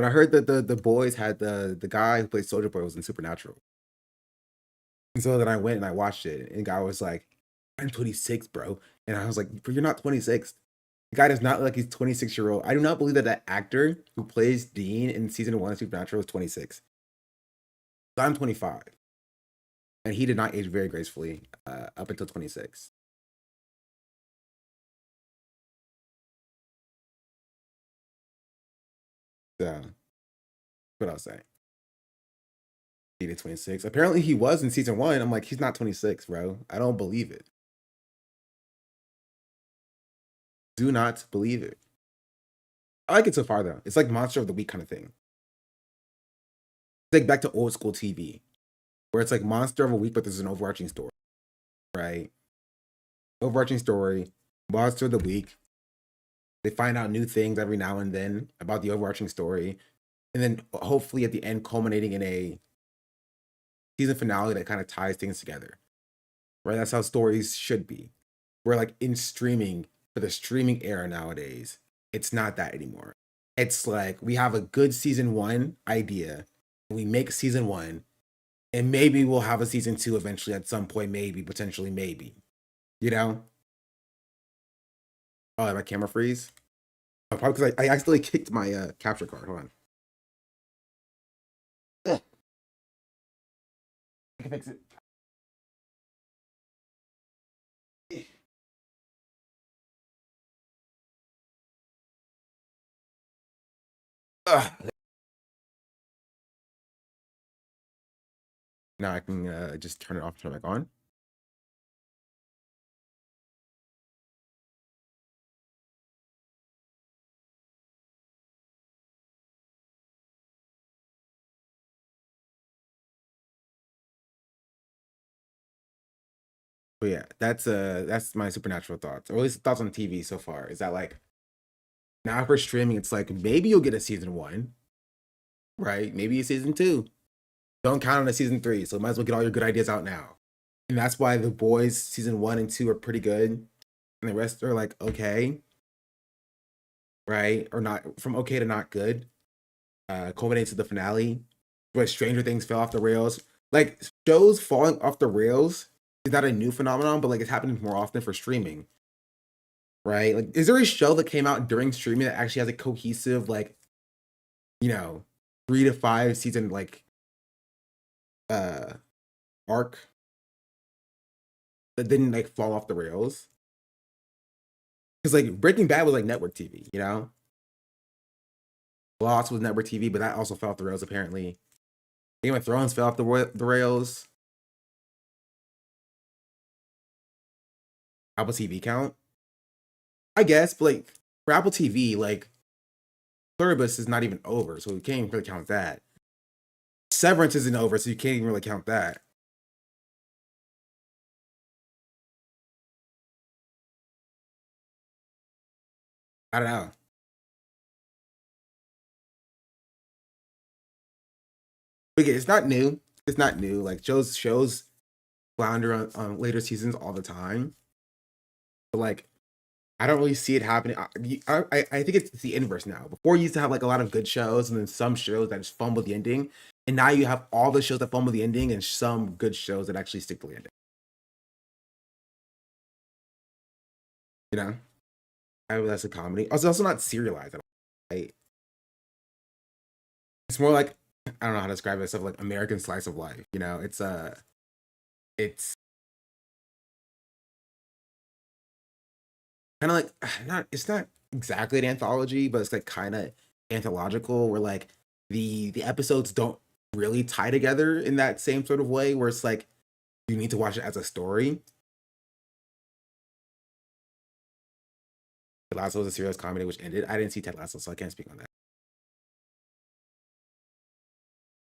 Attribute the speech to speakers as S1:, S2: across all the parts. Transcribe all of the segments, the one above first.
S1: But I heard that the boys had the guy who played Soldier Boy was in Supernatural. And so then I went and I watched it, and the guy was like, "I'm 26, bro," and I was like, "But you're not 26." The guy does not look like he's 26-year-old. I do not believe that that actor who plays Dean in season 1 of Supernatural is 26. So I'm 25, and he did not age very gracefully up until 26. So what I'll say. He did 26. Apparently he was in season 1. I'm like, he's not 26, bro. I don't believe it. Do not believe it. I like it so far though. It's like Monster of the Week kind of thing. It's like back to old school TV, where it's like Monster of a Week, but there's an overarching story, right? Overarching story, Monster of the Week. They find out new things every now and then about the overarching story, and then hopefully at the end, culminating in a season finale that kind of ties things together, right? That's how stories should be. We're like in streaming for the streaming era nowadays. It's not that anymore. It's like we have a good season 1 idea, and we make season 1, and maybe we'll have a season 2 eventually at some point, maybe, potentially, maybe. You know? Oh, my camera freeze? Oh, probably because I accidentally kicked my capture card. Hold on. Ugh. I can fix it. Ugh. Now I can just turn it off, turn it back on. But yeah, that's my Supernatural thoughts, or at least thoughts on TV so far. Is that like now for streaming, it's like maybe you'll get a season 1, right? Maybe a season 2. Don't count on a season 3, so might as well get all your good ideas out now. And that's why The Boys season 1 and 2 are pretty good, and the rest are like okay, right? Or not, from okay to not good. Culminates to the finale, where Stranger Things fell off the rails. Like shows falling off the rails is not a new phenomenon, but like it's happening more often for streaming, right? Like, is there a show that came out during streaming that actually has a cohesive, like, 3 to 5 season like uh arc that didn't like fall off the rails? Because like Breaking Bad was like network TV, Lost was network TV, but that also fell off the rails apparently. Game of Thrones fell off the rails. Apple TV count, I guess, but like for Apple TV, like Pluribus is not even over, so you can't even really count that. Severance isn't over, so you can't even really count that. I don't know. But yeah, it's not new. It's not new. Like shows flounder on later seasons all the time. But like I don't really see it happening. I think it's the inverse now. Before you used to have like a lot of good shows and then some shows that just fumble the ending. And now you have all the shows that fumble the ending and some good shows that actually stick to the ending. You know? That's a comedy. It's also not serialized at all. Right? It's more like I don't know how to describe it. Stuff like American slice of life. It's kind of like not. It's not exactly an anthology, but it's like kind of anthological, where like the episodes don't really tie together in that same sort of way, where it's like you need to watch it as a story. Ted Lasso was a serious comedy which ended. I didn't see Ted Lasso, so I can't speak on that.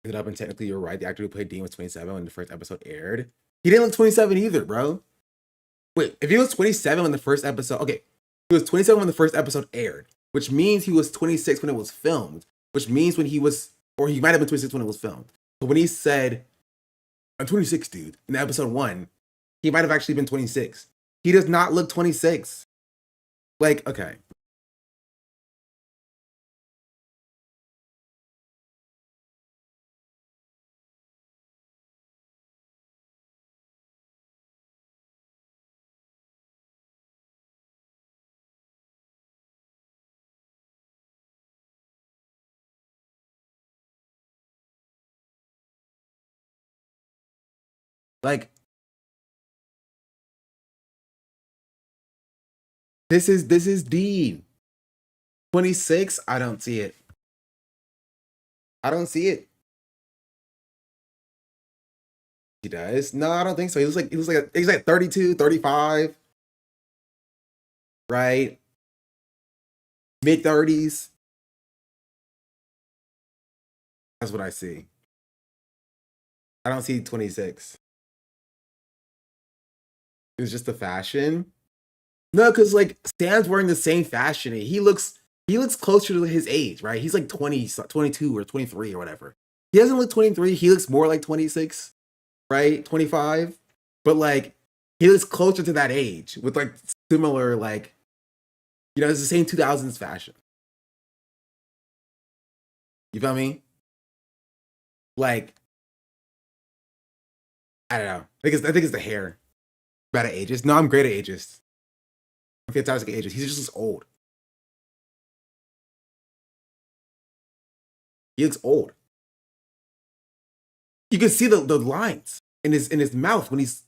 S1: Ended up, and technically you're right. The actor who played Dean was 27 when the first episode aired. He didn't look 27 either, bro. Wait, if he was 27 when the first episode, okay, he was 27 when the first episode aired, which means he was 26 when it was filmed, which means when he was, or he might have been 26 when it was filmed. But when he said, "I'm 26, dude," in episode 1, he might have actually been 26. He does not look 26. Like, okay. Like, this is Dean. 26? I don't see it. I don't see it. He does? No, I don't think so. He's like 32, 35, right? Mid 30s. That's what I see. I don't see 26. It was just the fashion. No, because like Stan's wearing the same fashion. He looks closer to his age, right? He's like 20, 22 or 23 or whatever. He doesn't look 23. He looks more like 26, right? 25. But like he looks closer to that age with like similar like it's the same 2000s fashion. You feel me? Like I don't know. I think it's the hair. Bad at ages. No, I'm great at ages. I'm fantastic at ages. He's just old. He looks old. You can see the lines in his mouth when his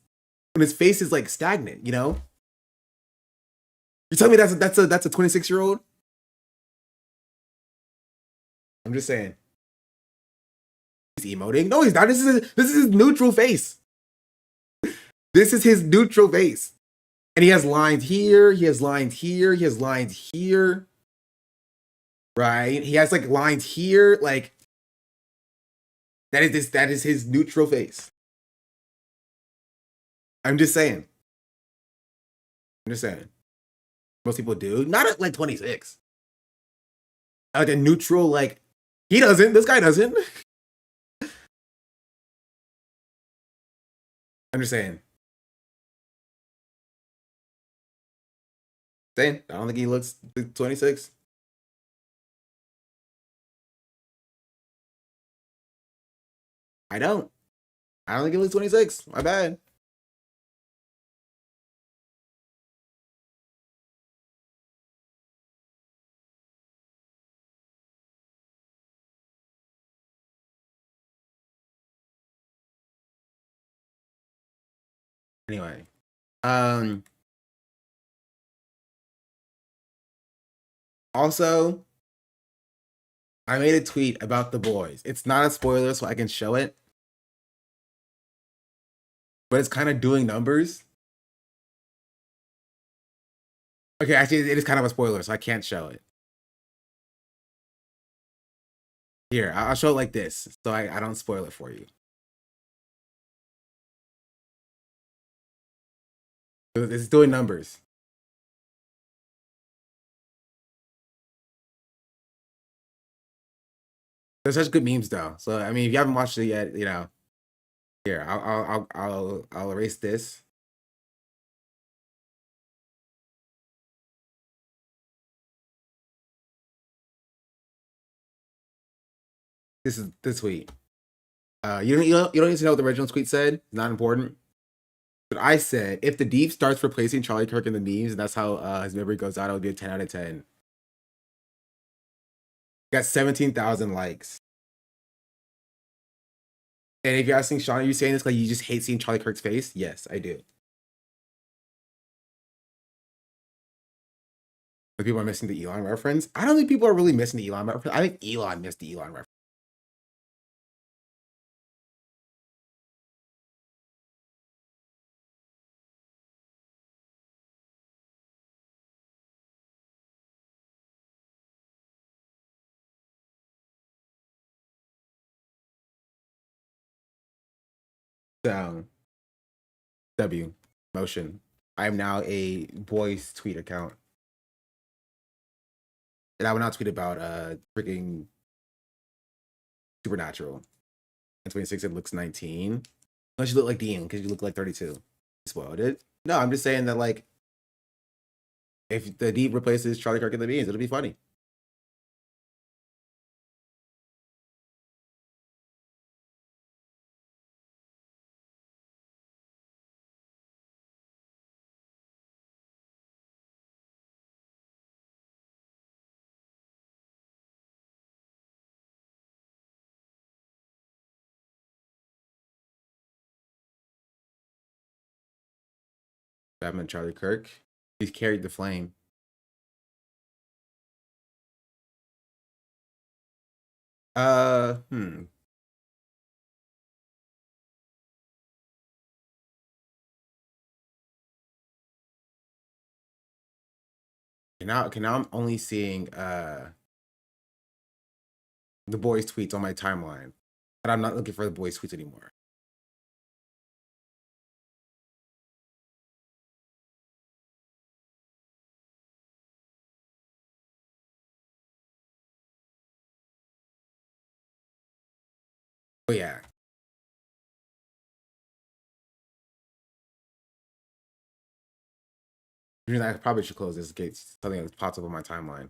S1: face is like stagnant. You tell me that's a 26-year-old? I'm just saying. He's emoting. No, he's not. This is his neutral face. This is his neutral face. And he has lines here. He has lines here. He has lines here. Right? He has like lines here. Like that is his neutral face. I'm just saying. Most people do. Not at like 26. Like a neutral, like he doesn't. This guy doesn't. I'm just saying. I don't think he looks 26. I don't. I don't think he looks 26. My bad. Anyway. Also, I made a tweet about The Boys. It's not a spoiler, so I can show it. But it's kind of doing numbers. Okay, actually, it is kind of a spoiler, so I can't show it. Here, I'll show it like this, so I don't spoil it for you. It's doing numbers. There's such good memes though. So I mean, if you haven't watched it yet, here I'll erase this. This is the tweet. You don't need to know what the original tweet said. It's not important. But I said if the deep starts replacing Charlie Kirk in the memes, and that's how his memory goes out, it would be a 10 out of 10. Got 17,000 likes. And if you're asking Sean, are you saying this like you just hate seeing Charlie Kirk's face? Yes, I do. But people are missing the Elon reference. I don't think people are really missing the Elon reference. I think Elon missed the Elon reference. So, W, motion. I am now a boys tweet account. And I will not tweet about freaking Supernatural. In 26, it looks 19. Unless you look like Dean, because you look like 32. You spoiled it. No, I'm just saying that, like, if the deep replaces Charlie Kirk in the beans, it'll be funny. Batman Charlie Kirk. He's carried the flame. Hmm. Now I'm only seeing the boys' tweets on my timeline. But I'm not looking for the boys' tweets anymore. But yeah. I probably should close this in case something else pops up on my timeline.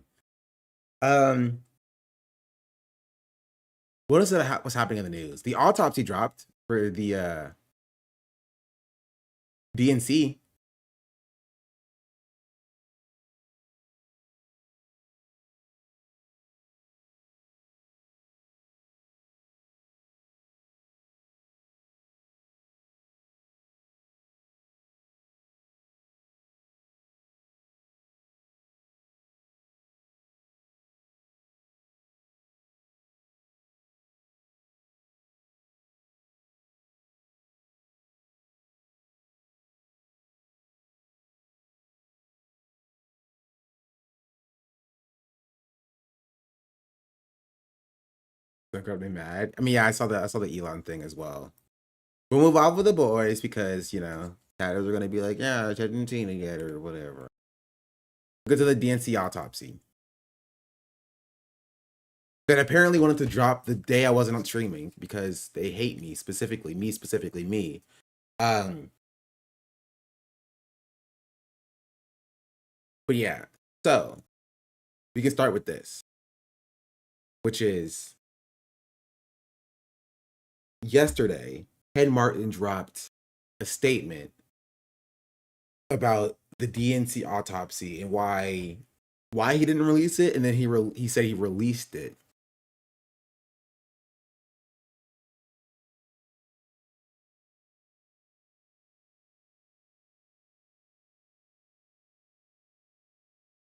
S1: What is it? What's happening in the news? The autopsy dropped for the DNC. They're gonna be mad. I mean, yeah, I saw the Elon thing as well. We'll move on with the boys because tatters are gonna be like, yeah, Ted and Tina together or whatever. Go to the DNC autopsy. That apparently wanted to drop the day I wasn't on streaming because they hate me specifically, me. But yeah, so we can start with this, which is yesterday, Ken Martin dropped a statement about the DNC autopsy and why he didn't release it, and then he said he released it.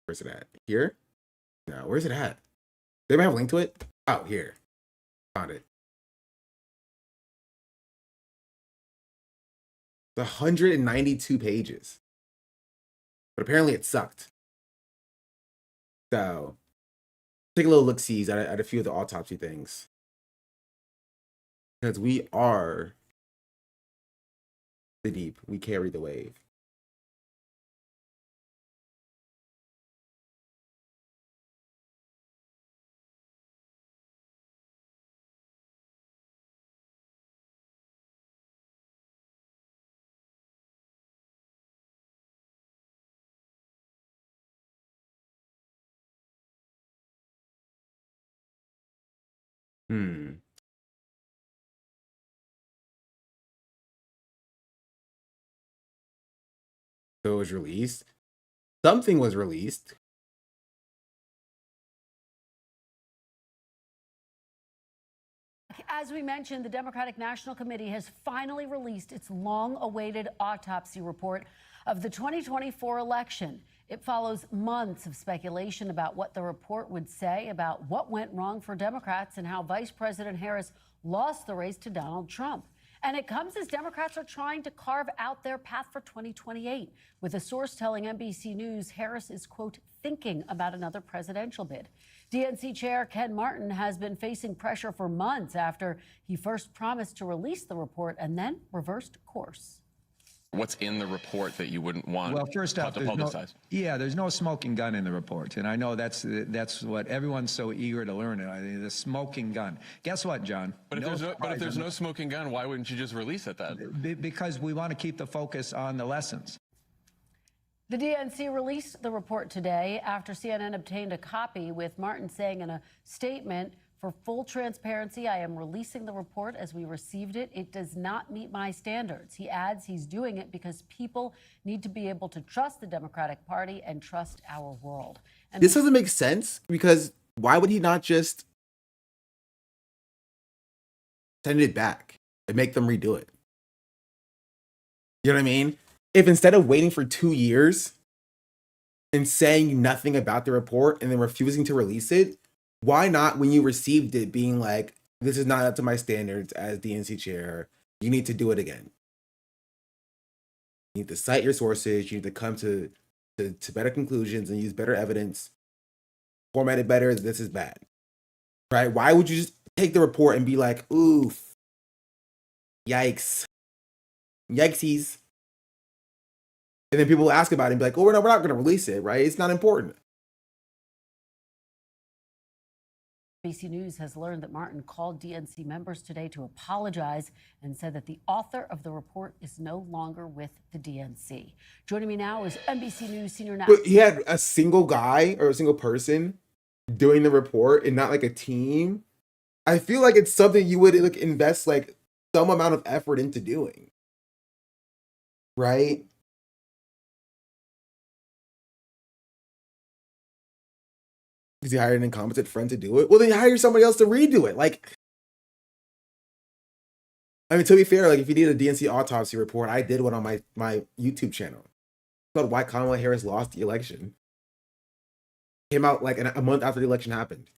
S1: Where's it at? Here? No, where's it at? They might have a link to it. Oh, here. Found it. It's 192 pages. But apparently it sucked. So take a little look-sees at a few of the autopsy things. Because we are the deep. We carry the wave. Hmm. So it was released. Something was released.
S2: As we mentioned, the Democratic National Committee has finally released its long-awaited autopsy report of the 2024 election. It follows months of speculation about what the report would say about what went wrong for Democrats and how Vice President Harris lost the race to Donald Trump. And it comes as Democrats are trying to carve out their path for 2028, with a source telling NBC News Harris is, quote, thinking about another presidential bid. DNC Chair Ken Martin has been facing pressure for months after he first promised to release the report and then reversed course.
S3: What's in the report that you wouldn't want
S4: first off,
S3: to publicize?
S4: there's no smoking gun in the report, and I know that's what everyone's so eager to learn. The smoking gun. Guess what, John?
S3: But if there's no smoking gun, why wouldn't you just release it then?
S4: Because we want to keep the focus on the lessons.
S2: The DNC released the report today after CNN obtained a copy, with Martin saying in a statement, "For full transparency, I am releasing the report as we received it. It does not meet my standards." He adds he's doing it because people need to be able to trust the Democratic Party and trust our world. And
S1: this doesn't make sense, because why would he not just send it back and make them redo it? You know what I mean? if instead of waiting for 2 years and saying nothing about the report and then refusing to release it, why not, when you received it, being like, this is not up to my standards as DNC chair, you need to do it again. You need to cite your sources, you need to come to better conclusions and use better evidence, format it better, this is bad. Right? Why would you just take the report and be like, oof, yikes, yikesies? And then people will ask about it and be like, oh, we're not going to release it, right? It's not important.
S2: NBC News has learned that Martin called DNC members today to apologize and said that the author of the report is no longer with the DNC. Joining me now is NBC News senior
S1: But he had a single guy or a single person doing the report and not like a team. I feel like it's something you would like invest like some amount of effort into doing, right? Because he hired an incompetent friend to do it. Well, then hire somebody else to redo it. Like, I mean, to be fair, like if you need a DNC autopsy report, I did one on my YouTube channel. It's called Why Kamala Harris Lost the Election. Came out like a month after the election happened.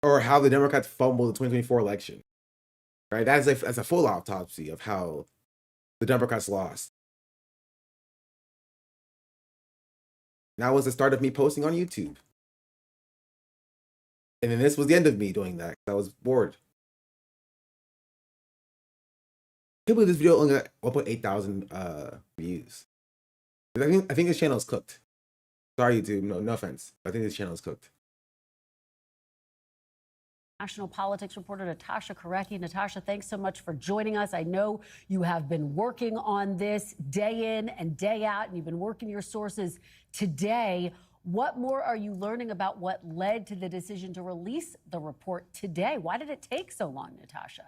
S1: Or how the Democrats fumbled the 2024 election. Right? That's a full autopsy of how the Democrats lost. That was the start of me posting on YouTube. And then this was the end of me doing that. I was bored. I can't believe this video only got 1.8 thousand views. I think this channel is cooked. Sorry, YouTube. No offense. I think this channel is cooked.
S2: national politics reporter Natasha Korecki. Natasha, thanks so much for joining us. I know you have been working on this day in and day out, and you've been working your sources today. What more are you learning about what led to the decision to release the report today? Why did it take so long, Natasha?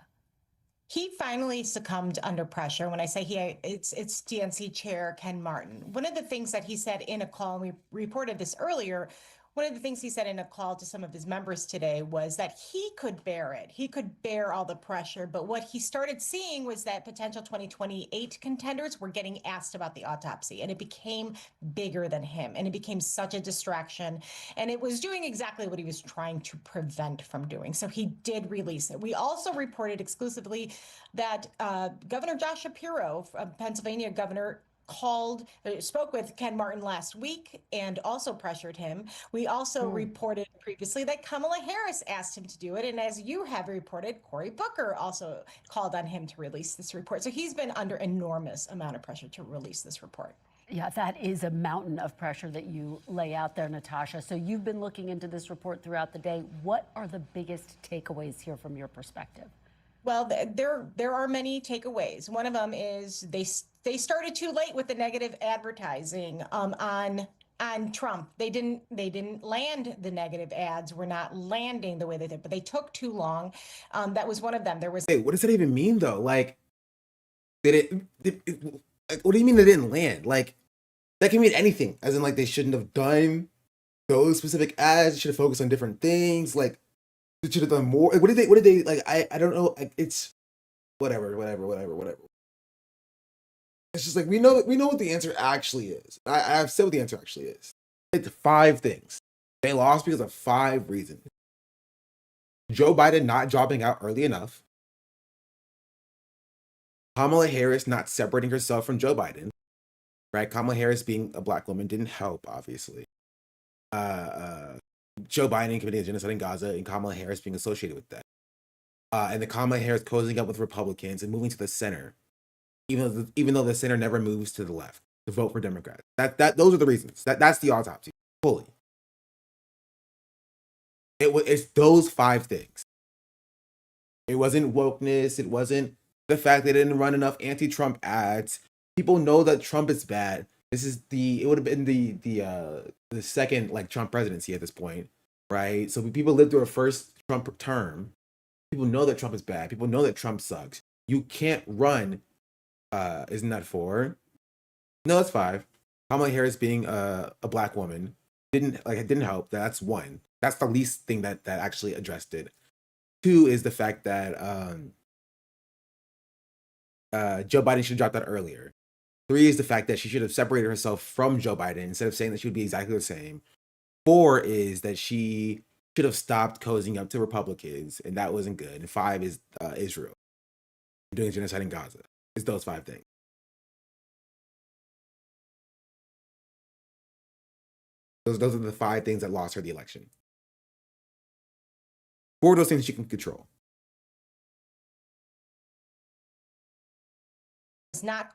S5: He finally succumbed under pressure. When I say he, it's DNC Chair Ken Martin. One of the things that he said in a call, and we reported this earlier, one of the things he said in a call to some of his members today was that he could bear it. He could bear all the pressure. But what he started seeing was that potential 2028 contenders were getting asked about the autopsy, and it became bigger than him. And it became such a distraction. And it was doing exactly what he was trying to prevent from doing. So he did release it. We also reported exclusively that Governor Josh Shapiro, Pennsylvania governor, spoke with Ken Martin last week and also pressured him. We also reported previously that Kamala Harris asked him to do it. And as you have reported, Cory Booker also called on him to release this report. So he's been under enormous amount of pressure to release this report.
S2: Yeah, that is a mountain of pressure that you lay out there, Natasha. So you've been looking into this report throughout the day. What are the biggest takeaways here from your perspective?
S5: Well, there are many takeaways. One of them is they started too late with the negative advertising on Trump. They didn't land the negative ads. Were not landing the way they did, but they took too long. That was one of them. There was.
S1: Hey, what does that even mean though? Like, what do you mean they didn't land? Like, that can mean anything. As in, like, they shouldn't have done those specific ads. They should have focused on different things. Like, they should have done more. Like, what did they like? I don't know. Like, it's whatever. It's just like we know what the answer actually is. I've said what the answer actually is. It's 5 things. They lost because of 5 reasons. Joe Biden not dropping out early enough. Kamala Harris not separating herself from Joe Biden. Right? Kamala Harris being a black woman didn't help, obviously. Joe Biden committing a genocide in Gaza and Kamala Harris being associated with that. And the Kamala Harris cozying up with Republicans and moving to the center, even though the center never moves to the left to vote for Democrats. Those are the reasons. That's the autopsy fully. It's those 5 things. It wasn't wokeness. It wasn't the fact they didn't run enough anti-Trump ads. People know that Trump is bad. It would have been the second like Trump presidency at this point, right? So people lived through a first Trump term. People know that Trump is bad. People know that Trump sucks. You can't run. Isn't that 4? No, that's 5. Kamala Harris being a black woman didn't help. That's 1. That's the least thing that actually addressed it. 2 is the fact that Joe Biden should have dropped that earlier. 3 is the fact that she should have separated herself from Joe Biden instead of saying that she would be exactly the same. 4 is that she should have stopped cozying up to Republicans, and that wasn't good. And 5 is Israel doing genocide in Gaza. It's those 5 things. Those are the 5 things that lost her the election. 4 of those things she can control.
S5: It's not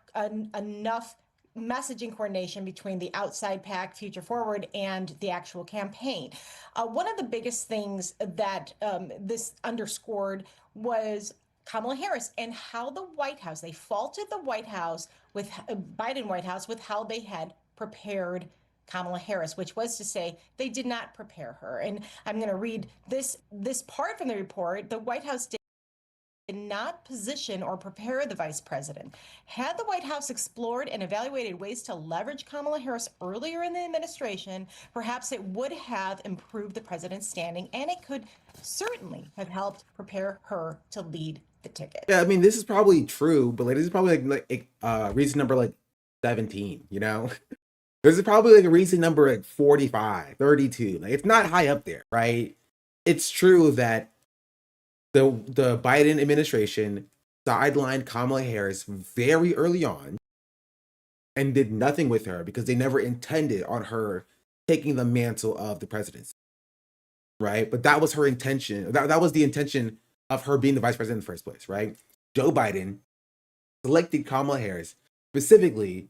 S5: enough messaging coordination between the outside PAC, Future Forward, and the actual campaign. One of the biggest things that this underscored was Kamala Harris and how the White House, they faulted the White House with Biden White House with how they had prepared Kamala Harris, which was to say they did not prepare her. And I'm going to read this part from the report. The White House did not position or prepare the vice president. Had the White House explored and evaluated ways to leverage Kamala Harris earlier in the administration, perhaps it would have improved the president's standing, and it could certainly have helped prepare her to lead the ticket.
S1: Yeah, I mean, this is probably true, but like this is probably like reason number like 17, you know? This is probably like a reason number like 45, 32. Like it's not high up there, right? It's true that the Biden administration sidelined Kamala Harris very early on and did nothing with her because they never intended on her taking the mantle of the presidency, right? But that was her intention. That was the intention of her being the vice president in the first place, right? Joe Biden selected Kamala Harris specifically,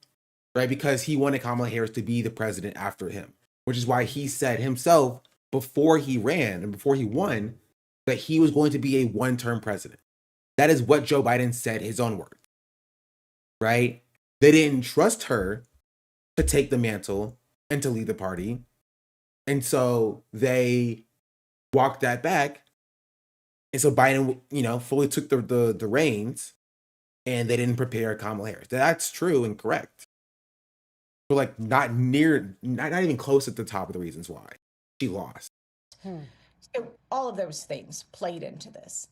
S1: right, because he wanted Kamala Harris to be the president after him, which is why he said himself before he ran and before he won that he was going to be a one-term president. That is what Joe Biden said, his own words, right? They didn't trust her to take the mantle and to lead the party. And so they walked that back. And so Biden, fully took the reins, and they didn't prepare Kamala Harris. That's true and correct. But like not even close at the top of the reasons why she lost.
S5: So all of those things played into this.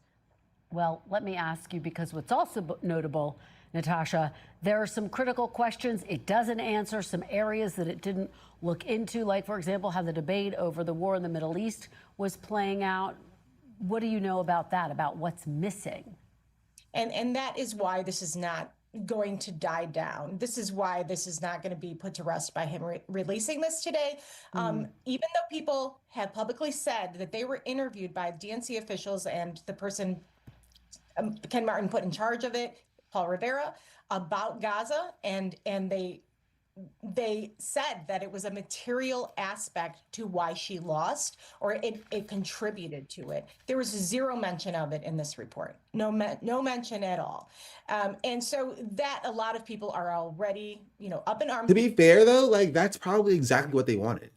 S2: Well, let me ask you, because what's also notable, Natasha, there are some critical questions it doesn't answer, some areas that it didn't look into, like, for example, how the debate over the war in the Middle East was playing out. What do you know about that, about what's missing? And that is why this is not going to die down. This is why this is not going to be put to rest by him releasing this today. Even though people have publicly said that they were interviewed by DNC officials and the person Ken Martin put in charge of it, Paul Rivera, about Gaza, and they said that it was a material aspect to why she lost, or it contributed to it. There was zero mention of it in this report. No mention at all. And so that a lot of people are already, up in arms.
S1: To be fair though, like that's probably exactly what they wanted.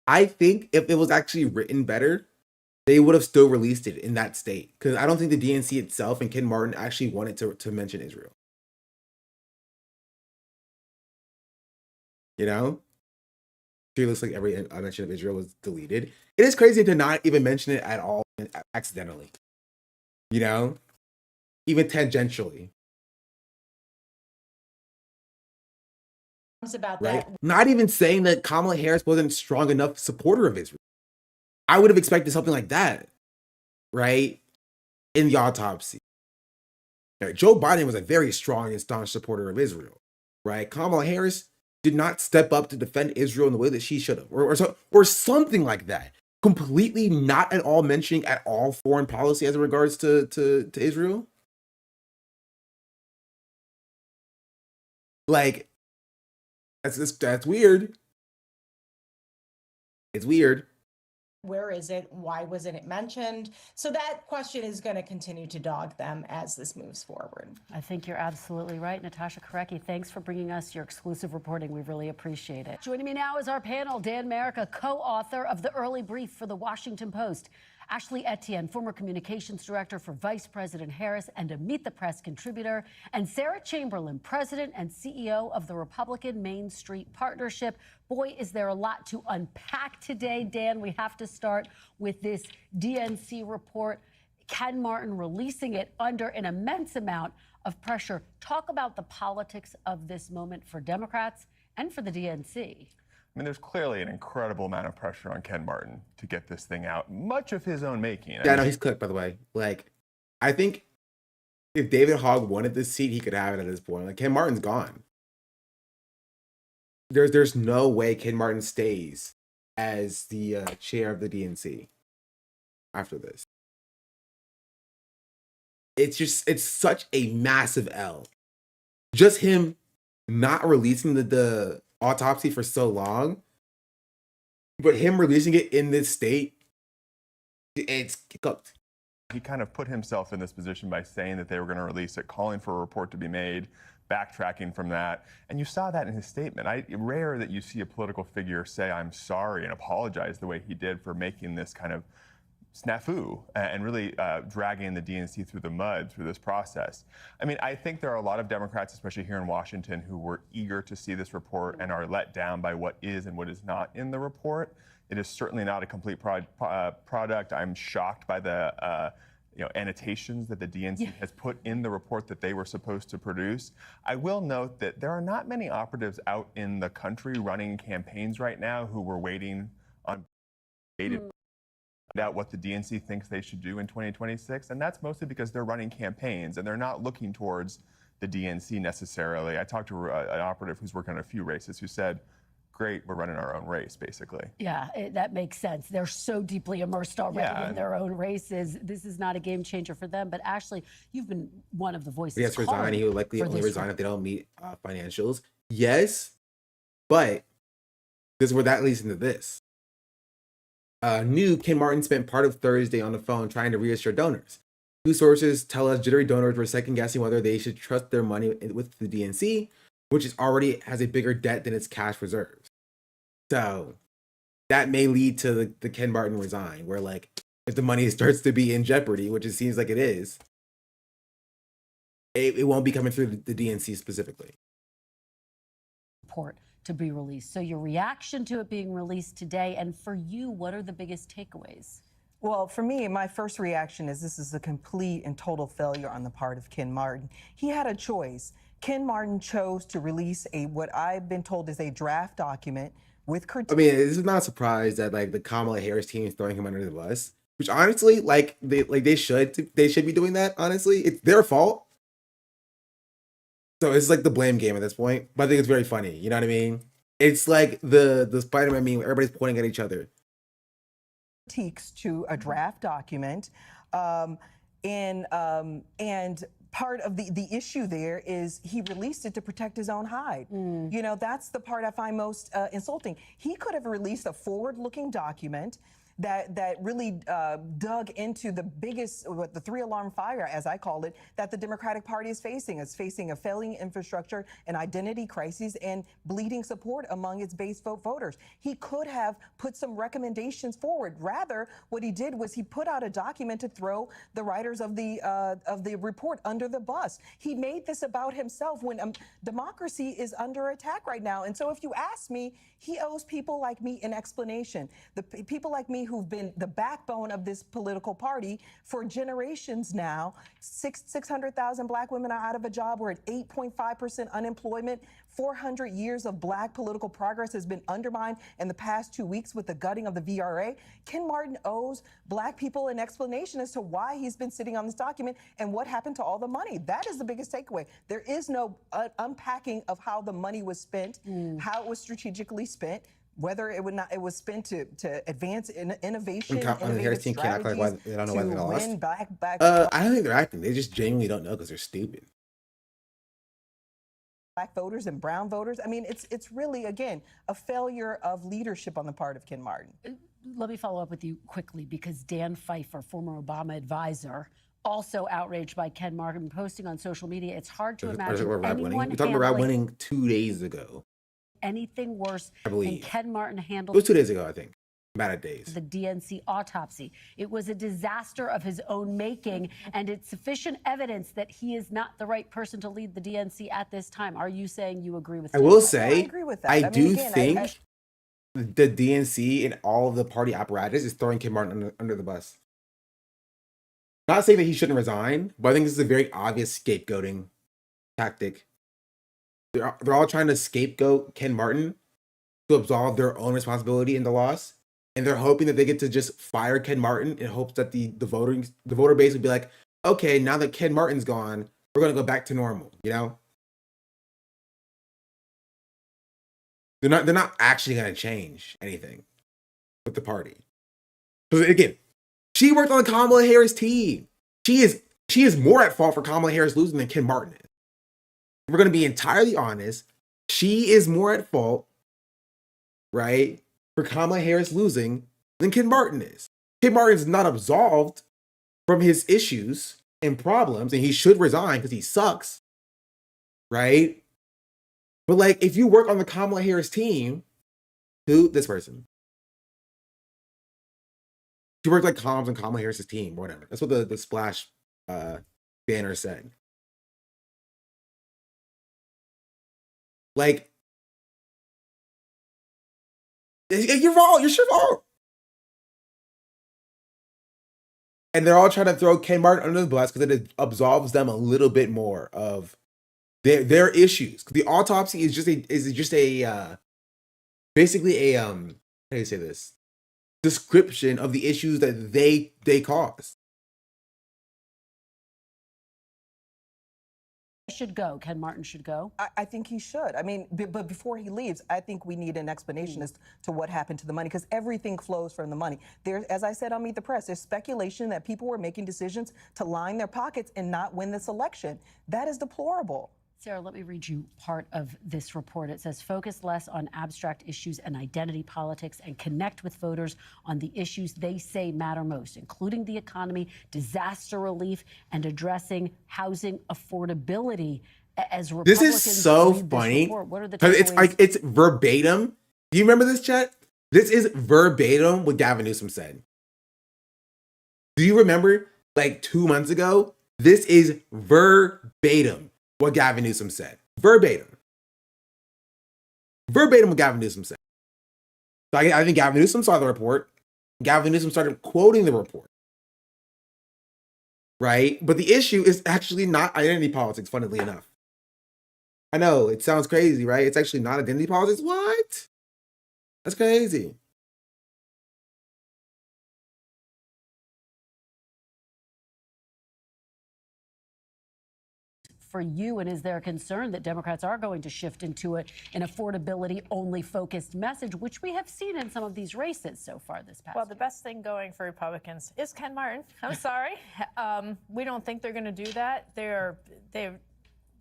S1: I think if it was actually written better, they would have still released it in that state. Because I don't think the DNC itself and Ken Martin actually wanted to mention Israel. It looks like every mention of Israel was deleted. It is crazy to not even mention it at all accidentally. Even tangentially.
S5: About
S1: right?
S5: that.
S1: Not even saying that Kamala Harris wasn't a strong enough supporter of Israel. I would have expected something like that, right? In the autopsy. Joe Biden was a very strong and staunch supporter of Israel, right? Kamala Harris did not step up to defend Israel in the way that she should have, or something like that. Completely not at all mentioning at all foreign policy as it regards to Israel. Like, that's weird. It's weird.
S5: Where is it? Why wasn't it mentioned? So that question is going to continue to dog them as this moves forward.
S2: I think you're absolutely right. Natasha Korecki, thanks for bringing us your exclusive reporting. We really appreciate it. Joining me now is our panel, Dan Merica, co-author of The Early Brief for The Washington Post. Ashley Etienne, former communications director for Vice President Harris and a Meet the Press contributor, and Sarah Chamberlain, president and CEO of the Republican Main Street Partnership. Boy, is there a lot to unpack today, Dan. We have to start with this DNC report. Ken Martin releasing it under an immense amount of pressure. Talk about the politics of this moment for Democrats and for the DNC.
S6: I mean, there's clearly an incredible amount of pressure on Ken Martin to get this thing out, much of his own making.
S1: Yeah, no, he's cooked, by the way. Like, I think if David Hogg wanted this seat, he could have it at this point. Like, Ken Martin's gone. There's no way Ken Martin stays as the chair of the DNC after this. It's such a massive L. Just him not releasing the autopsy for so long, but him releasing it in this state, it's cooked.
S6: He kind of put himself in this position by saying that they were going to release it, calling for a report to be made, backtracking from that. And you saw that in his statement. Rare that you see a political figure say, I'm sorry, and apologize the way he did for making this kind of snafu and really dragging the DNC through the mud through this process. I mean, I think there are a lot of Democrats, especially here in Washington, who were eager to see this report and are let down by what is and what is not in the report. It is certainly not a complete product. I'm shocked by the annotations that the DNC has put in the report that they were supposed to produce. I will note that there are not many operatives out in the country running campaigns right now who were waiting on out what the DNC thinks they should do in 2026, and that's mostly because they're running campaigns and they're not looking towards the DNC necessarily. I talked to an operative who's working on a few races who said, great, we're running our own race, basically.
S2: Yeah, that makes sense. They're so deeply immersed already in their own races. This is not a game changer for them. But Ashley, you've been one of the voices.
S1: Yes, resign. He would likely only resign if they don't meet financials. Yes, but this is where that leads into this. New Ken Martin spent part of Thursday on the phone trying to reassure donors. Two sources tell us jittery donors were second guessing whether they should trust their money with the DNC, which already has a bigger debt than its cash reserves. So that may lead to the Ken Martin resign, where like if the money starts to be in jeopardy, which it seems like it is, it won't be coming through the DNC specifically.
S2: Report to be released. So your reaction to it being released today, and for you, what are the biggest takeaways?
S7: Well, for me, my first reaction is this is a complete and total failure on the part of Ken Martin. He had a choice. Ken Martin chose to release what I've been told is a draft document with critiques.
S1: I mean, this is not a surprise that like the Kamala Harris team is throwing him under the bus, which honestly, they should be doing that. Honestly, it's their fault. So it's like the blame game at this point, but I think it's very funny. You know what I mean? It's like the Spider-Man meme where everybody's pointing at each other.
S7: Critiques to a draft document, and part of the issue there is he released it to protect his own hide. You know, that's the part I find most insulting. He could have released a forward-looking document that really dug into the biggest, the three-alarm fire, as I call it, that the Democratic Party is facing. It's facing a failing infrastructure, an identity crisis, and bleeding support among its base vote voters. He could have put some recommendations forward. Rather, what he did was he put out a document to throw the writers of the report under the bus. He made this about himself when democracy is under attack right now. And so if you ask me, he owes people like me an explanation. The people like me who've been the backbone of this political party for generations now. 600,000 black women are out of a job. We're at 8.5% unemployment. 400 years of black political progress has been undermined in the past 2 weeks with the gutting of the VRA. Ken Martin owes black people an explanation as to why he's been sitting on this document and what happened to all the money. That is the biggest takeaway. There is no unpacking of how the money was spent, how it was strategically spent, whether it was spent to advance innovation, innovative
S1: team can't act like why they don't know why they lost. I don't think they're acting. They just genuinely don't know because they're stupid.
S7: Black voters and brown voters. I mean, it's really, again, a failure of leadership on the part of Ken Martin.
S2: Let me follow up with you quickly, because Dan Pfeiffer, former Obama advisor, also outraged by Ken Martin, posting on social media. It's hard to imagine anyone
S1: we talked about winning 2 days ago.
S2: Anything worse
S1: I believe.
S2: than Ken Martin handled.
S1: It was 2 days ago, I think. bad days.
S2: The DNC autopsy. It was a disaster of his own making, and it's sufficient evidence that he is not the right person to lead the DNC at this time. Are you saying you agree with
S1: I
S2: Stan?
S1: will
S7: I
S1: say,
S7: agree with that.
S1: I
S7: I mean,
S1: do
S7: again,
S1: think the DNC and all of the party apparatus is throwing Ken Martin under the bus. Not saying that he shouldn't resign, but I think this is a very obvious scapegoating tactic. They're all trying to scapegoat Ken Martin to absolve their own responsibility in the loss, and they're hoping that they get to just fire Ken Martin in hopes that the voter base would be like, okay, now that Ken Martin's gone, we're gonna go back to normal. You know, they're not actually gonna change anything with the party. Because again, she worked on the Kamala Harris team. She is more at fault for Kamala Harris losing than Ken Martin is. If we're gonna be entirely honest, she is more at fault, right, for Kamala Harris losing than Ken Martin is. Ken Martin's not absolved from his issues and problems, and he should resign because he sucks, right? But like, if you work on the Kamala Harris team, this person? She worked like comms on Kamala Harris's team, or whatever. That's what the splash banner said. Like, it's your fault. It's your fault. And they're all trying to throw Ken Martin under the bus because it absolves them a little bit more of their issues. The autopsy is just a basically a how do you say this? Description of the issues that they caused.
S2: Should go. Ken Martin should go.
S7: I think he should. I mean, but before he leaves, I think we need an explanation as to what happened to the money, because everything flows from the money. There, as I said on Meet the Press, there's speculation that people were making decisions to line their pockets and not win this election. That is deplorable.
S2: Sarah, let me read you part of this report. It says, focus less on abstract issues and identity politics and connect with voters on the issues they say matter most, including the economy, disaster relief, and addressing housing affordability. As Republicans
S1: This is so
S2: read this
S1: funny
S2: report, what are the
S1: because it's
S2: takeaways?
S1: like it's verbatim. Do you remember this, chat? This is verbatim what Gavin Newsom said. Do you remember, like 2 months ago? This is verbatim what Gavin Newsom said. Verbatim. Verbatim what Gavin Newsom said. So I think Gavin Newsom saw the report. Gavin Newsom started quoting the report. Right? But the issue is actually not identity politics, funnily enough. I know, it sounds crazy, right? It's actually not identity politics. What? That's crazy.
S2: For you, and is there a concern that Democrats are going to shift into an affordability only focused message, which we have seen in some of these races so far this past
S8: Well, the best thing going for Republicans is Ken Martin. I'm sorry. We don't think they're going to do that.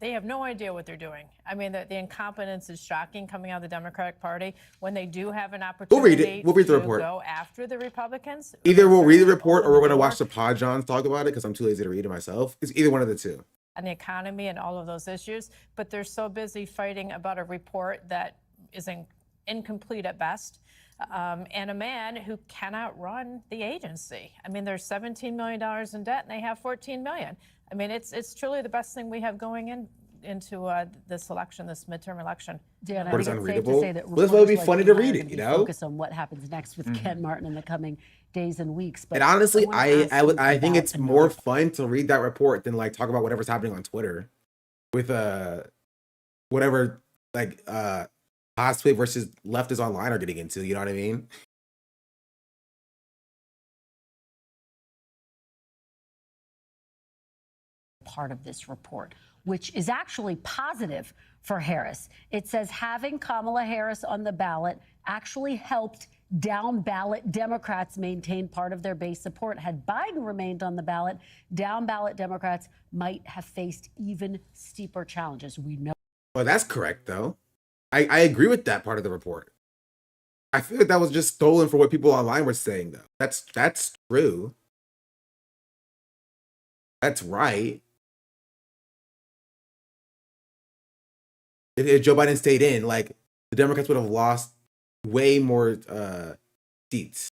S8: They have no idea what they're doing. I mean, the incompetence is shocking coming out of the Democratic Party when they do have an opportunity
S1: We'll read the
S8: to
S1: report.
S8: go after the Republicans.
S1: Either we'll read the report or we're going to watch the Pod Johns talk about it because I'm too lazy to read it myself. It's either one of the two.
S8: And the economy and all of those issues, but they're so busy fighting about a report that is incomplete at best, and a man who cannot run the agency. I mean, there's $17 million in debt, and they have $14 million. I mean, it's truly the best thing we have going into this election, this midterm election.
S2: Dan, I
S1: But
S2: think
S1: it's
S2: it's safe to
S1: unreadable.
S2: say that
S1: Well, that's why it'd be
S2: reporters
S1: funny
S2: like
S1: to
S2: you and I
S1: read
S2: are
S1: it,
S2: gonna
S1: you
S2: be
S1: know?
S2: focused on what happens next with Ken Martin in the coming days and weeks. But
S1: And honestly,
S2: wanna ask you
S1: I think
S2: about
S1: it's more
S2: another-
S1: fun to read that report than like talk about whatever's happening on Twitter with whatever like cosplay versus Leftist online are getting into. You know what I mean?
S2: part of this report, which is actually positive for Harris. It says having Kamala Harris on the ballot actually helped down ballot Democrats maintain part of their base support. Had Biden remained on the ballot, down ballot Democrats might have faced even steeper challenges. We know.
S1: Well, that's correct though. I agree with that part of the report. I feel like that was just stolen for what people online were saying though. That's true. That's right. If Joe Biden stayed in, like the Democrats would have lost way more seats.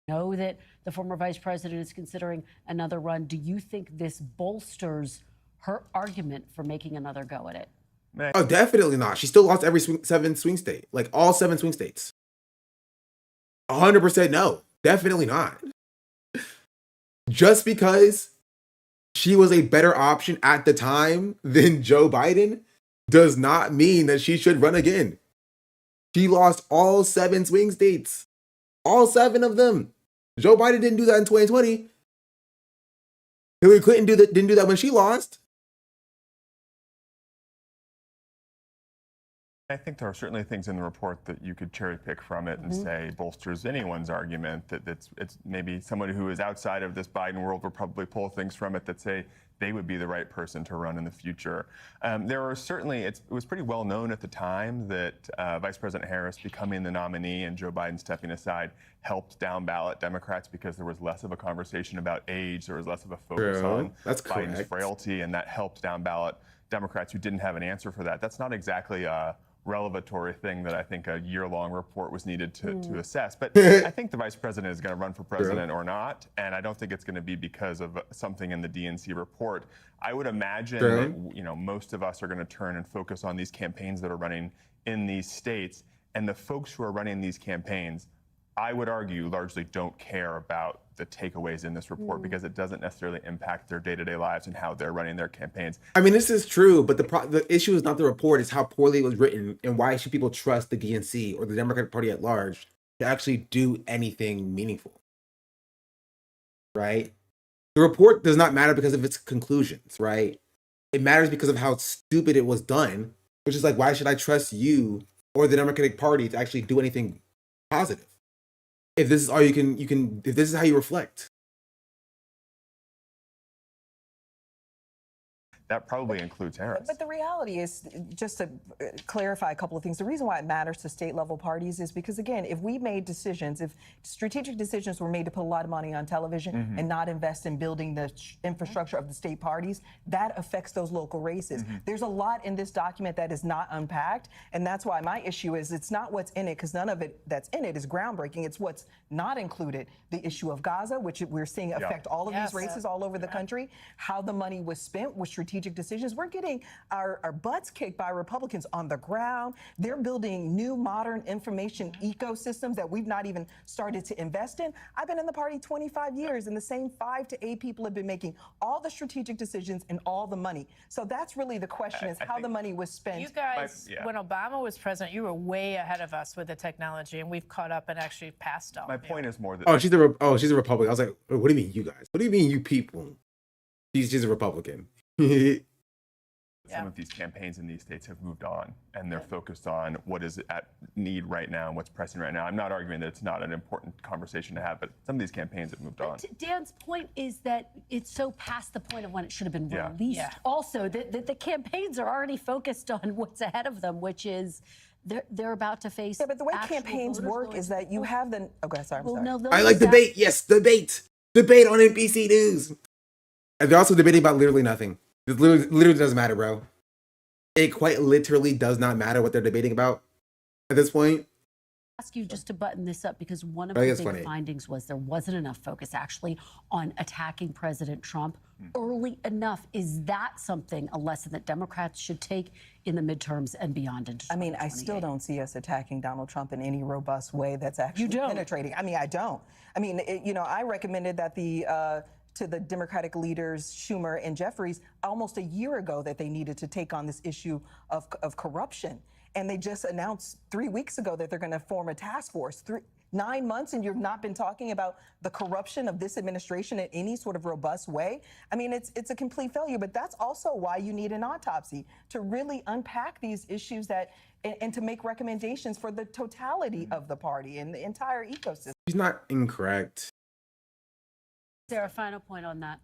S2: Know that the former vice president is considering another run. Do you think this bolsters her argument for making another go at it?
S1: Oh, definitely not. She still lost every seven swing state, like all 7 swing states. 100% no. Definitely not. Just because she was a better option at the time than Joe Biden does not mean that she should run again. She lost all 7 swing states. All 7 of them. Joe Biden didn't do that in 2020. Hillary Clinton didn't do that when she lost.
S6: I think there are certainly things in the report that you could cherry pick from it and say bolsters anyone's argument that it's maybe someone who is outside of this Biden world will probably pull things from it that say they would be the right person to run in the future. There are certainly, it was pretty well known at the time that Vice President Harris becoming the nominee and Joe Biden stepping aside helped down ballot Democrats because there was less of a conversation about age, there was less of a focus on Biden's frailty, and that helped down ballot Democrats who didn't have an answer for that. That's not exactly a revelatory thing that I think a year-long report was needed to assess. But I think the vice president is going to run for president or not, and I don't think it's going to be because of something in the DNC report. I would imagine that, most of us are going to turn and focus on these campaigns that are running in these states, and the folks who are running these campaigns, I would argue, largely don't care about the takeaways in this report because it doesn't necessarily impact their day-to-day lives and how they're running their campaigns.
S1: I mean, this is true, but the issue is not the report, it's how poorly it was written and why should people trust the DNC or the Democratic Party at large to actually do anything meaningful, right? The report does not matter because of its conclusions, right? It matters because of how stupid it was done, which is like, why should I trust you or the Democratic Party to actually do anything positive? If this is all you can, if this is how you reflect.
S6: That probably includes Harris.
S7: But the reality is, just to clarify a couple of things, the reason why it matters to state level parties is because, again, if we made decisions, if strategic decisions were made to put a lot of money on television and not invest in building the infrastructure of the state parties, that affects those local races. There's a lot in this document that is not unpacked, and that's why my issue is it's not what's in it, because none of it that's in it is groundbreaking. It's what's not included. The issue of Gaza, which we're seeing affect all of these races all over the country, how the money was spent with strategic decisions. We're getting our butts kicked by Republicans on the ground. They're building new modern information ecosystems that we've not even started to invest in. I've been in the party 25 years, and the same 5 to 8 people have been making all the strategic decisions and all the money. So that's really the question, is how the money was spent.
S8: You guys, when Obama was president, you were way ahead of us with the technology, and we've caught up and actually passed all.
S6: My point is more that
S1: she's a Republican. I was like, what do you mean you guys? What do you mean you people? She's a Republican.
S6: Some of these campaigns in these states have moved on, and they're focused on what is at need right now and what's pressing right now. I'm not arguing that it's not an important conversation to have, but some of these campaigns have moved on.
S2: Dan's point is that it's so past the point of when it should have been released. Also, the campaigns are already focused on what's ahead of them, which is they're about to face.
S7: But the way campaigns work is that you have the. Okay, sorry. I'm sorry.
S2: No,
S1: I like debate. Yes, debate on NBC News. And they're also debating about literally nothing. It literally doesn't matter, bro. It quite literally does not matter what they're debating about at this point.
S2: Ask you just to button this up, because one of the big findings was there wasn't enough focus actually on attacking President Trump early enough. Is that a lesson that Democrats should take in the midterms and beyond into 2028?
S7: I mean, I still don't see us attacking Donald Trump in any robust way that's actually penetrating. I mean, I don't. I mean, I recommended that to the Democratic leaders, Schumer and Jeffries, almost a year ago that they needed to take on this issue of corruption. And they just announced 3 weeks ago that they're going to form a task force. 9 months, and you've not been talking about the corruption of this administration in any sort of robust way. I mean, it's a complete failure, but that's also why you need an autopsy, to really unpack these issues and to make recommendations for the totality of the party and the entire ecosystem.
S1: She's not incorrect.
S2: Is there a final point on that?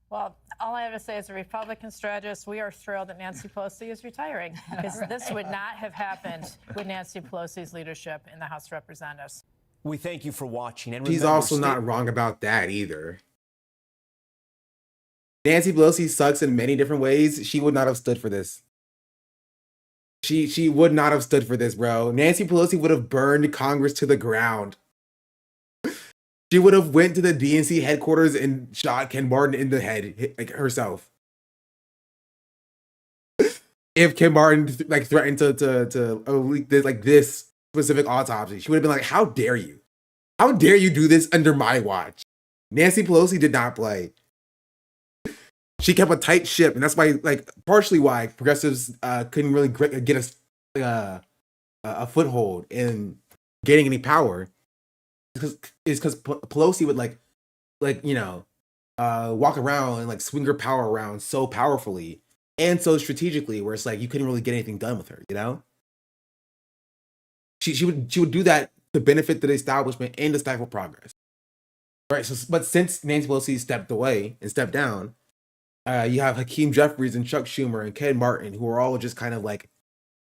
S8: Well, all I have to say as a Republican strategist, we are thrilled that Nancy Pelosi is retiring, because this would not have happened with Nancy Pelosi's leadership in the House of Representatives.
S9: We thank you for watching. And
S1: she's also not wrong about that either. Nancy Pelosi sucks in many different ways. She would not have stood for this. She would not have stood for this, bro. Nancy Pelosi would have burned Congress to the ground. She would have went to the DNC headquarters and shot Ken Martin in the head, like herself. If Ken Martin like threatened to leak this, like this specific autopsy, she would have been like, "How dare you? How dare you do this under my watch?" Nancy Pelosi did not play. She kept a tight ship, and that's why, like, partially why progressives couldn't really get a foothold in gaining any power. Because Pelosi would like walk around and like swing her power around so powerfully and so strategically, where it's like you couldn't really get anything done with her. You know, she would do that to benefit the establishment and to stifle progress. Right. So, but since Nancy Pelosi stepped away and stepped down, you have Hakeem Jeffries and Chuck Schumer and Ken Martin, who are all just kind of like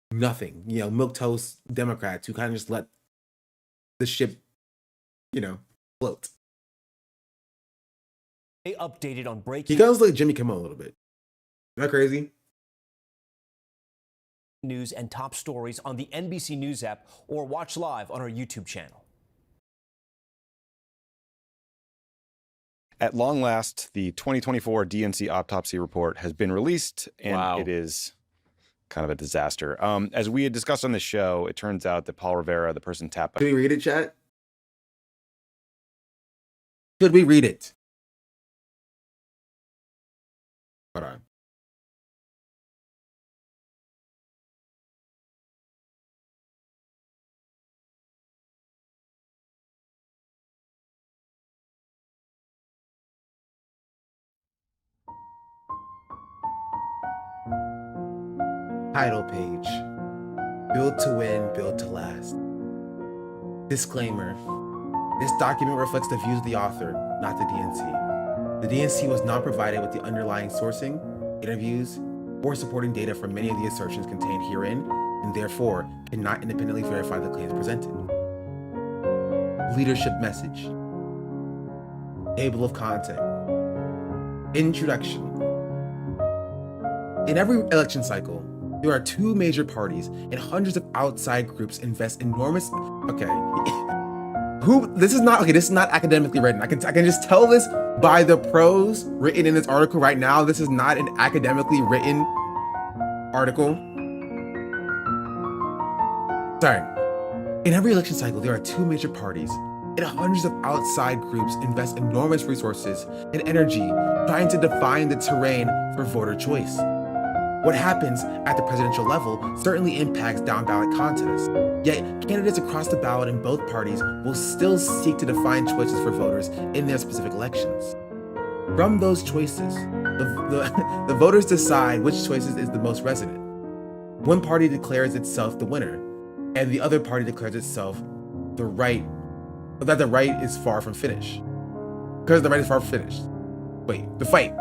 S1: nothing. You know, milquetoast Democrats who kind of just let the ship, float.
S9: They updated on breaking
S1: He kind of like Jimmy Kimmel a little bit. Isn't that crazy?
S9: news and top stories on the NBC News app or watch live on our YouTube channel.
S10: At long last, the 2024 DNC Autopsy report has been released, and it is kind of a disaster. As we had discussed on the show, it turns out that Paul Rivera, the person tapped...
S1: Can we read it, chat? Should we read it? Hold on. Title page. Build to win, build to last. Disclaimer. This document reflects the views of the author, not the DNC. The DNC was not provided with the underlying sourcing, interviews, or supporting data from many of the assertions contained herein, and therefore cannot independently verify the claims presented. Leadership message. Table of content. Introduction. In every election cycle, there are two major parties and hundreds of outside groups invest enormous... This is not academically written. I can just tell this by the prose written in this article right now. This is not an academically written article. Sorry. In every election cycle, there are two major parties and hundreds of outside groups invest enormous resources and energy trying to define the terrain for voter choice. What happens at the presidential level certainly impacts down-ballot contests, yet candidates across the ballot in both parties will still seek to define choices for voters in their specific elections. From those choices, the voters decide which choices is the most resonant. One party declares itself the winner, and the other party declares itself that the right is far from finished. Because the right is far from finished. Wait, the fight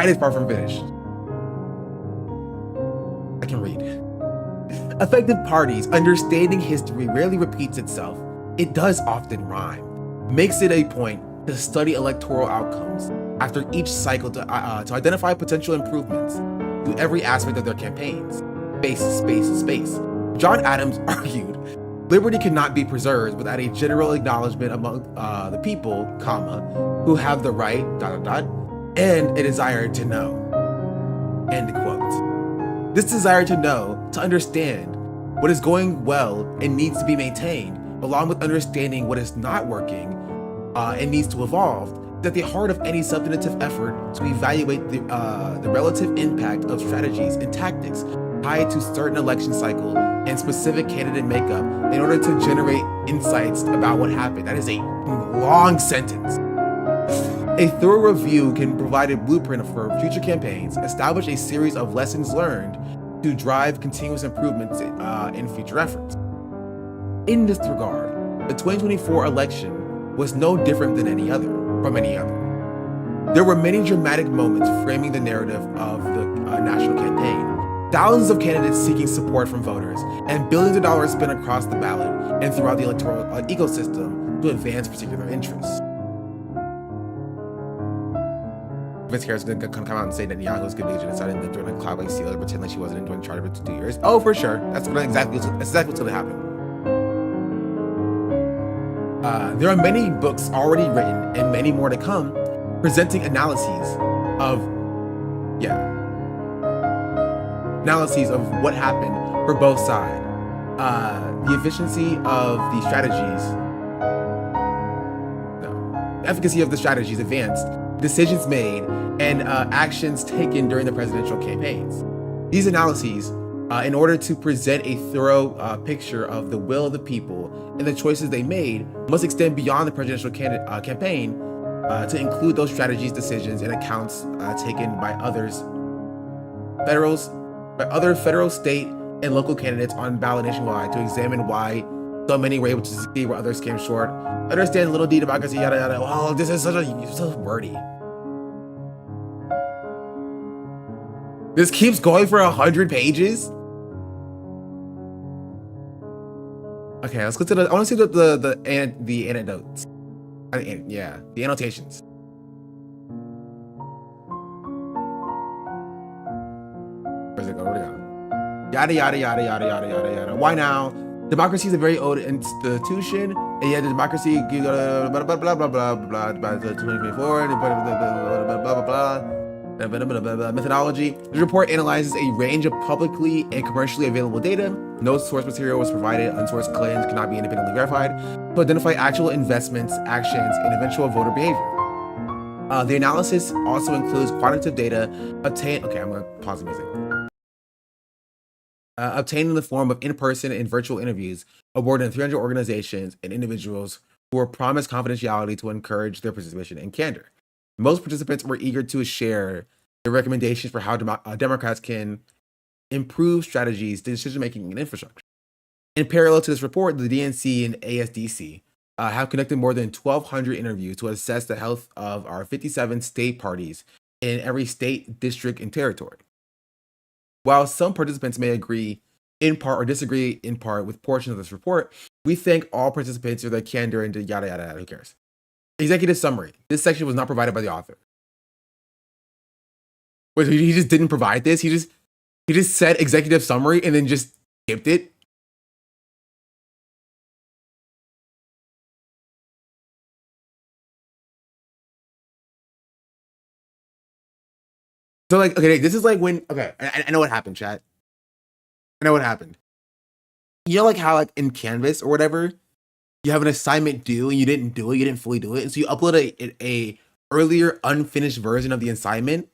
S1: is far from finished. I can read. Effective parties, understanding history rarely repeats itself. It does often rhyme. Makes it a point to study electoral outcomes after each cycle to identify potential improvements to every aspect of their campaigns. Space. John Adams argued, liberty cannot be preserved without a general acknowledgement among the people, who have the right, and a desire to know. End quote. This desire to know, to understand what is going well and needs to be maintained, along with understanding what is not working and needs to evolve, is at the heart of any substantive effort to evaluate the relative impact of strategies and tactics tied to certain election cycle and specific candidate makeup in order to generate insights about what happened. That is a long sentence. A thorough review can provide a blueprint for future campaigns, establish a series of lessons learned to drive continuous improvements in future efforts. In this regard, the 2024 election was no different than any other. There were many dramatic moments framing the narrative of the national campaign. Thousands of candidates seeking support from voters, and billions of dollars spent across the ballot and throughout the electoral ecosystem to advance particular interests. Miss Harris is going to come out and say that Netanyahu is going to be a genocide and live during a cloud like seal and pretend like she wasn't in charge for 2 years. Oh, for sure. That's exactly what's going to happen. There are many books already written and many more to come presenting analyses of what happened for both sides. The efficiency of the strategies, the efficacy of the strategies advanced, decisions made, and actions taken during the presidential campaigns. These analyses, in order to present a thorough picture of the will of the people and the choices they made, must extend beyond the presidential campaign to include those strategies, decisions, and accounts taken by other federal, state, and local candidates on ballot nationwide to examine why so many were able to succeed where others came short. Understand little d democracy, yada yada. Oh, this is so wordy. This keeps going for 100 pages. Okay, let's go to the. I want to see the anecdotes. Yeah, the annotations. Where's it go? Where'd it go? Yada yada yada yada yada yada yada. Why now? Democracy is a very old institution, and yet the democracy you go blah blah blah blah blah blah by 2024 and blah blah blah blah. Methodology. This report analyzes a range of publicly and commercially available data. No source material was provided. Unsourced claims cannot be independently verified to identify actual investments, actions, and eventual voter behavior. The analysis also includes quantitative data obtained. Okay, I'm gonna pause the music. Obtained in the form of in-person and virtual interviews of more than 300 organizations and individuals who were promised confidentiality to encourage their participation and candor. Most participants were eager to share the recommendations for how Democrats can improve strategies, decision-making, and infrastructure. In parallel to this report, the DNC and ASDC have conducted more than 1,200 interviews to assess the health of our 57 state parties in every state, district, and territory. While some participants may agree in part or disagree in part with portions of this report, we thank all participants for their candor and yada yada yada. Who cares? Executive summary. This section was not provided by the author. Wait, he just didn't provide this? He just said executive summary and then just skipped it? So like, okay, this is like when, okay, I know what happened, chat. I know what happened. You know like how like in Canvas or whatever, you have an assignment due and you didn't do it, you didn't fully do it. And so you upload a earlier unfinished version of the assignment.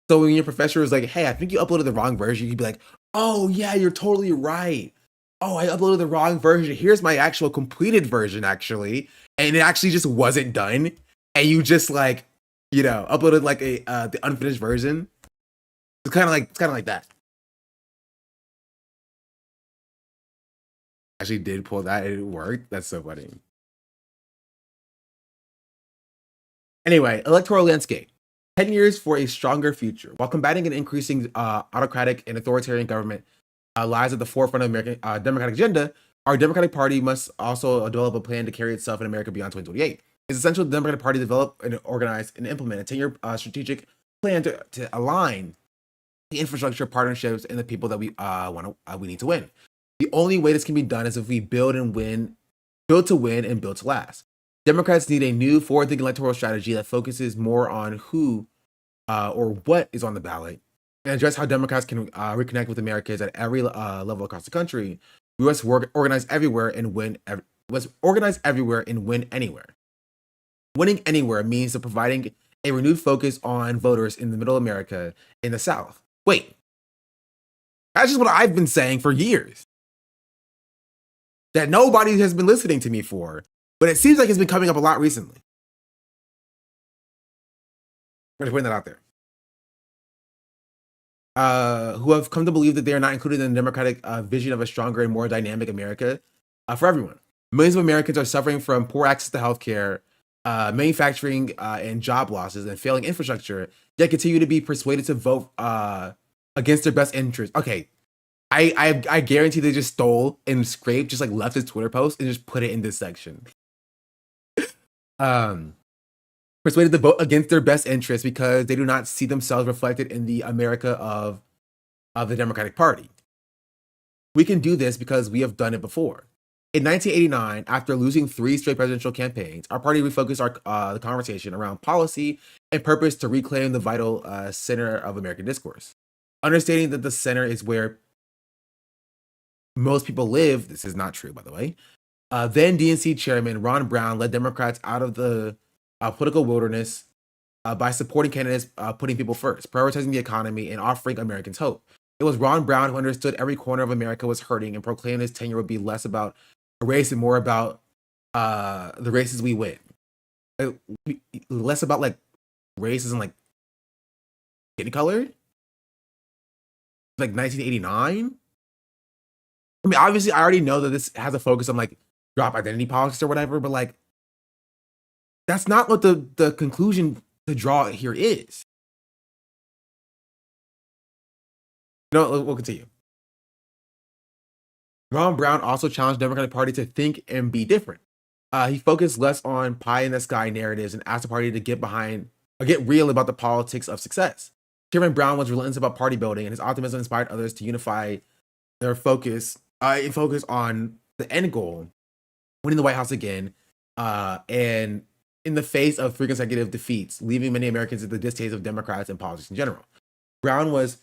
S1: So when your professor was like, hey, I think you uploaded the wrong version, you'd be like, oh yeah, you're totally right. Oh, I uploaded the wrong version. Here's my actual completed version actually. And it actually just wasn't done. And you just like, you know, uploaded like the unfinished version. It's kind of like that. Actually did pull that and it worked. That's so funny. Anyway, electoral landscape. 10 years for a stronger future. While combating an increasing autocratic and authoritarian government lies at the forefront of American democratic agenda, our Democratic Party must also develop a plan to carry itself in America beyond 2028. It's essential the Democratic Party develop and organize and implement a 10-year strategic plan to align the infrastructure, partnerships, and the people that we need to win. The only way this can be done is if we build to win, and build to last. Democrats need a new forward-thinking electoral strategy that focuses more on who or what is on the ballot and address how Democrats can reconnect with Americans at every level across the country. We must organize everywhere and win. Organize everywhere and win anywhere. Winning anywhere means providing a renewed focus on voters in the Middle America in the South. Wait, that's just what I've been saying for years. That nobody has been listening to me for, but it seems like it's been coming up a lot recently. I'm just putting that out there. Who have come to believe that they are not included in the Democratic vision of a stronger and more dynamic America for everyone. Millions of Americans are suffering from poor access to healthcare, manufacturing and job losses, and failing infrastructure, yet continue to be persuaded to vote against their best interests. Okay, I guarantee they just stole and scraped just like leftist Twitter posts and just put it in this section. persuaded to vote against their best interests because they do not see themselves reflected in the America of the Democratic Party. We can do this because we have done it before. In 1989, after losing 3 straight presidential campaigns, our party refocused the conversation around policy and purpose to reclaim the vital center of American discourse. Understanding that the center is where most people live, this is not true, by the way, then DNC chairman Ron Brown led Democrats out of the political wilderness by supporting candidates putting people first, prioritizing the economy, and offering Americans hope. It was Ron Brown who understood every corner of America was hurting and proclaimed his tenure would be less about a race and more about the races we win. Less about like races and like skin color. Like 1989. I mean, obviously, I already know that this has a focus on like drop identity politics or whatever, but like that's not what the conclusion to draw here is. No, we'll continue. Ron Brown also challenged the Democratic Party to think and be different. He focused less on pie in the sky narratives and asked the party to get real about the politics of success. Chairman Brown was relentless about party building, and his optimism inspired others to unify their focus on the end goal, winning the White House again, and in the face of 3 consecutive defeats, leaving many Americans at the distaste of Democrats and politics in general. Brown was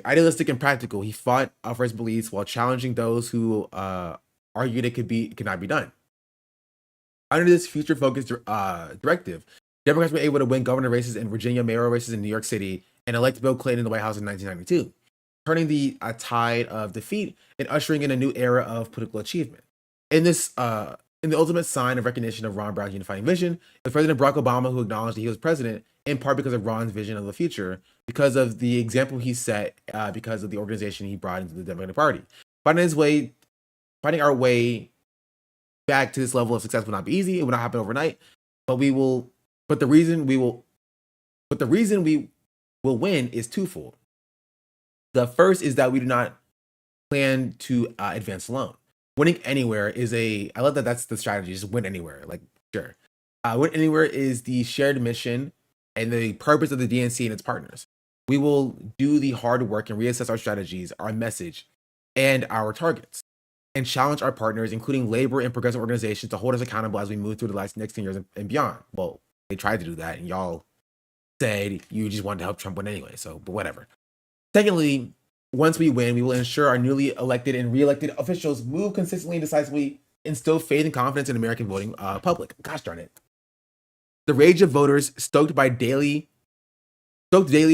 S1: idealistic and practical. He fought for his beliefs while challenging those who argued it could not be done. Under this future-focused directive, Democrats were able to win governor races in Virginia, mayoral races in New York City, and elect Bill Clinton in the White House in 1992, turning the tide of defeat and ushering in a new era of political achievement. In the ultimate sign of recognition of Ron Brown's unifying vision, it was President Barack Obama who acknowledged that he was president, in part because of Ron's vision of the future, because of the example he set, because of the organization he brought into the Democratic Party. Finding our way back to this level of success will not be easy. It will not happen overnight, but we will. But the reason we will win is twofold. The first is that we do not plan to advance alone. Winning anywhere I love that that's the strategy, just win anywhere. Like, sure. Win anywhere is the shared mission and the purpose of the DNC and its partners. We will do the hard work and reassess our strategies, our message, and our targets, and challenge our partners, including labor and progressive organizations, to hold us accountable as we move through the next 10 years and beyond. Well, they tried to do that, and y'all said you just wanted to help Trump win anyway, but whatever. Secondly, once we win, we will ensure our newly elected and re-elected officials move consistently and decisively, instill faith and confidence in American voting public. Gosh darn it. The rage of voters, stoked daily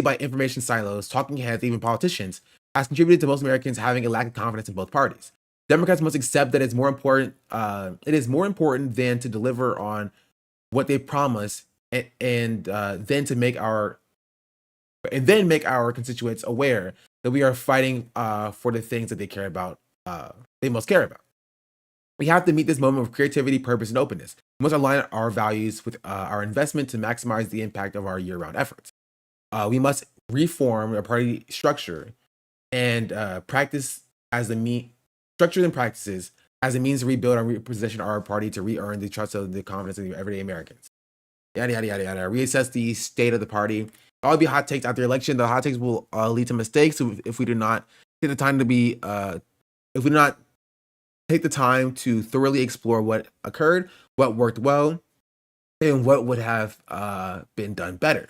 S1: by information silos, talking heads, even politicians, has contributed to most Americans having a lack of confidence in both parties. Democrats must accept that it is more important than to deliver on what they promise, and then make our constituents aware that we are fighting for the things that they care about. They most care about. We have to meet this moment with creativity, purpose, and openness. We must align our values with our investment to maximize the impact of our year-round efforts. We must reform our party structure and practices as a means to rebuild and reposition our party to re-earn the trust of the confidence of the everyday Americans. Yada, yada, yada, yada. Reassess the state of the party. All be hot takes after the election. The hot takes will lead to mistakes if we do not take the time to thoroughly explore what occurred, what worked well, and what would have been done better.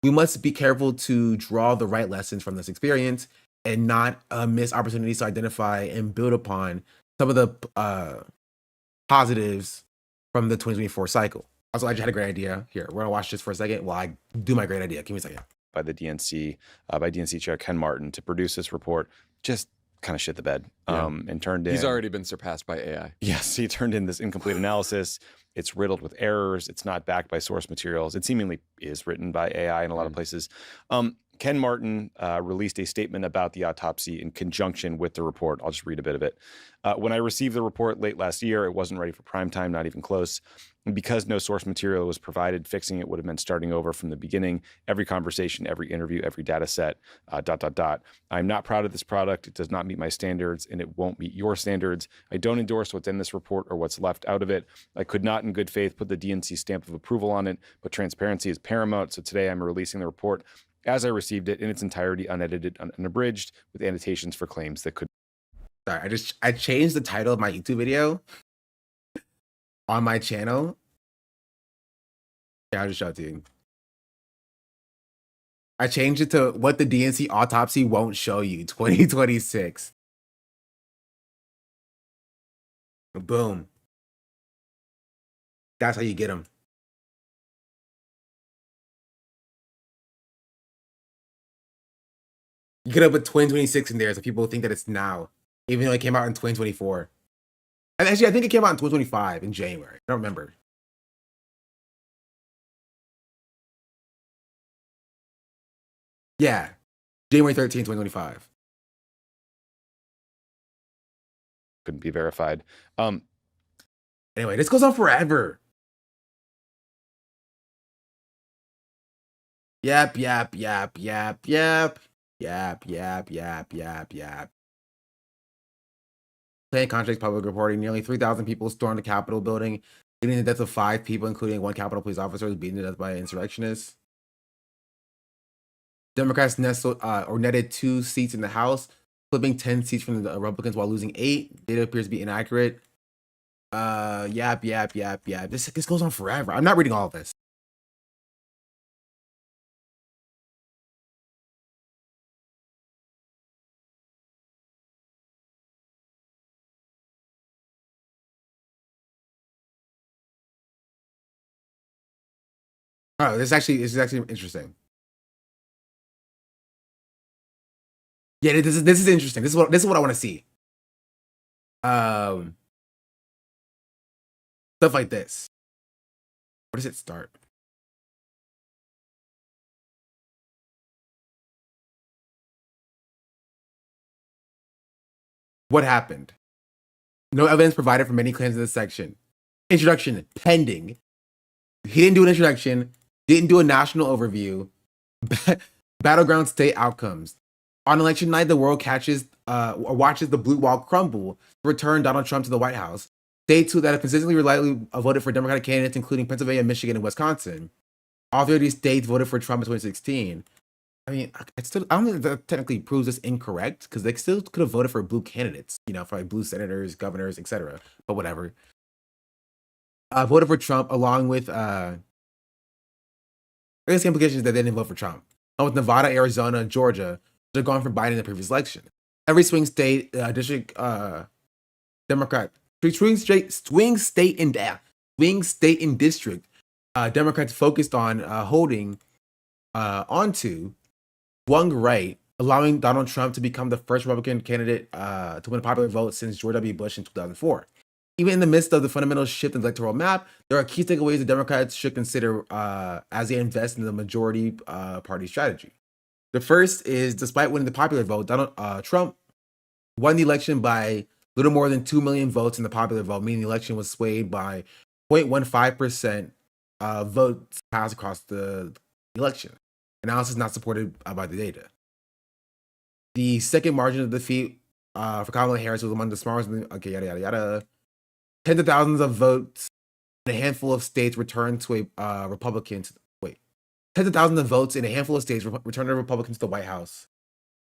S1: We must be careful to draw the right lessons from this experience and not miss opportunities to identify and build upon some of the positives from the 2024 cycle. Also, I just had a great idea. Here, we're gonna watch this for a second while I do my great idea. Give me a second.
S10: By the DNC, by DNC Chair Ken Martin to produce this report, just kind of shit the bed, and turned in.
S3: He's already been surpassed by AI.
S10: Yes, he turned in this incomplete analysis. It's riddled with errors. It's not backed by source materials. It seemingly is written by AI in a lot of places. Ken Martin released a statement about the autopsy in conjunction with the report. I'll just read a bit of it. When I received the report late last year, it wasn't ready for prime time, not even close. And because no source material was provided, fixing it would have meant starting over from the beginning. Every conversation, every interview, every data set, ... I'm not proud of this product. It does not meet my standards, and it won't meet your standards. I don't endorse what's in this report or what's left out of it. I could not in good faith put the DNC stamp of approval on it, but transparency is paramount. So today I'm releasing the report as I received it in its entirety, unedited, unabridged, with annotations for claims that could.
S1: Sorry, I changed the title of my YouTube video on my channel. Yeah, I'll just show it to you. I changed it to What the DNC Autopsy Won't Show You 2026. Boom. That's how you get them. You could have put 2026 in there so people think that it's now, even though it came out in 2024. And actually, I think it came out in 2025 in January. I don't remember. Yeah, January 13, 2025.
S10: Couldn't be verified.
S1: Anyway, this goes on forever. Yap. Playing contracts, public reporting. Nearly 3,000 people stormed the Capitol building, leading to the deaths of 5 people, including 1 Capitol police officer who was beaten to death by insurrectionists. Democrats netted 2 seats in the House, flipping 10 seats from the Republicans while losing 8. Data appears to be inaccurate. Yap. This goes on forever. I'm not reading all of this. Oh, this is actually interesting. Yeah, this is interesting. This is what I want to see. Stuff like this. Where does it start? What happened? No evidence provided for many claims in this section. Introduction pending. He didn't do an introduction. Didn't do a national overview. Battleground state outcomes. On election night, the world watches the blue wall crumble to return Donald Trump to the White House. States that have consistently reliably voted for Democratic candidates, including Pennsylvania, Michigan, and Wisconsin. All 3 of these states voted for Trump in 2016. I mean, I don't think that technically proves this incorrect, because they still could have voted for blue candidates, for like blue senators, governors, etc. But whatever. Voted for Trump along with I guess the implication is that they didn't vote for Trump. Along with Nevada, Arizona, and Georgia, they're going for Biden in the previous election. Every swing state district Democrat, swing state and district Democrats focused on holding onto swung right, allowing Donald Trump to become the first Republican candidate to win a popular vote since George W. Bush in 2004. Even in the midst of the fundamental shift in the electoral map, there are key takeaways that Democrats should consider as they invest in the majority party strategy. The first is, despite winning the popular vote, Donald Trump won the election by a little more than 2 million votes in the popular vote, meaning the election was swayed by 0.15% votes cast across the election. Analysis not supported by the data. The second margin of defeat for Kamala Harris was among the smallest. Okay, yada yada yada. Tens of thousands of votes in a handful of states returned to a Republican. Tens of thousands of votes in a handful of states returned a Republican to the White House.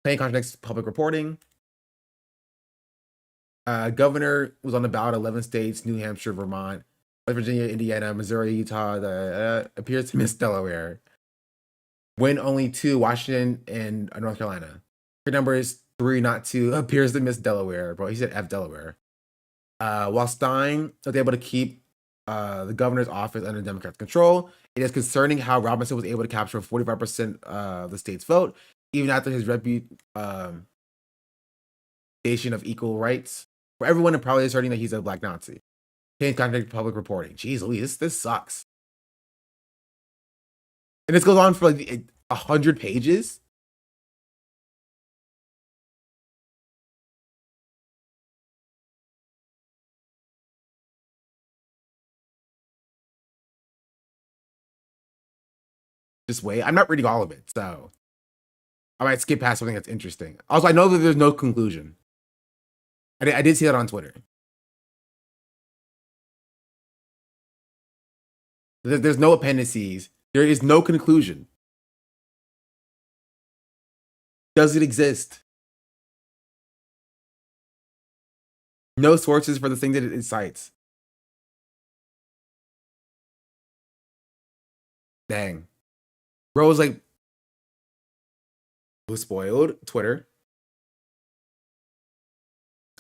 S1: Plain contradicts public reporting. Governor was on the ballot 11 states: New Hampshire, Vermont, West Virginia, Indiana, Missouri, Utah. Appears to miss Delaware. Win only 2: Washington and North Carolina. Your number is 3, not 2. Appears to miss Delaware, bro. He said F Delaware. While Stein was able to keep the governor's office under Democrats' control, it is concerning how Robinson was able to capture 45% of the state's vote, even after his reputation of equal rights for everyone, and probably asserting that he's a black Nazi. Can't contradict public reporting. Jeez Louise, this sucks. And this goes on for like 100 pages. Just wait. I'm not reading all of it, so I might skip past something that's interesting. Also, I know that there's no conclusion. I did see that on Twitter. There's no appendices. There is no conclusion. Does it exist? No sources for the thing that it cites. Dang. Bro was like, was spoiled. Twitter.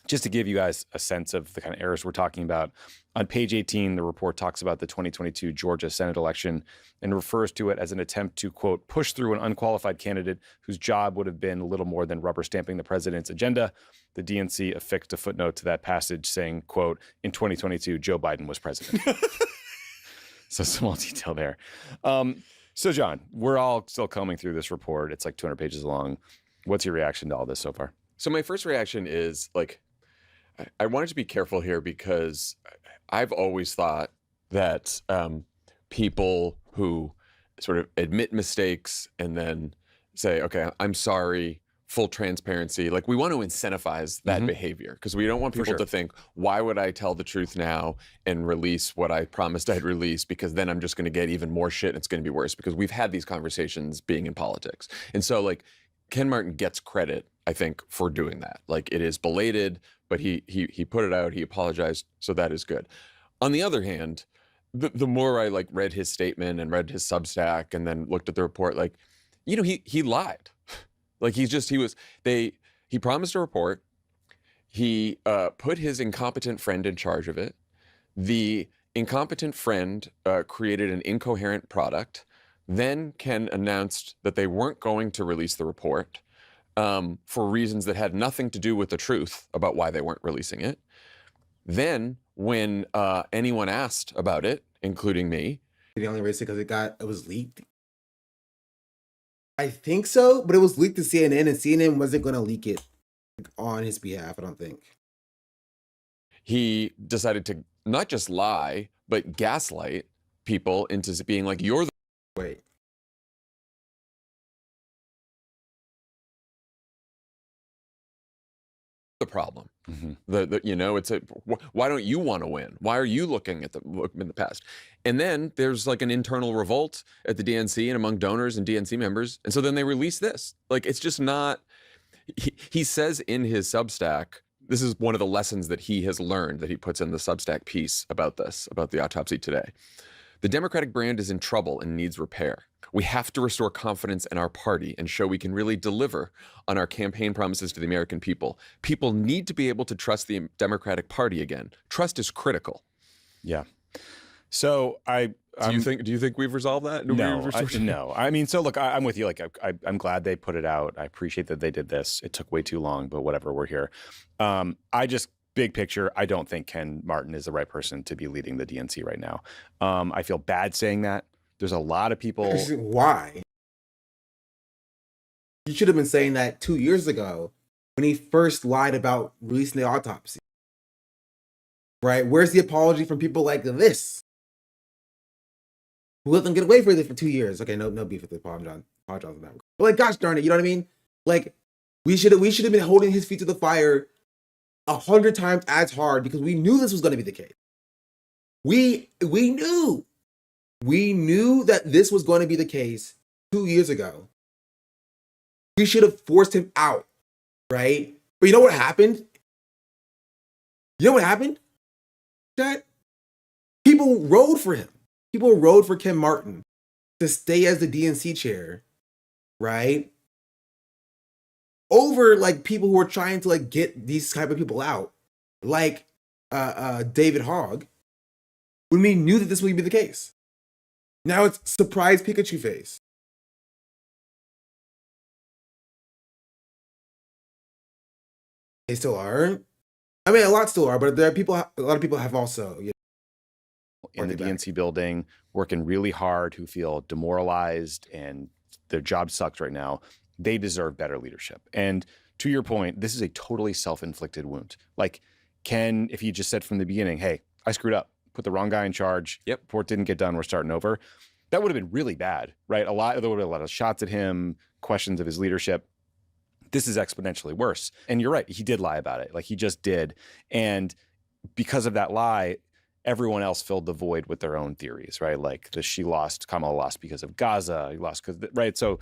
S10: Just to give you guys a sense of the kind of errors we're talking about, on page 18, the report talks about the 2022 Georgia Senate election and refers to it as an attempt to, quote, push through an unqualified candidate whose job would have been little more than rubber stamping the president's agenda. The DNC affixed a footnote to that passage saying, quote, in 2022, Joe Biden was president. So small detail there. So John, we're all still combing through this report. It's like 200 pages long. What's your reaction to all this so far?
S3: So my first reaction is like, I wanted to be careful here because I've always thought that people who sort of admit mistakes and then say, okay, I'm sorry, full transparency, like we want to incentivize that behavior because we don't want people to think, why would I tell the truth now and release what I promised I'd release, because then I'm just going to get even more shit and it's going to be worse, because we've had these conversations being in politics. And so like Ken Martin gets credit, I think, for doing that. Like it is belated, but he put it out, he apologized, so that is good. On the other hand, the more I like read his statement and read his Substack and then looked at the report, like, you know, he lied. Like he promised a report. He put his incompetent friend in charge of it. The incompetent friend created an incoherent product. Then Ken announced that they weren't going to release the report for reasons that had nothing to do with the truth about why they weren't releasing it. Then when anyone asked about it, including me,
S1: Did he only release it because it was leaked? I think so, but it was leaked to CNN, and CNN wasn't going to leak it on his behalf, I don't think.
S3: he decided to not just lie, but gaslight people into being like, you're the
S1: Wait.
S3: problem. You know, it's why don't you want to win? Why are you looking in the past? And then there's like an internal revolt at the DNC and among donors and DNC members. And so then they release this. Like, it's just not, he says in his Substack, this is one of the lessons that he has learned that he puts in the Substack piece about this, about the autopsy today. The Democratic brand is in trouble and needs repair. We have to restore confidence in our party and show we can really deliver on our campaign promises to the American people. People need to be able to trust the Democratic Party again. Trust is critical.
S10: Yeah. So
S3: do you think we've resolved that?
S10: No. I mean, so look, I'm with you. Like, I'm glad they put it out. I appreciate that they did this. It took way too long, but whatever. We're here. Big picture, I don't think Ken Martin is the right person to be leading the DNC right now. I feel bad saying that. There's a lot of people.
S1: Why? You should have been saying that 2 years ago when he first lied about releasing the autopsy. Right? Where's the apology from people like this? Who let them get away with it for 2 years? Okay, no beef with the apologize on that. But like, gosh darn it, you know what I mean? Like, we should have been holding his feet to the fire 100 times as hard because we knew this was going to be the case. We knew that this was going to be the case 2 years ago. We should have forced him out, right? But you know what happened? That people rode for him. People rode for Ken Martin to stay as the DNC chair, right? Over like people who were trying to like get these type of people out, like David Hogg, when we knew that this would be the case. Now it's surprise Pikachu face. They still are. I mean, a lot still are, but there are people. A lot of people have also,
S10: in the DNC building, working really hard, who feel demoralized and their job sucks right now. They deserve better leadership. And to your point, this is a totally self-inflicted wound. Like, Ken, if he just said from the beginning, hey, I screwed up, put the wrong guy in charge. Yep. Report didn't get done. We're starting over. that would have been really bad, right? There would have been a lot of shots at him, questions of his leadership. This is exponentially worse. And you're right, he did lie about it. Like, he just did. And because of that lie, everyone else filled the void with their own theories, right? Like, Kamala lost because of Gaza, he lost because, right? So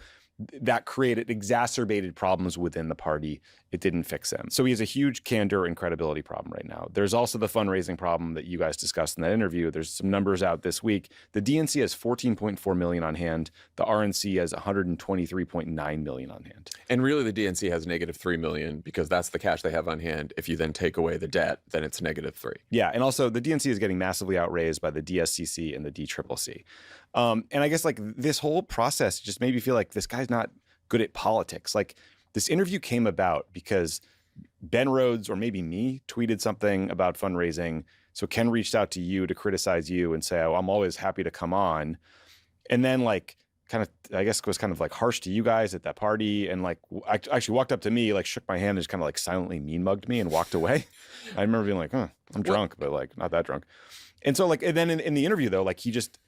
S10: that exacerbated problems within the party. It didn't fix them. So he has a huge candor and credibility problem right now. There's also the fundraising problem that you guys discussed in that interview. There's some numbers out this week. The DNC has 14.4 million on hand. The RNC has 123.9 million on hand.
S3: And really, the DNC has -3 million because that's the cash they have on hand. If you then take away the debt, then it's -3.
S10: Yeah, and also the DNC is getting massively outraised by the DSCC and the DCCC. And I guess like this whole process just made me feel like this guy's not good at politics. Like, this interview came about because Ben Rhodes, or maybe me, tweeted something about fundraising. So Ken reached out to you to criticize you and say, oh, I'm always happy to come on. And then like kind of, I guess, was kind of like harsh to you guys at that party. And like actually walked up to me, like shook my hand and just kind of like silently mean mugged me and walked away. I remember being like, I'm drunk, but like not that drunk. And so like, and then in the interview though, like he just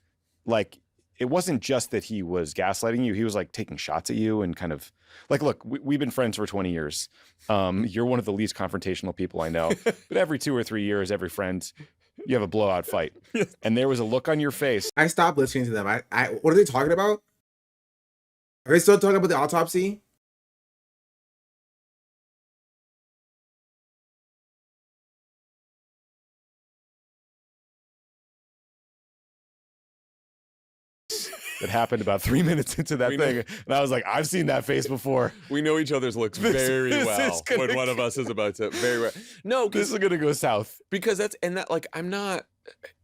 S10: like, it wasn't just that he was gaslighting you. He was like taking shots at you and kind of like, look, we've been friends for 20 years. You're one of the least confrontational people I know, but every 2 or 3 years, every friend, you have a blowout fight. And there was a look on your face.
S1: I stopped listening to them. What are they talking about? Are they still talking about the autopsy?
S10: That happened about 3 minutes into that thing. And I was like, I've seen that face before.
S3: We know each other's looks very well when one of us is about to very well. No,
S10: this is gonna go south.
S3: Because I'm not,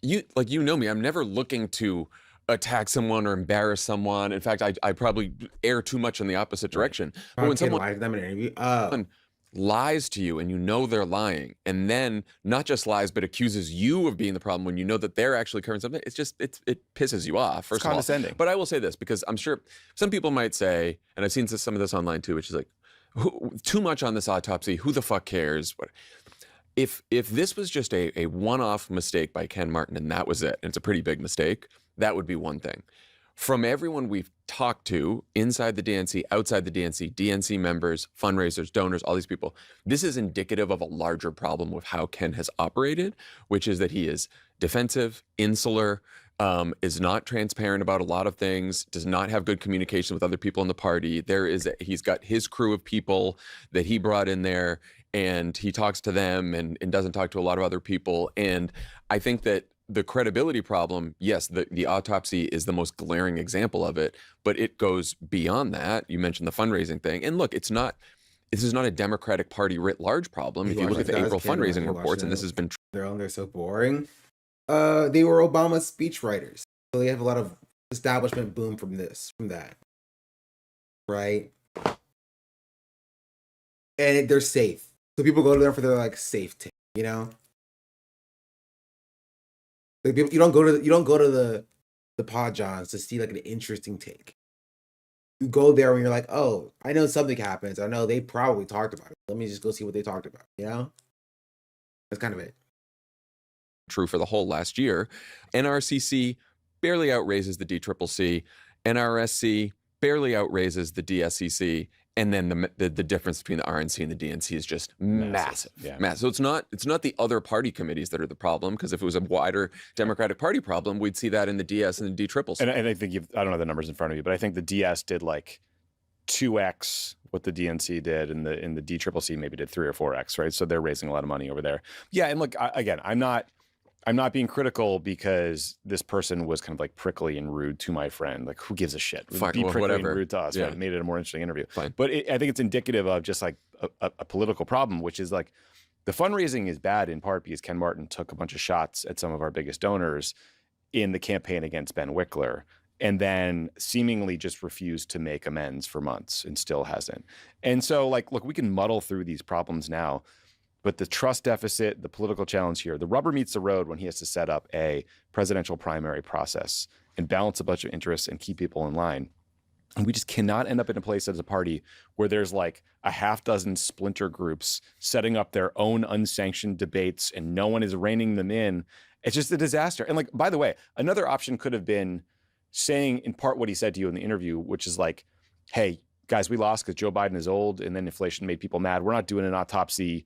S3: you know me, I'm never looking to attack someone or embarrass someone. In fact, I probably err too much in the opposite direction. But when someone
S1: lied to them in an interview,
S3: lies to you and you know they're lying, and then not just lies but accuses you of being the problem when you know that they're actually covering something, it pisses you off. First
S10: it's condescending.
S3: But I will say this, because I'm sure some people might say, and I've seen some of this online too, which is like, too much on this autopsy, who the fuck cares? If this was just a one-off mistake by Ken Martin and that was it, and it's a pretty big mistake, that would be one thing. From everyone we've talked to inside the DNC, outside the DNC, DNC members, fundraisers, donors, all these people, this is indicative of a larger problem with how Ken has operated, which is that he is defensive, insular, is not transparent about a lot of things, does not have good communication with other people in the party. He's got his crew of people that he brought in there, and he talks to them and doesn't talk to a lot of other people. And I think that the credibility problem, yes, the autopsy is the most glaring example of it, but it goes beyond that. You mentioned the fundraising thing. And look, this is not a Democratic Party writ large problem. If you look at the April fundraising reports, and this has been
S1: they're so boring. They were Obama's speechwriters. So they have a lot of establishment boom from that. Right? And they're safe. So people go to them for their like safe take, you know? Like, you don't go to the Pod Johns to see like an interesting take. You go there when you're like, oh, I know something happens. I know they probably talked about it. Let me just go see what they talked about. You know, that's kind of it.
S3: True for the whole last year. NRCC barely outraises the DCCC. NRSC barely outraises the DSCC. And then the difference between the RNC and the DNC is just massive. Yeah. Massive. So it's not the other party committees that are the problem, because if it was a wider Democratic Party problem, we'd see that in the DS and the DCCC.
S10: And I think I don't know the numbers in front of you, but I think the DS did like 2x what the DNC did, and the DCCC maybe did 3 or 4x, right? So they're raising a lot of money over there. Yeah, and look, again, I'm not being critical because this person was kind of like prickly and rude to my friend. Like, who gives a shit? Be prickly and rude to us. Yeah. Right? It made it a more interesting interview.
S3: Fine.
S10: But I think it's indicative of just like a political problem, which is like the fundraising is bad in part because Ken Martin took a bunch of shots at some of our biggest donors in the campaign against Ben Wickler, and then seemingly just refused to make amends for months and still hasn't. And so like, look, we can muddle through these problems now, but the trust deficit, the political challenge here, the rubber meets the road when he has to set up a presidential primary process and balance a bunch of interests and keep people in line. And we just cannot end up in a place as a party where there's like a half dozen splinter groups setting up their own unsanctioned debates and no one is reining them in. It's just a disaster. And like, by the way, another option could have been saying in part what he said to you in the interview, which is like, hey, guys, we lost because Joe Biden is old and then inflation made people mad. We're not doing an autopsy.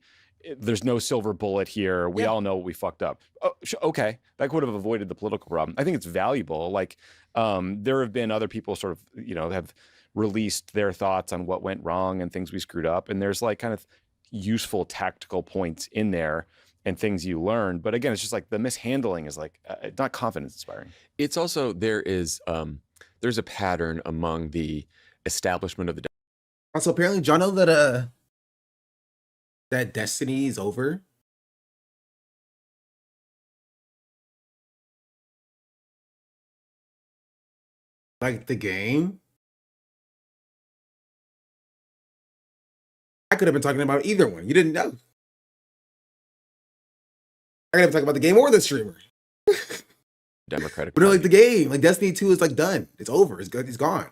S10: There's no silver bullet here. We all know we fucked up. Oh, okay. That could have avoided the political problem. I think it's valuable. Like, there have been other people sort of, have released their thoughts on what went wrong and things we screwed up. And there's like kind of useful tactical points in there and things you learn. But again, it's just like the mishandling is like not confidence inspiring.
S3: It's also, there's a pattern among the establishment of the.
S1: Also, apparently, John, know that that Destiny is over. Like the game. I could have been talking about either one. You didn't know. I could have been talking about the game or the streamer.
S3: Democratic.
S1: But no, like the game, like Destiny 2 is like done. It's over. It's good. It's gone.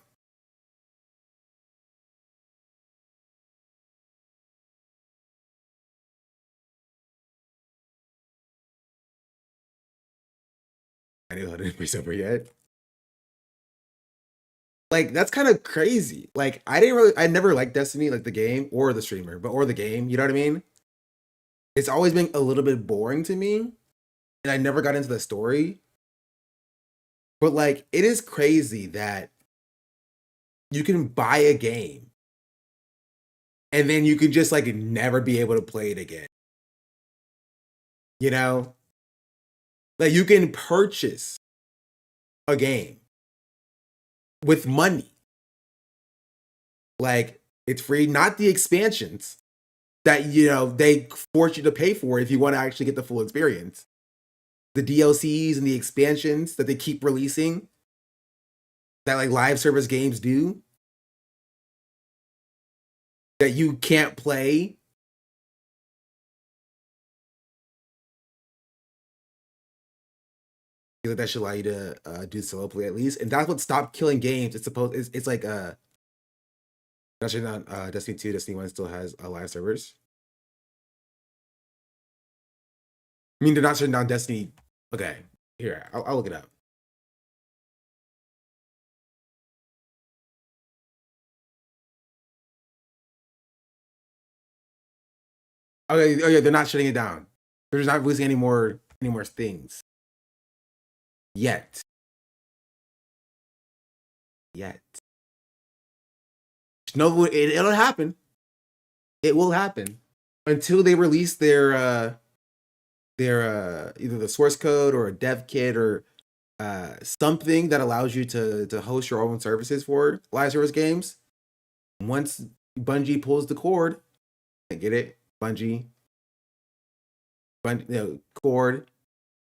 S1: I didn't know it's over yet. Like that's kind of crazy. Like I never liked Destiny, like the game or the streamer, or the game. You know what I mean? It's always been a little bit boring to me, and I never got into the story. But like, it is crazy that you can buy a game and then you can just like never be able to play it again. You know? Like you can purchase a game with money. Like it's free, not the expansions that they force you to pay for if you want to actually get the full experience. The DLCs and the expansions that they keep releasing that like live service games do that you can't play. That should allow you to do solo play at least, and that's what stopped killing games. It's like actually not Destiny 2, Destiny 1 still has live servers. I mean, they're not shutting down Destiny. Okay, here, I'll look it up. Okay, oh yeah, they're not shutting it down. They're just not releasing any more things. Yet. No, it'll happen. It will happen until they release their either the source code or a dev kit or something that allows you to host your own services for live service games. Once Bungie pulls the cord, I get it, Bungie cord,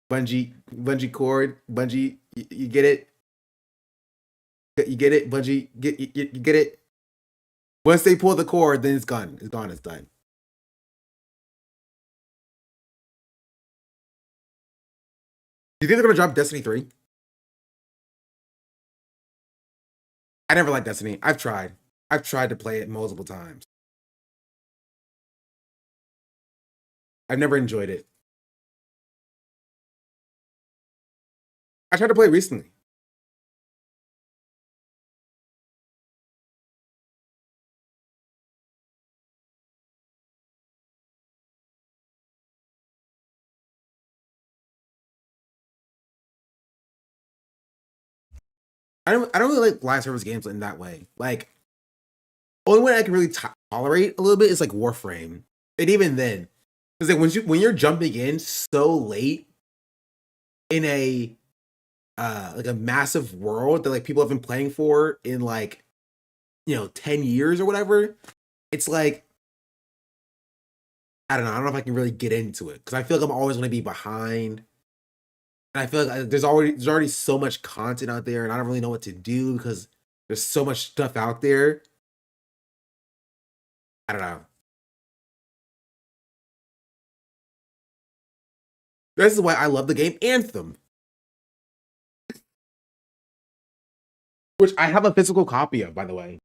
S1: Bungie cord, Bungie, you get it. You get it, Bungie, you get it. Once they pull the cord, then it's gone. It's gone. It's done. Do you think they're gonna drop Destiny 3? I never liked Destiny. I've tried to play it multiple times. I've never enjoyed it. I tried to play it recently. I don't really like live service games in that way. Like, only one I can really tolerate a little bit is like Warframe, and even then, because like when you're jumping in so late in a like a massive world that like people have been playing for in like 10 years or whatever, it's like I don't know if I can really get into it because I feel like I'm always going to be behind. And I feel like there's already so much content out there, and I don't really know what to do because there's so much stuff out there. I don't know. This is why I love the game Anthem, which I have a physical copy of, by the way.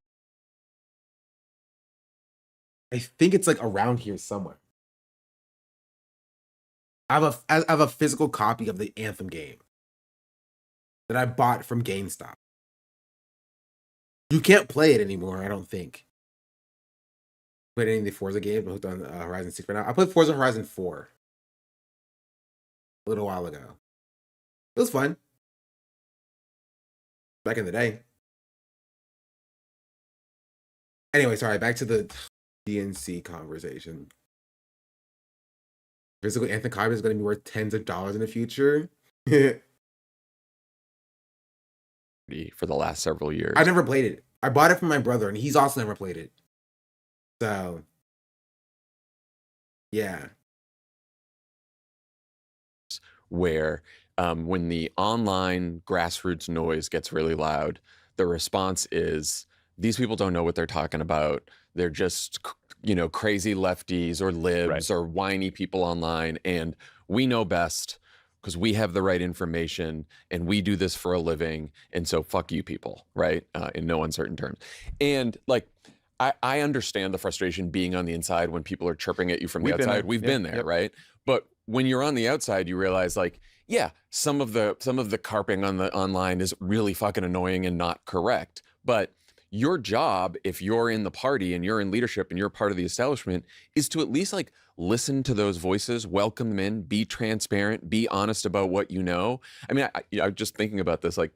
S1: I think it's like around here somewhere. I have a physical copy of the Anthem game. that I bought from GameStop. You can't play it anymore, I don't think. Played any of the Forza games, but hooked on Horizon 6 right now. I played Forza Horizon 4 a little while ago. It was fun. Back in the day. Anyway, sorry, back to the DNC conversation. Basically, Anthem Kyber is going to be worth tens of dollars in the future.
S3: For the last several years.
S1: I never played it. I bought it from my brother, and he's also never played it. So, yeah.
S3: Where when the online grassroots noise gets really loud, the response is these people don't know what they're talking about. They're just, crazy lefties or libs or whiny people online, and we know best because we have the right information and we do this for a living, and so fuck you people, right? In no uncertain terms. And like, I understand the frustration being on the inside when people are chirping at you from the outside. We've been there, right? But when you're on the outside, you realize like, yeah, some of the carping on the online is really fucking annoying and not correct. But your job, if you're in the party and you're in leadership and you're part of the establishment, is to at least like listen to those voices, welcome them in, be transparent, be honest about what you know. I mean, I'm just thinking about this, like,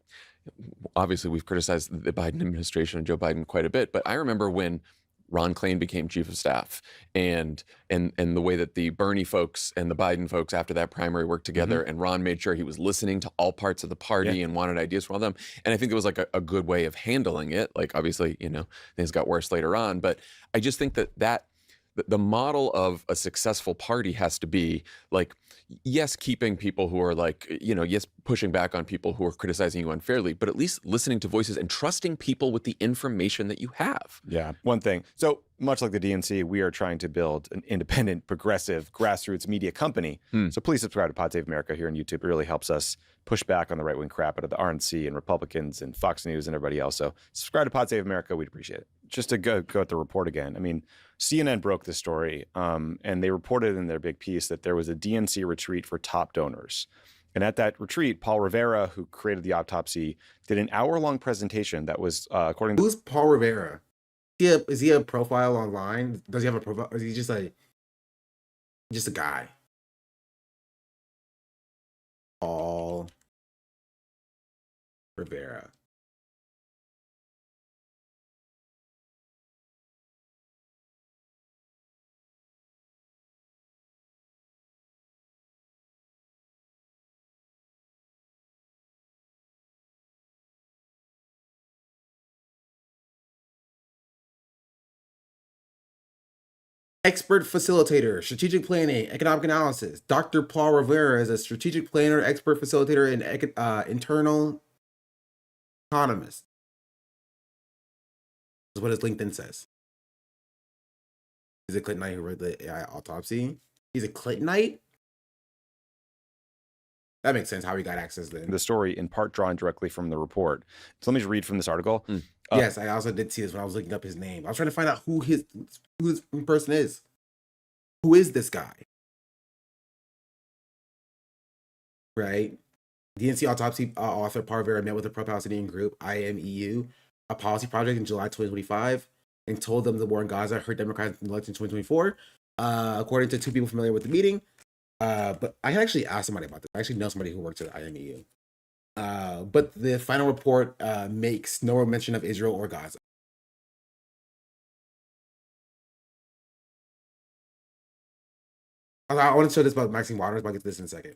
S3: obviously we've criticized the Biden administration and Joe Biden quite a bit, but I remember when Ron Klain became chief of staff and the way that the Bernie folks and the Biden folks after that primary worked together, and Ron made sure he was listening to all parts of the party and wanted ideas from all them. And I think it was like a good way of handling it. Like, obviously, things got worse later on, but I just think that the model of a successful party has to be like, yes, keeping people who are like, yes, pushing back on people who are criticizing you unfairly, but at least listening to voices and trusting people with the information that you have.
S10: Yeah, one thing. So much like the DNC, we are trying to build an independent, progressive, grassroots media company. So please subscribe to Pod Save America here on YouTube. It really helps us push back on the right-wing crap out of the RNC and Republicans and Fox News and everybody else. So subscribe to Pod Save America. We'd appreciate it. Just to go at the report again. I mean, CNN broke this story, and they reported in their big piece that there was a DNC retreat for top donors. And at that retreat, Paul Rivera, who created the autopsy, did an hour-long presentation that was, according to...
S1: Who's Paul Rivera? Is he a profile online? Does he have a profile? Or is he just a guy? Paul Rivera. Expert facilitator, strategic planning, economic analysis. Dr. Paul Rivera is a strategic planner, expert facilitator, and internal economist. That's what his LinkedIn says. He's a Clintonite who read the AI autopsy. He's a Clintonite? That makes sense how he got access then.
S10: The story in part drawn directly from the report. So let me just read from this article.
S1: Yes, I also did see this when I was looking up his name. I was trying to find out who this person is. Who is this guy? Right? DNC Autopsy author Paul Rivera met with the pro-Palestinian group IMEU, a policy project in July 2025, and told them the war in Gaza hurt Democrats in the election 2024. According to two people familiar with the meeting. But I actually asked somebody about this. I actually know somebody who works at IMEU. But the final report makes no mention of Israel or Gaza. I want to show this about Maxine Waters, but I'll get to this in a second.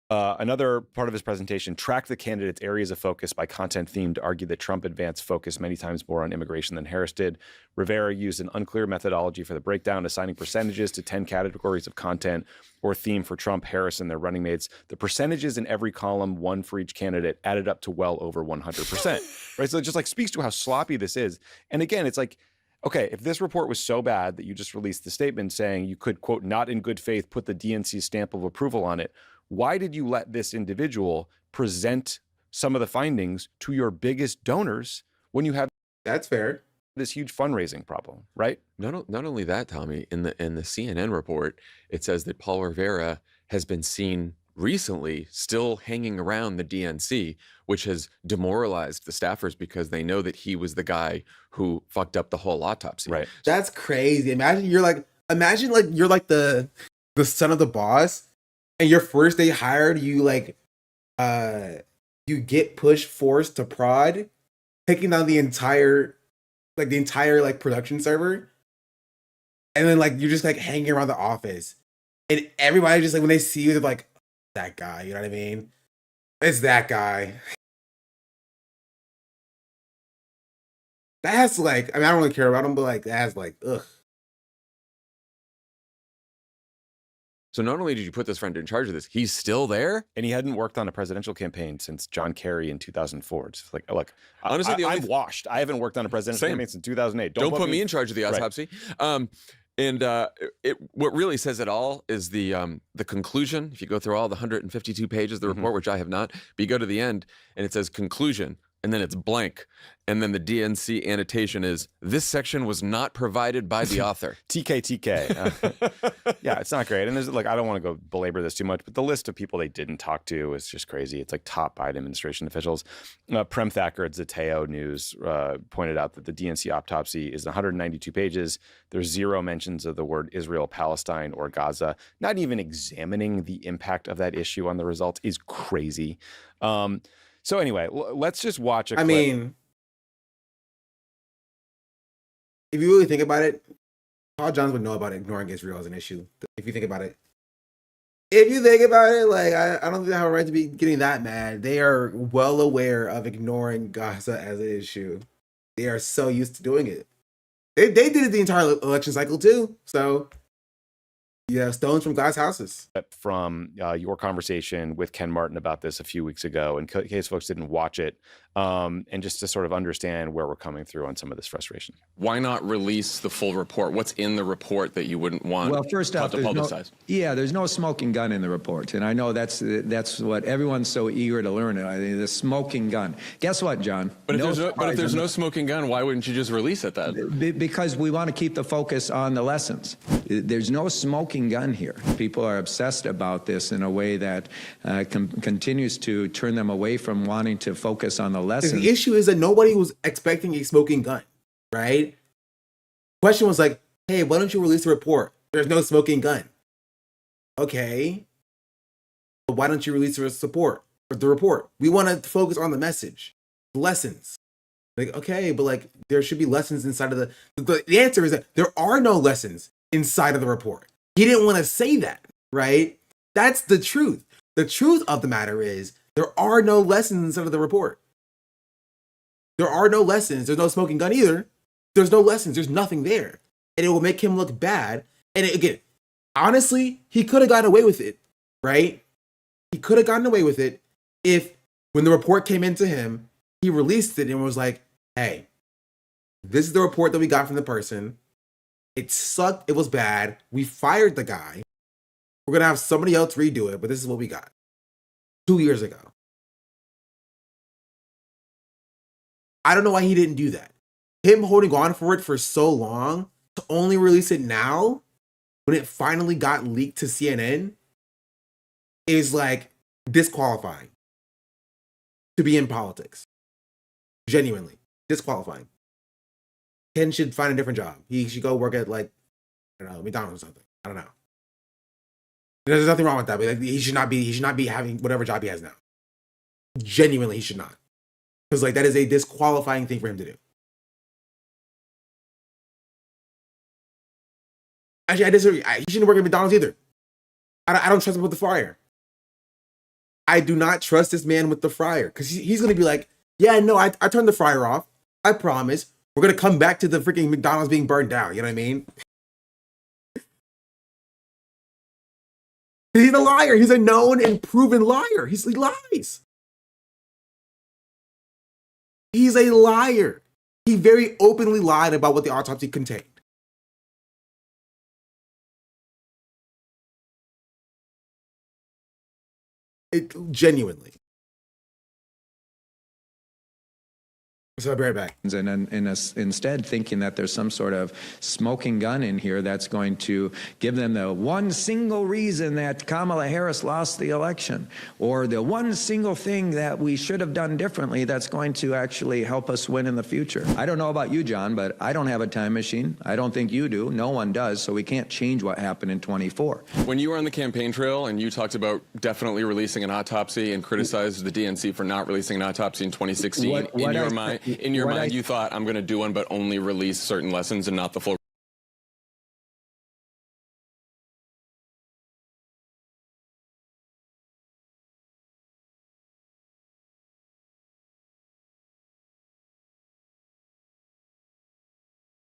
S10: Another part of his presentation tracked the candidates' areas of focus by content theme to argue that Trump advanced focus many times more on immigration than Harris did. Rivera used an unclear methodology for the breakdown, assigning percentages to 10 categories of content or theme for Trump, Harris, and their running mates. The percentages in every column, one for each candidate, added up to well over 100%. Right? So it just like speaks to how sloppy this is. And again, it's like, okay, if this report was so bad that you just released the statement saying you could, quote, not in good faith put the DNC stamp of approval on it, why did you let this individual present some of the findings to your biggest donors when you have
S1: that's fair
S10: this huge fundraising problem, right?
S3: Not only that, Tommy, in the CNN report, it says that Paul Rivera has been seen recently still hanging around the DNC, which has demoralized the staffers because they know that he was the guy who fucked up the whole autopsy.
S10: Right.
S1: That's crazy. Imagine you're like the son of the boss, and your first day hired, you you get forced to prod, taking down the entire production server, and then like you're just like hanging around the office, and everybody just like when they see you, they're like, that guy, you know what I mean? It's that guy. That's like, I mean, I don't really care about him, but like that's like, ugh.
S3: So not only did you put this friend in charge of this, he's still there.
S10: And he hadn't worked on a presidential campaign since John Kerry in 2004. It's like, look,
S3: Honestly,
S10: I'm washed. I haven't worked on a presidential campaign since 2008.
S3: Don't put me in charge of the autopsy. Right. What really says it all is the conclusion. If you go through all the 152 pages of the report, which I have not, but you go to the end and it says conclusion, and then it's blank. And then the DNC annotation is, this section was not provided by the author.
S10: TK. Yeah, it's not great. And there's like, I don't want to go belabor this too much, but the list of people they didn't talk to is just crazy. It's like top Biden administration officials. Prem Thacker at Zateo News pointed out that the DNC autopsy is 192 pages. There's 0 mentions of the word Israel, Palestine, or Gaza. Not even examining the impact of that issue on the results is crazy. So anyway, let's just watch a clip.
S1: I mean, if you really think about it, Paul Johns would know about ignoring Israel as an issue. If you think about it. Like, I don't think they have a right to be getting that mad. They are well aware of ignoring Gaza as an issue. They are so used to doing it. They did it the entire election cycle too. So, yeah, stones from glass houses.
S10: From your conversation with Ken Martin about this a few weeks ago, in case folks didn't watch it, and just to sort of understand where we're coming through on some of this frustration.
S3: Why not release the full report? What's in the report that you wouldn't want
S4: first off,
S3: to publicize?
S4: There's no smoking gun in the report, and I know that's what everyone's so eager to learn. The smoking gun. Guess what, John?
S3: But if there's no smoking gun, why wouldn't you just release it then?
S4: Because we want to keep the focus on the lessons. There's no smoking gun here. People are obsessed about this in a way that continues to turn them away from wanting to focus on the lessons.
S1: The issue is that nobody was expecting a smoking gun, right? The question was like, hey, why don't you release the report? There's no smoking gun. Okay. But why don't you release the report? We want to focus on the message, the lessons. Like, okay, but like there should be lessons inside of the answer is that there are no lessons inside of the report. He didn't want to say that, right? That's the truth. The truth of the matter is there are no lessons inside of the report. There are no lessons. There's no smoking gun either. There's no lessons. There's nothing there. And it will make him look bad. And again, honestly, he could have gotten away with it, right? He could have gotten away with it if, when the report came into him, he released it and was like, hey, this is the report that we got from the person. It sucked. It was bad. We fired the guy. We're going to have somebody else redo it, but this is what we got 2 years ago. I don't know why he didn't do that. Him holding on for it for so long to only release it now when it finally got leaked to CNN is like disqualifying to be in politics. Genuinely disqualifying. Ken should find a different job. He should go work at like, I don't know, McDonald's or something. I don't know. There's nothing wrong with that, but like, he should not be having whatever job he has now. Genuinely, he should not. Because like that is a disqualifying thing for him to do. Actually, I disagree. He shouldn't work at McDonald's either. I don't trust him with the fryer. I do not trust this man with the fryer because he's going to be like, yeah, no, I turned the fryer off. I promise. We're going to come back to the freaking McDonald's being burned down. You know what I mean? He's a liar. He's a known and proven liar. He lies. He's a liar. He very openly lied about what the autopsy contained. Genuinely. So I'll be right back.
S4: And instead thinking that there's some sort of smoking gun in here that's going to give them the one single reason that Kamala Harris lost the election, or the one single thing that we should have done differently that's going to actually help us win in the future. I don't know about you, John, but I don't have a time machine. I don't think you do. No one does, so we can't change what happened in 24.
S3: When you were on the campaign trail and you talked about definitely releasing an autopsy and criticized the DNC for not releasing an autopsy in 2016, in your mind, you thought, I'm going to do one, but only release certain lessons and not the full.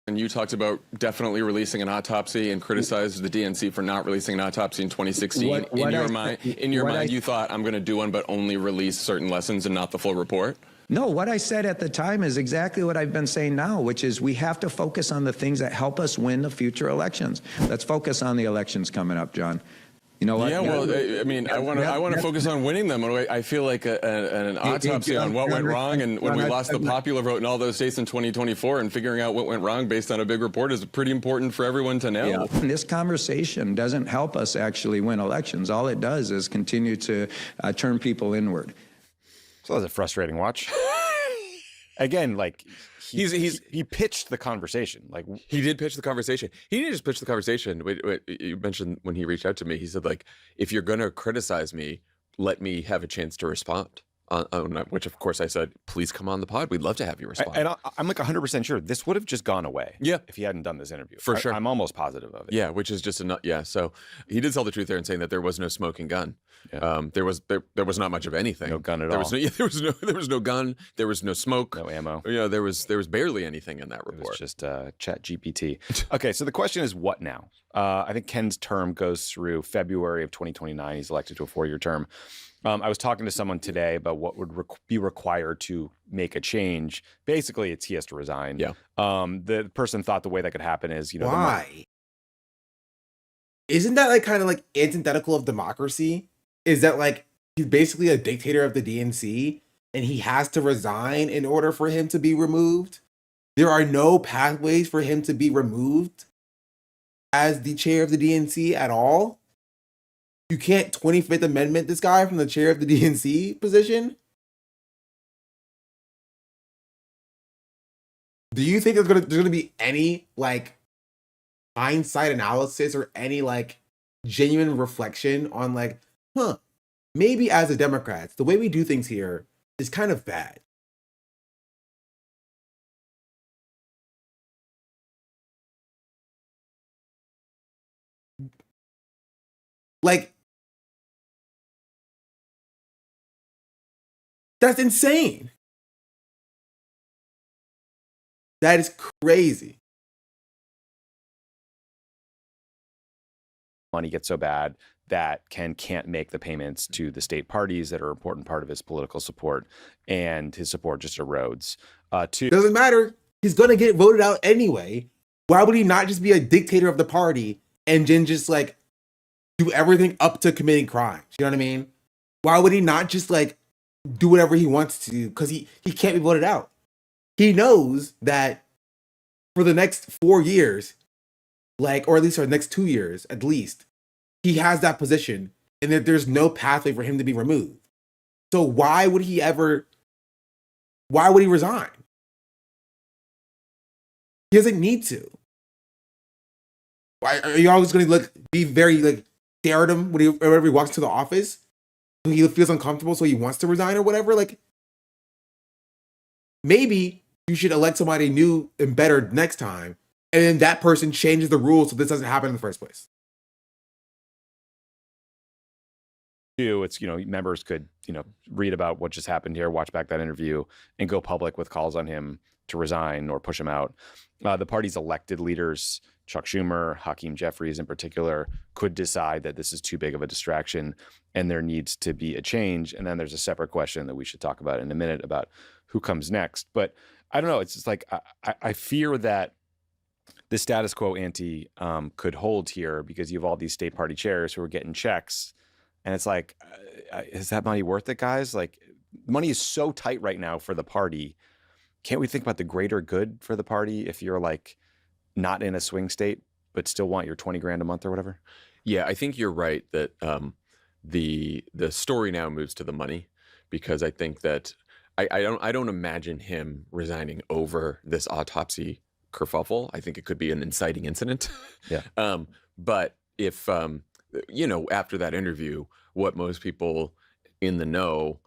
S3: And you talked about definitely releasing an autopsy and criticized the DNC for not releasing an autopsy in 2016. In your mind, you thought, I'm going to do one, but only release certain lessons and not the full report?
S4: No, what I said at the time is exactly what I've been saying now, which is we have to focus on the things that help us win the future elections. Let's focus on the elections coming up, John. You know what?
S3: Yeah, well, I mean, I want to focus on winning them. I feel like an autopsy on what went wrong and when we lost the popular vote in all those states in 2024, and figuring out what went wrong based on a big report is pretty important for everyone to know.
S4: Yeah. This conversation doesn't help us actually win elections. All it does is continue to turn people inward.
S10: So that was a frustrating watch. Again, like he pitched the conversation. Like
S3: he did pitch the conversation. He didn't just pitch the conversation. You mentioned when he reached out to me, he said, like, if you're going to criticize me, let me have a chance to respond. Which, of course, I said, please come on the pod. We'd love to have you respond.
S10: And I'm like 100% sure this would have just gone away.
S3: Yeah.
S10: If he hadn't done this interview.
S3: For sure.
S10: I'm almost positive of it.
S3: Yeah, which is just so he did tell the truth there in saying that there was no smoking gun. Yeah. There was not much of anything.
S10: No gun at all.
S3: There was no gun. There was no smoke.
S10: No ammo.
S3: There was barely anything in that report.
S10: It was just Chat GPT. Okay, so the question is, what now? I think Ken's term goes through February of 2029. He's elected to a 4-year term. I was talking to someone today about what would be required to make a change. Basically, he has to resign.
S3: Yeah.
S10: The person thought the way that could happen is,
S1: why? Isn't that like kind of like antithetical of democracy? Is that like he's basically a dictator of the DNC and he has to resign in order for him to be removed? There are no pathways for him to be removed as the chair of the DNC at all? You can't 25th Amendment this guy from the chair of the DNC position? Do you think there's gonna be any like hindsight analysis or any like genuine reflection on like, maybe as a Democrats, the way we do things here is kind of bad? Like, that's insane. That is crazy.
S10: Money gets so bad that Ken can't make the payments to the state parties that are an important part of his political support, and his support just erodes.
S1: Doesn't matter. He's going to get voted out anyway. Why would he not just be a dictator of the party and then just like do everything up to committing crimes? You know what I mean? Why would he not just like do whatever he wants to do? Because he can't be voted out. He knows that for the next 4 years, like, or at least for the next 2 years, at least, he has that position and that there's no pathway for him to be removed. So why would he resign? He doesn't need to. Why are you always going to be very stare at him whenever he walks to the office? So he feels uncomfortable, so he wants to resign or whatever. Like, maybe you should elect somebody new and better next time, and then that person changes the rules so this doesn't happen in the first place.
S10: It's, members could, read about what just happened here, watch back that interview, and go public with calls on him to resign or push him out. The party's elected leaders, Chuck Schumer, Hakeem Jeffries in particular, could decide that this is too big of a distraction and there needs to be a change. And then there's a separate question that we should talk about in a minute about who comes next. But I don't know. It's just like I fear that the status quo ante could hold here because you have all these state party chairs who are getting checks. And it's like, is that money worth it, guys? Like, money is so tight right now for the party. can't we think about the greater good for the party if you're like not in a swing state but still want your 20 grand a month or whatever?
S3: Yeah, I think you're right that the story now moves to the money, because I think that I don't imagine him resigning over this autopsy kerfuffle. I think it could be an inciting incident.
S10: Yeah.
S3: But if after that interview, what most people in the know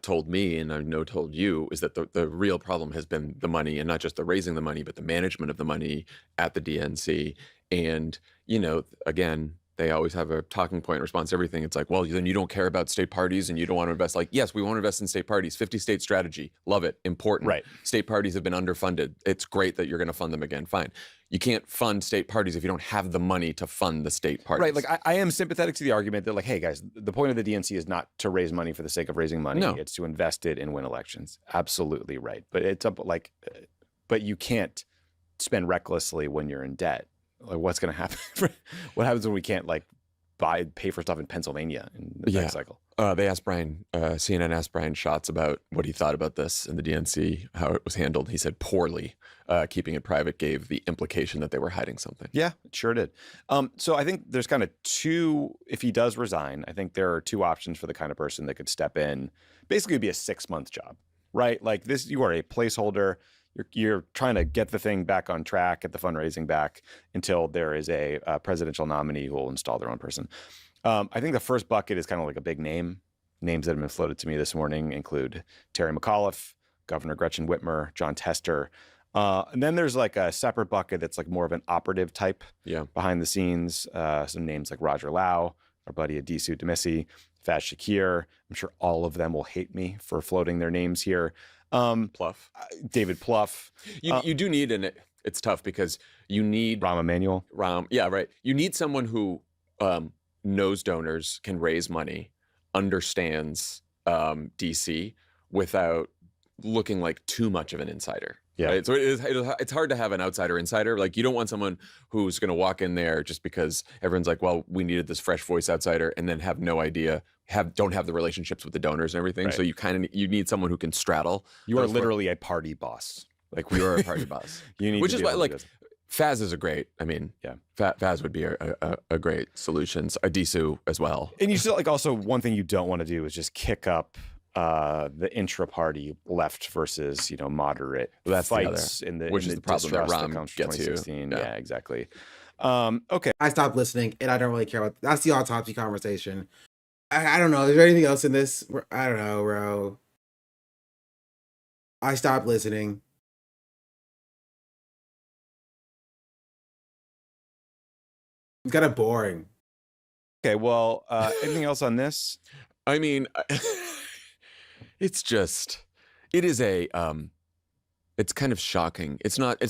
S3: told me, and I know told you, is that the real problem has been the money, and not just the raising the money, but the management of the money at the DNC. And, again, they always have a talking point in response to everything. It's like, well, then you don't care about state parties and you don't want to invest. Like, yes, we want to invest in state parties. 50-state strategy. Love it. Important.
S10: Right.
S3: State parties have been underfunded. It's great that you're going to fund them again. Fine. You can't fund state parties if you don't have the money to fund the state parties.
S10: Right. Like, I am sympathetic to the argument that, like, hey, guys, the point of the DNC is not to raise money for the sake of raising money.
S3: No.
S10: It's to invest it and win elections. Absolutely right. But it's up, like, but you can't spend recklessly when you're in debt. Like, what's going to happen? What happens when we can't, like, pay for stuff in Pennsylvania in the next cycle?
S3: They asked Brian, CNN asked Brian Schatz about what he thought about this in the DNC, how it was handled. He said poorly. Keeping it private gave the implication that they were hiding something.
S10: Yeah, it sure did. So I think there's kind of two, if he does resign, I think there are two options for the kind of person that could step in. Basically, it'd be a 6-month job, right? Like this, you are a placeholder. You're trying to get the thing back on track, get the fundraising back until there is a presidential nominee who will install their own person. I think the first bucket is kind of like a big name. Names that have been floated to me this morning include Terry McAuliffe, Governor Gretchen Whitmer, John Tester. And then there's like a separate bucket that's like more of an operative type behind the scenes. Some names like Roger Lau, our buddy Adisu Demisi, Faz Shakir. I'm sure all of them will hate me for floating their names here.
S3: Plouffe.
S10: David Plouffe.
S3: You do need, and it's tough because you need
S10: Rahm Emanuel.
S3: Yeah, right. You need someone who knows donors, can raise money, understands DC without looking like too much of an insider.
S10: Yeah.
S3: Right? So it's hard to have an outsider insider. Like, you don't want someone who's going to walk in there just because everyone's like, well, we needed this fresh voice outsider, and then have no idea, don't have the relationships with the donors and everything.
S10: Right.
S3: So you need someone who can straddle.
S10: You are literally a party boss.
S3: Like, we are a party boss.
S10: Which
S3: is why, like, Faz is a great. I mean, yeah, Faz would be a great solution. Adisu as well.
S10: And you still, like, also one thing you don't want to do is just kick up the intra-party left versus moderate fights in the
S3: which is the problem that Rahm gets to.
S10: Yeah, exactly. Okay,
S1: I stopped listening, and I don't really care about. That's the autopsy conversation. I don't know. Is there anything else in this? I don't know, bro. I stopped listening. It's kind of boring.
S10: Okay, well, anything else on this?
S3: I mean, it's kind of shocking. It's not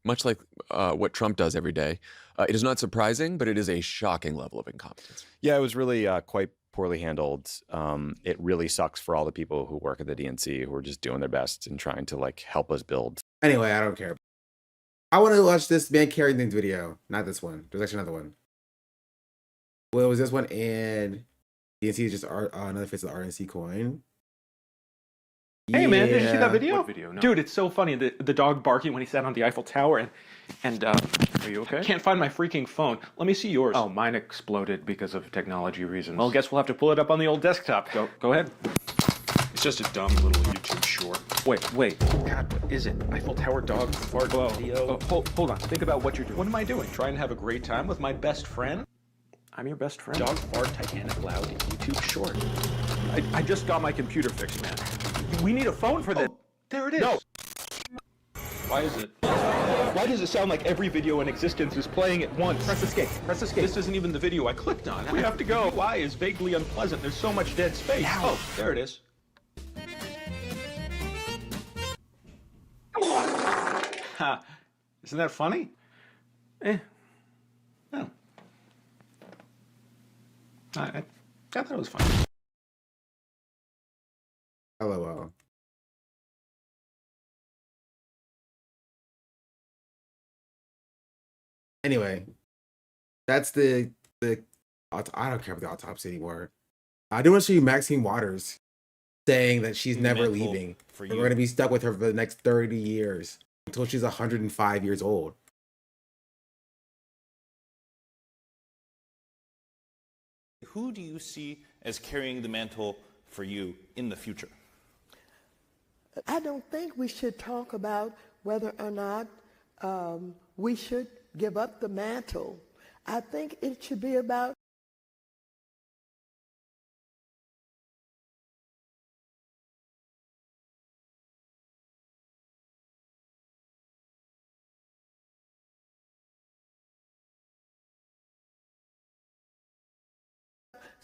S3: much like what Trump does every day. It is not surprising, but it is a shocking level of incompetence.
S10: Yeah, it was really quite poorly handled. It really sucks for all the people who work at the DNC who are just doing their best and trying to help us build.
S1: Anyway, I don't care. I want to watch this man carrying things video. Not this one. There's actually another one. Well, it was this one, and DNC is just another face of the RNC coin.
S11: Hey man, did you see that video? What video? No. Dude, it's so funny. The dog barking when he sat on the Eiffel Tower, and are you okay? I can't find my freaking phone. Let me see yours. Oh, mine exploded because of technology reasons. Well, guess we'll have to pull it up on the old desktop. Go ahead. It's just a dumb little YouTube short. Wait. God, what is it? Eiffel Tower dog fart video. Oh, hold on. Think about what you're doing. What am I doing? Trying to have a great time with my best friend? I'm your best friend. Dog fart Titanic loud YouTube short. I just got my computer fixed, man. We need a phone for this. Oh, there it is. No. Why is it? Why does it sound like every video in existence is playing at once? Press escape. Press escape. This isn't even the video I clicked on. We have to go. Why is vaguely unpleasant? There's so much dead space. Ow. Oh, there it is. Ha. Isn't that funny? No. I thought it was funny.
S1: LOL. Anyway, that's the I don't care about the autopsy anymore. I do want to show you Maxine Waters. saying that she's never
S12: mental
S1: leaving.
S12: for
S1: And
S12: you?
S1: we're gonna be stuck with her for the next 30 years until she's 105 years old.
S12: Who do you see as carrying the mantle for you in the future?
S13: I don't think we should talk about whether or not we should give up the mantle. I think it should be about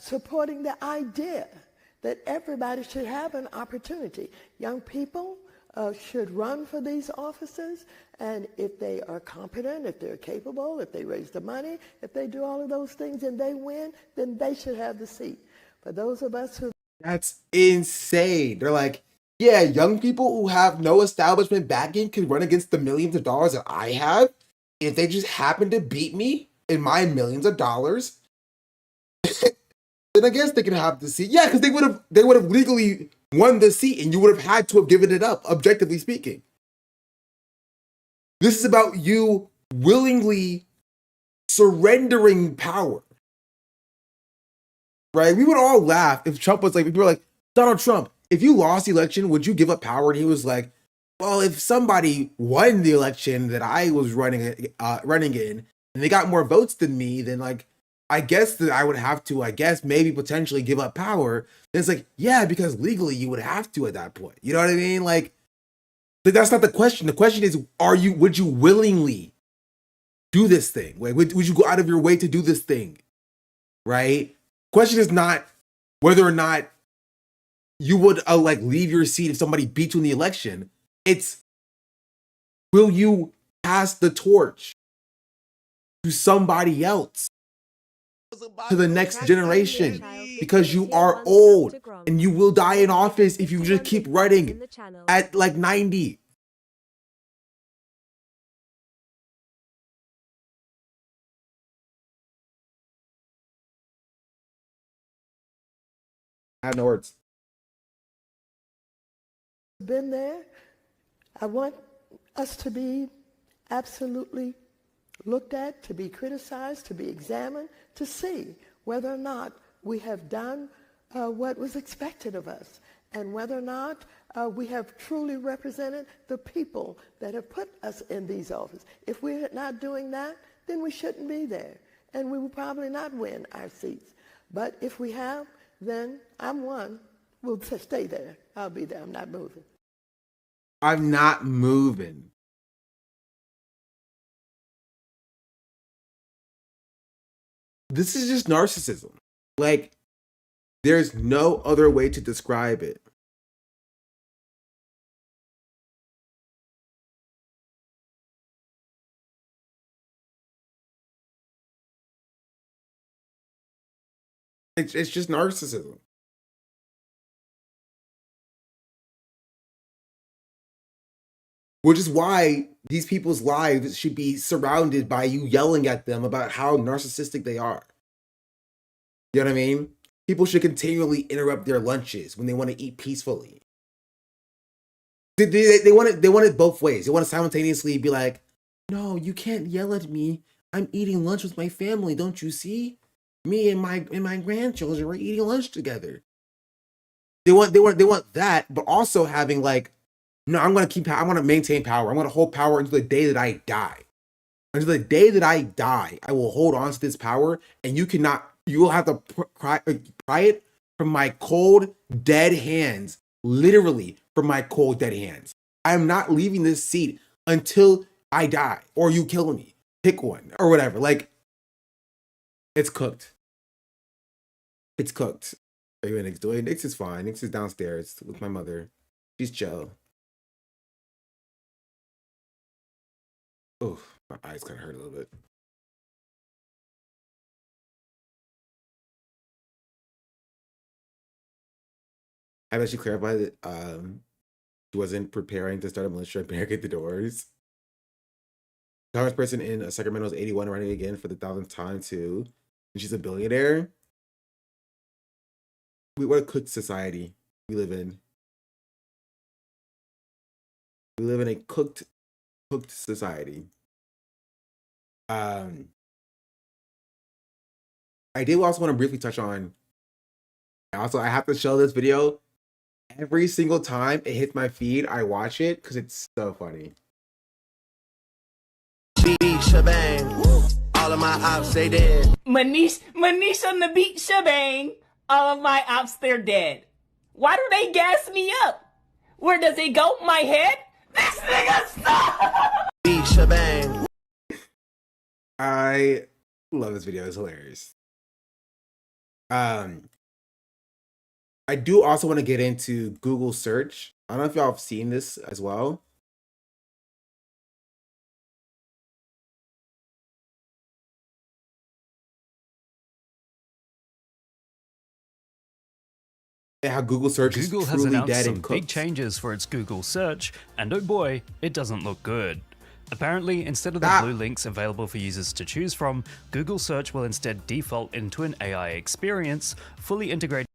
S13: supporting the idea that everybody should have an opportunity. Young people should run for these offices, and if they are competent, if they're capable, if they raise the money, if they do all of those things and they win, then they should have the seat. For those of us who...
S1: That's insane. They're like, yeah, young people who have no establishment backing can run against the millions of dollars that I have. If they just happen to beat me in my millions of dollars, then I guess they can have the seat. Yeah, because they would have legally won the seat, and you would have had to have given it up, objectively speaking. This is about you willingly surrendering power. Right? We would all laugh if Trump was like, if you were like, Donald Trump, if you lost the election, would you give up power? And he was like, well, if somebody won the election that I was running in, and they got more votes than me, then like, I guess that I would have to, maybe potentially give up power. And it's like, yeah, because legally you would have to at that point. You know what I mean? Like that's not the question. The question is, would you willingly do this thing? Like, would you go out of your way to do this thing? Right? Question is not whether or not you would like leave your seat if somebody beats you in the election. It's, will you pass the torch to somebody else, to the next generation, because you are old and you will die in office if you just keep running at like 90. I have no words.
S13: Been there. I want us to be absolutely looked at, to be criticized, to be examined, to see whether or not we have done what was expected of us, and whether or not we have truly represented the people that have put us in these offices. If we're not doing that, then we shouldn't be there, and we will probably not win our seats. But if we have, then I'm one. We'll stay there. I'll be there. I'm not moving.
S1: I'm not moving. This is just narcissism. Like, there's no other way to describe it. It's just narcissism. Which is why these people's lives should be surrounded by you yelling at them about how narcissistic they are. You know what I mean? People should continually interrupt their lunches when they want to eat peacefully. They want it both ways. They want to simultaneously be like, no, you can't yell at me. I'm eating lunch with my family. Don't you see? Me and my grandchildren are eating lunch together. They want that, but also having like, no, I'm going to maintain power. I'm going to hold power until the day that I die. Until the day that I die, I will hold on to this power, and you will have to pry it from my cold, dead hands. Literally from my cold, dead hands. I'm not leaving this seat until I die, or you kill me. Pick one, or whatever. Like, it's cooked. It's cooked. Are you and Nick's doing? Nick's is fine. Nick's is downstairs with my mother. She's chill. Oh, my eyes kind of hurt a little bit. I bet you clarified that she wasn't preparing to start a militia and barricade the doors. Congressperson in Sacramento is 81, running again for the 1,000th time too. And she's a billionaire. What a cooked society. we live in. We live in a cooked society. I did also want to briefly touch on. Also, I have to show this video every single time it hits my feed. I watch it because it's so funny.
S14: Beat shebang. All of my ops they dead.
S15: Manish on the beat shebang. All of my ops they're dead. Why do they gas me up? Where does it go? My head? This nigga stop!
S14: Beat shebang.
S1: I love this video. It's hilarious. I do also want to get into Google search. I don't know if y'all have seen this as well. And how Google search
S16: Google
S1: is
S16: has
S1: truly
S16: announced
S1: dead
S16: some
S1: and
S16: big
S1: cooked.
S16: changes for its Google search, and oh boy, it doesn't look good. Apparently, instead of the blue links available for users to choose from, Google search will instead default into an AI experience, fully integrated.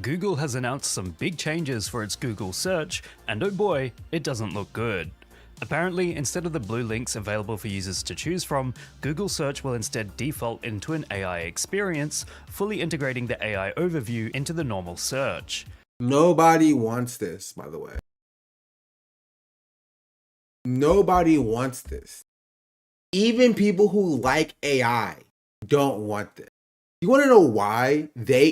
S16: Google has announced some big changes for its Google search, and oh boy, it doesn't look good. Apparently, instead of the blue links available for users to choose from, Google search will instead default into an AI experience, fully integrating the AI overview into the normal search.
S1: Nobody wants this, by the way. Nobody wants this. Even people who like AI don't want this. You want to know why they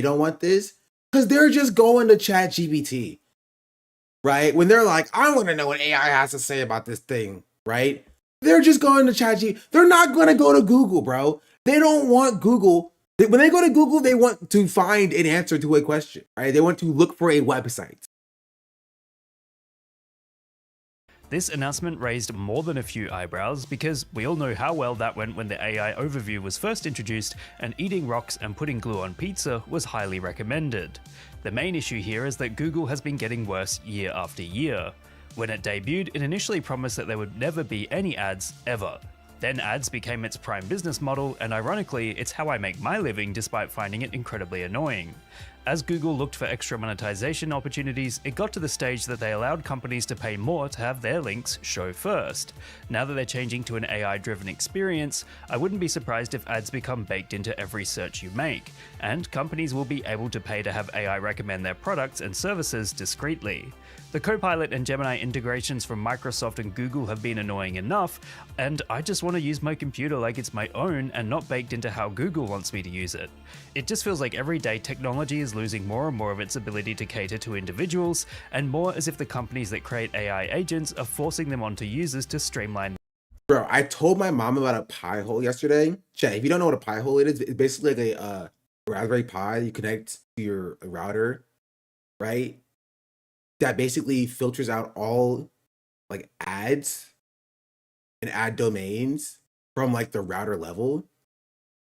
S1: don't want this? Because they're just going to ChatGPT, right? When they're like, I want to know what AI has to say about this thing, right? They're just going to ChatGPT. They're not going to go to Google, bro. They don't want Google. When they go to Google, they want to find an answer to a question, right? They want to look for a website.
S16: This announcement raised more than a few eyebrows because we all know how well that went when the AI overview was first introduced and eating rocks and putting glue on pizza was highly recommended. The main issue here is that Google has been getting worse year after year. When it debuted, it initially promised that there would never be any ads ever. Then ads became its prime business model, and ironically, it's how I make my living despite finding it incredibly annoying. As Google looked for extra monetization opportunities, it got to the stage that they allowed companies to pay more to have their links show first. Now that they're changing to an AI-driven experience, I wouldn't be surprised if ads become baked into every search you make, and companies will be able to pay to have AI recommend their products and services discreetly. The Copilot and Gemini integrations from Microsoft and Google have been annoying enough, and I just want to use my computer like it's my own and not baked into how Google wants me to use it. It just feels like every day technology is losing more and more of its ability to cater to individuals, and more as if the companies that create AI agents are forcing them onto users to streamline.
S1: Bro, I told my mom about a Pi hole yesterday. Chat, if you don't know what a Pi hole is, it's basically like a Raspberry Pi you connect to your router, right? That basically filters out all like ads and ad domains from like the router level.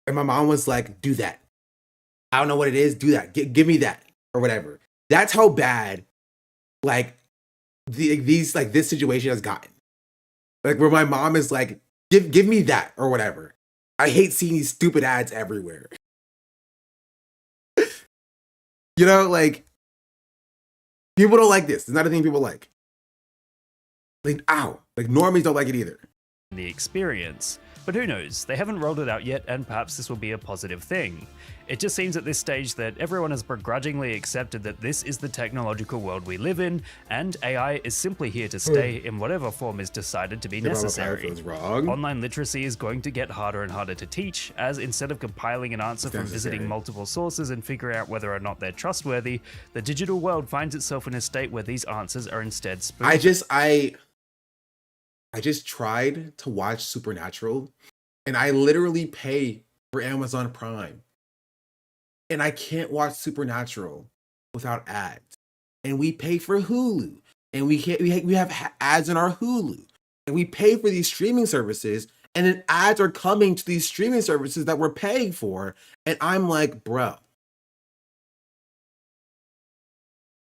S1: And my mom was like, do that. I don't know what it is. Do that. Give me that or whatever. That's how bad like this situation has gotten. Like where my mom is like, give me that or whatever. I hate seeing these stupid ads everywhere. You know, like people don't like this. It's not a thing people like. Like, ow. Like normies don't like it either.
S16: The experience. But who knows, they haven't rolled it out yet, and perhaps this will be a positive thing. It just seems at this stage that everyone has begrudgingly accepted that this is the technological world we live in, and AI is simply here to stay in whatever form is decided to be necessary. Online literacy is going to get harder and harder to teach, as instead of compiling an answer from visiting multiple sources and figuring out whether or not they're trustworthy, the digital world finds itself in a state where these answers are instead spoofed.
S1: I just tried to watch Supernatural, and I literally pay for Amazon Prime. And I can't watch Supernatural without ads. And we pay for Hulu, and we have ads in our Hulu. And we pay for these streaming services, and then ads are coming to these streaming services that we're paying for. And I'm like, bro.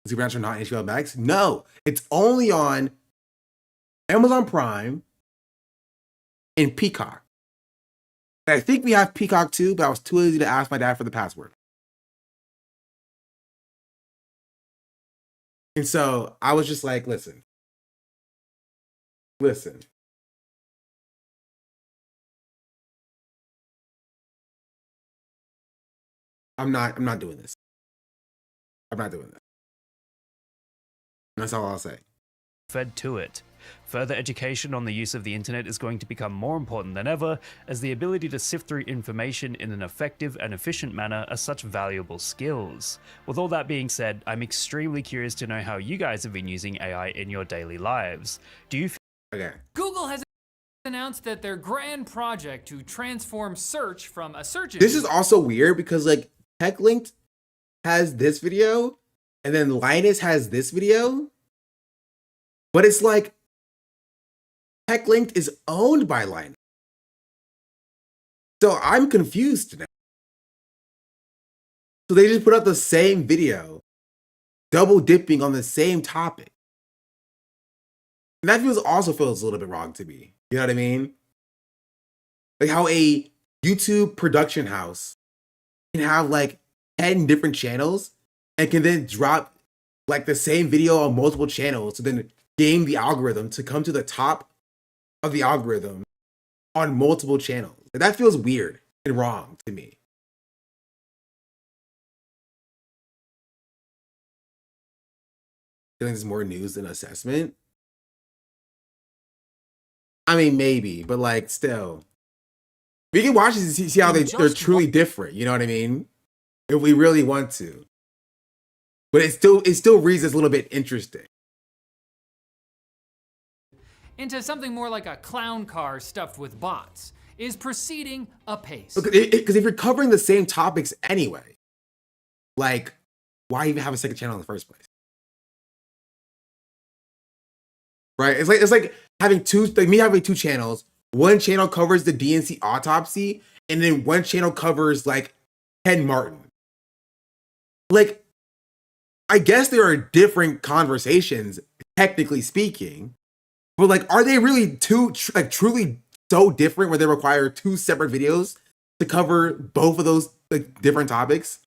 S1: Supernatural not HBO Max? No, it's only on Amazon Prime and Peacock. And I think we have Peacock too, but I was too lazy to ask my dad for the password. And so I was just like, listen. I'm not doing this. I'm not doing this. That's all I'll say.
S16: Fed to it. Further education on the use of the internet is going to become more important than ever, as the ability to sift through information in an effective and efficient manner are such valuable skills. With all that being said, I'm extremely curious to know how you guys have been using AI in your daily lives. Do you
S17: Google has announced that their grand project to transform search from a search engine.
S1: This is also weird because like TechLinked has this video and then Linus has this video, but it's like TechLinked is owned by Linus. So I'm confused now. So they just put out the same video, double dipping on the same topic. And that also feels a little bit wrong to me. You know what I mean? Like how a YouTube production house can have like 10 different channels and can then drop like the same video on multiple channels to then game the algorithm to come to the top of the algorithm on multiple channels. Like, that feels weird and wrong to me. I think there's more news than assessment. I mean, maybe, but like still. We can watch this and see how they're truly different, you know what I mean? If we really want to. But it still reads as a little bit interesting.
S17: Into something more like a clown car stuffed with bots is proceeding apace.
S1: Because if you're covering the same topics anyway, like, why even have a second channel in the first place? Right? It's like having me having two channels. One channel covers the DNC autopsy, and then one channel covers like Ken Martin. Like, I guess there are different conversations, technically speaking, but like, are they really truly so different where they require two separate videos to cover both of those like different topics?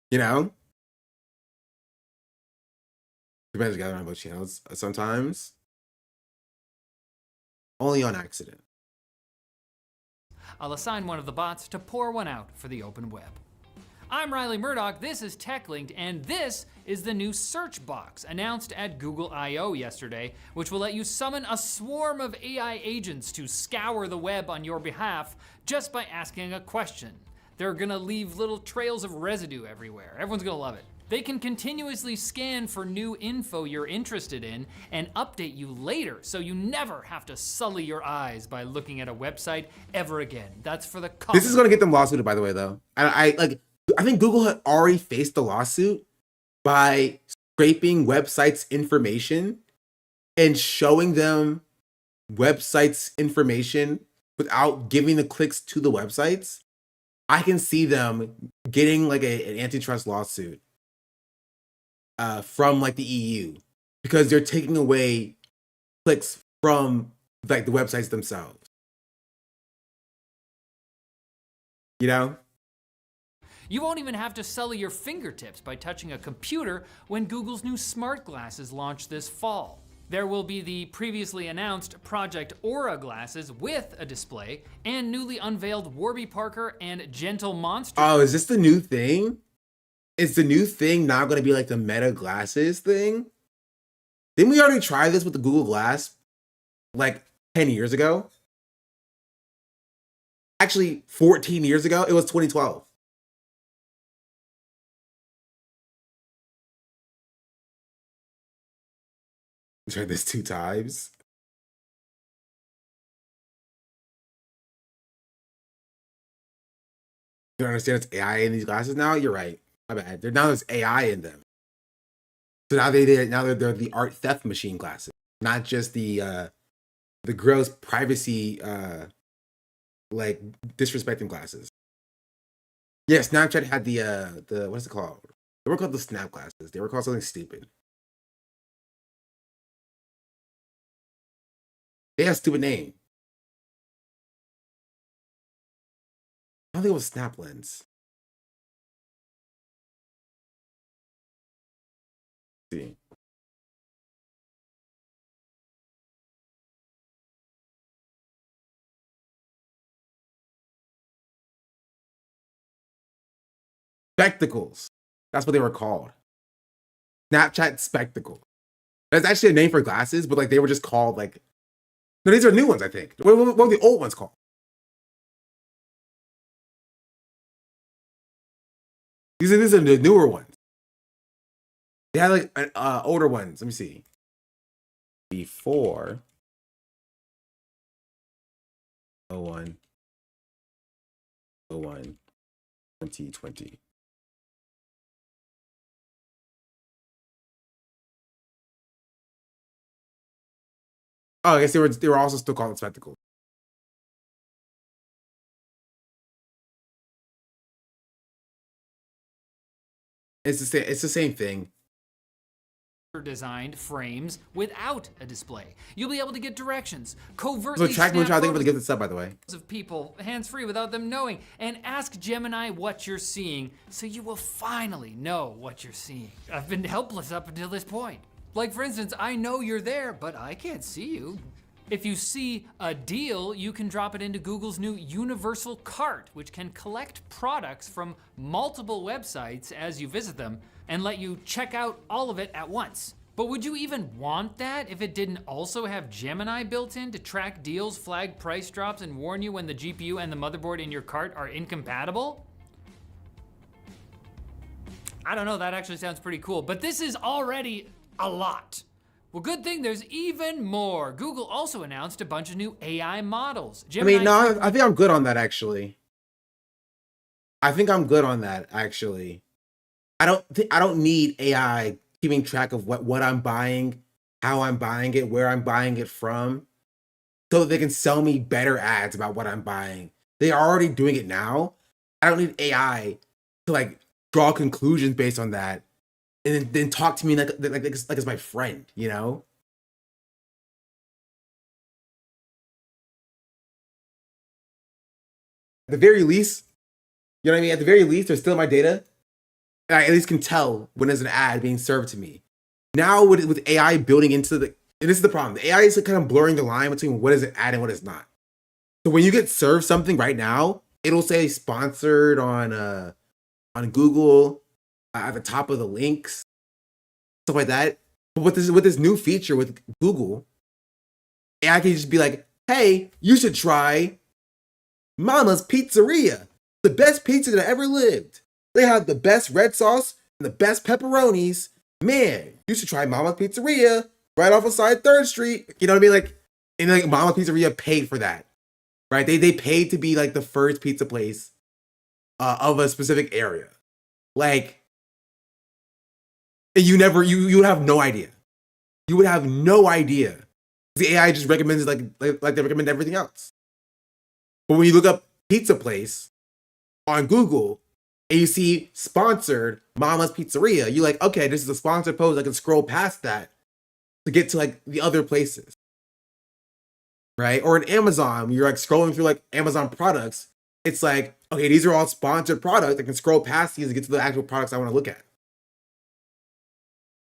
S1: You know? Depends together on both channels sometimes. Only on accident.
S17: I'll assign one of the bots to pour one out for the open web. I'm Riley Murdoch, this is TechLinked, and this is the new search box announced at Google I/O yesterday, which will let you summon a swarm of AI agents to scour the web on your behalf just by asking a question. They're gonna leave little trails of residue everywhere. Everyone's gonna love it. They can continuously scan for new info you're interested in and update you later, so you never have to sully your eyes by looking at a website ever again. That's for the
S1: This is gonna get them lawsuited, by the way, though. I think Google had already faced the lawsuit by scraping websites' information and showing them websites' information without giving the clicks to the websites. I can see them getting like an antitrust lawsuit from like the EU because they're taking away clicks from like the websites themselves. You know?
S17: You won't even have to sully your fingertips by touching a computer when Google's new smart glasses launch this fall. There will be the previously announced Project Aura glasses with a display and newly unveiled Warby Parker and Gentle Monster.
S1: Oh, is this the new thing? Is the new thing now going to be like the Meta glasses thing? Didn't we already try this with the Google Glass like 10 years ago? Actually, 14 years ago. It was 2012. We tried this 2 times. You don't understand it's AI in these glasses now? You're right. My bad. Now there's AI in them. So now they're the art theft machine glasses, not just the gross privacy like disrespecting glasses. Yeah, Snapchat had the what is it called? They were called the Snap glasses. They were called something stupid. They had a stupid name. I don't think it was Snap Lens. see. Spectacles. That's what they were called. Snapchat spectacles. That's actually a name for glasses, but like they were just called like. No, these are new ones, I think. What were the old ones called? These are the newer ones. They had like older ones. Let me see. Before 01 2020. Oh, I guess they were also still called spectacles. It's the same thing.
S17: Designed frames without a display. You'll be able to get directions, covertly
S1: So track motion, I think I'm gonna
S17: snap
S1: give this up, by the way.
S17: photos of people hands-free without them knowing, and ask Gemini what you're seeing, so you will finally know what you're seeing. I've been helpless up until this point. Like for instance, I know you're there, but I can't see you. If you see a deal, you can drop it into Google's new Universal Cart, which can collect products from multiple websites as you visit them and let you check out all of it at once. But would you even want that if it didn't also have Gemini built in to track deals, flag price drops, and warn you when the GPU and the motherboard in your cart are incompatible? I don't know, that actually sounds pretty cool, but this is already a lot. Well, good thing there's even more. Google also announced a bunch of new AI models. Gemini
S1: I think I'm good on that, actually. I think I'm good on that, actually. I don't need AI keeping track of what I'm buying, how I'm buying it, where I'm buying it from, so that they can sell me better ads about what I'm buying. They are already doing it now. I don't need AI to like draw conclusions based on that, and then talk to me like it's my friend, you know? At the very least, you know what I mean? At the very least, there's still my data. I at least can tell when there's an ad being served to me. Now with AI building into and this is the problem. The AI is kind of blurring the line between what is an ad and what is not. So when you get served something right now, it'll say sponsored on Google at the top of the links, stuff like that. But with this new feature with Google, AI can just be like, "Hey, you should try Mama's Pizzeria, the best pizza that ever lived. They have the best red sauce and the best pepperonis. Man, you should try Mama's Pizzeria right off of side 3rd Street." You know what I mean? Like, and like Mama's Pizzeria paid for that, right? They paid to be like the first pizza place of a specific area. Like, and you would have no idea. You would have no idea. The AI just recommends like they recommend everything else. But when you look up pizza place on Google, and you see sponsored Mama's Pizzeria, you're like, okay, this is a sponsored post. I can scroll past that to get to like the other places, right? Or in Amazon, you're like scrolling through like Amazon products. It's like, okay, these are all sponsored products. I can scroll past these and get to the actual products I want to look at,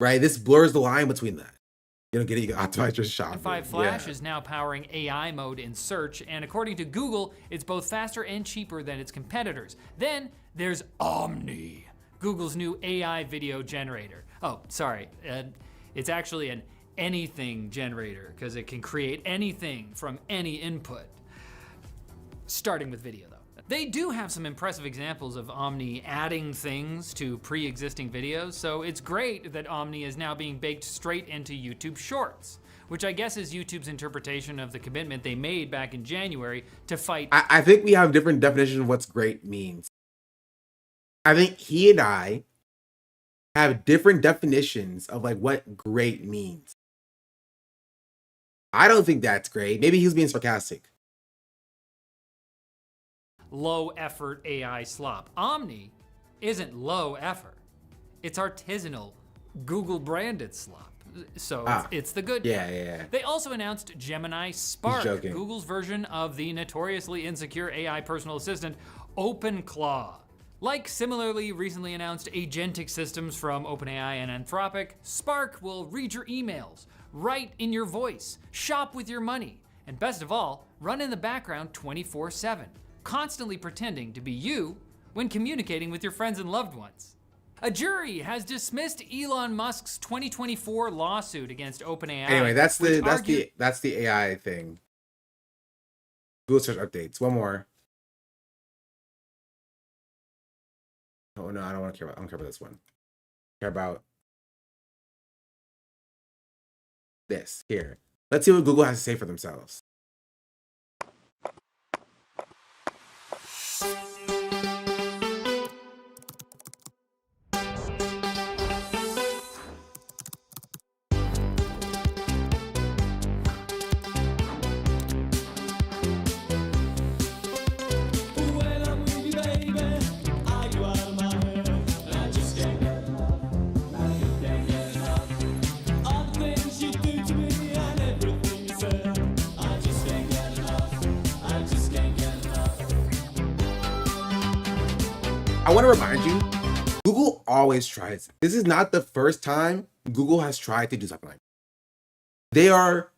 S1: right? This blurs the line between that. You don't get it, you can optimize your shopping.
S17: Flash is now powering AI mode in search, and according to Google, it's both faster and cheaper than its competitors. Then there's Omni, Google's new AI video generator. Oh, sorry, it's actually an anything generator because it can create anything from any input, starting with video though. They do have some impressive examples of Omni adding things to pre-existing videos, so it's great that Omni is now being baked straight into YouTube Shorts, which I guess is YouTube's interpretation of the commitment they made back in January to fight.
S1: I think we have different definitions of what's great means. I think he and I have different definitions of like what great means. I don't think that's great. Maybe he was being sarcastic.
S17: Low effort AI slop. Omni isn't low effort. It's artisanal, Google branded slop. So it's the good.
S1: Yeah.
S17: They also announced Gemini Spark, Google's version of the notoriously insecure AI personal assistant OpenClaw. Like similarly recently announced agentic systems from OpenAI and Anthropic, Spark will read your emails, write in your voice, shop with your money, and best of all, run in the background 24/7, constantly pretending to be you when communicating with your friends and loved ones. A jury has dismissed Elon Musk's 2024 lawsuit against OpenAI.
S1: Anyway, that's the AI thing. Google search updates. One more. Oh no, I don't care about this one. I care about this here. Let's see what Google has to say for themselves. I want to remind you, Google always tries. This is not the first time Google has tried to do something like that. They are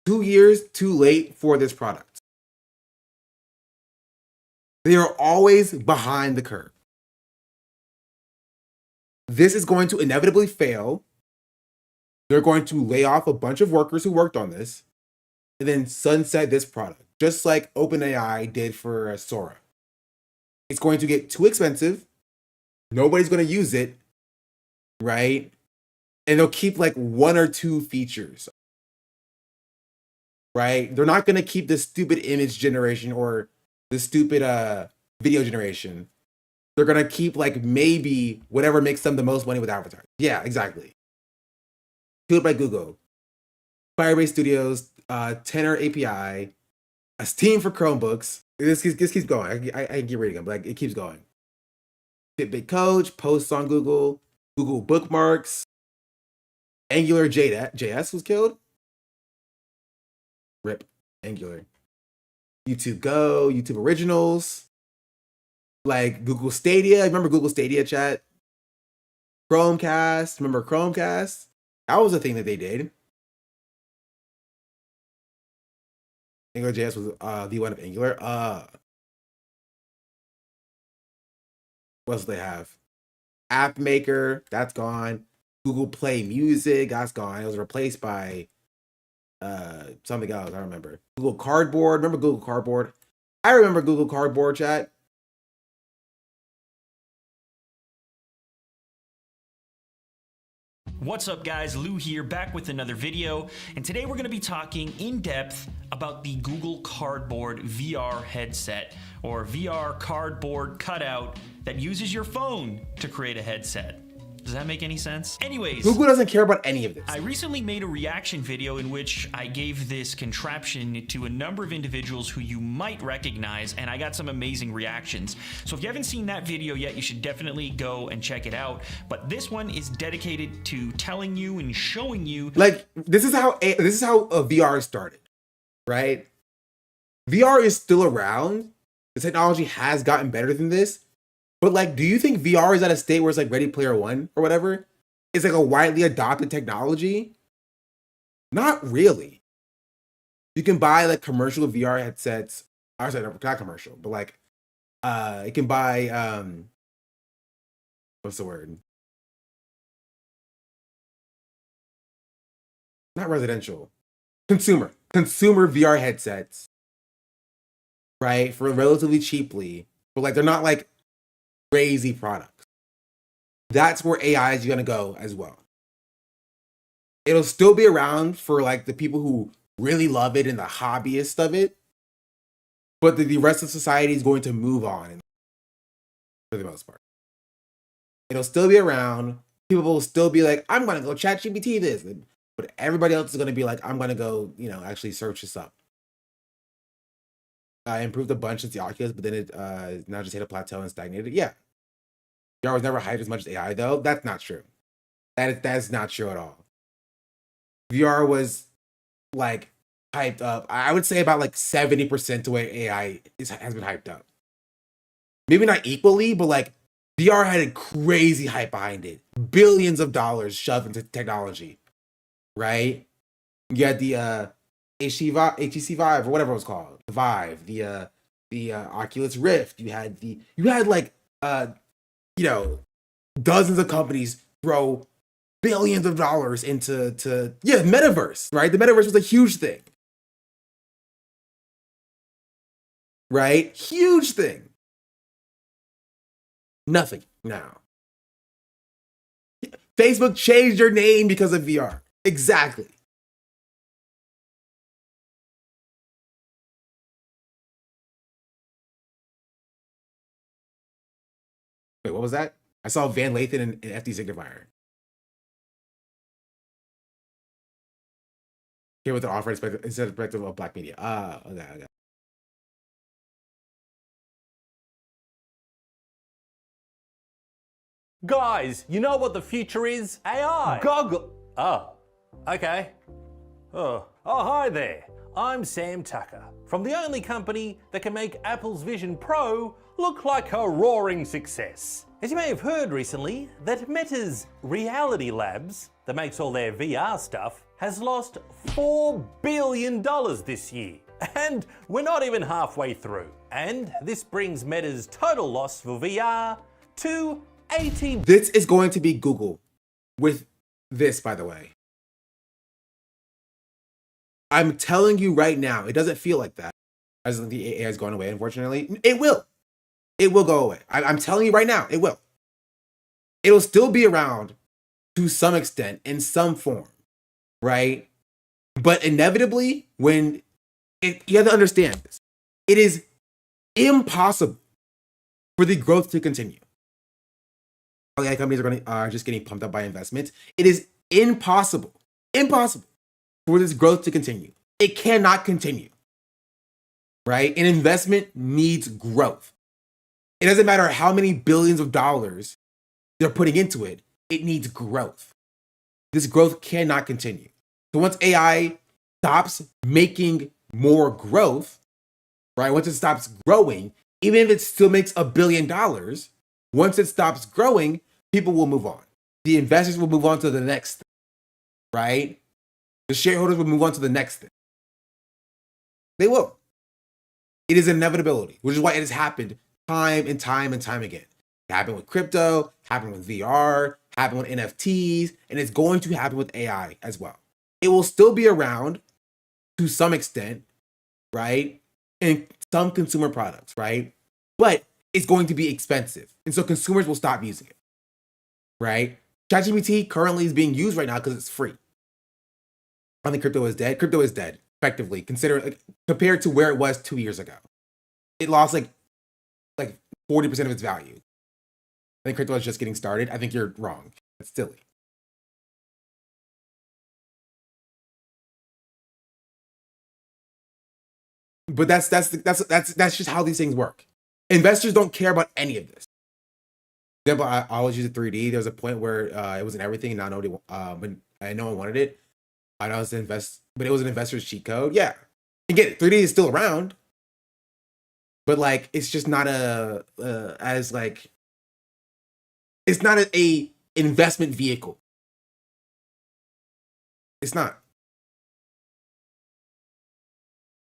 S1: 2 years too late for this product. They are always behind the curve. This is going to inevitably fail. They're going to lay off a bunch of workers who worked on this and then sunset this product, just like OpenAI did for Sora. It's going to get too expensive. Nobody's going to use it, right? And they'll keep like 1 or 2 features, right? They're not going to keep the stupid image generation or the stupid video generation. They're going to keep like maybe whatever makes them the most money with advertising. Yeah, exactly. Killed by Google. Firebase Studios, Tenor API, a Steam for Chromebooks. This keeps going. I keep reading them, but like, it keeps going. Fitbit Coach, posts on Google, Google Bookmarks, Angular JS was killed. RIP, Angular. YouTube Go, YouTube Originals, like Google Stadia. Remember Google Stadia, chat? Chromecast. Remember Chromecast? That was a thing that they did. Angular JS was V1 of Angular. What else do they have? App Maker, that's gone. Google Play Music, that's gone. It was replaced by something else. I don't remember. Google Cardboard. Remember Google Cardboard? I remember Google Cardboard, chat.
S18: What's up guys, Lou here, back with another video, and today we're going to be talking in depth about the Google Cardboard VR headset, or VR cardboard cutout that uses your phone to create a headset. Does that make any sense? Anyways,
S1: Google doesn't care about any of this.
S18: I recently made a reaction video in which I gave this contraption to a number of individuals who you might recognize, and I got some amazing reactions. So if you haven't seen that video yet, you should definitely go and check it out. But this one is dedicated to telling you and showing you,
S1: like, this is how VR started, right? VR is still around. The technology has gotten better than this. But like, do you think VR is at a state where it's like Ready Player One or whatever? It's like a widely adopted technology? Not really. You can buy like commercial VR headsets. I'm sorry, not commercial, but like, you can buy, what's the word? Not residential. Consumer VR headsets, right? For relatively cheaply, but like, they're not like crazy products. That's where AI is going to go as well. It'll still be around for like the people who really love it and the hobbyists of it, but the rest of society is going to move on for the most part. It'll still be around. People will still be like, I'm going to go ChatGPT this, but everybody else is going to be like, I'm going to go, actually search this up. I improved a bunch since the Oculus, but then it now just hit a plateau and stagnated. Yeah. VR was never hyped as much as AI, though. That's not true. That is not true at all. VR was like hyped up. I would say about like 70% to where AI has been hyped up. Maybe not equally, but like VR had a crazy hype behind it. Billions of dollars shoved into technology, right? You had the HTC Vive or whatever it was called, the Vive, the Oculus Rift. You had like dozens of companies throw billions of dollars into metaverse, right? The metaverse was a huge thing, right? Huge thing. Nothing now. Facebook changed their name because of VR. Exactly. Wait, what was that? I saw Van Lathan and FD Signifier. Here with the offer instead of perspective of black media. Okay.
S19: Guys, you know what the future is? AI. Goggle. Oh, okay. Oh, hi there. I'm Sam Tucker from the only company that can make Apple's Vision Pro look like a roaring success. As you may have heard recently, that Meta's Reality Labs, that makes all their VR stuff, has lost $4 billion this year. And we're not even halfway through. And this brings Meta's total loss for VR to 80.
S1: This is going to be Google with this, by the way. I'm telling you right now, it doesn't feel like that. As the AI is going away, unfortunately. It will. It will go away. I'm telling you right now, it will. It'll still be around to some extent, in some form, right? But inevitably, you have to understand this. It is impossible for the growth to continue. AI companies are just getting pumped up by investments. It is impossible for this growth to continue. It cannot continue, right? An investment needs growth. It doesn't matter how many billions of dollars they're putting into it. It needs growth. This growth cannot continue. So once AI stops making more growth, right? Once it stops growing, even if it still makes $1 billion, once it stops growing, people will move on. The investors will move on to the next thing, right? The shareholders will move on to the next thing. They will. It is an inevitability, which is why it has happened time and time and time again. It happened with crypto, happened with VR, happened with NFTs, and it's going to happen with AI as well. It will still be around to some extent, right? In some consumer products, right? But it's going to be expensive. And so consumers will stop using it, right? ChatGPT currently is being used right now because it's free. I think crypto is dead. Crypto is dead, effectively, compared to where it was 2 years ago. It lost like 40% of its value. I think crypto is just getting started. I think you're wrong. That's silly. But that's just how these things work. Investors don't care about any of this. For example, I always use a 3D. There was a point where it was in everything, and now nobody, but no one wanted it. I know it's but it was an investor's cheat code. Yeah, again, 3D is still around, but it's just not it's not a investment vehicle. It's not.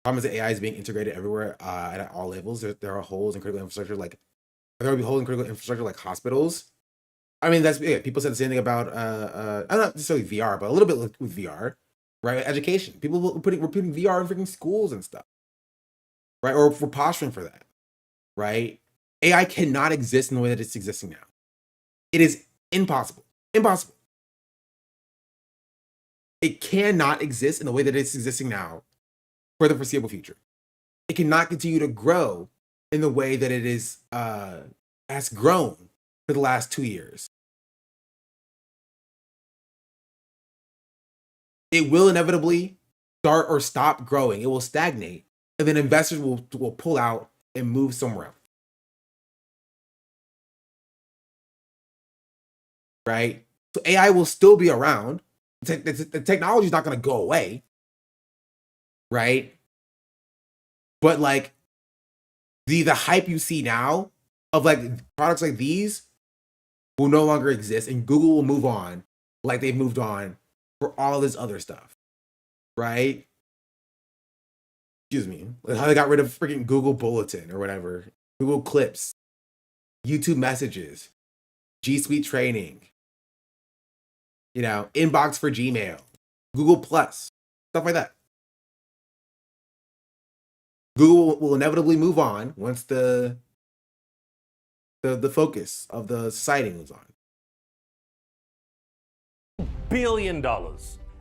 S1: Problem is that AI is being integrated everywhere at all levels. There are holes in critical infrastructure, there will be holes in critical infrastructure like hospitals. I mean, people said the same thing about not necessarily VR, but a little bit with VR, right? Education. People were putting VR in freaking schools and stuff, right? Or we're posturing for that, right? AI cannot exist in the way that it's existing now. It is impossible. Impossible. It cannot exist in the way that it's existing now for the foreseeable future. It cannot continue to grow in the way that it has grown for the last 2 years. It will inevitably start or stop growing. It will stagnate, and then investors will pull out and move somewhere else. Right? So AI will still be around. The technology is not going to go away. Right? But the hype you see now of products like these will no longer exist, and Google will move on like they've moved on for all this other stuff, right? Excuse me. Like how they got rid of freaking Google Bulletin or whatever, Google Clips, YouTube Messages, G Suite Training, you know, Inbox for Gmail, Google Plus, stuff like that. Google will inevitably move on once the focus of the society moves on.
S19: $1 billion.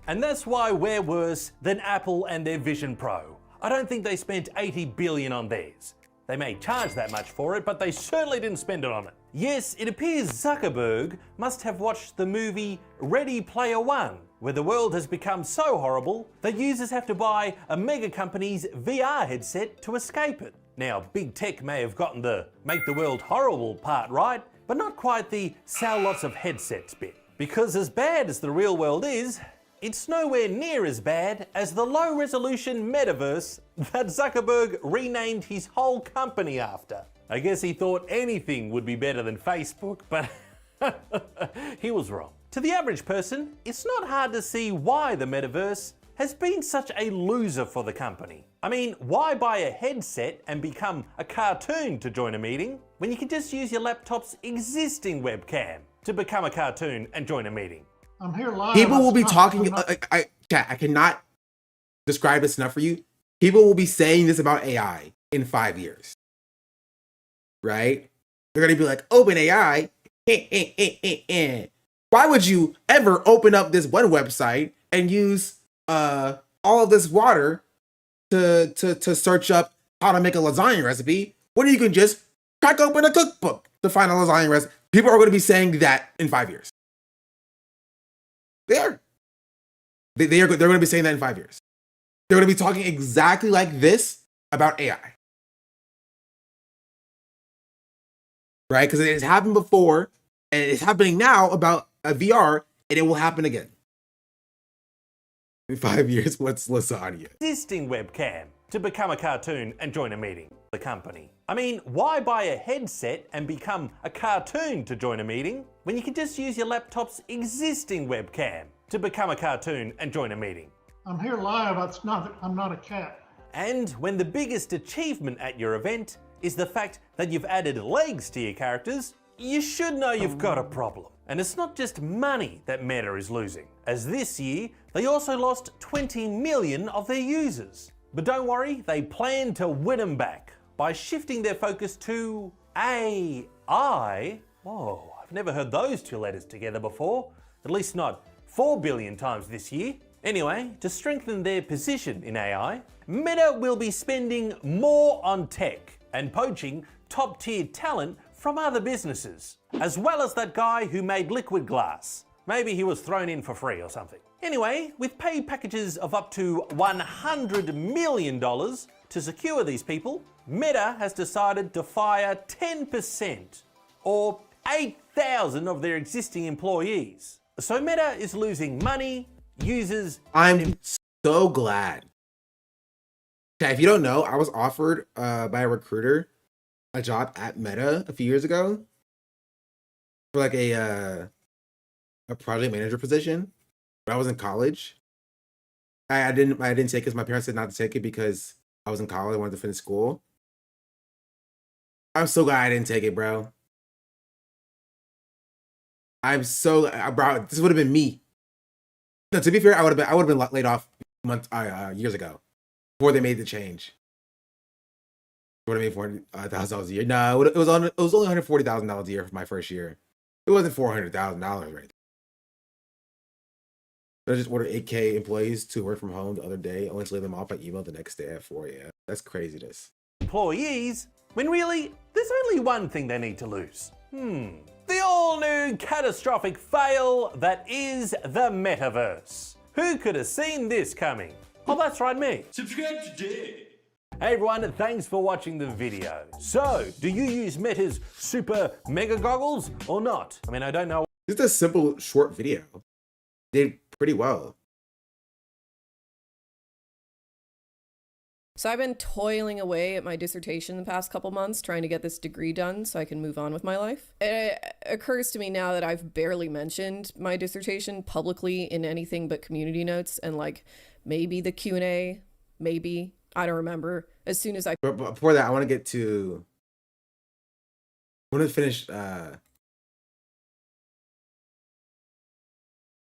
S19: And that's why we're worse than Apple and their Vision Pro. I don't think they spent $80 billion on theirs. They may charge that much for it, but they certainly didn't spend it on it. Yes, it appears Zuckerberg must have watched the movie Ready Player One, where the world has become so horrible that users have to buy a mega company's VR headset to escape it. Now, big tech may have gotten the make the world horrible part right, but not quite the sell lots of headsets bit. Because as bad as the real world is, it's nowhere near as bad as the low-resolution metaverse that Zuckerberg renamed his whole company after. I guess he thought anything would be better than Facebook, but he was wrong. To the average person, it's not hard to see why the metaverse has been such a loser for the company. I mean, why buy a headset and become a cartoon to join a meeting when you can just use your laptop's existing webcam to become a cartoon and join a meeting?
S20: I'm here live.
S1: People will be talking. I cannot describe this enough for you. People will be saying this about AI in 5 years, right? They're gonna be like, OpenAI. Why would you ever open up this one website and use all of this water to search up how to make a lasagna recipe when you can just crack open a cookbook to find a lasagna recipe? People are going to be saying that in 5 years. They are. They're going to be saying that in 5 years. They're going to be talking exactly like this about AI. Right? Because it has happened before, and it's happening now about a VR, and it will happen again. In 5 years, what's lasagna?
S19: Existing webcam to become a cartoon and join a meeting. The company. I mean, why buy a headset and become a cartoon to join a meeting when you can just use your laptop's existing webcam to become a cartoon and join a meeting?
S20: I'm here live. I'm not a cat.
S19: And when the biggest achievement at your event is the fact that you've added legs to your characters, you should know you've got a problem. And it's not just money that Meta is losing, as this year they also lost 20 million of their users. But don't worry, they plan to win them back by shifting their focus to AI. Whoa, I've never heard those two letters together before, at least not 4 billion times this year. Anyway, to strengthen their position in AI, Meta will be spending more on tech and poaching top-tier talent from other businesses, as well as that guy who made liquid glass. Maybe he was thrown in for free or something. Anyway, with pay packages of up to $100 million to secure these people, Meta has decided to fire 10% or 8,000 of their existing employees. So Meta is losing money, users.
S1: I'm so glad. Okay, if you don't know, I was offered by a recruiter a job at Meta a few years ago for like a project manager position. But I was in college. I didn't take it because my parents said not to take it because I was in college. I wanted to finish school. I'm so glad I didn't take it, bro. I'm so bro. This would have been me. No, to be fair, I would have been laid off years ago before they made the change. Would have made $400,000 a year. No, it was only $140,000 a year for my first year. It wasn't $400,000 right there. I just ordered 8K employees to work from home the other day, only to lay them off by email the next day at 4 a.m. That's craziness.
S19: Employees, when really, there's only one thing they need to lose. The all-new catastrophic fail that is the metaverse. Who could have seen this coming? Oh, that's right, me.
S21: Subscribe today.
S19: Hey everyone, thanks for watching the video. So, do you use Meta's super mega goggles or not? I mean, I don't know.
S1: Just a simple short video. Did pretty well.
S21: So I've been toiling away at my dissertation the past couple months trying to get this degree done so I can move on with my life. It occurs to me now that I've barely mentioned my dissertation publicly in anything but community notes and like maybe the Q&A, maybe, I don't remember. As soon as I...
S1: But before that, I want to finish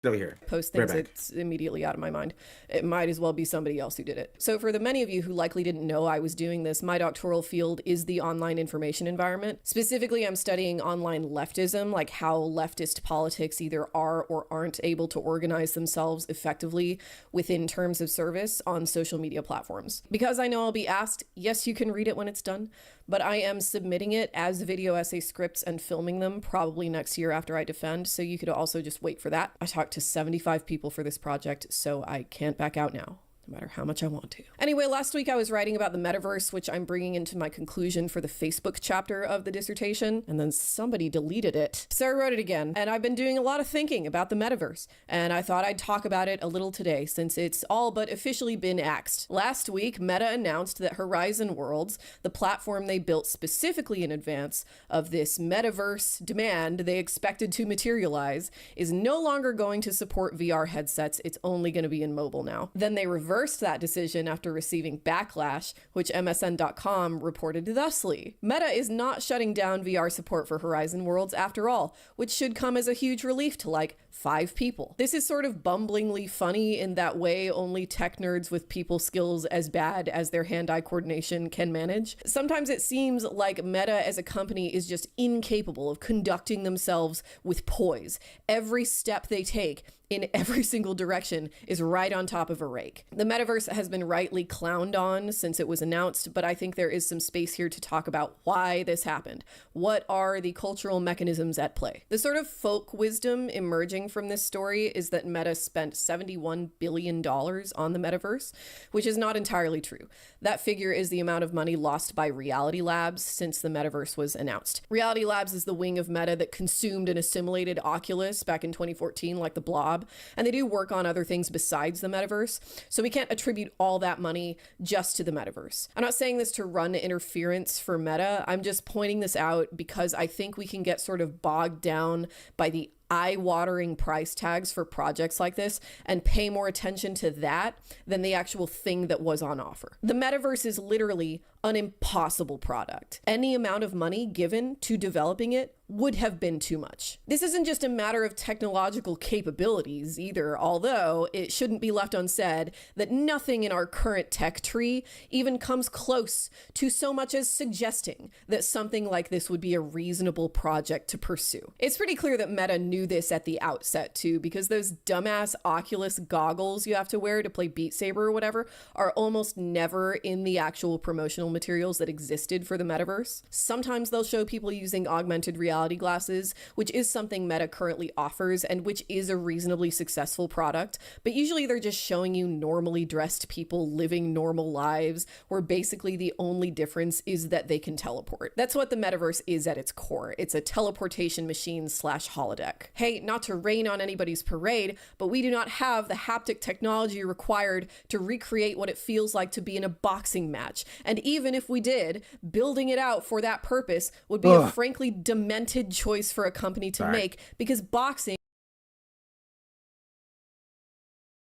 S1: over here.
S21: Post things, it's immediately out of my mind. It might as well be somebody else who did it. So for the many of you who likely didn't know I was doing this, my doctoral field is the online information environment. Specifically, I'm studying online leftism, like how leftist politics either are or aren't able to organize themselves effectively within terms of service on social media platforms. Because I know I'll be asked, yes, you can read it when it's done, but I am submitting it as video essay scripts and filming them probably next year after I defend, so you could also just wait for that. I talked to 75 people for this project, so I can't back out now, no matter how much I want to. Anyway, last week I was writing about the metaverse, which I'm bringing into my conclusion for the Facebook chapter of the dissertation, and then somebody deleted it. So I wrote it again, and I've been doing a lot of thinking about the metaverse, and I thought I'd talk about it a little today since it's all but officially been axed. Last week, Meta announced that Horizon Worlds, the platform they built specifically in advance of this metaverse demand they expected to materialize, is no longer going to support VR headsets. It's only going to be in mobile now. Then they reversed that decision after receiving backlash, which MSN.com reported thusly. Meta is not shutting down VR support for Horizon Worlds after all, which should come as a huge relief to like 5 people. This is sort of bumblingly funny in that way only tech nerds with people skills as bad as their hand-eye coordination can manage. Sometimes it seems like Meta as a company is just incapable of conducting themselves with poise. Every step they take in every single direction is right on top of a rake. The metaverse has been rightly clowned on since it was announced, but I think there is some space here to talk about why this happened. What are the cultural mechanisms at play? The sort of folk wisdom emerging from this story is that Meta spent $71 billion on the metaverse, which is not entirely true. That figure is the amount of money lost by Reality Labs since the metaverse was announced. Reality Labs is the wing of Meta that consumed and assimilated Oculus back in 2014, like the Blob, and they do work on other things besides the metaverse, so we can't attribute all that money just to the metaverse. I'm not saying this to run interference for Meta, I'm just pointing this out because I think we can get sort of bogged down by the eye-watering price tags for projects like this and pay more attention to that than the actual thing that was on offer. The metaverse is literally an impossible product. Any amount of money given to developing it would have been too much. This isn't just a matter of technological capabilities either, although it shouldn't be left unsaid that nothing in our current tech tree even comes close to so much as suggesting that something like this would be a reasonable project to pursue. It's pretty clear that Meta knew this at the outset too, because those dumbass Oculus goggles you have to wear to play Beat Saber or whatever are almost never in the actual promotional materials that existed for the metaverse. Sometimes they'll show people using augmented reality glasses, which is something Meta currently offers and which is a reasonably successful product, but usually they're just showing you normally dressed people living normal lives where basically the only difference is that they can teleport. That's what the metaverse is at its core. It's a teleportation machine / holodeck. Hey, not to rain on anybody's parade, but we do not have the haptic technology required to recreate what it feels like to be in a boxing match. And even if we did, building it out for that purpose would be a frankly demented choice for a company to make, because boxing...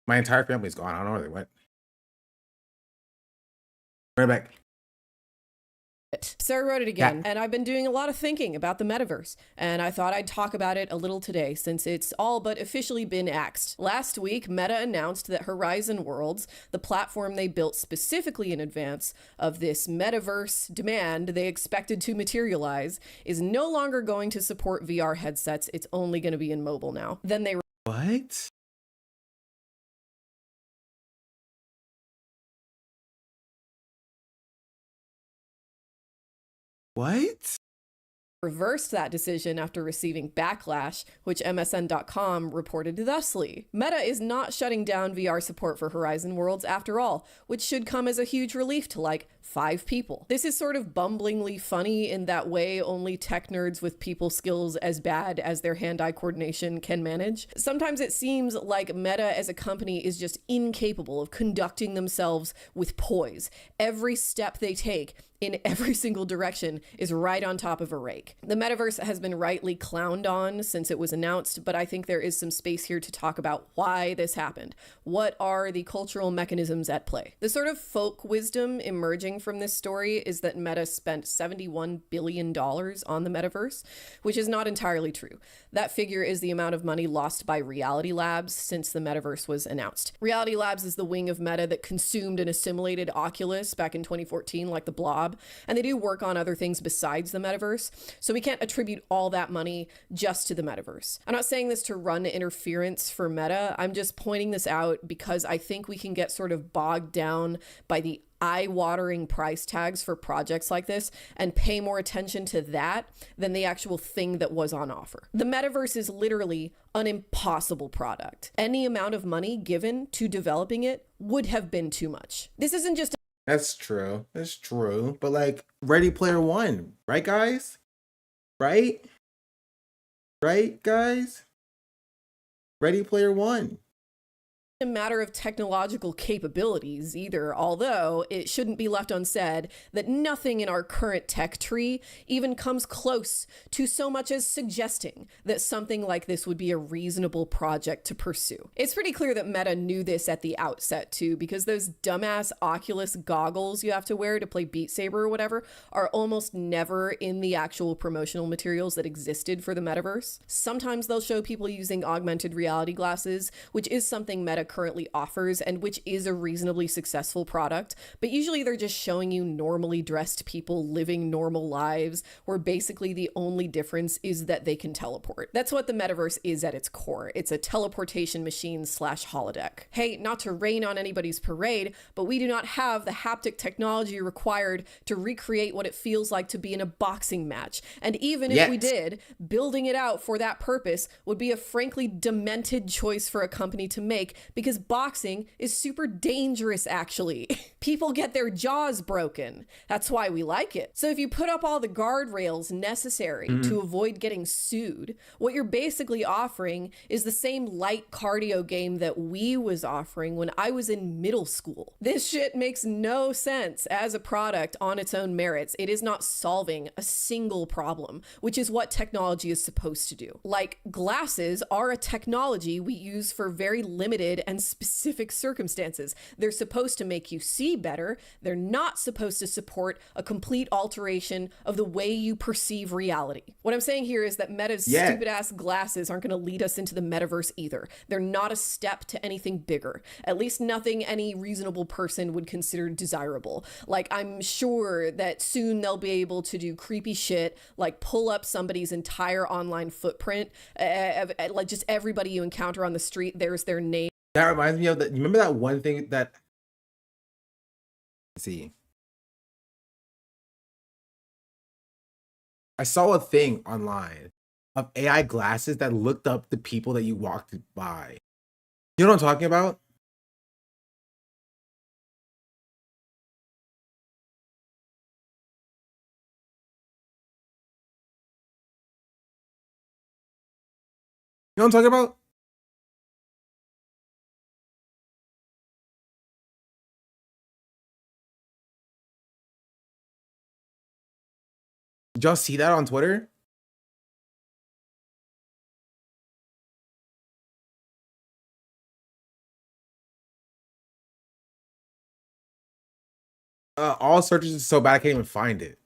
S1: My entire family's gone. I don't know where they went. Right back.
S21: Sarah wrote it again, and I've been doing a lot of thinking about the metaverse, and I thought I'd talk about it a little today since it's all but officially been axed. Last week, Meta announced that Horizon Worlds, the platform they built specifically in advance of this metaverse demand they expected to materialize, is no longer going to support VR headsets. It's only going to be in mobile now. Then they...
S1: What? What?
S21: Reversed that decision after receiving backlash, which MSN.com reported thusly. Meta is not shutting down VR support for Horizon Worlds after all, which should come as a huge relief to like 5 people. This is sort of bumblingly funny in that way only tech nerds with people skills as bad as their hand-eye coordination can manage. Sometimes it seems like Meta as a company is just incapable of conducting themselves with poise. Every step they take in every single direction is right on top of a rake. The metaverse has been rightly clowned on since it was announced, but I think there is some space here to talk about why this happened. What are the cultural mechanisms at play? The sort of folk wisdom emerging from this story is that Meta spent $71 billion on the metaverse, which is not entirely true. That figure is the amount of money lost by Reality Labs since the metaverse was announced. Reality Labs is the wing of Meta that consumed and assimilated Oculus back in 2014, like the Blob. And they do work on other things besides the metaverse, so we can't attribute all that money just to the metaverse. I'm not saying this to run interference for Meta, I'm just pointing this out because I think we can get sort of bogged down by the eye-watering price tags for projects like this and pay more attention to that than the actual thing that was on offer. The metaverse is literally an impossible product. Any amount of money given to developing it would have been too much. This isn't just
S1: That's true. That's true. But like Ready Player One, right, guys? Right? Right, guys? Ready Player One.
S21: A matter of technological capabilities either, although it shouldn't be left unsaid that nothing in our current tech tree even comes close to so much as suggesting that something like this would be a reasonable project to pursue. It's pretty clear that Meta knew this at the outset too, because those dumbass Oculus goggles you have to wear to play Beat Saber or whatever are almost never in the actual promotional materials that existed for the metaverse. Sometimes they'll show people using augmented reality glasses, which is something Meta currently offers and which is a reasonably successful product, but usually they're just showing you normally dressed people living normal lives where basically the only difference is that they can teleport. That's what the metaverse is at its core. It's a teleportation machine / holodeck. Hey, not to rain on anybody's parade, but we do not have the haptic technology required to recreate what it feels like to be in a boxing match. And even if we did, building it out for that purpose would be a frankly demented choice for a company to make, because boxing is super dangerous, actually. People get their jaws broken. That's why we like it. So if you put up all the guardrails necessary to avoid getting sued, what you're basically offering is the same light cardio game that Wii was offering when I was in middle school. This shit makes no sense as a product on its own merits. It is not solving a single problem, which is what technology is supposed to do. Like, glasses are a technology we use for very limited and specific circumstances. They're supposed to make you see better. They're not supposed to support a complete alteration of the way you perceive reality. What I'm saying here is that Meta's stupid ass glasses aren't going to lead us into the metaverse either. They're not a step to anything bigger. At least nothing any reasonable person would consider desirable. Like, I'm sure that soon they'll be able to do creepy shit like pull up somebody's entire online footprint, like just everybody you encounter on the street, there's their name.
S1: That reminds me of that. You remember that one thing that, let's see. I saw a thing online of AI glasses that looked up the people that you walked by. You know what I'm talking about? You know what I'm talking about? Did y'all see that on Twitter? All searches is so bad I can't even find it.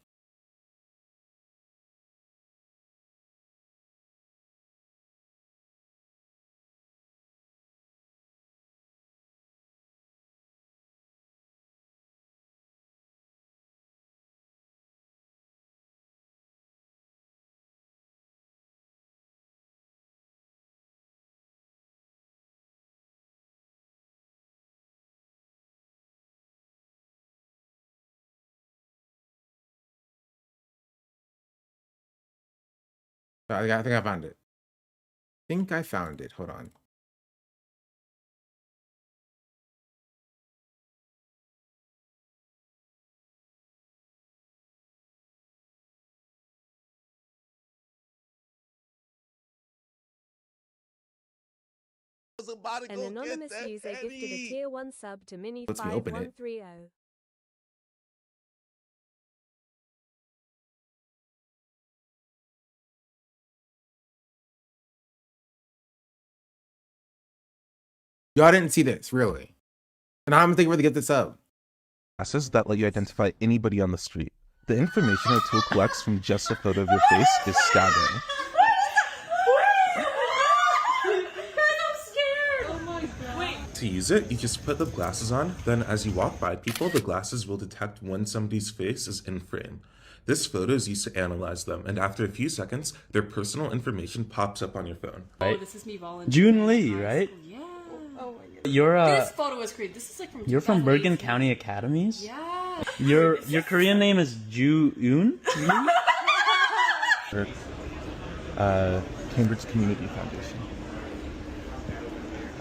S1: I think I found it. Hold on.
S5: An anonymous user gifted a tier 1 sub to
S1: Let's me open it.
S5: Mini5130.
S1: Y'all didn't see this, really. And I'm thinking we're to get this up.
S22: Glasses that let you identify anybody on the street. The information our tool collects from just a photo of your face is staggering.
S23: To use it, you just put the glasses on, then as you walk by people, the glasses will detect when somebody's face is in frame. This photo is used to analyze them, and after a few seconds, their personal information pops up on your phone.
S24: Right? This is me volunteering. June Lee, right? Yeah. Oh my god. You're this photo was created. This is like from. You're from Bergen County Academies. Yeah. Your Korean name is Ju Yoon.
S22: Cambridge Community Foundation.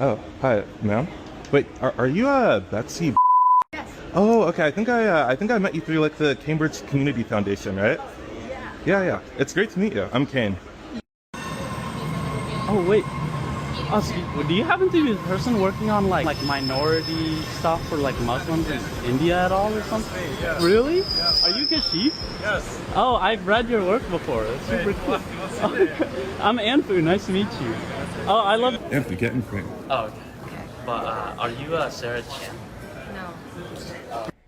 S22: Oh, hi, ma'am. Wait, are you Betsy?
S24: Yes.
S22: Oh, okay. I think I met you through like the Cambridge Community Foundation, right? Yeah. It's great to meet you. I'm Kane.
S24: Oh wait. So do you happen to be the person working on like minority stuff for like Muslims in India at all or something?
S25: Yes.
S24: Really?
S25: Yes.
S24: Are you Kashif?
S25: Yes.
S24: Oh, I've read your work before. It's super cool. I'm Anfu. Nice to meet you. Oh, I love.
S22: Anfu, get in frame.
S24: Oh, okay. But are you Sarah Chan? No.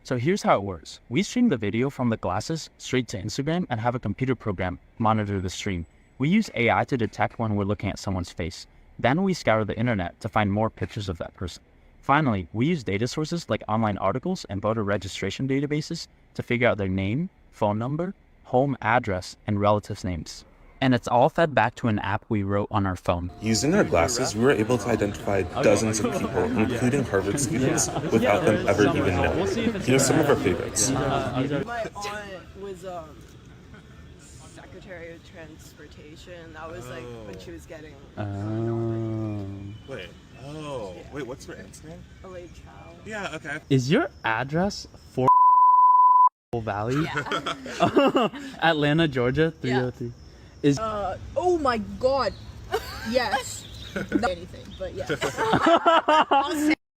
S24: So here's how it works. We stream the video from the glasses straight to Instagram and have a computer program monitor the stream. We use AI to detect when we're looking at someone's face. Then we scour the internet to find more pictures of that person. Finally, we use data sources like online articles and voter registration databases to figure out their name, phone number, home address, and relatives' names. And it's all fed back to an app we wrote on our phone.
S23: Using our glasses, we were able to identify dozens of people, including Harvard students, without them ever even knowing. Here's some of our favorites.
S26: My aunt was Secretary of Transportation. That was like when she was getting.
S22: Wait, what's her aunt's name?
S26: Elaine Chow.
S22: Yeah, okay.
S24: Is your address 4 Valley?
S26: Yeah.
S24: Atlanta, Georgia, 303. Is
S26: oh my god. Yes. Not anything, but yeah.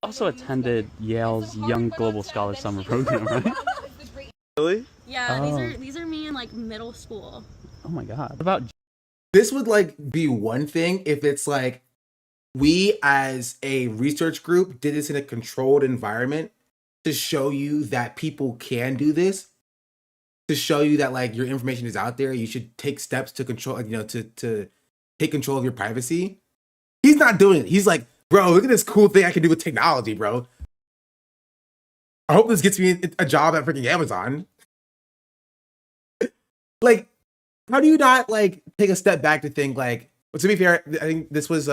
S24: also attended Yale's Young Global Scholar Summer Program, right?
S22: Really?
S26: Yeah, these are me in like middle school.
S24: Oh my god. What about
S1: This would like be one thing if it's like we as a research group did this in a controlled environment to show you that people can do this, to show you that like your information is out there. You should take steps to control, to take control of your privacy. He's not doing it. He's like, bro, look at this cool thing I can do with technology, bro. I hope this gets me a job at freaking Amazon. Like, how do you not like take a step back to think like, well, to be fair, I think this was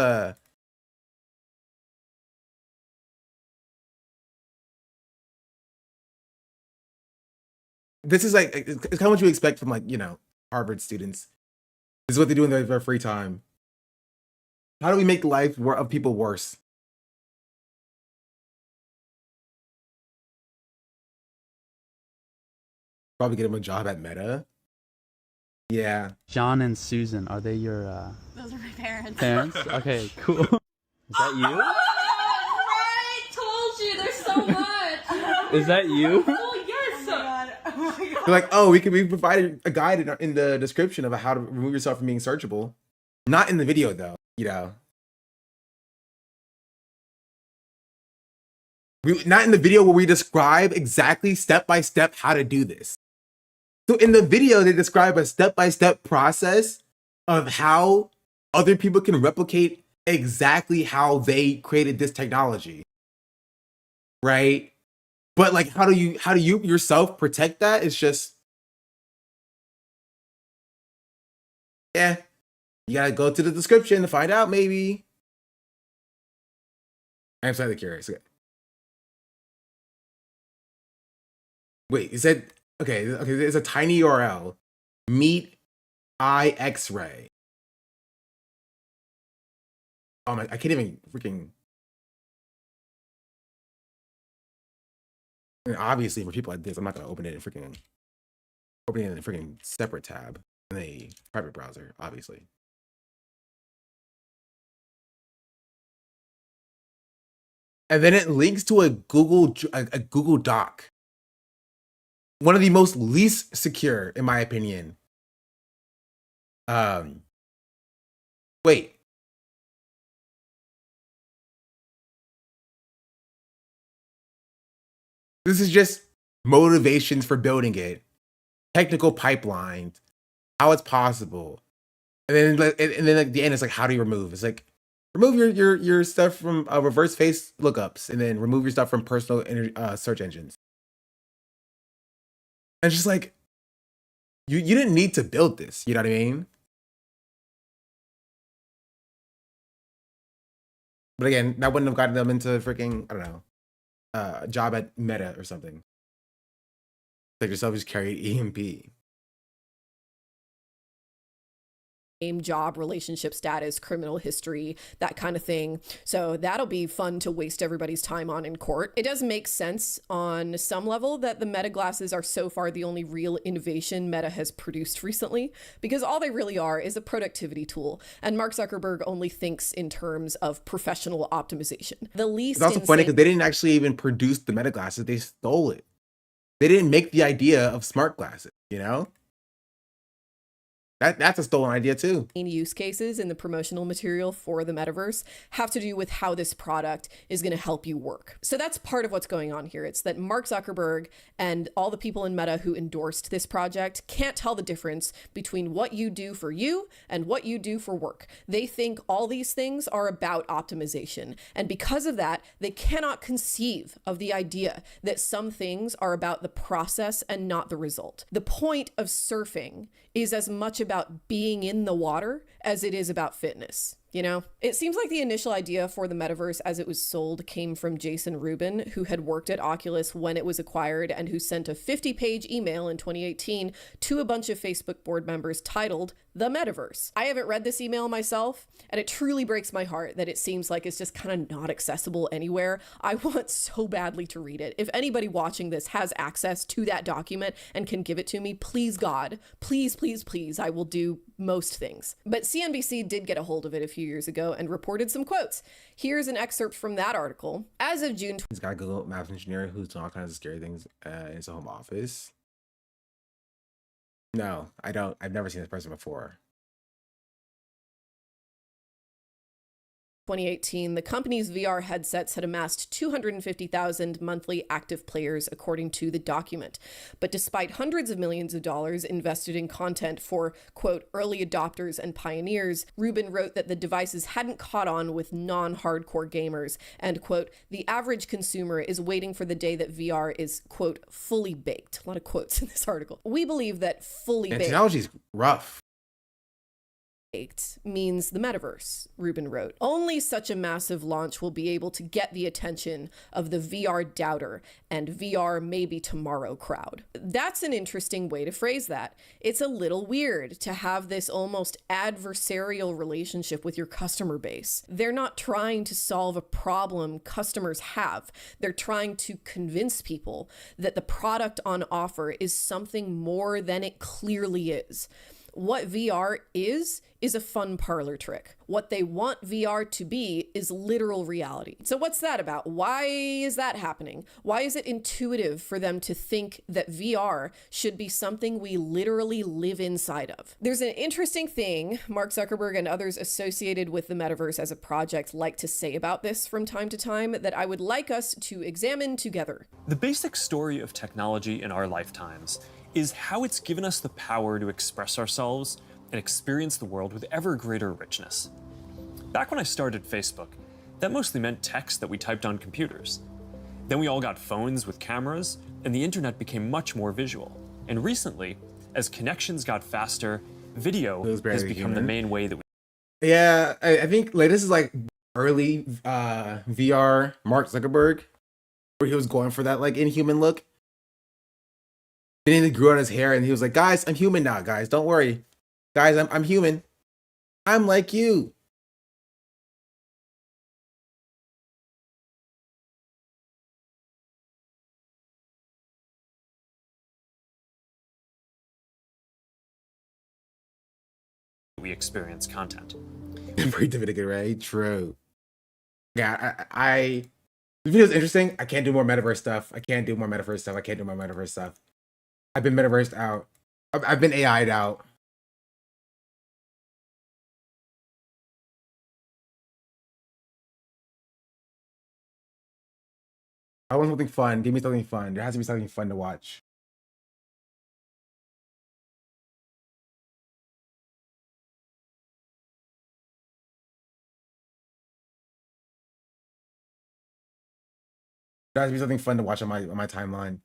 S1: this is like, it's kind of what you expect from like, Harvard students. This is what they do in their free time. How do we make the life of people worse? Probably get him a job at Meta. Yeah.
S24: John and Susan? Are they your
S26: Those are my parents.
S24: parents? Okay, cool. Is that you?
S26: I told you there's so much.
S24: Is that you?
S26: Oh yes. Oh my god.
S1: They're like, oh, we provided a guide in the description about how to remove yourself from being searchable. Not in the video though, Not in the video where we describe exactly step by step how to do this. So in the video, they describe a step-by-step process of how other people can replicate exactly how they created this technology. Right? But like, how do you yourself protect that? It's just, yeah, you gotta go to the description to find out maybe. I'm slightly curious. Okay. Wait, is that okay? There's a tiny URL. Meet eye X-ray. Oh my! I can't even freaking. I mean, obviously, for people like this, I'm not gonna open it in a freaking separate tab in a private browser. Obviously. and then it links to a Google Doc. One of the most least secure, in my opinion. Wait. This is just motivations for building it, technical pipelines, how it's possible, and then at the end it's like, how do you remove? It's like, remove your stuff from reverse face lookups, and then remove your stuff from personal search engines. And it's just like, you didn't need to build this. You know what I mean? But again, that wouldn't have gotten them into freaking, I don't know, a job at Meta or something. Like yourself just carried EMP.
S21: Job, relationship status, criminal history, that kind of thing. So that'll be fun to waste everybody's time on in court. It does make sense on some level that the Meta glasses are so far the only real innovation Meta has produced recently, because all they really are is a productivity tool. And Mark Zuckerberg only thinks in terms of professional optimization. The least
S1: It's also funny because they didn't actually even produce the Meta glasses. They stole it. They didn't make the idea of smart glasses, you know? That's a stolen idea too.
S21: Use cases in the promotional material for the metaverse have to do with how this product is going to help you work. So that's part of what's going on here. It's that Mark Zuckerberg and all the people in Meta who endorsed this project can't tell the difference between what you do for you and what you do for work. They think all these things are about optimization. And because of that, they cannot conceive of the idea that some things are about the process and not the result. The point of surfing is as much about being in the water as it is about fitness. You know, it seems like the initial idea for the metaverse as it was sold came from Jason Rubin, who had worked at Oculus when it was acquired and who sent a 50-page email in 2018 to a bunch of Facebook board members titled The Metaverse. I haven't read this email myself, and it truly breaks my heart that it seems like it's just kind of not accessible anywhere. I want so badly to read it. If anybody watching this has access to that document and can give it to me, please God, please, please, please, I will do most things. But CNBC did get a hold of it a few years ago and reported some quotes. Here's an excerpt from that article. As of June...
S1: He's got a Google Maps engineer who's doing all kinds of scary things in his home office. No, I don't. I've never seen this person before.
S21: 2018, the company's VR headsets had amassed 250,000 monthly active players, according to the document. But despite hundreds of millions of dollars invested in content for, quote, early adopters and pioneers, Rubin wrote that the devices hadn't caught on with non-hardcore gamers, and, quote, the average consumer is waiting for the day that VR is, quote, fully baked. A lot of quotes in this article. We believe that fully baked...
S1: Technology's rough.
S21: Means the metaverse, Rubin wrote. Only such a massive launch will be able to get the attention of the VR doubter and VR maybe tomorrow crowd. That's an interesting way to phrase that. It's a little weird to have this almost adversarial relationship with your customer base. They're not trying to solve a problem customers have. They're trying to convince people that the product on offer is something more than it clearly is. What VR is a fun parlor trick. What they want VR to be is literal reality. So what's that about? Why is that happening? Why is it intuitive for them to think that VR should be something we literally live inside of? There's an interesting thing Mark Zuckerberg and others associated with the metaverse as a project like to say about this from time to time that I would like us to examine together.
S2: The basic story of technology in our lifetimes is how it's given us the power to express ourselves and experience the world with ever greater richness. Back when I started Facebook, that mostly meant text that we typed on computers. Then we all got phones with cameras, and the internet became much more visual. And recently, as connections got faster, video has become the main way that we...
S1: Yeah, I think like this is like early VR Mark Zuckerberg, where he was going for that like inhuman look. Then he grew out his hair and he was like, guys, I'm human now, guys. Don't worry. Guys, I'm human. I'm like you.
S2: We experience content.
S1: Very Dominican, right? True. Yeah, The video's interesting. I can't do more metaverse stuff. I can't do more metaverse stuff. I can't do more metaverse stuff. I've been metaversed out. I've been AI'd out. I want something fun. Give me something fun. There has to be something fun to watch. There has to be something fun to watch on my timeline.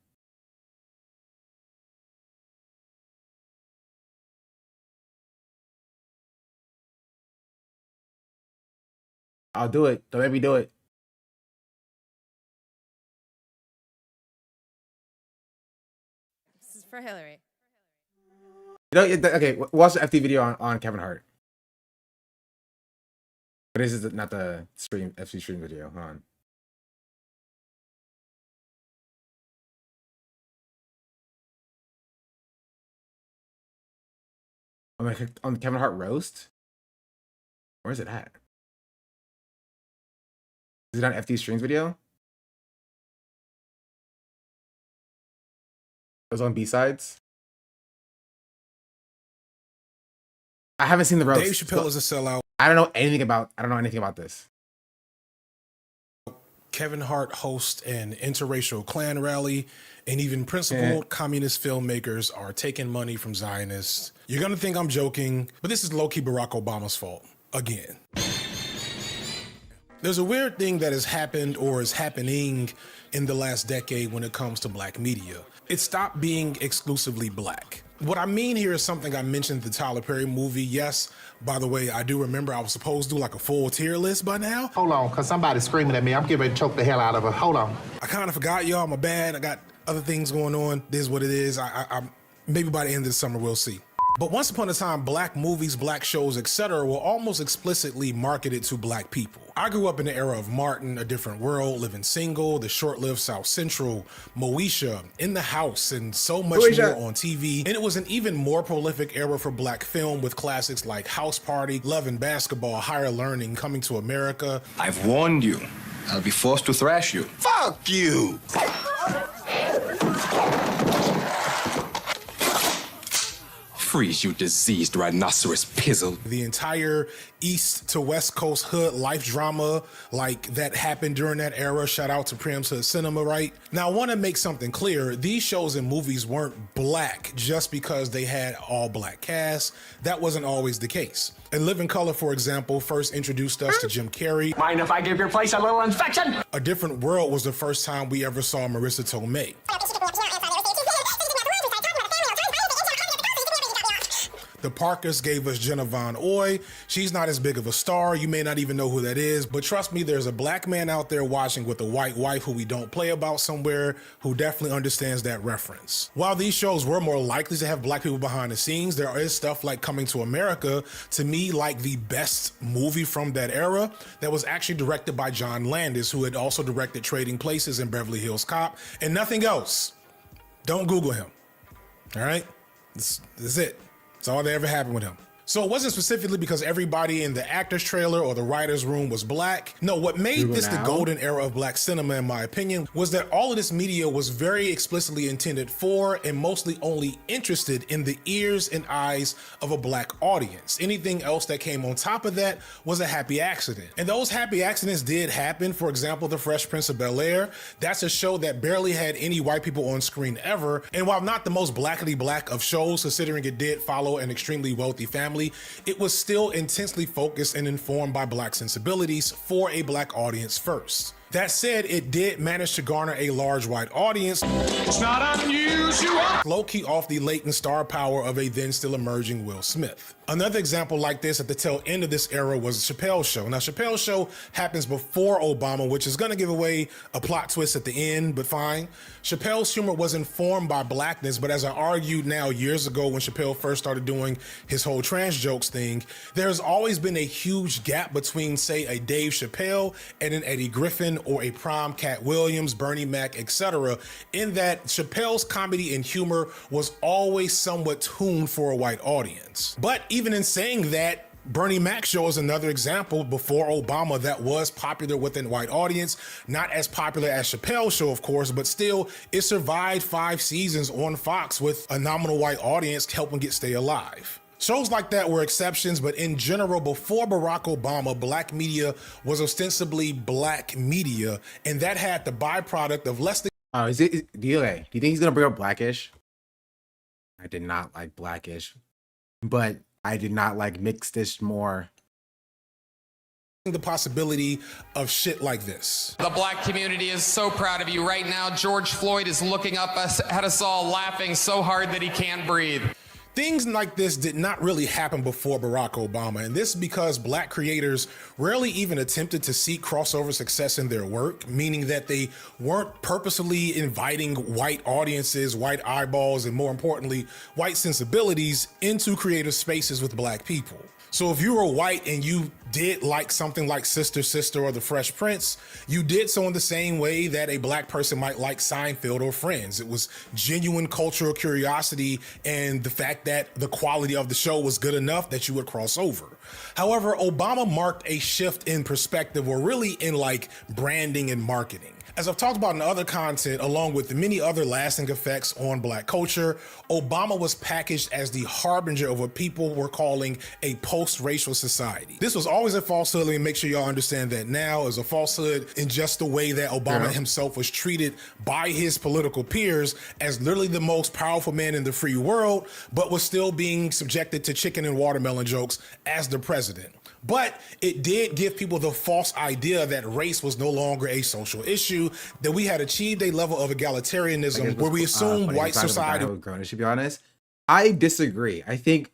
S1: I'll do it. Don't make me do it.
S4: This is for Hillary.
S1: You know, okay, watch the FT video on Kevin Hart. But this is not the FT stream video. Hold on. On the Kevin Hart roast? Where is it at? Is it on FT Streams video? It was on B-sides. I haven't seen the roast.
S6: Dave Chappelle is a sellout.
S1: I don't know anything about this.
S6: Kevin Hart hosts an interracial Klan rally, and even principled communist filmmakers are taking money from Zionists. You're gonna think I'm joking, but this is low-key Barack Obama's fault. Again. There's a weird thing that has happened or is happening in the last decade when it comes to black media. It stopped being exclusively black. What I mean here is something I mentioned in the Tyler Perry movie. Yes, by the way, I do remember I was supposed to do like a full tier list by now.
S7: Hold on, because somebody's screaming at me. I'm getting ready to choke the hell out of her. Hold on.
S6: I kind of forgot, y'all. My bad. I got other things going on. This is what it is. I maybe by the end of the summer, we'll see. But once upon a time, black movies, black shows, etc. were almost explicitly marketed to black people. I grew up in the era of Martin, A Different World, Living Single, the short-lived South Central, Moesha, In the House, and so much more on TV. And it was an even more prolific era for black film with classics like House Party, Love and Basketball, Higher Learning, Coming to America.
S8: I've warned you. I'll be forced to thrash you.
S7: Fuck you!
S8: Freeze, you diseased rhinoceros pizzle.
S6: The entire East to West Coast hood life drama like that happened during that era. Shout out to Prim's Hood Cinema, right? Now, I want to make something clear. These shows and movies weren't black just because they had all black casts. That wasn't always the case. In Living Color, for example, first introduced us to Jim Carrey.
S8: Mind if I give your place a little infection?
S6: A Different World was the first time we ever saw Marissa Tomei. The Parkers gave us Jenna Von Oy. She's not as big of a star. You may not even know who that is, but trust me, there's a black man out there watching with a white wife who we don't play about somewhere who definitely understands that reference. While these shows were more likely to have black people behind the scenes, there is stuff like Coming to America, to me, like the best movie from that era that was actually directed by John Landis, who had also directed Trading Places and Beverly Hills Cop and nothing else. Don't Google him. All right? This is it. That's all that ever happened with him. So it wasn't specifically because everybody in the actor's trailer or the writer's room was black. No, what made this the golden era of black cinema, in my opinion, was that all of this media was very explicitly intended for and mostly only interested in the ears and eyes of a black audience. Anything else that came on top of that was a happy accident. And those happy accidents did happen. For example, The Fresh Prince of Bel-Air. That's a show that barely had any white people on screen ever. And while not the most blackly black of shows, considering it did follow an extremely wealthy family, it was still intensely focused and informed by black sensibilities for a black audience first. That said, it did manage to garner a large white audience. It's not unusual. Low-key off the latent star power of a then still emerging Will Smith. Another example like this at the tail end of this era was Chappelle's Show. Now, Chappelle's Show happens before Obama, which is going to give away a plot twist at the end, but fine. Chappelle's humor was informed by blackness, but as I argued now years ago when Chappelle first started doing his whole trans jokes thing, there's always been a huge gap between, say, a Dave Chappelle and an Eddie Griffin or a prime Cat Williams, Bernie Mac, etc., in that Chappelle's comedy and humor was always somewhat tuned for a white audience. But even in saying that, Bernie Mac show is another example before Obama that was popular within white audience. Not as popular as Chappelle's show, of course, but still it survived 5 seasons on Fox with a nominal white audience helping it stay alive. Shows like that were exceptions, but in general, before Barack Obama, black media was ostensibly black media, and that had the byproduct of less than...
S1: Oh, do you think he's gonna bring up Blackish? I did not like Blackish, but I did not like Mixedish more.
S6: The possibility of shit like this.
S3: The black community is so proud of you right now. George Floyd is looking up at us all, laughing so hard that he can't breathe.
S6: Things like this did not really happen before Barack Obama, and this is because black creators rarely even attempted to seek crossover success in their work, meaning that they weren't purposely inviting white audiences, white eyeballs, and more importantly, white sensibilities into creative spaces with black people. So if you were white and you did like something like Sister Sister or The Fresh Prince, you did so in the same way that a black person might like Seinfeld or Friends. It was genuine cultural curiosity and the fact that the quality of the show was good enough that you would cross over. However, Obama marked a shift in perspective, or really in like branding and marketing. As I've talked about in other content, along with many other lasting effects on black culture, Obama was packaged as the harbinger of what people were calling a post-racial society. This was always a falsehood. Let me make sure y'all understand that now as a falsehood in just the way that Obama himself was treated by his political peers as literally the most powerful man in the free world, but was still being subjected to chicken and watermelon jokes as the president. But it did give people the false idea that race was no longer a social issue, that we had achieved a level of egalitarianism where we assumed white society.
S1: To be honest, I disagree. I think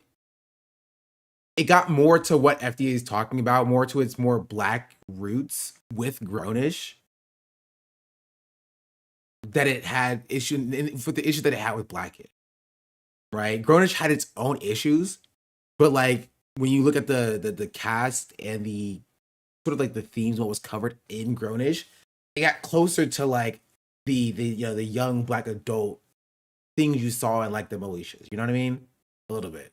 S1: it got more to what FDA is talking about, more to its more black roots with Grownish, that it had for the issue that it had with Blackish, right? Grownish had its own issues, but like, when you look at the cast and the sort of like the themes, what was covered in Grownish, it got closer to like the young black adult things you saw in like the militias. You know what I mean? A little bit.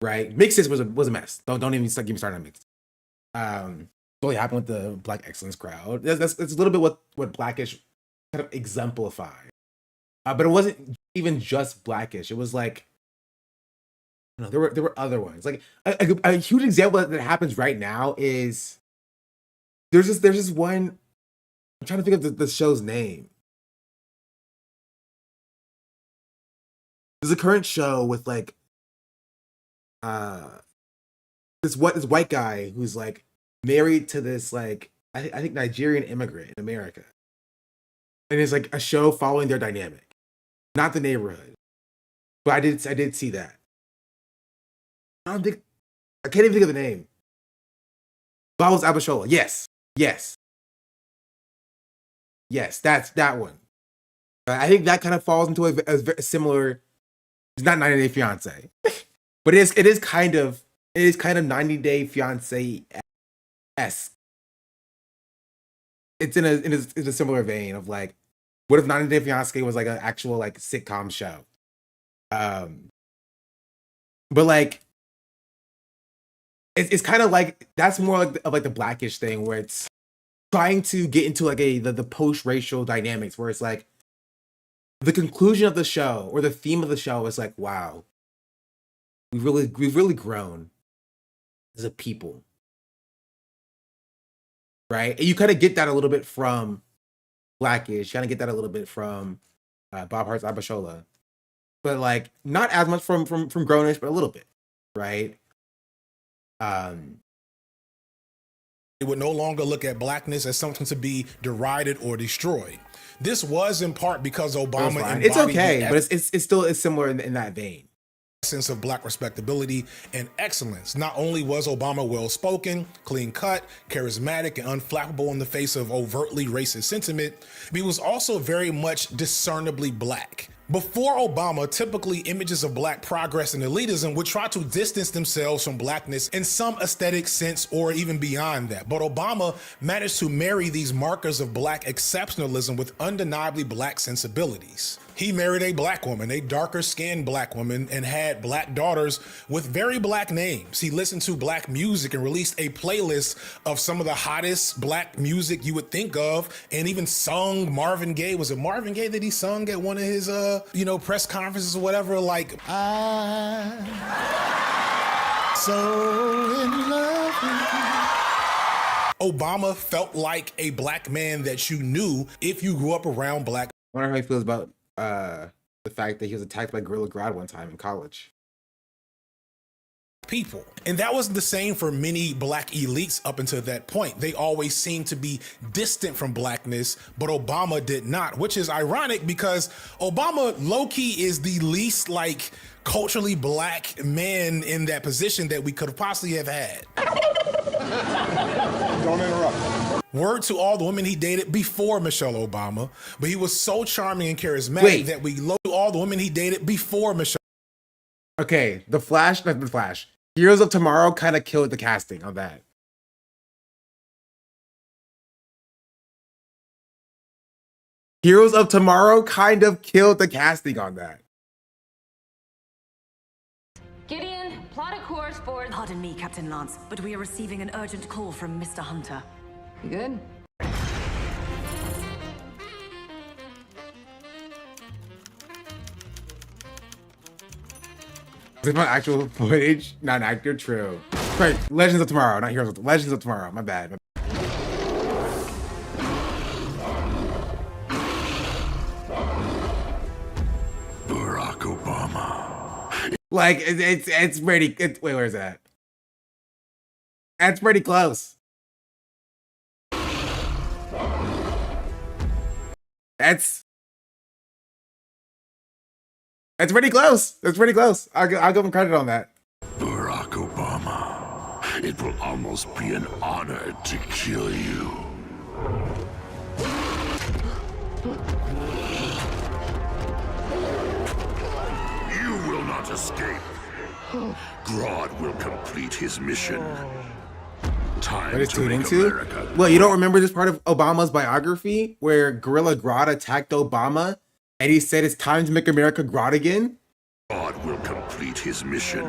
S1: Right? Mixes was a mess. Don't even get me started on Mixes. What happened with the Black Excellence crowd. That's a little bit what Blackish kind of exemplified. But it wasn't even just Blackish. It was like, no, there were other ones. Like a huge example that happens right now is there's this one. I'm trying to think of the show's name. There's a current show with like this white guy who's like married to this like I think Nigerian immigrant in America, and it's like a show following their dynamic. Not The Neighborhood, but I did see that. I can't even think of the name. Bowles Abishola. Yes, that's that one. I think that kind of falls into a very similar. It's not 90 Day Fiance, but it is kind of 90 Day Fiance esque. It's in a similar vein of like, what if 90 Day Fiance was like an actual like sitcom show? But like, it's kind of like, that's more like of like the Blackish thing where it's trying to get into like the post-racial dynamics where it's like the conclusion of the show or the theme of the show is like, wow, we've really grown as a people, right? And you kind of get that a little bit from Blackish, kind of get that a little bit from Bob Hart's Abishola, but like not as much from Grownish, but a little bit, right?
S6: It would no longer look at blackness as something to be derided or destroyed. This was in part because Obama.
S1: It's okay, but it's still similar in that vein.
S6: Sense of black respectability and excellence. Not only was Obama well-spoken, clean-cut, charismatic, and unflappable in the face of overtly racist sentiment, but he was also very much discernibly black. Before Obama, typically images of black progress and elitism would try to distance themselves from blackness in some aesthetic sense or even beyond that. But Obama managed to marry these markers of black exceptionalism with undeniably black sensibilities. He married a black woman, a darker skinned black woman, and had black daughters with very black names. He listened to black music and released a playlist of some of the hottest black music you would think of, and even sung Marvin Gaye. Was it Marvin Gaye that he sung at one of his, press conferences or whatever? Like, I'm so in love with you. Obama felt like a black man that you knew if you grew up around black.
S1: I wonder how he feels about the fact that he was attacked by Gorilla Grodd one time in college.
S6: People. And that was the same for many black elites up until that point. They always seemed to be distant from blackness, but Obama did not, which is ironic because Obama low-key is the least like culturally black man in that position that we could have possibly have had. Don't interrupt. Word to all the women he dated before Michelle Obama, but he was so charming and charismatic that we low to all the women he dated before Michelle.
S1: Okay, The Flash, not The Flash. Heroes of Tomorrow kind of killed the casting on that. Heroes of Tomorrow kind of killed the casting on that.
S4: Gideon, plot a course for...
S9: Pardon me, Captain Lance, but we are receiving an urgent call from Mr. Hunter.
S4: You good?
S1: Is this my actual footage? Not an actor? True. Right, Legends of Tomorrow, not Heroes of Legends of Tomorrow. My bad.
S10: Barack Obama.
S1: Like, it's pretty... wait, where's that? That's pretty close. That's pretty close. That's pretty close. I'll give him credit on that.
S10: Barack Obama. It will almost be an honor to kill you. You will not escape. Grodd will complete his mission. Time
S1: What is
S10: to
S1: tuned
S10: make
S1: into?
S10: America.
S1: Well, you don't remember this part of Obama's biography where Gorilla Grodd attacked Obama and he said it's time to make America Grodd again?
S10: Grodd will complete his mission.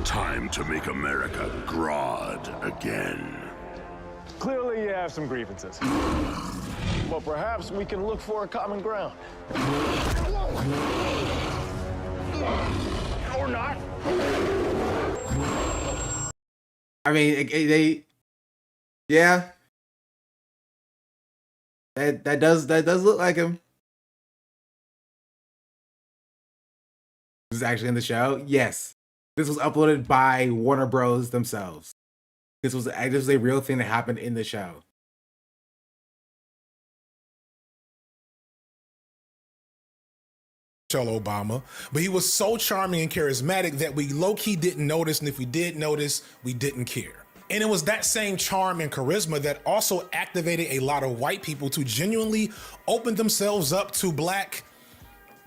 S10: Time to make America Grodd again.
S11: Clearly you have some grievances. But perhaps we can look for a common ground. Or not.
S1: I mean, yeah. That does look like him. This is actually in the show? Yes. This was uploaded by Warner Bros. Themselves. This was a real thing that happened in the show.
S6: Michelle Obama, but he was so charming and charismatic that we low-key didn't notice, and if we did notice, we didn't care. And it was that same charm and charisma that also activated a lot of white people to genuinely open themselves up to black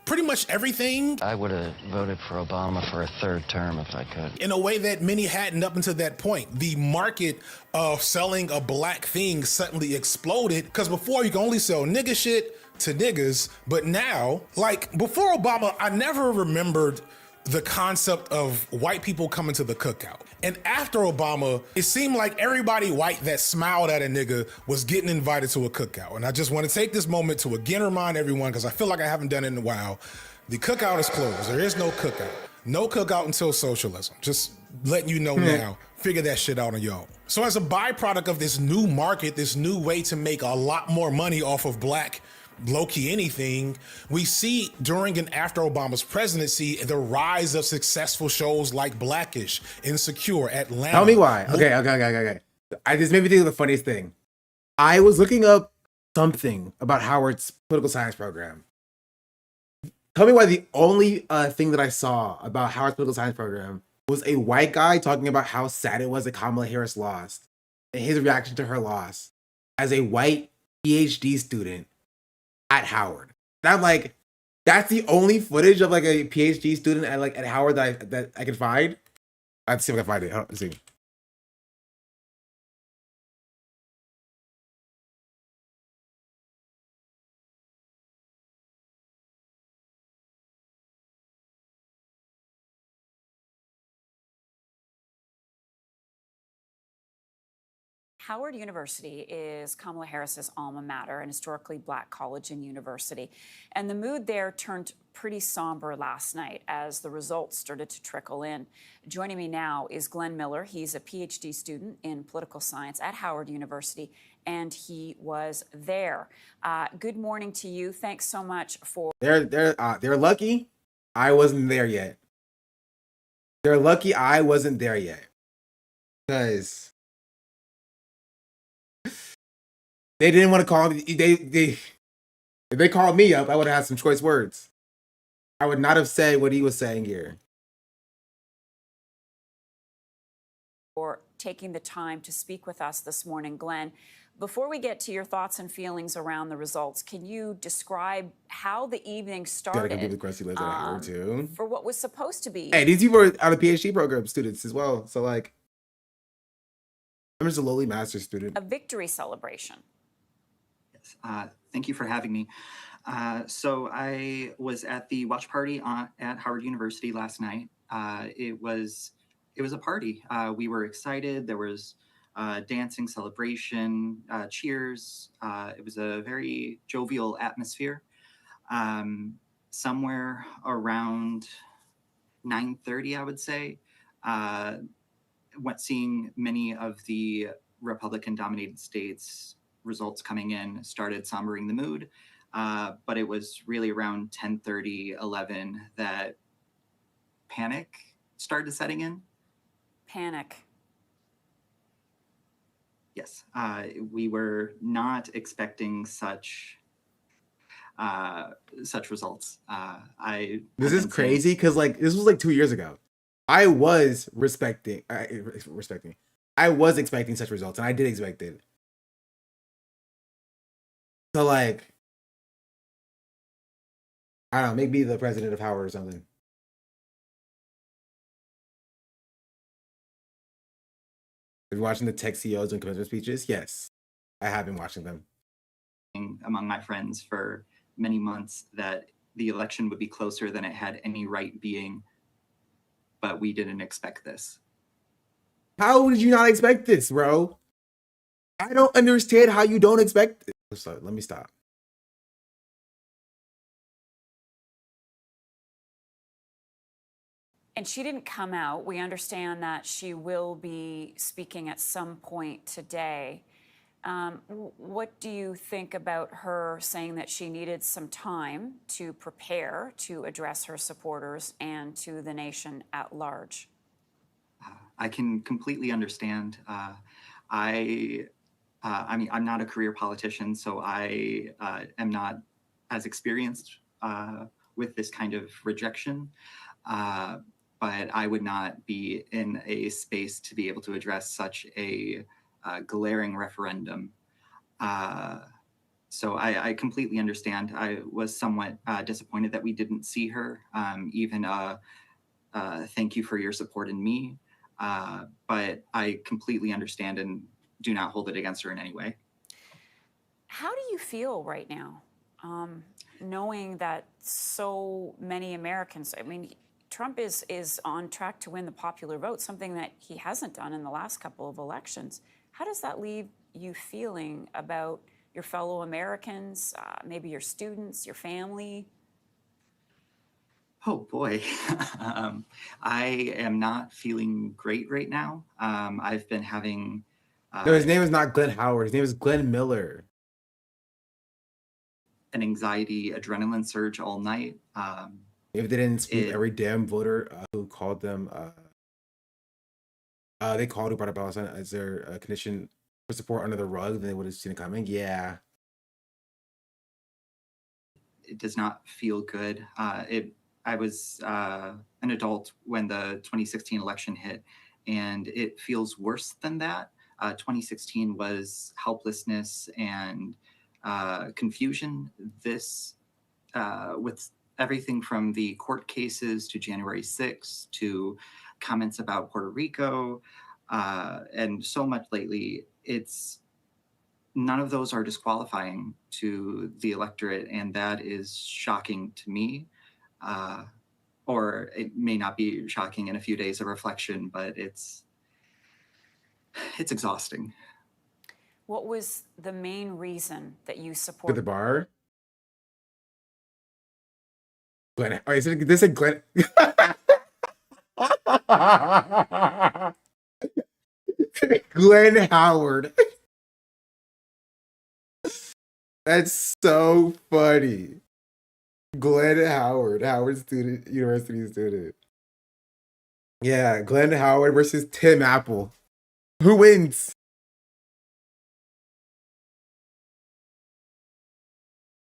S6: pretty much everything.
S12: I would have voted for Obama for a third term if I could.
S6: In a way that many hadn't up until that point. The market of selling a black thing suddenly exploded, because before you could only sell nigga shit to niggas, but now, like before Obama, I never remembered the concept of white people coming to the cookout. And after Obama, it seemed like everybody white that smiled at a nigga was getting invited to a cookout. And I just want to take this moment to again remind everyone, because I feel like I haven't done it in a while, the cookout is closed. There is no cookout. No cookout until socialism. Just letting you know now. Figure that shit out on your own. So as a byproduct of this new market, this new way to make a lot more money off of black low-key anything, we see during and after Obama's presidency the rise of successful shows like Blackish, Insecure, Atlanta.
S1: Tell me why. Okay. This made me think of the funniest thing. I was looking up something about Howard's political science program. Tell me why the only thing that I saw about Howard's political science program was a white guy talking about how sad it was that Kamala Harris lost and his reaction to her loss as a white PhD student at Howard. And I'm like, that's the only footage of like a PhD student at Howard that I can find. I have to see if I can find it. Let's see.
S13: Howard University is Kamala Harris's alma mater, an historically black college and university. And the mood there turned pretty somber last night as the results started to trickle in. Joining me now is Glenn Miller. He's a PhD student in political science at Howard University, and he was there. Good morning to you. Thanks so much for...
S1: They're lucky I wasn't there yet. They're lucky I wasn't there yet. Because... they didn't want to call me. If they called me up, I would have had some choice words. I would not have said what he was saying here.
S13: For taking the time to speak with us this morning, Glenn. Before we get to your thoughts and feelings around the results, can you describe how the evening started?
S1: Gotta compete with Crusty Lives at Howard too.
S13: For what was supposed to be.
S1: Hey, these people are out of PhD program students as well. So like, I'm just a lowly master's student.
S13: A victory celebration.
S14: Thank you for having me. So I was at the watch party at Howard University last night. It was a party. We were excited. There was dancing, celebration, cheers. It was a very jovial atmosphere. Somewhere around 9:30, I would say, seeing many of the Republican-dominated states results coming in started sombering the mood, but it was really around 10:30, 11 that panic started setting in.
S13: Panic.
S14: Yes, we were not expecting such results.
S1: This is crazy because like this was like 2 years ago. I was expecting such results, and I did expect it. So like, I don't know, make me the president of Howard or something. Have you watching the tech CEOs and commencement speeches? Yes, I have been watching them.
S14: Among my friends for many months that the election would be closer than it had any right being, but we didn't expect this.
S1: How did you not expect this, bro? I don't understand how you don't expect it. So let me stop.
S13: And she didn't come out. We understand that she will be speaking at some point today. What do you think about her saying that she needed some time to prepare to address her supporters and to the nation at large?
S14: I can completely understand. I mean, I'm not a career politician, so I am not as experienced with this kind of rejection. But I would not be in a space to be able to address such a glaring referendum. So I completely understand. I was somewhat disappointed that we didn't see her. Even thank you for your support in me. But I completely understand and do not hold it against her in any way.
S13: How do you feel right now, knowing that so many Americans, I mean, Trump is on track to win the popular vote, something that he hasn't done in the last couple of elections. How does that leave you feeling about your fellow Americans, maybe your students, your family?
S14: Oh boy, I am not feeling great right now. I've been having...
S1: No, his name is not Glenn Howard. His name is Glenn Miller.
S14: An anxiety, adrenaline surge all night.
S1: If they didn't speak every damn voter who called them, they called who brought up Palestine as their condition for support under the rug, then they would have seen it coming. Yeah.
S14: It does not feel good. I was an adult when the 2016 election hit, and it feels worse than that. 2016 was helplessness and confusion. This, with everything from the court cases to January 6th to comments about Puerto Rico, and so much lately, none of those are disqualifying to the electorate, and that is shocking to me. Or it may not be shocking in a few days of reflection, but it's exhausting.
S13: What was the main reason that you
S1: To
S13: supported?
S1: the bar. Glenn. Oh, is it this? Is Glenn? Glenn Howard. That's so funny. Glenn Howard, Howard student, university student. Yeah, Glenn Howard versus Tim Apple. Who wins?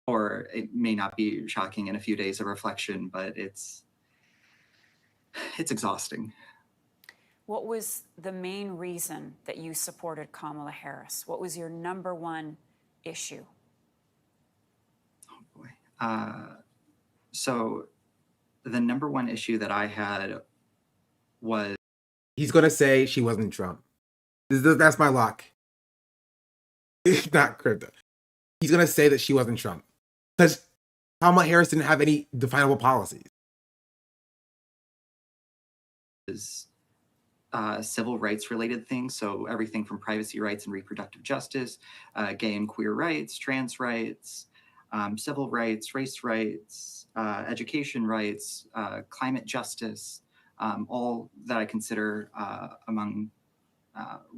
S14: Or it may not be shocking in a few days of reflection, but it's exhausting.
S13: What was the main reason that you supported Kamala Harris? What was your number one issue?
S14: So the number one issue that I had was...
S1: He's gonna say she wasn't Trump. That's my lock. Not crypto. He's gonna say that she wasn't Trump. Because Kamala Harris didn't have any definable policies.
S14: Civil rights related things. So everything from privacy rights and reproductive justice, gay and queer rights, trans rights, civil rights, race rights, education rights, climate justice, all that I consider among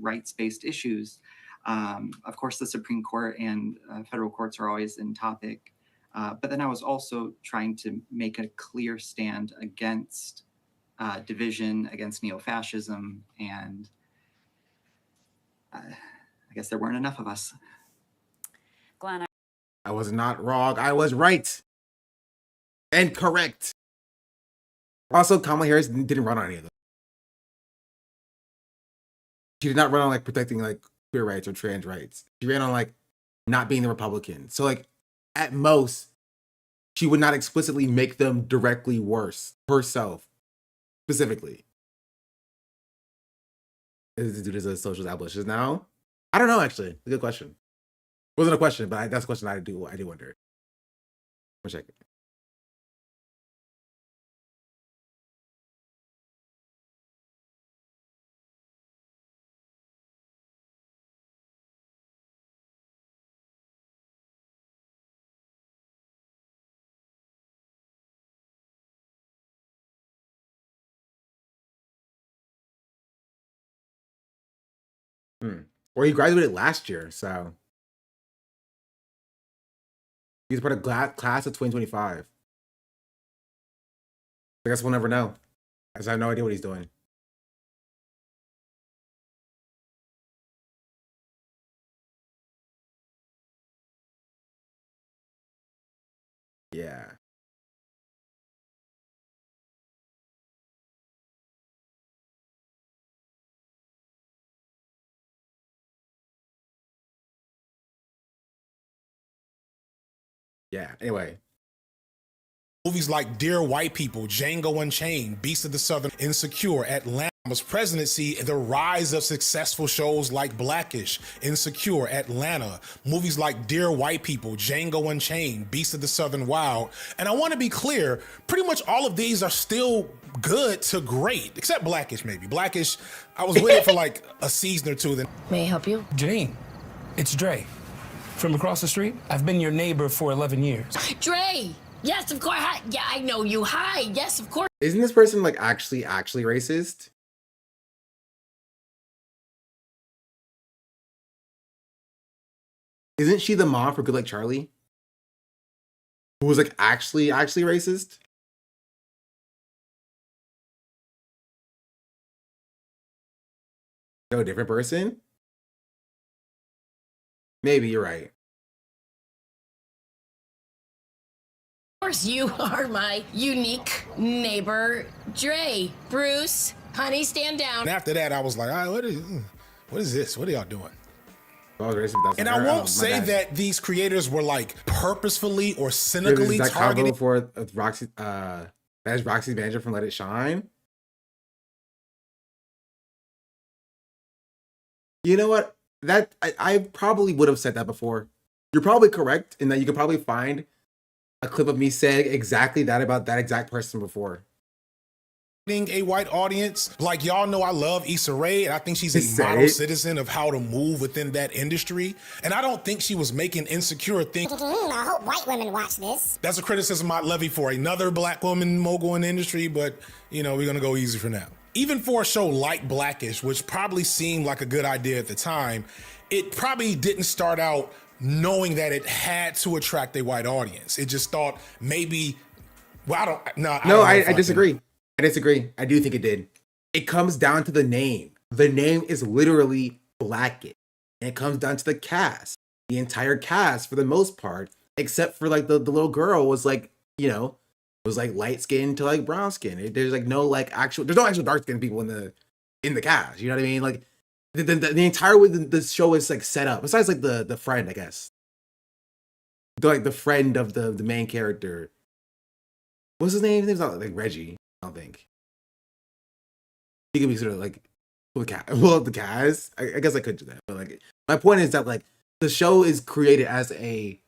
S14: rights-based issues. Of course, the Supreme Court and federal courts are always in topic. But then I was also trying to make a clear stand against division, against neo-fascism, and I guess there weren't enough of us.
S13: Glenn,
S1: I was not wrong. I was right. And correct. Also, Kamala Harris didn't run on any of them. She did not run on like protecting like queer rights or trans rights. She ran on like not being the Republican. So like at most, she would not explicitly make them directly worse herself, specifically. Is this dude is a social abolitionist now? I don't know, actually. It's a good question. It wasn't a question, but that's a question I do wonder. One second. Or he graduated last year, so he's part of class of 2025. I guess we'll never know, as I have no idea what he's doing. Yeah. Yeah, anyway.
S6: Movies like Dear White People, Django Unchained, Beast of the Southern, Insecure, Atlanta's presidency, and the rise of successful shows like Blackish, Insecure, Atlanta, movies like Dear White People, Django Unchained, Beast of the Southern Wild. And I want to be clear, pretty much all of these are still good to great, except Blackish maybe. Blackish, I was with it for like a season or two. Then
S15: May I help you?
S16: Jane, it's Dre. From across the street? I've been your neighbor for 11 years.
S15: Dre! Yes, of course. Hi. Yeah, I know you. Hi. Yes, of course.
S1: Isn't this person like actually racist? Isn't she the mom for Good Like Charlie? Who was like actually racist? No, a different person? Maybe you're right.
S15: Of course, you are my unique neighbor, Dre. Bruce, honey, stand down.
S6: And after that, I was like, all right, what is this? What are y'all doing? And I
S1: her.
S6: won't say that these creators were like purposefully or cynically targeting
S1: for Roxy, that's Roxy's manager from Let It Shine. You know what? That I probably would have said that before. You're probably correct in that you could probably find a clip of me saying exactly that about that exact person before.
S6: a white audience. Like, y'all know I love Issa Rae, and I think she's a model citizen of how to move within that industry. And I don't think she was making insecure things.
S5: I hope white women watch this.
S6: That's a criticism I'd levy for another black woman mogul in the industry, but, you know, we're gonna go easy for now. Even for a show like Blackish, which probably seemed like a good idea at the time, it probably didn't start out knowing that it had to attract a white audience. It just thought maybe, well, I
S1: disagree. I disagree. I do think it did. It comes down to the name. The name is literally Blackish. And it comes down to the cast. The entire cast, for the most part, except for like the little girl was like, you know, was like light skin to like brown skin. There's like no like actual, there's no actual dark skinned people in the cast. You know what I mean? Like the entire way the show is like set up. Besides like the friend, I guess. The friend of the main character. What's his name? His name's not like Reggie. I don't think he could be sort of like the cast. I guess I could do that, but like my point is that like the show is created as a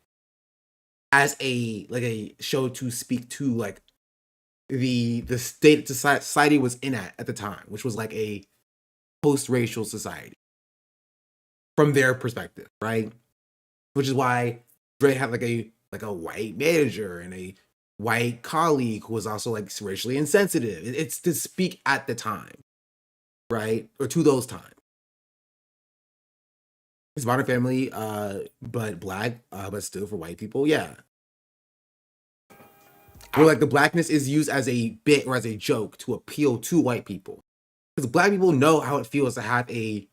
S1: like a show to speak to like the state society was in at the time, which was like a post-racial society from their perspective, right? Which is why Dre had like a white manager and a white colleague who was also like racially insensitive. It's to speak at the time, right? Or to those times. It's Modern Family, but black, but still for white people, yeah. Where like the blackness is used as a bit or as a joke to appeal to white people. Because black people know how it feels to have a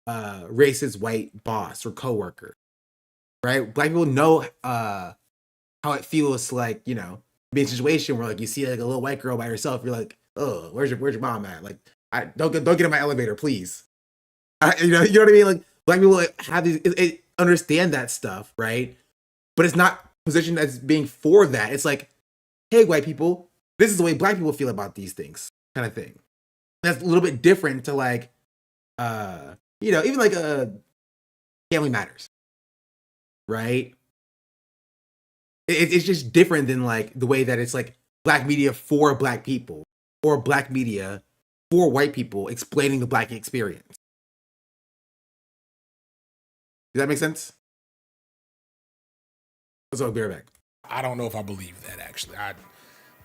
S1: racist white boss or coworker, right? Black people know how it feels to like, you know, be in a situation where like you see like a little white girl by herself, you're like, oh, where's your mom at? Like, don't get in my elevator, please. You know what I mean? Like black people like, have these understand that stuff, right? But it's not positioned as being for that. It's like, hey, white people, this is the way black people feel about these things, kind of thing. That's a little bit different to like, you know, even like Family Matters, right? It's just different than like the way that it's like black media for black people or black media for white people explaining the black experience. Does that make sense? So I'll be right back.
S6: I don't know if I believe that actually.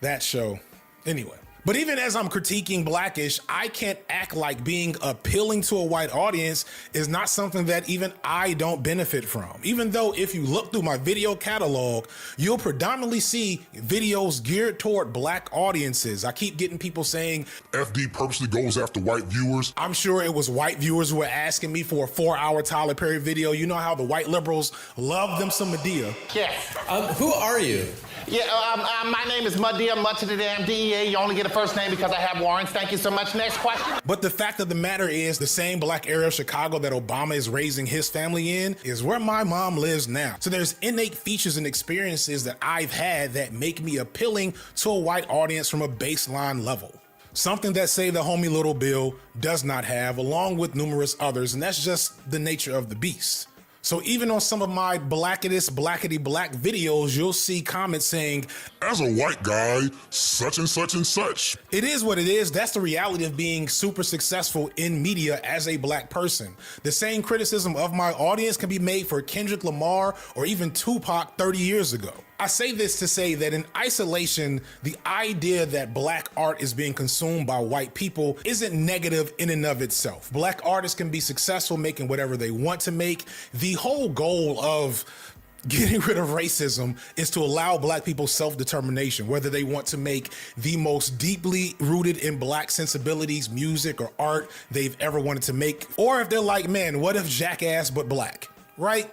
S6: That show, anyway. But even as I'm critiquing Blackish, I can't act like being appealing to a white audience is not something that even I don't benefit from. Even though if you look through my video catalog, you'll predominantly see videos geared toward black audiences. I keep getting people saying,
S17: FD purposely goes after white viewers.
S6: I'm sure it was white viewers who were asking me for a 4-hour Tyler Perry video. You know how the white liberals love them some Madea.
S18: Yeah.
S19: Who are you?
S18: Yeah, my name is Madea, much to the damn DEA. You only get a first name because I have warrants. Thank you so much. Next question.
S6: But the fact of the matter is, the same black area of Chicago that Obama is raising his family in is where my mom lives now. So there's innate features and experiences that I've had that make me appealing to a white audience from a baseline level. Something that, say, the homie Little Bill does not have, along with numerous others, and that's just the nature of the beast. So even on some of my blackety black videos, you'll see comments saying,
S17: as a white guy, such and such and such.
S6: It is what it is. That's the reality of being super successful in media as a black person. The same criticism of my audience can be made for Kendrick Lamar or even Tupac 30 years ago. I say this to say that in isolation, the idea that black art is being consumed by white people isn't negative in and of itself. Black artists can be successful making whatever they want to make. The whole goal of getting rid of racism is to allow black people self-determination, whether they want to make the most deeply rooted in black sensibilities, music or art they've ever wanted to make, or if they're like, man, what if Jackass but black, right?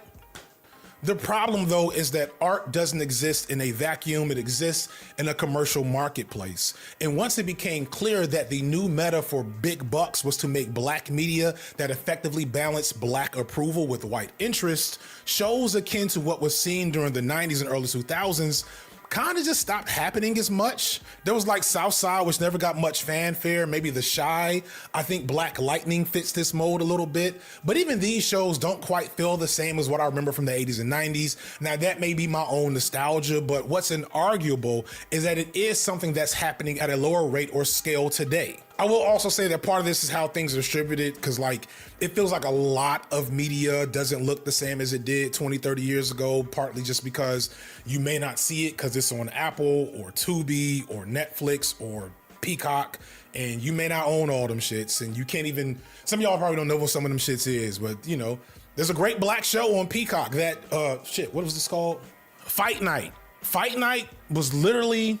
S6: The problem, though, is that art doesn't exist in a vacuum. It exists in a commercial marketplace. And once it became clear that the new meta for big bucks was to make black media that effectively balanced black approval with white interest, shows akin to what was seen during the 90s and early 2000s kind of just stopped happening as much. There was like Southside, which never got much fanfare. Maybe The Shy. I think Black Lightning fits this mold a little bit. But even these shows don't quite feel the same as what I remember from the 80s and 90s. Now, that may be my own nostalgia, but what's inarguable is that it is something that's happening at a lower rate or scale today. I will also say that part of this is how things are distributed, because like it feels like a lot of media doesn't look the same as it did 20, 30 years ago, partly just because you may not see it because it's on Apple or Tubi or Netflix or Peacock, and you may not own all them shits, and you can't even, some of y'all probably don't know what some of them shits is, but you know, there's a great black show on Peacock that, what was this called? Fight Night. Fight Night was literally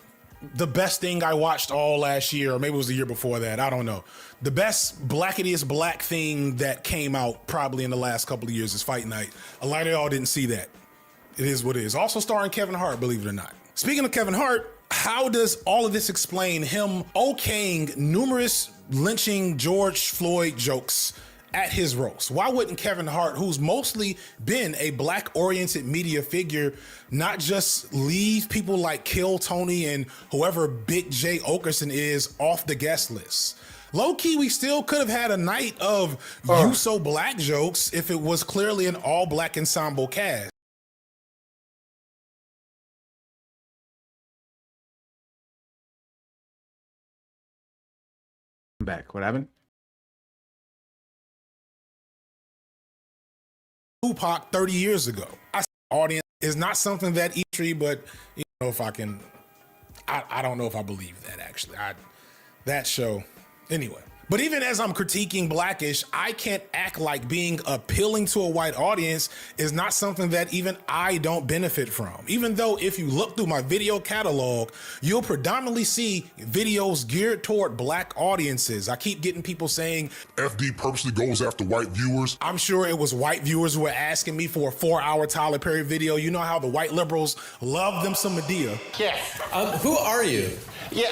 S6: the best thing I watched all last year, or maybe it was the year before that. I don't know. The best blacketiest black thing that came out probably in the last couple of years is Fight Night. A lot of y'all didn't see that. It is what it is. Also starring Kevin Hart, believe it or not. Speaking of Kevin Hart, how does all of this explain him okaying numerous lynching George Floyd jokes at his roast? Why wouldn't Kevin Hart, who's mostly been a black-oriented media figure, not just leave people like Kill Tony and whoever Big J Okerson is off the guest list? Low-key, we still could have had a night of You So Black jokes if it was clearly an all-black ensemble cast.
S1: Back. What happened?
S6: Tupac 30 years ago. I audience is not something that E3, but you know, if I can, I don't know if I believe that actually. That show, anyway. But even as I'm critiquing Blackish, I can't act like being appealing to a white audience is not something that even I don't benefit from. Even though if you look through my video catalog, you'll predominantly see videos geared toward black audiences. I keep getting people saying,
S17: FD purposely goes after white viewers.
S6: I'm sure it was white viewers who were asking me for a 4-hour Tyler Perry video. You know how the white liberals love them some Medea.
S18: Yes.
S19: Who are you?
S18: Yeah,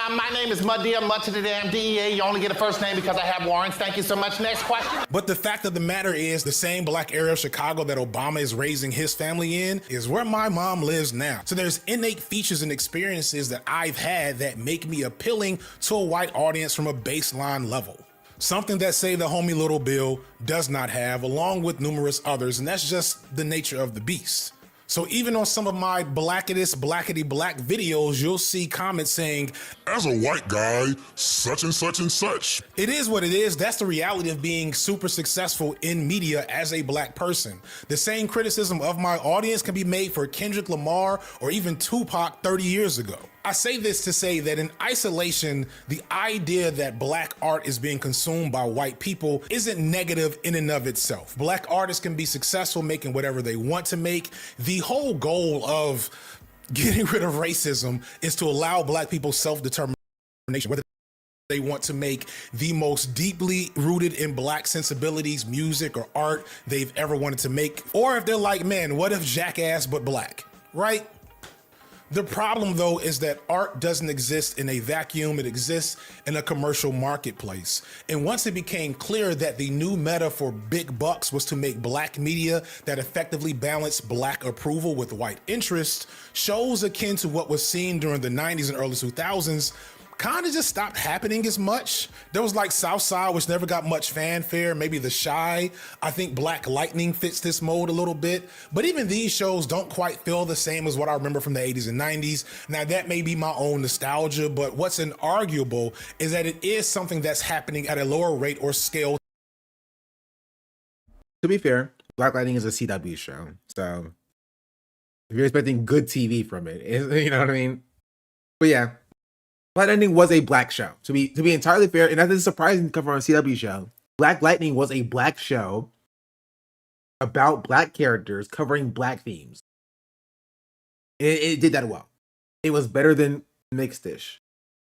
S18: my name is Madea, Mud to the damn DEA. You only get a first name because I have warrants. Thank you so much. Next question.
S6: But the fact of the matter is, the same black area of Chicago that Obama is raising his family in is where my mom lives now. So there's innate features and experiences that I've had that make me appealing to a white audience from a baseline level. Something that, say, the homie Little Bill does not have, along with numerous others, and that's just the nature of the beast. So even on some of my blackety black videos, you'll see comments saying,
S17: as a white guy, such and such and such.
S6: It is what it is. That's the reality of being super successful in media as a black person. The same criticism of my audience can be made for Kendrick Lamar or even Tupac 30 years ago. I say this to say that in isolation, the idea that black art is being consumed by white people isn't negative in and of itself. Black artists can be successful making whatever they want to make. The whole goal of getting rid of racism is to allow black people self-determination, whether they want to make the most deeply rooted in black sensibilities, music or art they've ever wanted to make, or if they're like, man, what if Jackass but black, right? The problem, though, is that art doesn't exist in a vacuum. It exists in a commercial marketplace. And once it became clear that the new meta for big bucks was to make black media that effectively balanced black approval with white interest, shows akin to what was seen during the 90s and early 2000s kind of just stopped happening as much. There was like Southside, which never got much fanfare, maybe The Shy. I think Black Lightning fits this mold a little bit. But even these shows don't quite feel the same as what I remember from the 80s and 90s. Now, that may be my own nostalgia, but what's inarguable is that it is something that's happening at a lower rate or scale.
S1: To be fair, Black Lightning is a CW show, so if you're expecting good TV from it, you know what I mean? But yeah. Black Lightning was a black show. To be entirely fair, and that is surprising to come from a CW show. Black Lightning was a black show about black characters covering black themes. It did that well. It was better than Mixed-ish,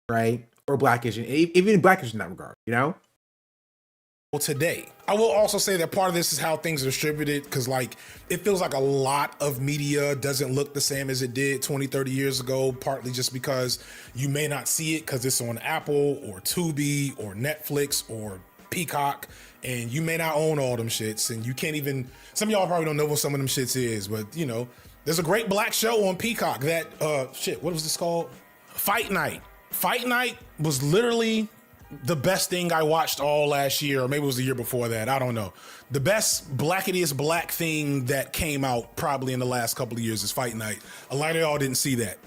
S1: right? Or Blackish, even Blackish in that regard, you know?
S6: Today. I will also say that part of this is how things are distributed, because like it feels like a lot of media doesn't look the same as it did 20, 30 years ago, partly just because you may not see it because it's on Apple or Tubi or Netflix or Peacock, and you may not own all them shits, and you can't even, some of y'all probably don't know what some of them shits is, but you know, There's a great black show on Peacock that, what was this called? Fight Night. Fight Night was literally the best thing I watched all last year, or maybe it was the year before that. I don't know. The best blacketiest black thing that came out probably in the last couple of years is Fight Night. A lot of y'all didn't see that.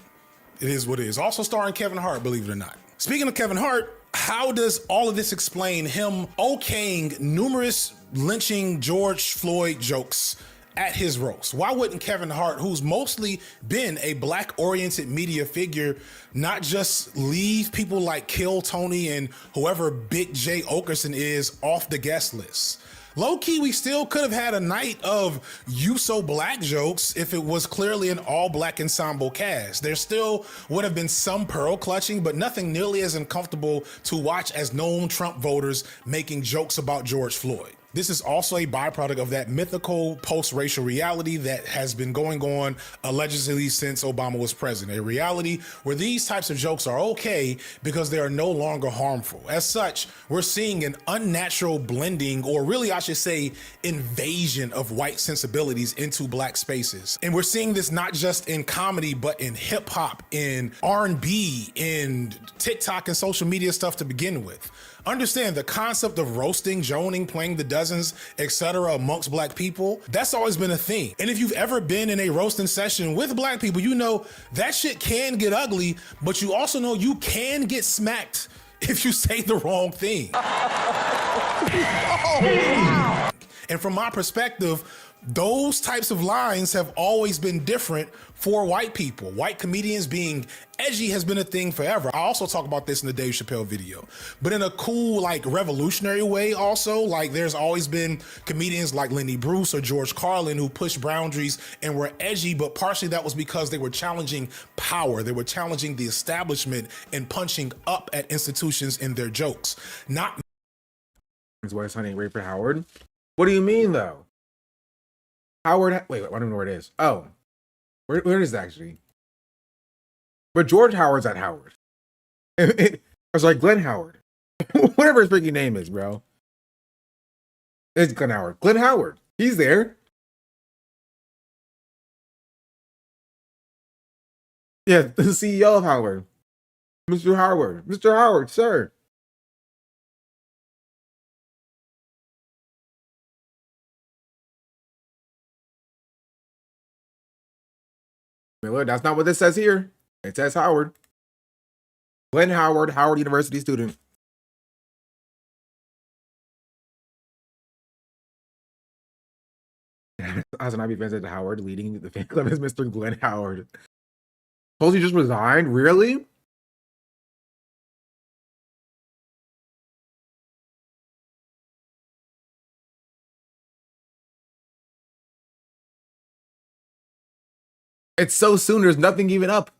S6: It is what it is. Also starring Kevin Hart, believe it or not. Speaking of Kevin Hart, how does all of this explain him okaying numerous lynching George Floyd jokes at his roast? Why wouldn't Kevin Hart, who's mostly been a black-oriented media figure, not just leave people like Kill Tony and whoever Big J Okerson is off the guest list? Low-key, we still could have had a night of You So Black jokes if it was clearly an all-black ensemble cast. There still would have been some pearl clutching, but nothing nearly as uncomfortable to watch as known Trump voters making jokes about George Floyd. This is also a byproduct of that mythical post-racial reality that has been going on allegedly since Obama was president. A reality where these types of jokes are okay because they are no longer harmful. As such, we're seeing an unnatural blending, or really I should say invasion, of white sensibilities into black spaces. And we're seeing this not just in comedy, but in hip hop, in R&B, in TikTok and social media stuff to begin with. Understand the concept of roasting, joning, playing the dozens, etc. amongst black people, that's always been a thing. And if you've ever been in a roasting session with black people, you know that shit can get ugly, but you also know you can get smacked if you say the wrong thing. And from my perspective, those types of lines have always been different for white people. White comedians being edgy has been a thing forever. I also talk about this in the Dave Chappelle video, but in a cool, like revolutionary way also. Like there's always been comedians like Lenny Bruce or George Carlin who pushed boundaries and were edgy, but partially that was because they were challenging power. They were challenging the establishment and punching up at institutions in their jokes. Not
S1: Why Sonny Rayford Howard? What do you mean though? Howard, wait, I don't know where it is. Oh, where is it actually? But George Howard's at Howard. I was like, Glenn Howard. Whatever his freaking name is, bro. It's Glenn Howard. Glenn Howard. He's there. Yeah, the CEO of Howard. Mr. Howard. Mr. Howard, sir. Look, that's not what this says here. It says Howard. Glenn Howard, Howard University student. As an IB visit to Howard, leading the fan club is Mr. Glenn Howard. Suppose he just resigned? Really? It's so soon, there's nothing even up.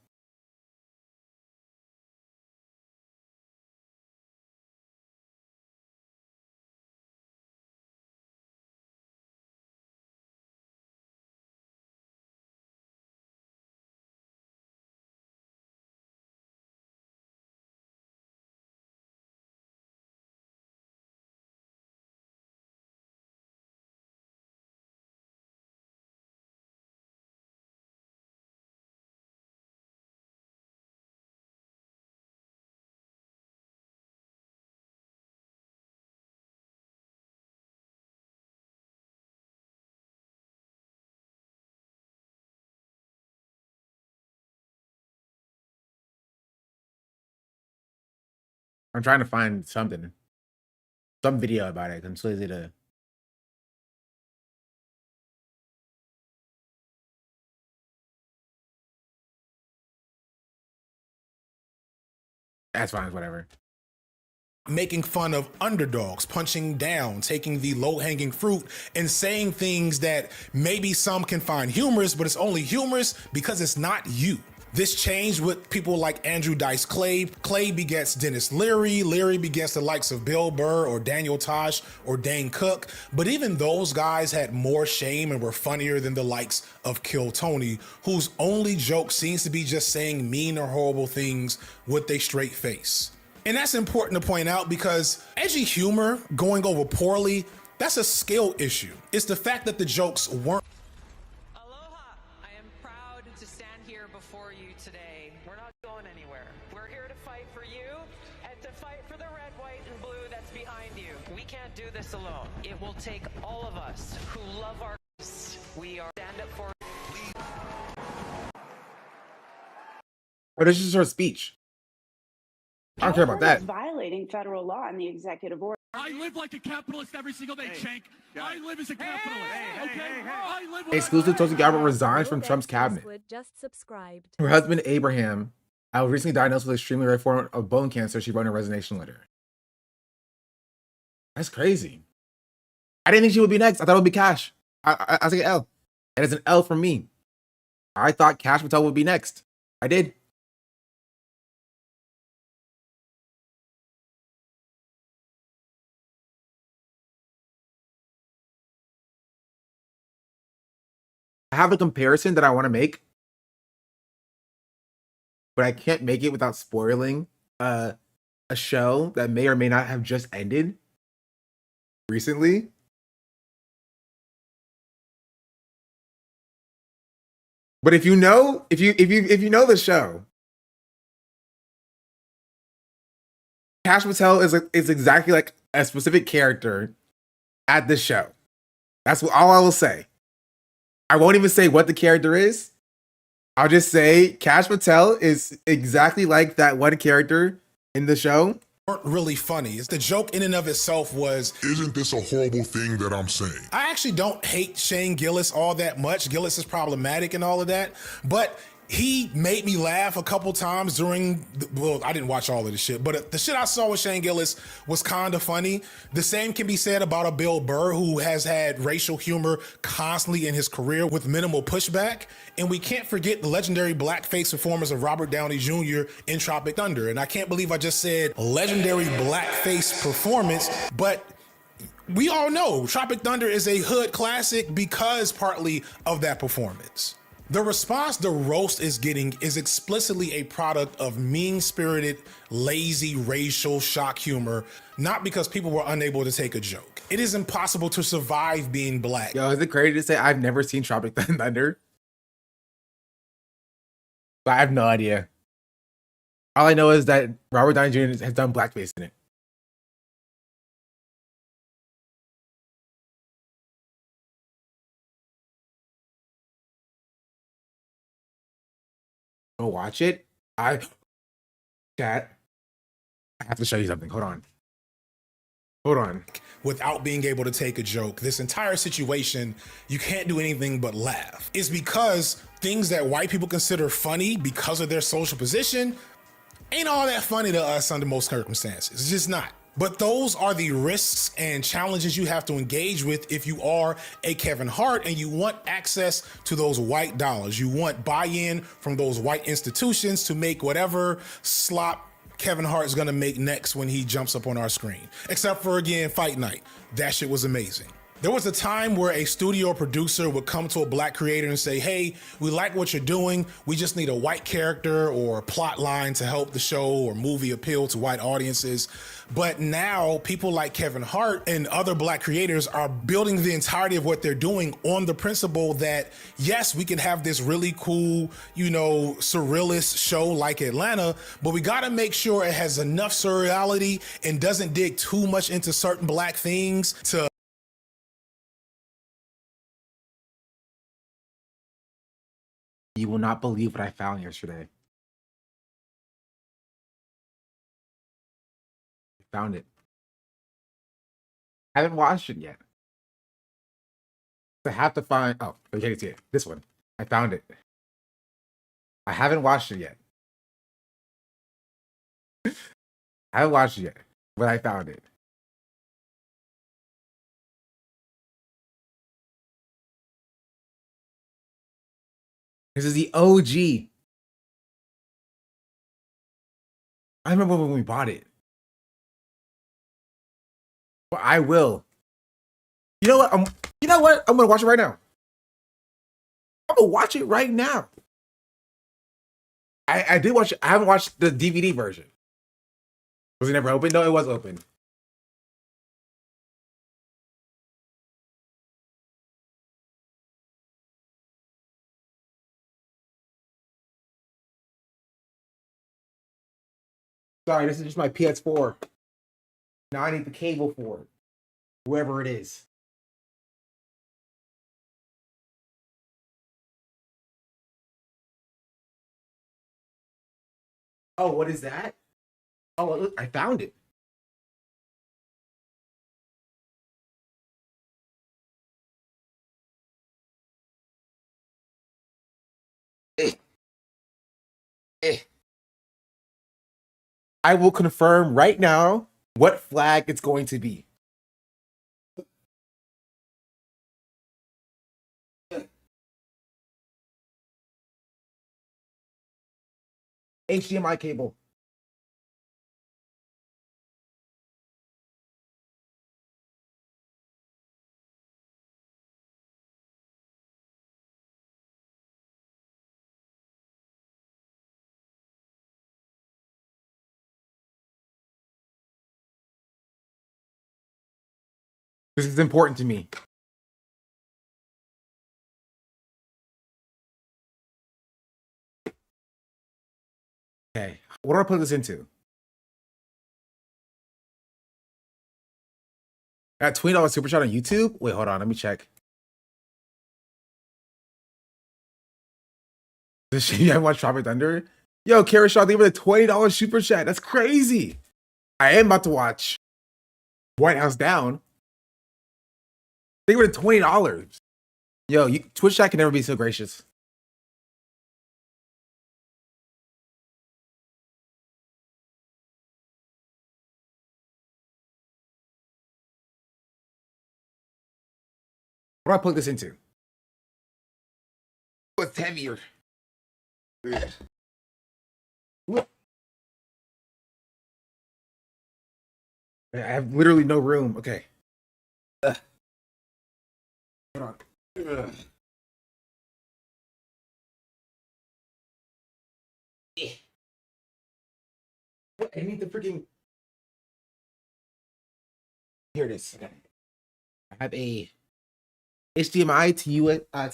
S1: I'm trying to find something. Some video about it. I'm so easy to. That's fine, whatever.
S6: Making fun of underdogs, punching down, taking the low-hanging fruit, and saying things that maybe some can find humorous, but it's only humorous because it's not you. This changed with people like Andrew Dice Clay. Clay begets Dennis Leary. Leary begets the likes of Bill Burr or Daniel Tosh or Dane Cook. But even those guys had more shame and were funnier than the likes of Kill Tony, whose only joke seems to be just saying mean or horrible things with a straight face. And that's important to point out because edgy humor going over poorly, that's a skill issue. It's the fact that the jokes weren't
S19: here before you today. We're not going anywhere. We're here to fight for you and to fight for the red, white, and blue that's behind you. We can't do this alone. It will take all of us who love our we are stand up for.
S1: Or this is her speech. I don't care about that.
S20: Violating federal law and the executive order.
S22: I live like a capitalist every single day, Shank. I live as a capitalist. I live
S1: Exclusive Tulsi Gabbard resigns from Trump's cabinet.
S23: Just subscribed.
S1: Her husband, Abraham, was recently diagnosed with extremely rare form of bone cancer. She wrote in a resignation letter. That's crazy. I didn't think she would be next. I thought it would be Cash. I was like, L. And it's an L from me. I thought Cash Patel would be next. I did. I have a comparison that I want to make, but I can't make it without spoiling a show that may or may not have just ended recently. But if you know, if you know the show, Cash Patel is exactly like a specific character at this show. That's all I will say. I won't even say what the character is. I'll just say Cash Patel is exactly like that one character in the show.
S6: Weren't really funny. It's the joke in and of itself was,
S17: isn't this a horrible thing that I'm saying?
S6: I actually don't hate Shane Gillis all that much. Gillis is problematic and all of that, but he made me laugh a couple times during, well, I didn't watch all of the shit, but the shit I saw with Shane Gillis was kind of funny. The same can be said about a Bill Burr who has had racial humor constantly in his career with minimal pushback. And we can't forget the legendary blackface performance of Robert Downey Jr. in Tropic Thunder. And I can't believe I just said legendary blackface performance, but we all know Tropic Thunder is a hood classic because partly of that performance. The response the roast is getting is explicitly a product of mean-spirited, lazy, racial shock humor, not because people were unable to take a joke. It is impossible to survive being black.
S1: Yo, is it crazy to say I've never seen Tropic Thunder? But I have no idea. All I know is that Robert Downey Jr. has done blackface in it. Go watch it. Chat. I have to show you something. Hold on.
S6: Without being able to take a joke, this entire situation, you can't do anything but laugh. It's because things that white people consider funny because of their social position ain't all that funny to us under most circumstances. It's just not. But those are the risks and challenges you have to engage with if you are a Kevin Hart and you want access to those white dollars. You want buy-in from those white institutions to make whatever slop Kevin Hart is gonna make next when he jumps up on our screen. Except for, again, Fight Night. That shit was amazing. There was a time where a studio producer would come to a black creator and say, hey, we like what you're doing. We just need a white character or a plot line to help the show or movie appeal to white audiences. But now people like Kevin Hart and other black creators are building the entirety of what they're doing on the principle that, yes, we can have this really cool, surrealist show like Atlanta, but we got to make sure it has enough surreality and doesn't dig too much into certain black things to
S1: You will not believe what I found yesterday. I found it. I haven't watched it yet. I have to find. Oh, you can't see it. This one. I found it. I haven't watched it yet. I haven't watched it yet, but I found it. This is the OG. I remember when we bought it. But I will. You know what? I'm gonna watch it right now. I'm gonna watch it right now. I did watch it. I haven't watched the DVD version. Was it never open? No, it was open. Sorry, this is just my PS4. Now I need the cable for it. Whoever it is. Oh, what is that? Oh, look, I found it. I will confirm right now what flag it's going to be. HDMI cable. This is important to me. Okay, what do I put this into? Got $20 super chat on YouTube? Wait, hold on, let me check. Does she have watched Tropic Thunder? Yo, Kara Shaw, leave it a $20 super chat. That's crazy. I am about to watch White House Down. They were $20. Yo, Twitch chat can never be so gracious. What do I plug this into? What's heavier? I have literally no room. Okay. Hold on. What? I need the freaking. Here it is. Okay. I have a HDMI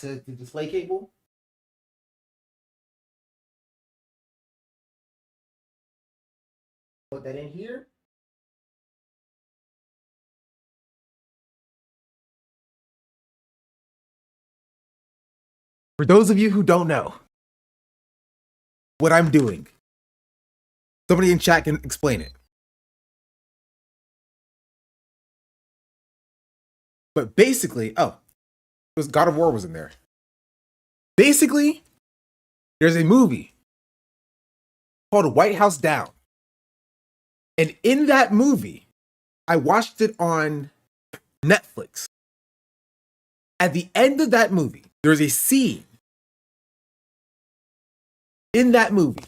S1: to the display cable. Put that in here. For those of you who don't know what I'm doing, somebody in chat can explain it. But basically, oh, it was God of War was in there. Basically, there's a movie called White House Down. And in that movie, I watched it on Netflix. At the end of that movie, there's a scene in that movie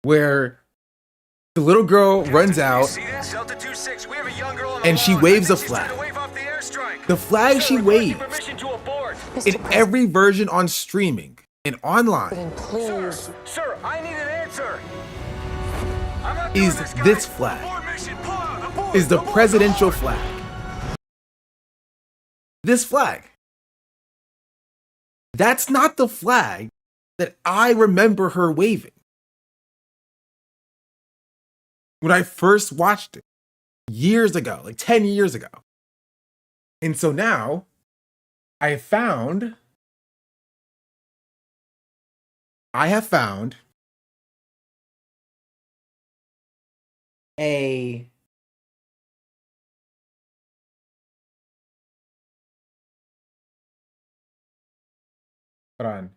S1: where the little girl runs out and she waves a flag. The flag she waves in every version on streaming and online
S22: Sir, I need an answer.
S1: is this flag. Is the presidential flag. This flag. That's not the flag that I remember her waving. When I first watched it years ago, like 10 years ago. And so now I have found a hold on.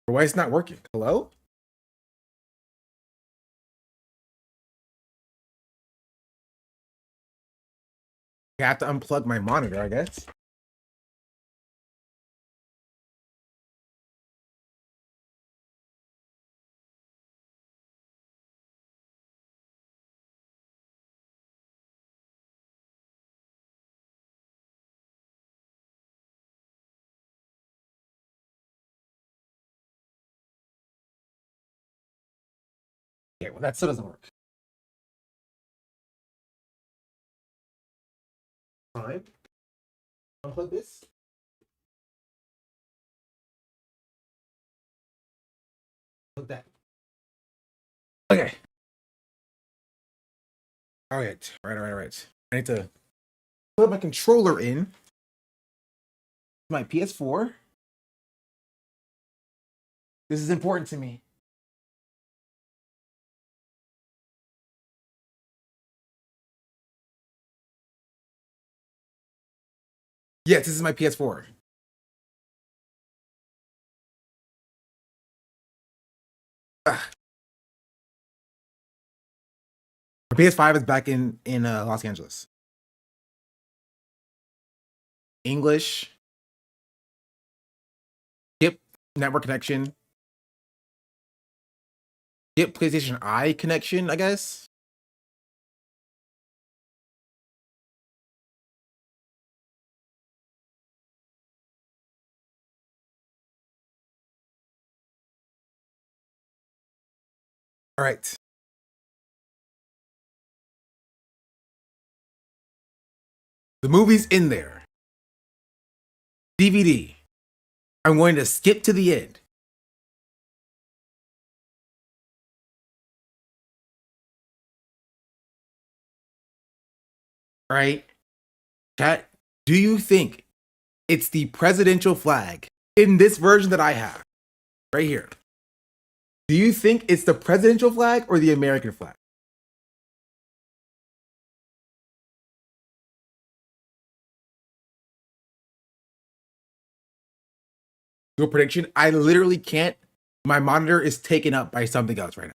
S1: Why it's not working? Hello? I have to unplug my monitor, I guess. Okay, well that still doesn't work. time. Unplug this. Look that. Okay. All right. All right. I need to put my controller in. My PS4. This is important to me. Yes, this is my PS4. My PS5 is back in Los Angeles. English. Skip network connection. Skip PlayStation Eye connection, I guess. All right. The movie's in there. DVD. I'm going to skip to the end. All right. Chat, do you think it's the presidential flag in this version that I have right here? Do you think it's the presidential flag or the American flag? Your prediction? I literally can't. My monitor is taken up by something else right now.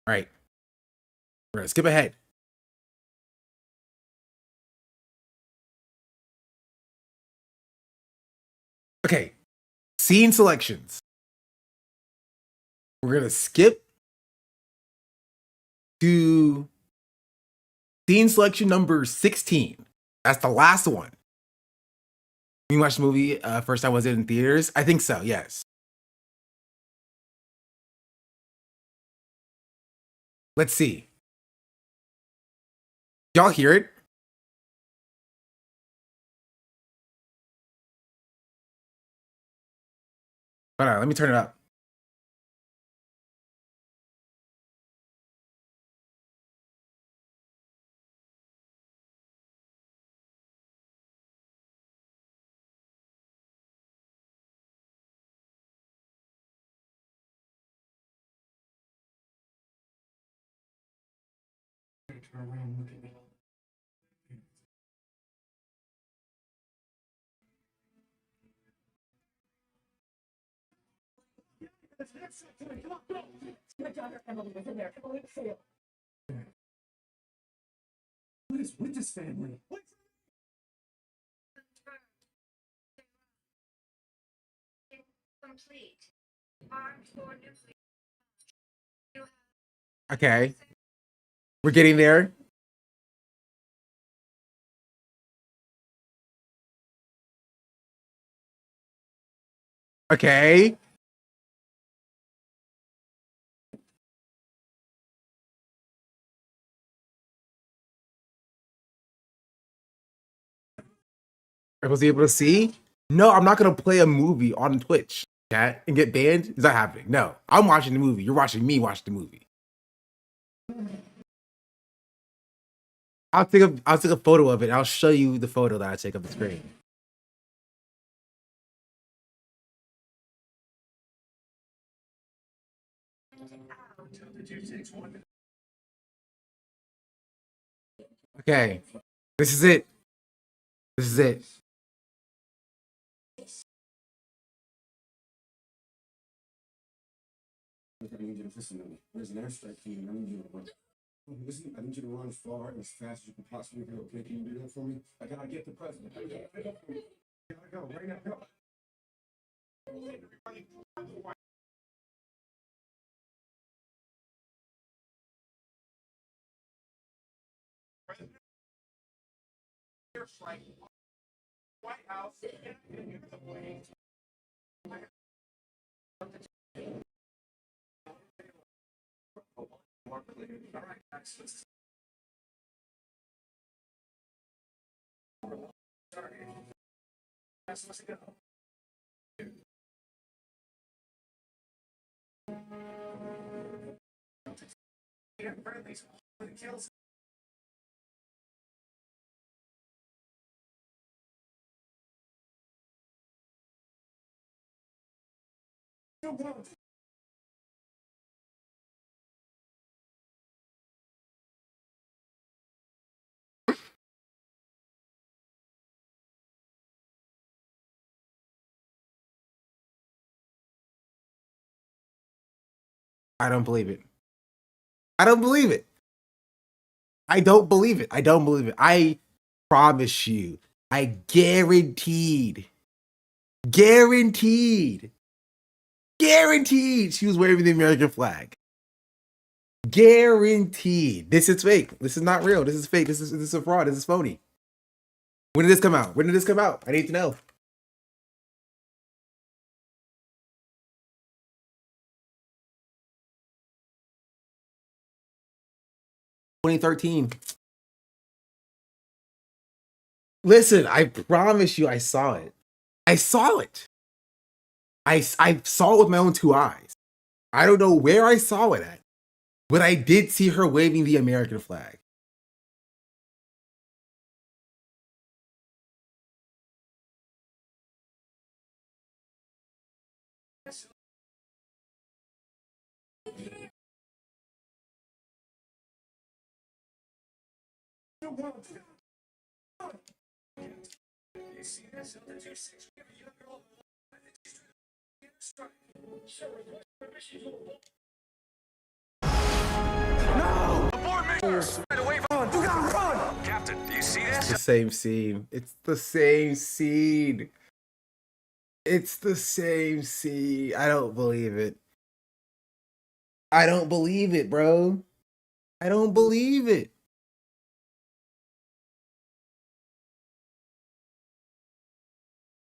S1: All right. We're going to skip ahead. Okay. Scene selections. We're going to skip to scene selection number 16. That's the last one. You watched the movie first time, was it in theaters? I think so, yes. Let's see. Y'all hear it? Hold on, let me turn it up.
S22: My daughter Emily was in there. Emily failed. What is with this family?
S2: Complete. Armed for nuclear.
S1: Okay. We're getting there. Okay. Was he able to see? No, I'm not gonna play a movie on Twitch, chat, and get banned. Is that happening? No, I'm watching the movie. You're watching me watch the movie. I'll take a photo of it. I'll show you the photo that I take of the screen. Okay, this is it. This is it.
S22: There's an airstrike team, and I need you to run. Listen, I need you to run as far and as fast as you can possibly go. Okay, can you do that for me? I gotta get the president. I gotta go right now. Go. White House.
S1: I don't believe it. I don't believe it. I don't believe it. I don't believe it. I promise you. I guaranteed she was waving the American flag. Guaranteed. This is fake. This is not real. This is fake. This is a fraud. This is phony. When did this come out? When did this come out? I need to know. $2013. Listen, I promise you I saw it. I saw it. I saw it with my own two eyes. I don't know where I saw it at, but I did see her waving the American flag.
S7: No! Abort mission! Right away, run! You gotta run! Captain, do you see this?
S1: The same scene. It's the same scene. It's the same scene. I don't believe it. I don't believe it, bro. I don't believe it.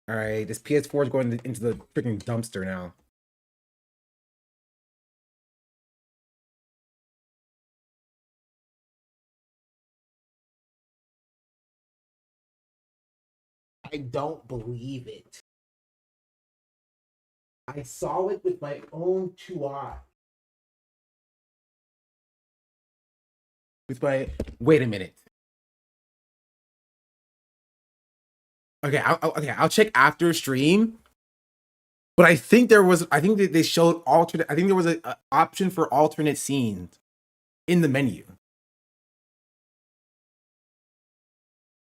S1: All right, this PS4 is going into the freaking dumpster now. I don't believe it. I saw it with my own two eyes. With my, wait a minute. Okay, I'll check after stream. But I think that they showed alternate. I think there was an option for alternate scenes in the menu.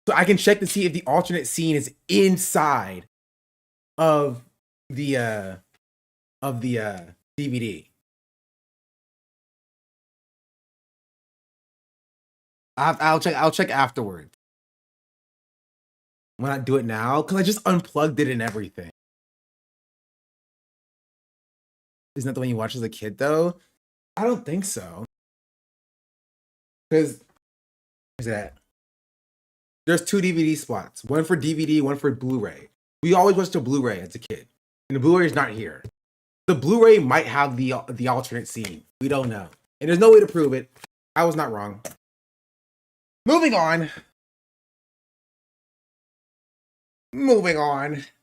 S1: So I can check to see if the alternate scene is inside of the DVD. I'll check afterwards. When I do it now, because I just unplugged it and everything. Isn't that the one you watched as a kid, though? I don't think so. Because, where's that? There's 2 DVD spots. One for DVD, one for Blu-ray. We always watched the Blu-ray as a kid. And the Blu-ray is not here. The Blu-ray might have the alternate scene. We don't know. And there's no way to prove it. I was not wrong. Moving on.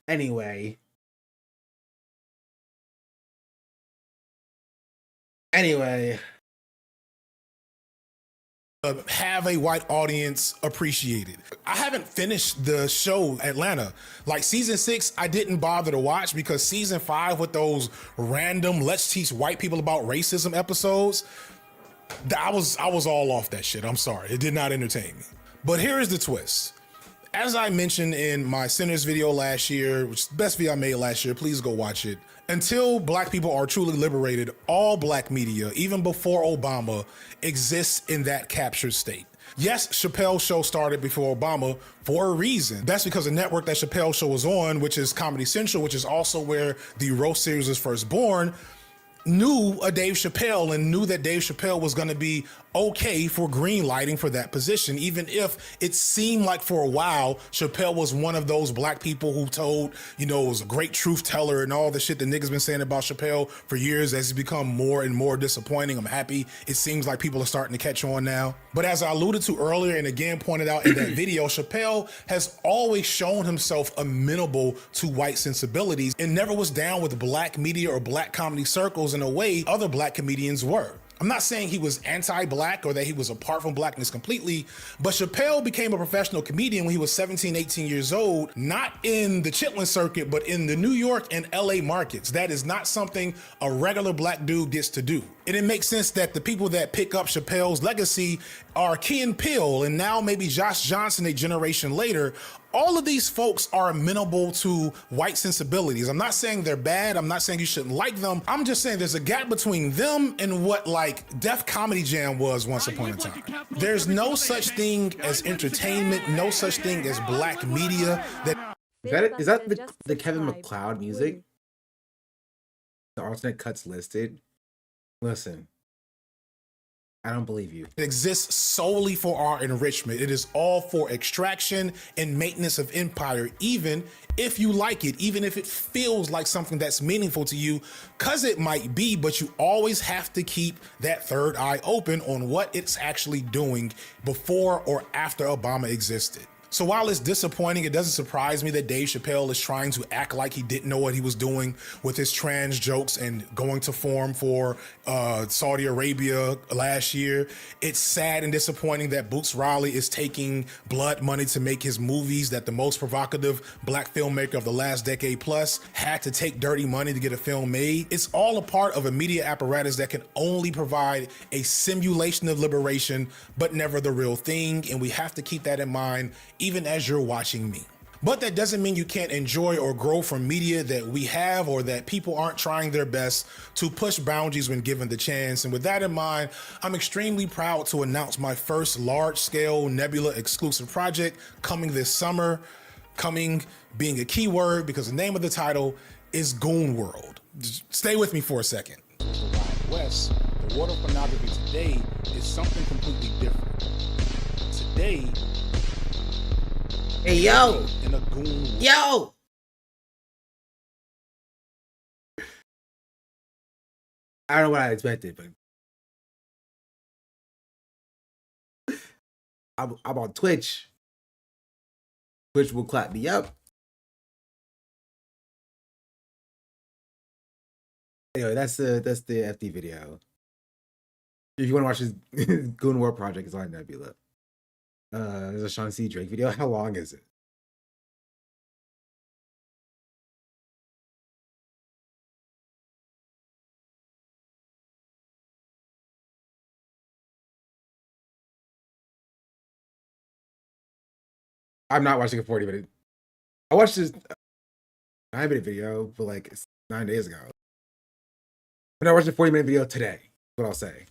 S1: Anyway.
S6: Have a white audience appreciate it. I haven't finished the show Atlanta. Like season 6, I didn't bother to watch because season 5 with those random let's teach white people about racism episodes, I was all off that shit. I'm sorry. It did not entertain me. But here is the twist. As I mentioned in my Sinners video last year, which is the best video I made last year, please go watch it. Until black people are truly liberated, all black media, even before Obama, exists in that captured state. Yes, Chappelle's show started before Obama for a reason. That's because the network that Chappelle's show was on, which is Comedy Central, which is also where the roast series was first born, knew a Dave Chappelle and knew that Dave Chappelle was going to be okay for green lighting for that position, even if it seemed like for a while Chappelle was one of those black people who told, you know, was a great truth teller and all the shit that niggas been saying about Chappelle for years. As he's become more and more disappointing, I'm happy it seems like people are starting to catch on now. But as I alluded to earlier and again pointed out in that video, Chappelle has always shown himself amenable to white sensibilities and never was down with black media or black comedy circles in a way other black comedians were. I'm not saying he was anti-black or that he was apart from blackness completely, but Chappelle became a professional comedian when he was 17, 18 years old, not in the Chitlin circuit, but in the New York and LA markets. That is not something a regular black dude gets to do. And it makes sense that the people that pick up Chappelle's legacy are Key and Peele and now maybe Josh Johnson a generation later. All of these folks are amenable to white sensibilities. I'm not saying they're bad. I'm not saying you shouldn't like them. I'm just saying there's a gap between them and what like Def Comedy Jam was once upon a time. There's no such thing as entertainment, no such thing as black media.
S1: Is that the Kevin MacLeod music? The alternate cuts listed? Listen, I don't believe you.
S6: It exists solely for our enrichment. It is all for extraction and maintenance of empire, even if you like it, even if it feels like something that's meaningful to you, because it might be, but you always have to keep that third eye open on what it's actually doing before or after Obama existed. So while it's disappointing, it doesn't surprise me that Dave Chappelle is trying to act like he didn't know what he was doing with his trans jokes and going to form for Saudi Arabia last year. It's sad and disappointing that Boots Riley is taking blood money to make his movies, that the most provocative black filmmaker of the last decade plus had to take dirty money to get a film made. It's all a part of a media apparatus that can only provide a simulation of liberation, but never the real thing. And we have to keep that in mind even as you're watching me. But that doesn't mean you can't enjoy or grow from media that we have or that people aren't trying their best to push boundaries when given the chance. And with that in mind, I'm extremely proud to announce my first large-scale Nebula exclusive project coming this summer. Coming being a key word because the name of the title is Goon World. Just stay with me for a second. The Wild West, the world of pornography today is something completely different. Today,
S1: hey, yo!
S6: In a goon world.
S1: Yo! I don't know what I expected, but I'm on Twitch. Twitch will clap me up. Anyway, that's the FD video. If you want to watch his Goon War project, it's on Nebula. There's a Sean C. Drake video. How long is it? I'm not watching a 40-minute. I watched this 9-minute video, but like it's 9 days ago. But I watched a 40-minute video today. That's what I'll say.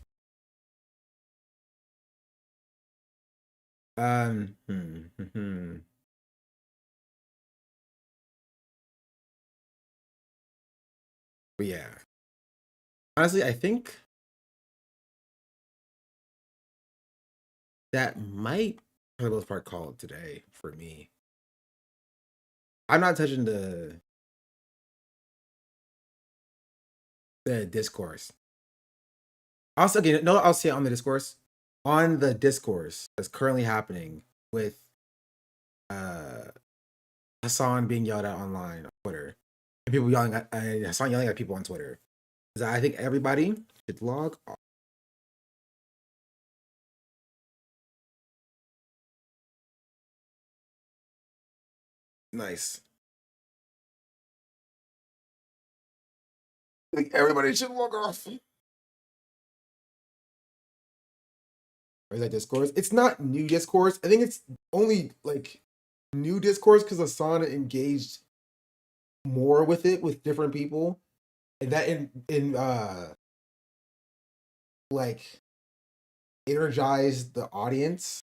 S1: But yeah. Honestly, I think that might, for the most part, call it today for me. I'm not touching the discourse. Also, again, no, I'll say on the discourse. On the discourse that's currently happening with Hassan being yelled at online on Twitter, and people yelling at Hassan yelling at people on Twitter, is that I think everybody should log off. Nice. I think everybody should log off. Or is that discourse? It's not new discourse. I think it's only like new discourse because Hassan engaged more with it with different people, and that in like energized the audience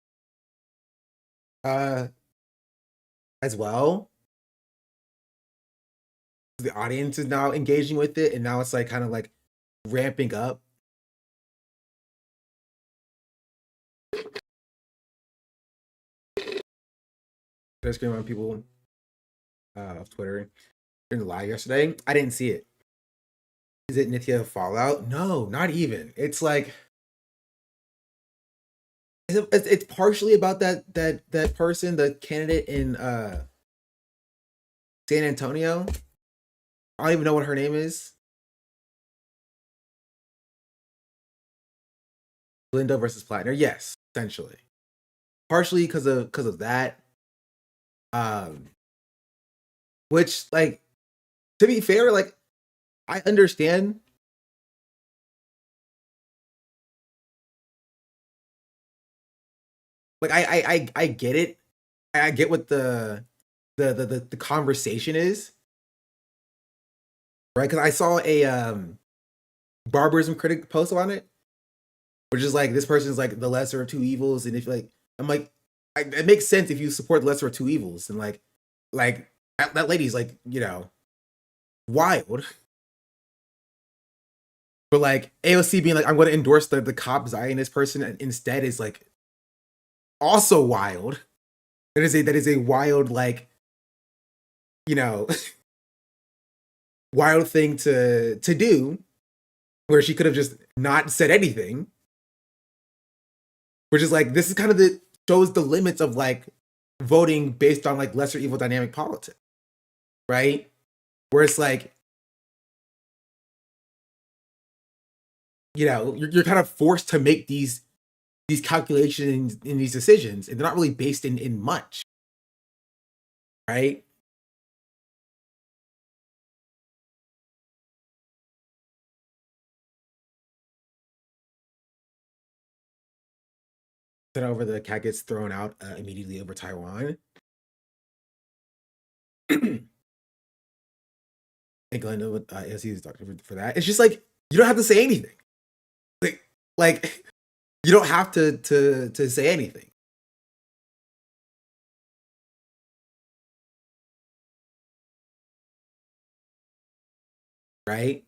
S1: as well. The audience is now engaging with it, and now it's like kind of like ramping up. I scream on people of Twitter during the live yesterday. I didn't see it. Is it Nithya Fallout? No, not even. It's like it's partially about that person, the candidate in San Antonio. I don't even know what her name is. Glinda versus Plattner. Yes, essentially. Partially because of that. Which, like, to be fair, like, I understand. Like, I get it. I get what the conversation is, right? Because I saw a barbarism critic post on it, which is like, this person's like the lesser of two evils, and if like, I'm like, it makes sense if you support the lesser of two evils, and like that lady's like, you know, wild. But like AOC being like, I'm going to endorse the cop Zionist person, and instead is like also wild. That is a wild, like, you know, wild thing to do, where she could have just not said anything. Which is like, this is kind of shows the limits of like voting based on like lesser evil dynamic politics, right? Where it's like, you know, you're kind of forced to make these calculations in these decisions, and they're not really based in much, right? Then over the cat gets thrown out immediately over Taiwan. And Glenda with AOC's doctor for that. It's just like, you don't have to say anything. Like you don't have to say anything. Right?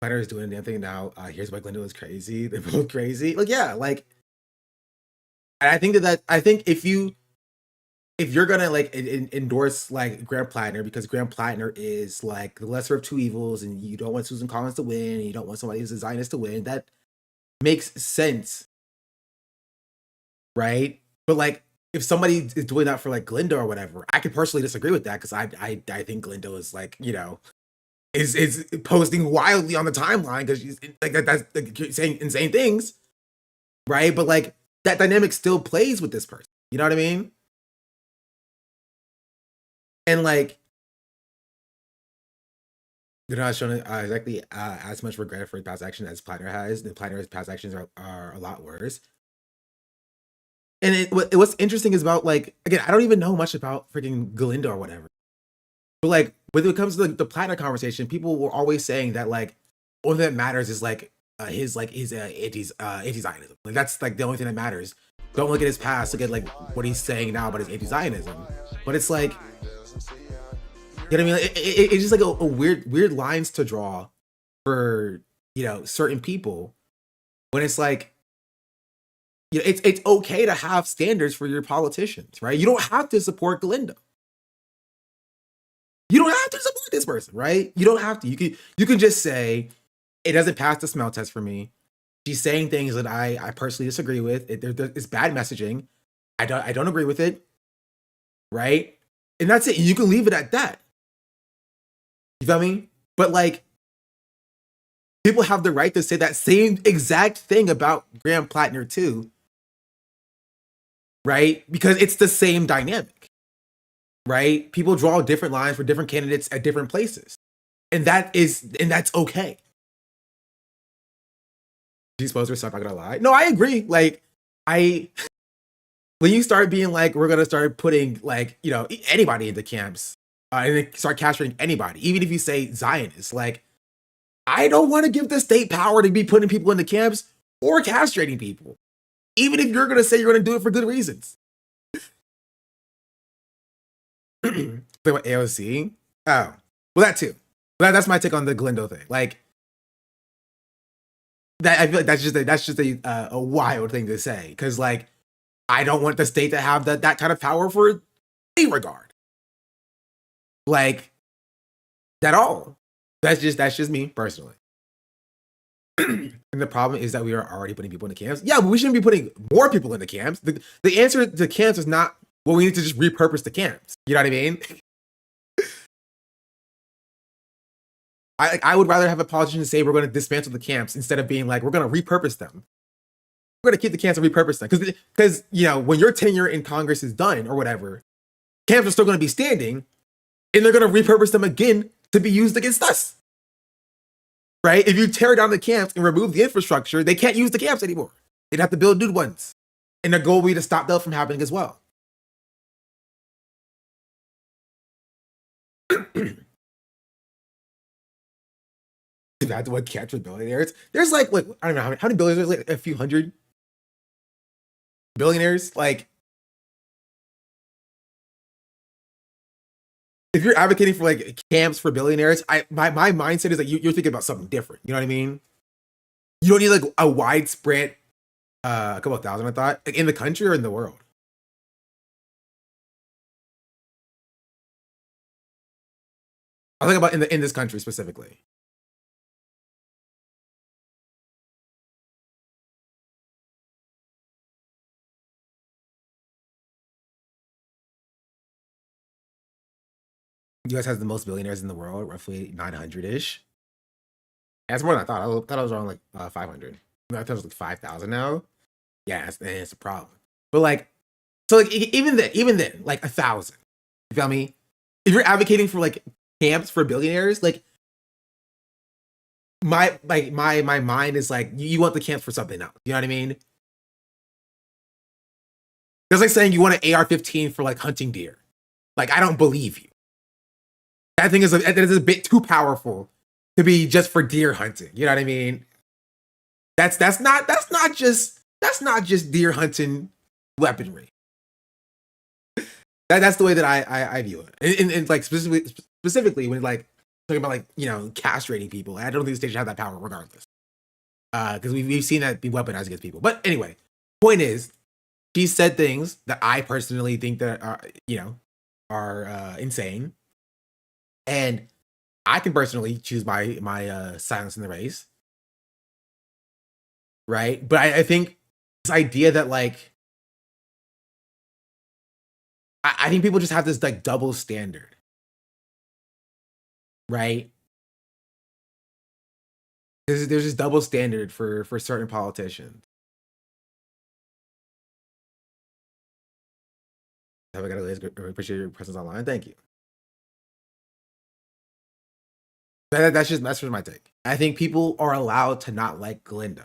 S1: Planner is doing the damn thing now. Here's why Glenda was crazy. They're both crazy. Like, yeah, like, and I think I think if you're gonna like endorse like Graham Plattner, because Graham Plattner is like the lesser of two evils, and you don't want Susan Collins to win, and you don't want somebody who's a Zionist to win, that makes sense, right? But like, if somebody is doing that for like Glinda or whatever, I could personally disagree with that, because I think Glinda is like, you know, is posting wildly on the timeline because she's like that's like, saying insane things, right? But like, that dynamic still plays with this person. You know what I mean? And like, they're not showing exactly as much regret for his past action as Plattner has. The Plattner's past actions are a lot worse. And what's interesting is about, like, again, I don't even know much about freaking Glinda or whatever. But like, when it comes to the Plattner conversation, people were always saying that like, only that matters is like his anti-Zionism. Like, that's like the only thing that matters. Don't look at his past. Look at like what he's saying now about his anti-Zionism. But it's like, you know what I mean? It's just like a weird lines to draw for, you know, certain people, when it's like, you know, it's okay to have standards for your politicians, right? You don't have to support Glinda. You don't have to support this person, right? You don't have to. You can just say, it doesn't pass the smell test for me. She's saying things that I personally disagree with. It's bad messaging. I don't agree with it, right? And that's it. You can leave it at that. You feel me? But like, people have the right to say that same exact thing about Graham Plattner too, right? Because it's the same dynamic, right? People draw different lines for different candidates at different places, and that's okay. She's supposed to stop. Not gonna lie. No, I agree. Like, when you start being like, we're gonna start putting like, you know, anybody into camps, and then start castrating anybody, even if you say Zionists, like, I don't want to give the state power to be putting people into camps or castrating people, even if you're gonna say you're gonna do it for good reasons. Think about AOC. Oh, well, that too. That's my take on the Glinda thing. Like, that, I feel like that's just a wild thing to say, because like, I don't want the state to have that kind of power for any regard. Like, at all. That's just me personally. And the problem is that we are already putting people in the camps. Yeah, but we shouldn't be putting more people in the camps. The answer to camps is not, well, we need to just repurpose the camps. You know what I mean? I would rather have a politician say we're going to dismantle the camps instead of being like, we're going to repurpose them. We're going to keep the camps and repurpose them. Because, you know, when your tenure in Congress is done or whatever, camps are still going to be standing and they're going to repurpose them again to be used against us. Right? If you tear down the camps and remove the infrastructure, they can't use the camps anymore. They'd have to build new ones. And the goal would be to stop that from happening as well. That's what camps with billionaires. There's like I don't know how many billionaires, like a few hundred billionaires. Like, if you're advocating for like camps for billionaires, my mindset is that you're thinking about something different. You know what I mean? You don't need like a widespread, a couple of thousand, I thought, like in the country or in the world. I think about in this country specifically. US has the most billionaires in the world, roughly 900-ish. That's more than I thought. I thought it was around like 500. I thought it was like 5,000 now. Yeah, it's a problem. But like, so like even then, like 1,000. You feel me? If you're advocating for like camps for billionaires, like my mind is like, you want the camps for something else. You know what I mean? It's like saying you want an AR-15 for like hunting deer. Like, I don't believe you. That thing is a bit too powerful to be just for deer hunting. You know what I mean? That's not just deer hunting weaponry. That's the way that I view it. And like specifically when like talking about like, you know, castrating people, I don't think the state should have that power regardless. Because we've seen that be weaponized against people. But anyway, point is, she said things that I personally think that are insane. And I can personally choose my silence in the race. Right? But I think this idea that like, I think people just have this like double standard. Right? There's this double standard for certain politicians. Have I got to appreciate your presence online? Thank you. That's just my take. I think people are allowed to not like Galindo.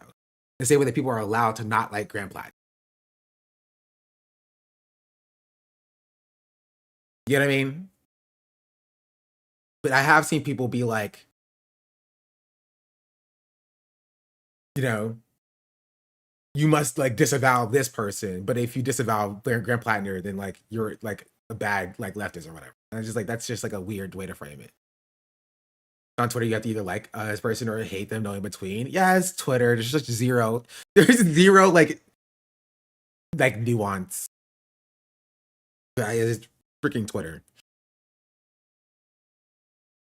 S1: The same way that people are allowed to not like Grand Platte. You know what I mean? But I have seen people be like, you know, you must like disavow this person, but if you disavow Grand Plattner, then like you're like a bad like leftist or whatever. And it's just like that's just like a weird way to frame it. On Twitter, you have to either like this person or hate them, no in between. Yeah, it's Twitter. There's just zero. There's zero like nuance. It's freaking Twitter.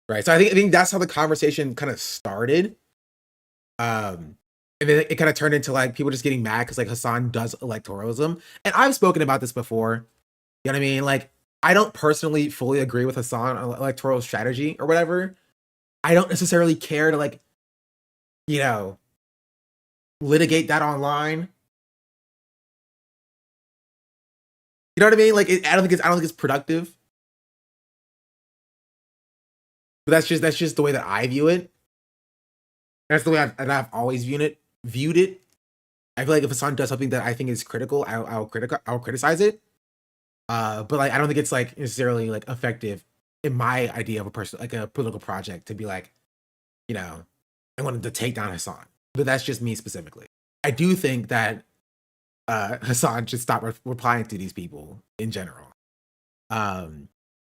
S1: Right. So I think that's how the conversation kind of started. And then it kind of turned into like people just getting mad because like Hassan does electoralism. And I've spoken about this before. You know what I mean? Like, I don't personally fully agree with Hassan on electoral strategy or whatever. I don't necessarily care to like, you know, litigate that online. You know what I mean? Like, I don't think it's productive. But that's just the way that I view it. That's the way I've always viewed it. I feel like if Hassan does something that I think is critical, I'll criticize it. But like, I don't think it's like necessarily like effective in my idea of a person, like a political project, to be like, you know, I wanted to take down Hassan. But that's just me specifically. I do think that Hassan should stop replying to these people in general,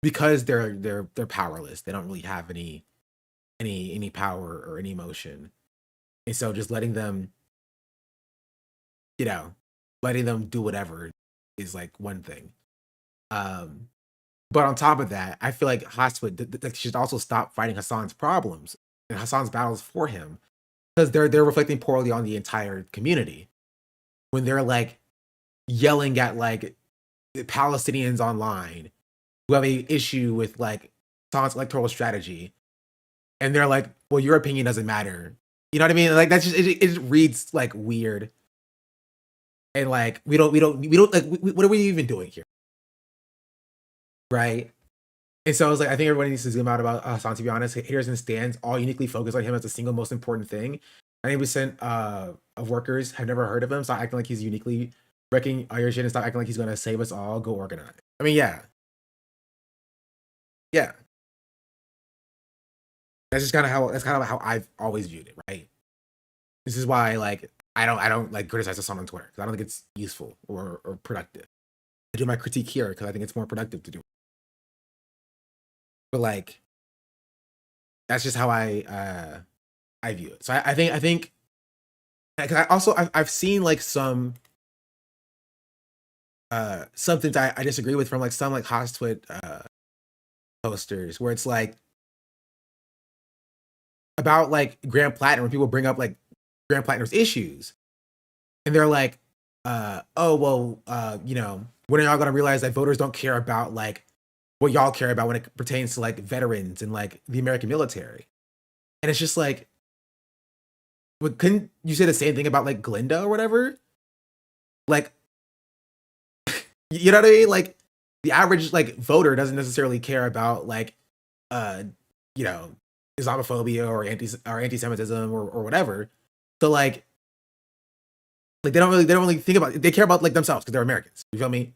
S1: because they're powerless. They don't really have any power or any emotion, and so just letting them, you know, letting them do whatever is like one thing. But on top of that, I feel like Hotspot should also stop fighting Hassan's problems and Hassan's battles for him, because they're reflecting poorly on the entire community when they're like yelling at like Palestinians online who have a issue with like Hassan's electoral strategy, and they're like, "Well, your opinion doesn't matter." You know what I mean? Like that's just it just reads like weird, and like we don't like what are we even doing here, right? And so I was like, I think everybody needs to zoom out about Hassan. To be honest, haters and stands all uniquely focus on him as the single most important thing. 90% of workers have never heard of him. Stop acting like he's uniquely wrecking all your shit and stop acting like he's gonna save us all. Go organize. I mean, yeah. That's kind of how I've always viewed it, right? This is why like I don't like criticize Hassan on Twitter because I don't think it's useful or productive. I do my critique here because I think it's more productive to do. But like that's just how I view it. So I think because I've seen like some things I disagree with from like some like Hotspot posters where it's like about like Grand Platinum, when people bring up like Grand Platinum's issues and they're like oh well you know, when are y'all gonna realize that voters don't care about like what y'all care about when it pertains to like veterans and like the American military? And it's just like, but couldn't you say the same thing about like Glinda or whatever? Like, you know what I mean? Like the average like voter doesn't necessarily care about like you know, Islamophobia or anti-Semitism or whatever. So like they don't really think about it. They care about like themselves because they're Americans. You feel me?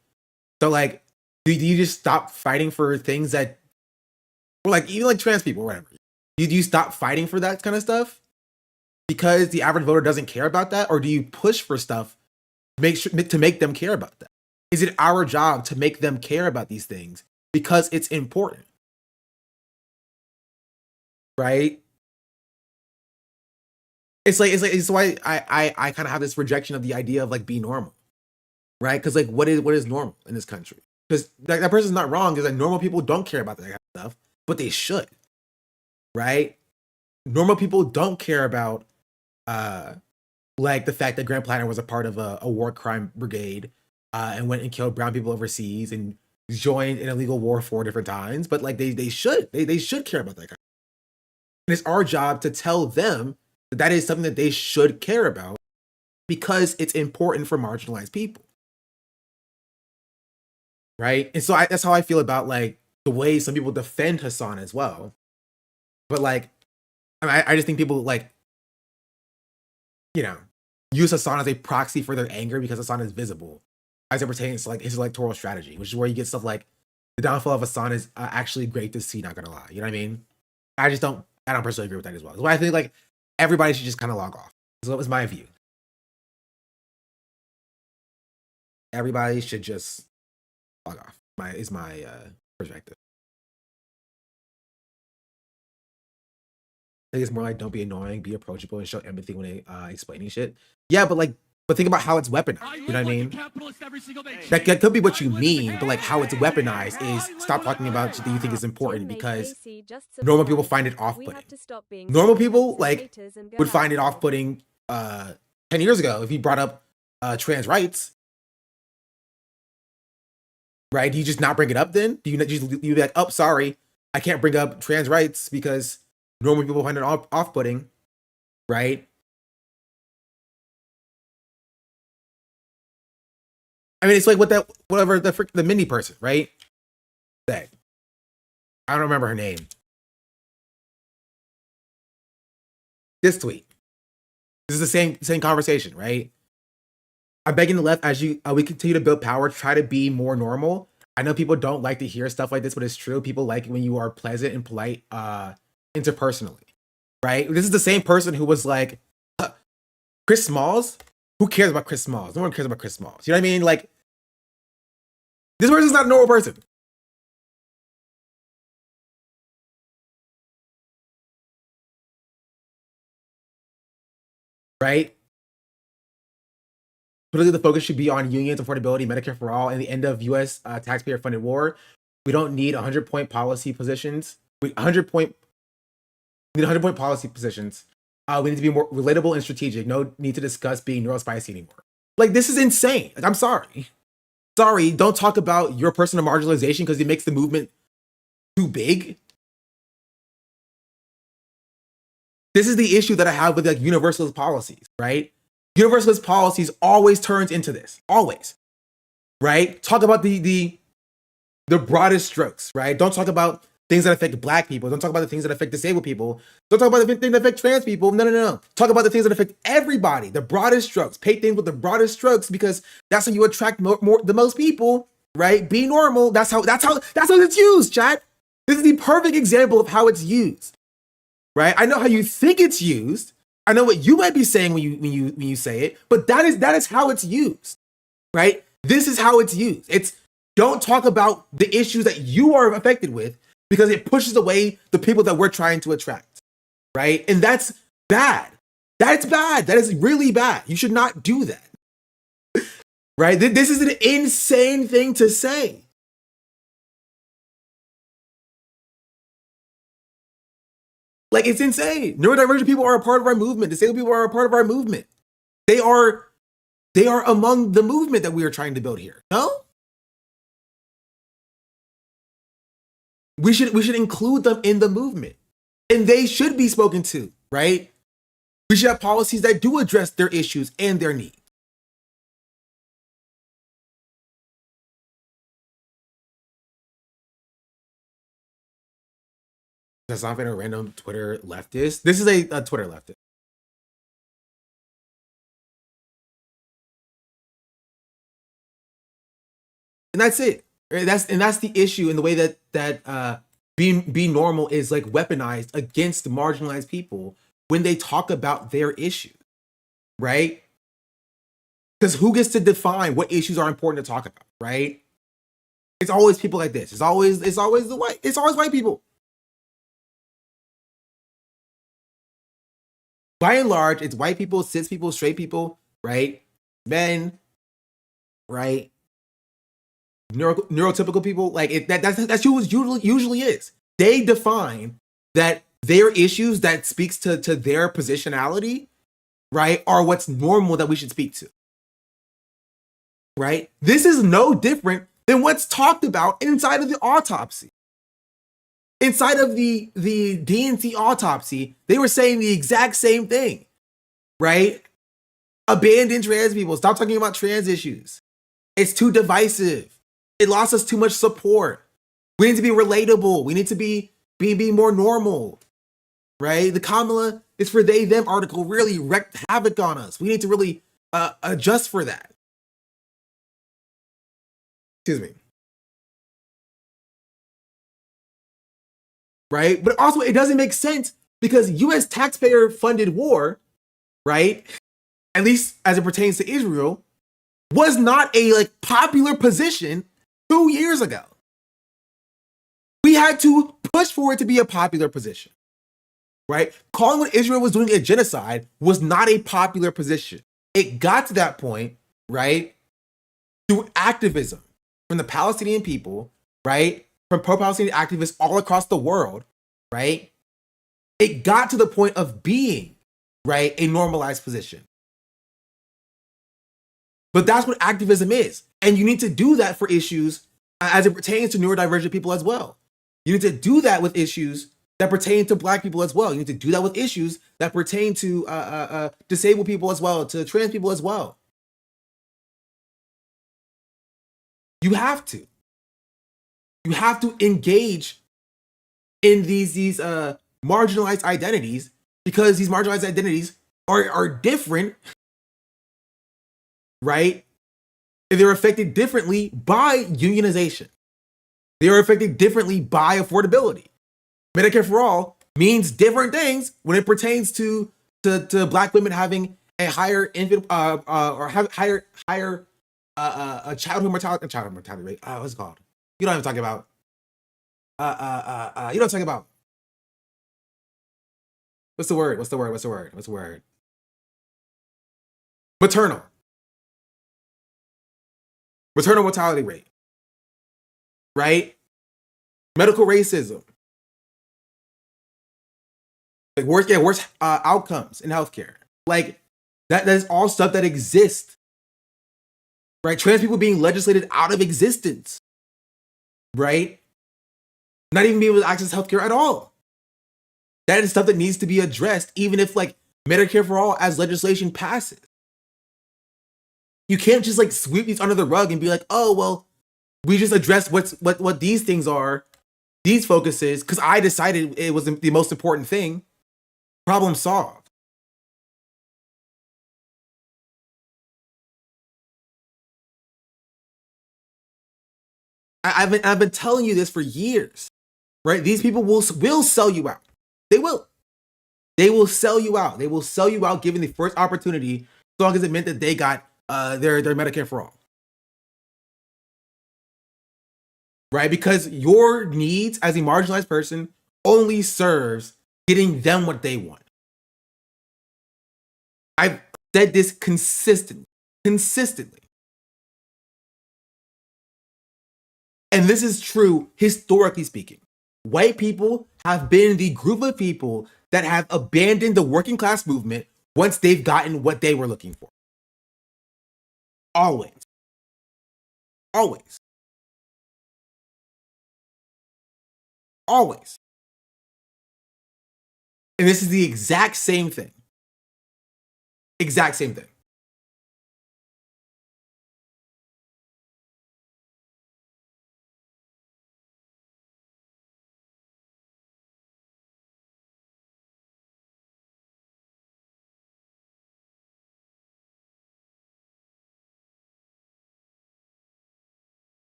S1: So like, do you just stop fighting for things that, or like even like trans people or whatever? Do you stop fighting for that kind of stuff because the average voter doesn't care about that, or do you push for stuff to make them care about that? Is it our job to make them care about these things because it's important? Right? It's why I kind of have this rejection of the idea of like be normal, right? Because like what is normal in this country? Because that person's not wrong. Because like normal people don't care about that kind of stuff, but they should, right? Normal people don't care about like the fact that Grand Platinum was a part of a war crime brigade and went and killed brown people overseas and joined an illegal war 4 different times. But like they should care about that kind of stuff. And it's our job to tell them that is something that they should care about because it's important for marginalized people. Right? And so that's how I feel about like the way some people defend Hassan as well. But like, I just think people like, you know, use Hassan as a proxy for their anger because Hassan is visible as it pertains to like his electoral strategy, which is where you get stuff like the downfall of Hassan is actually great to see, not gonna lie. You know what I mean? I don't personally agree with that as well. So I think like everybody should just kind of log off. So that was my view. Everybody should just log off. Is my perspective. I think it's more like don't be annoying, be approachable, and show empathy when explaining shit. Yeah, but think about how it's weaponized. You know what I mean? That could be what you mean, but like how it's weaponized is stop talking about shit that you think is important because normal people find it off-putting. Normal people like would find it off-putting 10 years ago if you brought up trans rights. Right? Do you just not bring it up then? Do you be like, oh, sorry, I can't bring up trans rights because normal people find it off-putting, right? I mean, it's like whatever the mini person, right? That I don't remember her name. This tweet. This is the same conversation, right? I'm begging the left as we continue to build power, try to be more normal. I know people don't like to hear stuff like this, but it's true. People like it when you are pleasant and polite interpersonally, right? This is the same person who was like, Chris Smalls? Who cares about Chris Smalls? No one cares about Chris Smalls. You know what I mean? Like, this person's not a normal person. Right? Politically, the focus should be on unions, affordability, Medicare for all, and the end of U.S. Taxpayer-funded war. We don't need 100-point policy positions. We need 100-point policy positions. We need to be more relatable and strategic. No need to discuss being neurospicy anymore. Like, this is insane. Like, I'm sorry. Sorry, don't talk about your personal marginalization because it makes the movement too big. This is the issue that I have with like universalist policies, right? Universalist policies always turns into this, always, right? Talk about the broadest strokes, right? Don't talk about things that affect Black people. Don't talk about the things that affect disabled people. Don't talk about the things that affect trans people. No. Talk about the things that affect everybody. The broadest strokes. Paint things with the broadest strokes because that's how you attract the most people, right? Be normal. That's how it's used, chat. This is the perfect example of how it's used, right? I know how you think it's used. I know what you might be saying when you say it, but that is how it's used, right? This is how it's used. It's don't talk about the issues that you are affected with because it pushes away the people that we're trying to attract, right? And that's bad. That's bad. That is really bad. You should not do that, right? This is an insane thing to say. Like, it's insane. Neurodivergent people are a part of our movement. Disabled people are a part of our movement. They are among the movement that we are trying to build here. No? We should include them in the movement. And they should be spoken to, right? We should have policies that do address their issues and their needs. That's not been a random Twitter leftist. This is a Twitter leftist. And that's it. Right? That's the issue in the way that being normal is like weaponized against marginalized people when they talk about their issues, right? Because who gets to define what issues are important to talk about, right? It's always people like this. It's always white people. By and large, it's white people, cis people, straight people, right? Men, right? Neurotypical people, like that's who it usually is. They define that their issues that speaks to their positionality, right, are what's normal that we should speak to, right? This is no different than what's talked about inside of the autopsy. Inside of the DNC autopsy, they were saying the exact same thing, right? Abandon trans people. Stop talking about trans issues. It's too divisive. It lost us too much support. We need to be relatable. We need to be more normal, right? The Kamala is for they, them article really wreaked havoc on us. We need to really adjust for that. Excuse me. Right? But also it doesn't make sense because US taxpayer funded war, right? At least as it pertains to Israel, was not a like popular position 2 years ago. We had to push for it to be a popular position, right? Calling what Israel was doing a genocide was not a popular position. It got to that point, right? Through activism from the Palestinian people, right? From pro-Palestinian activists all across the world, right? It got to the point of being, right, a normalized position. But that's what activism is. And you need to do that for issues as it pertains to neurodivergent people as well. You need to do that with issues that pertain to Black people as well. You need to do that with issues that pertain to disabled people as well, to trans people as well. You have to. You have to engage in these marginalized identities because these marginalized identities are different, right? And they're affected differently by unionization. They are affected differently by affordability. Medicare for all means different things when it pertains to Black women having a higher infant or have higher childhood mortality rate. What's it called? You know what I'm talking about. You know what I'm talking about. What's the word? Maternal. maternal mortality rate, right? Medical racism, like worse outcomes in healthcare. Like that is all stuff that exists, right? Trans people being legislated out of existence, right? Not even being able to access healthcare at all. That is stuff that needs to be addressed, even if like Medicare for all as legislation passes. You can't just like sweep these under the rug and be like, oh, well, we just addressed what these things are, these focuses, because I decided it was the most important thing. Problem solved. I've been telling you this for years, right? These people will sell you out. They will. They will sell you out. They will sell you out given the first opportunity, as long as it meant that they got their Medicare for all. Right? Because your needs as a marginalized person only serves getting them what they want. I've said this consistently. And this is true historically speaking. White people have been the group of people that have abandoned the working class movement once they've gotten what they were looking for. Always. Always. Always. And this is the exact same thing. Exact same thing.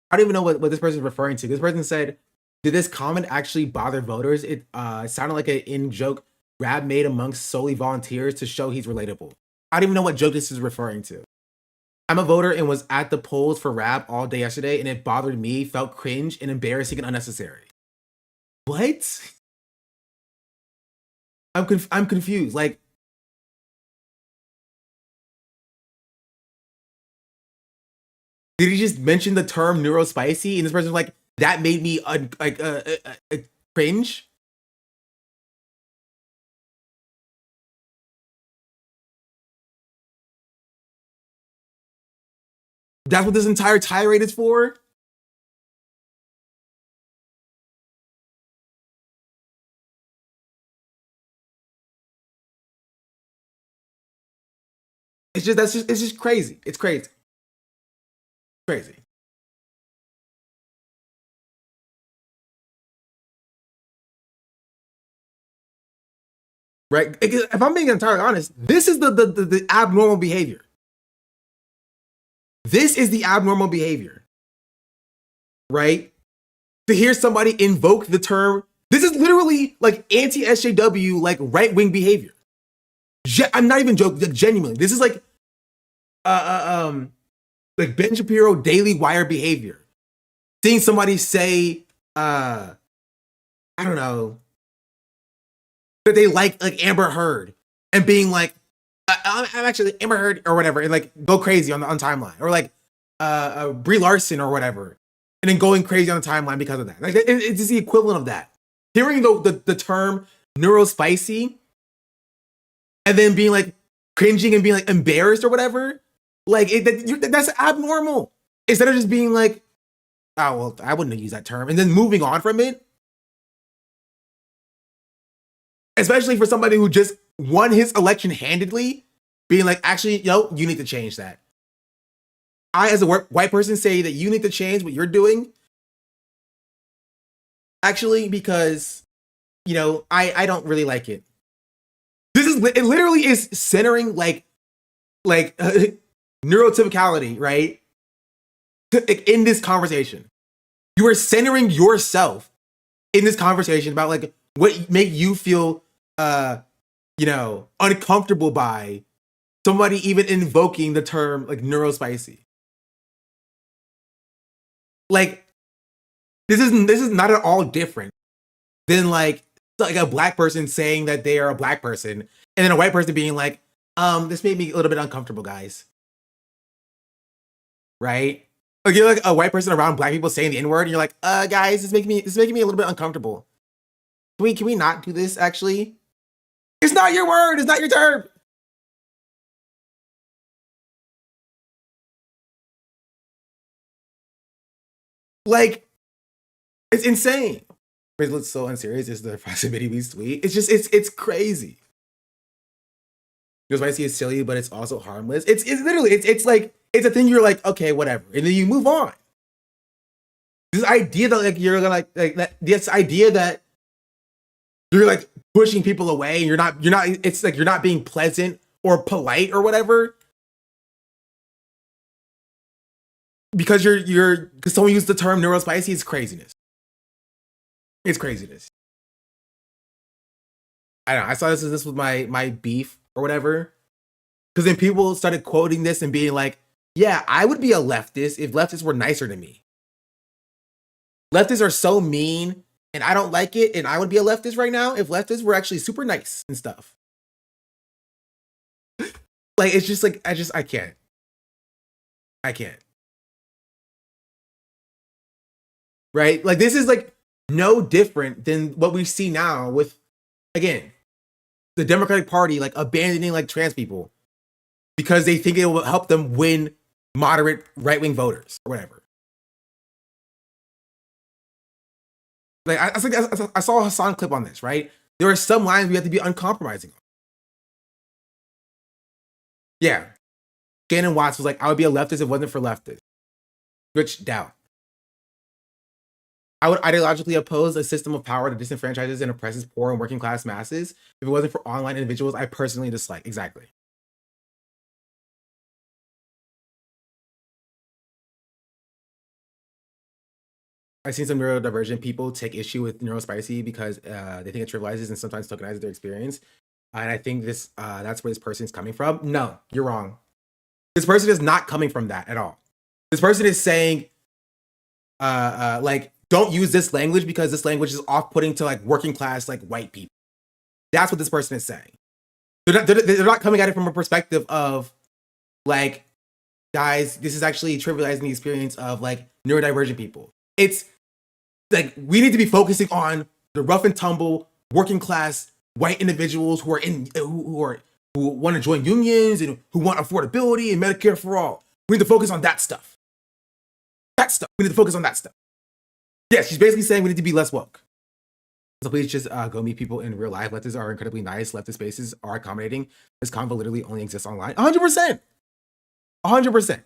S1: I don't even know what this person is referring to. This person said, did this comment actually bother voters? It sounded like an in-joke Rab made amongst solely volunteers to show he's relatable. I don't even know what joke this is referring to. I'm a voter and was at the polls for Rab all day yesterday, and it bothered me, felt cringe and embarrassing and unnecessary. What? I'm confused. Like, did he just mention the term neurospicy? And this person's like, that made me cringe? That's what this entire tirade is for? It's just crazy. It's crazy. Crazy. Right? If I'm being entirely honest, this is the abnormal behavior. This is the abnormal behavior. Right? To hear somebody invoke the term, this is literally like anti-SJW, like right-wing behavior. I'm not even joking, genuinely. This is like Ben Shapiro Daily Wire behavior. Seeing somebody say, I don't know, that they like Amber Heard and being like, I'm actually Amber Heard or whatever, and like go crazy on timeline, or like Brie Larson or whatever, and then going crazy on the timeline because of that. Like it's just the equivalent of that. Hearing the term neurospicy and then being like cringing and being like embarrassed or whatever, like that's abnormal. Instead of just being like, oh well, I wouldn't have used that term, and then moving on from it. Especially for somebody who just won his election handedly, being like, actually, you need to change that. I, as a white person, say that you need to change what you're doing. Actually, because, I don't really like it. It literally is centering like neurotypicality, right? In this conversation. You are centering yourself in this conversation about like what make you feel uncomfortable by somebody even invoking the term like neurospicy. Like this is not at all different than like a black person saying that they are a black person, and then a white person being like, This made me a little bit uncomfortable, guys. Right? Like you're like a white person around black people saying the N-word, and you're like, guys, this is making me a little bit uncomfortable. Can we not do this actually? It's not your word, it's not your term. Like, it's insane. It looks so unserious. Is the proximity we tweet? It's just it's crazy. Because I see it's silly, but it's also harmless. It's literally it's like it's a thing you're like, okay, whatever, and then you move on. This idea that like you're gonna like that this idea that you're like pushing people away and you're not it's like you're not being pleasant or polite or whatever. Because because someone used the term neurospicy, it's craziness. It's craziness. I don't know. I saw this with my beef or whatever. Because then people started quoting this and being like, yeah, I would be a leftist if leftists were nicer to me. Leftists are so mean and I don't like it, and I would be a leftist right now if leftists were actually super nice and stuff. Like, it's just like, I can't. I can't. Right? Like, this is like no different than what we see now with, again, the Democratic Party like abandoning like trans people because they think it will help them win moderate right-wing voters or whatever. Like I saw a Hassan clip on this, right? There are some lines we have to be uncompromising on. Yeah. Shannon Watts was like, I would be a leftist if it wasn't for leftists. Rich doubt. I would ideologically oppose a system of power that disenfranchises and oppresses poor and working class masses if it wasn't for online individuals I personally dislike. Exactly. I've seen some neurodivergent people take issue with neurospicy because they think it trivializes and sometimes tokenizes their experience. And I think that's where this person is coming from. No, you're wrong. This person is not coming from that at all. This person is saying, like, don't use this language because this language is off-putting to like working class, like white people. That's what this person is saying. They're not coming at it from a perspective of like, guys, this is actually trivializing the experience of like neurodivergent people. It's like, we need to be focusing on the rough and tumble working class white individuals who want to join unions and who want affordability and Medicare for all. We need to focus on that stuff. We need to focus on that stuff. Yeah, she's basically saying we need to be less woke. So please just go meet people in real life. Leftists are incredibly nice. Leftist spaces are accommodating. This convo literally only exists online. 100%. 100%.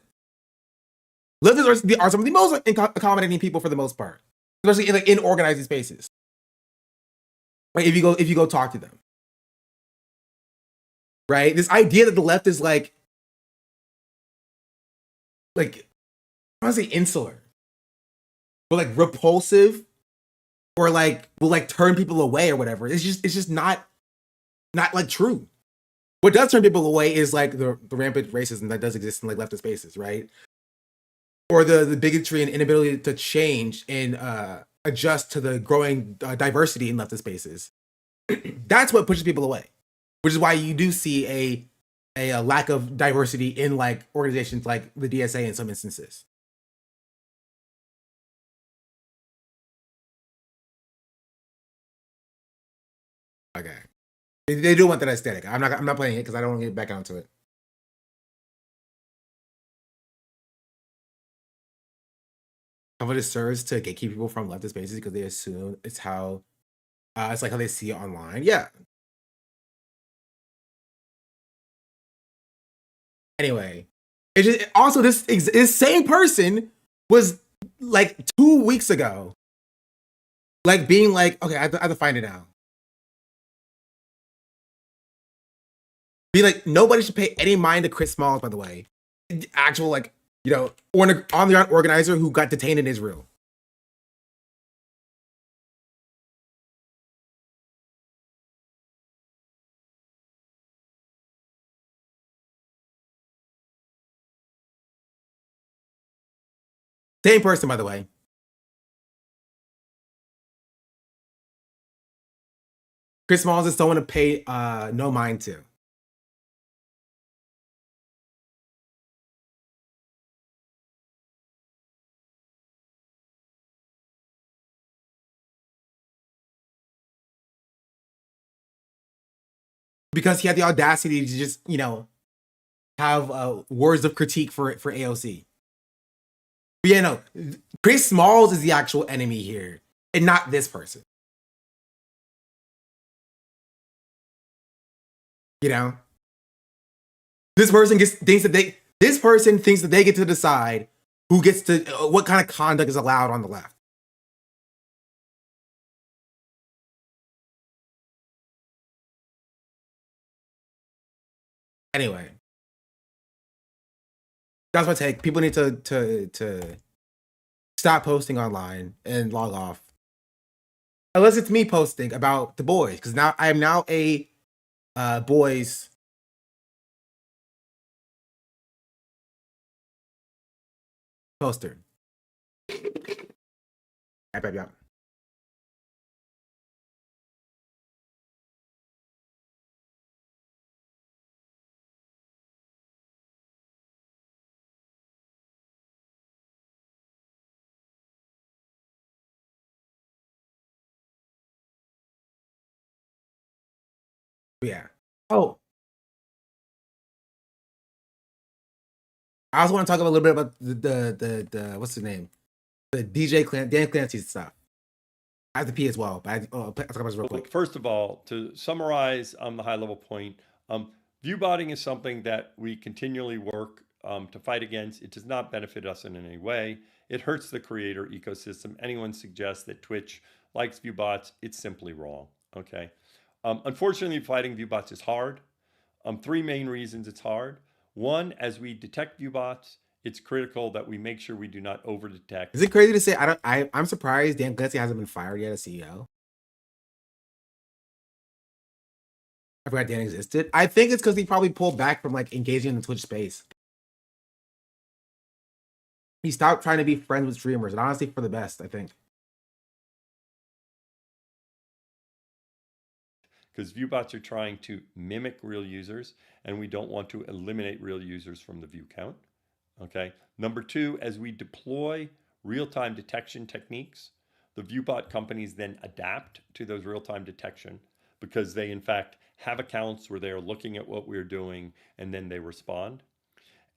S1: Leftists are some of the most accommodating people for the most part, especially in organizing spaces. Right? If you go talk to them. Right? This idea that the left is like I want to say insular, but like repulsive, or like will like turn people away or whatever. It's just not like true. What does turn people away is like the rampant racism that does exist in like leftist spaces, right? Or the bigotry and inability to change and adjust to the growing diversity in leftist spaces. That's what pushes people away, which is why you do see a lack of diversity in like organizations like the DSA in some instances. Okay, they do want that aesthetic. I'm not playing it because I don't want to get back onto it. How it serves to gatekeep people from leftist spaces because they assume it's how it's like how they see it online. Yeah. Anyway, it just also this same person was like 2 weeks ago, like being like, okay, I have to find it now. Be like, nobody should pay any mind to Chris Smalls, by the way. Actual, like, you know, on the ground organizer who got detained in Israel. Same person, by the way. Chris Smalls is someone to pay no mind to. because he had the audacity to just, you know, have words of critique for AOC. But yeah, no, Chris Smalls is the actual enemy here, and not this person. You know, this person thinks that they get to decide who gets to what kind of conduct is allowed on the left. Anyway, that's my take. People need to stop posting online and log off, unless it's me posting about the boys, because now I am now a boys poster. Yeah. Yeah. Oh, I also want to talk a little bit about the what's the name? The Dan Clancy stuff. I have to pee as well, but I'll talk about this real quick.
S8: First of all, to summarize the high-level point, viewbotting is something that we continually work to fight against. It does not benefit us in any way. It hurts the creator ecosystem. Anyone suggests that Twitch likes viewbots, it's simply wrong, okay? Unfortunately, fighting viewbots is hard. 3 main reasons it's hard. One, as we detect viewbots, it's critical that we make sure we do not over-detect.
S1: Is it crazy to say I'm surprised Dan Clancy hasn't been fired yet as CEO? I forgot Dan existed. I think it's because he probably pulled back from like engaging in the Twitch space. He stopped trying to be friends with streamers, and honestly, for the best, I think.
S8: Because viewbots are trying to mimic real users, and we don't want to eliminate real users from the view count. Okay. Number 2, as we deploy real-time detection techniques, the viewbot companies then adapt to those real-time detection because they, in fact, have accounts where they are looking at what we're doing and then they respond.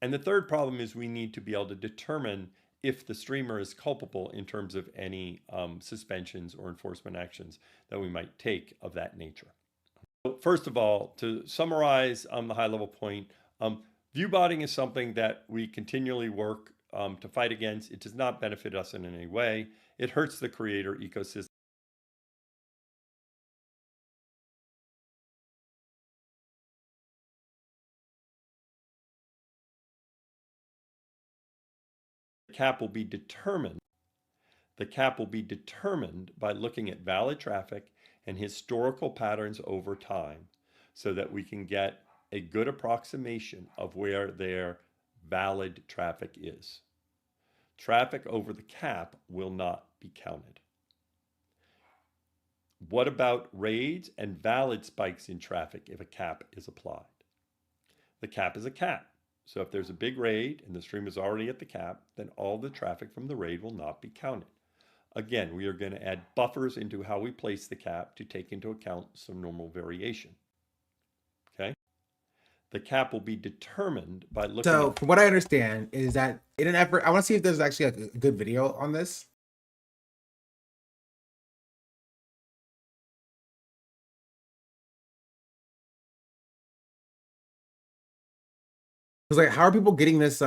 S8: And the third problem is we need to be able to determine if the streamer is culpable in terms of any suspensions or enforcement actions that we might take of that nature. So first of all, to summarize the high-level point, viewbotting is something that we continually work to fight against. It does not benefit us in any way. It hurts the creator ecosystem. The cap will be determined. The cap will be determined by looking at valid traffic and historical patterns over time so that we can get a good approximation of where their valid traffic is. Traffic over the cap will not be counted. What about raids and valid spikes in traffic if a cap is applied? The cap is a cap. So if there's a big raid and the stream is already at the cap, then all the traffic from the raid will not be counted. Again, we are going to add buffers into how we place the cap to take into account some normal variation. Okay? The cap will be determined by looking
S1: So, from what I understand, is that in an effort, I want to see if there's actually a good video on this. It's like, how are people getting this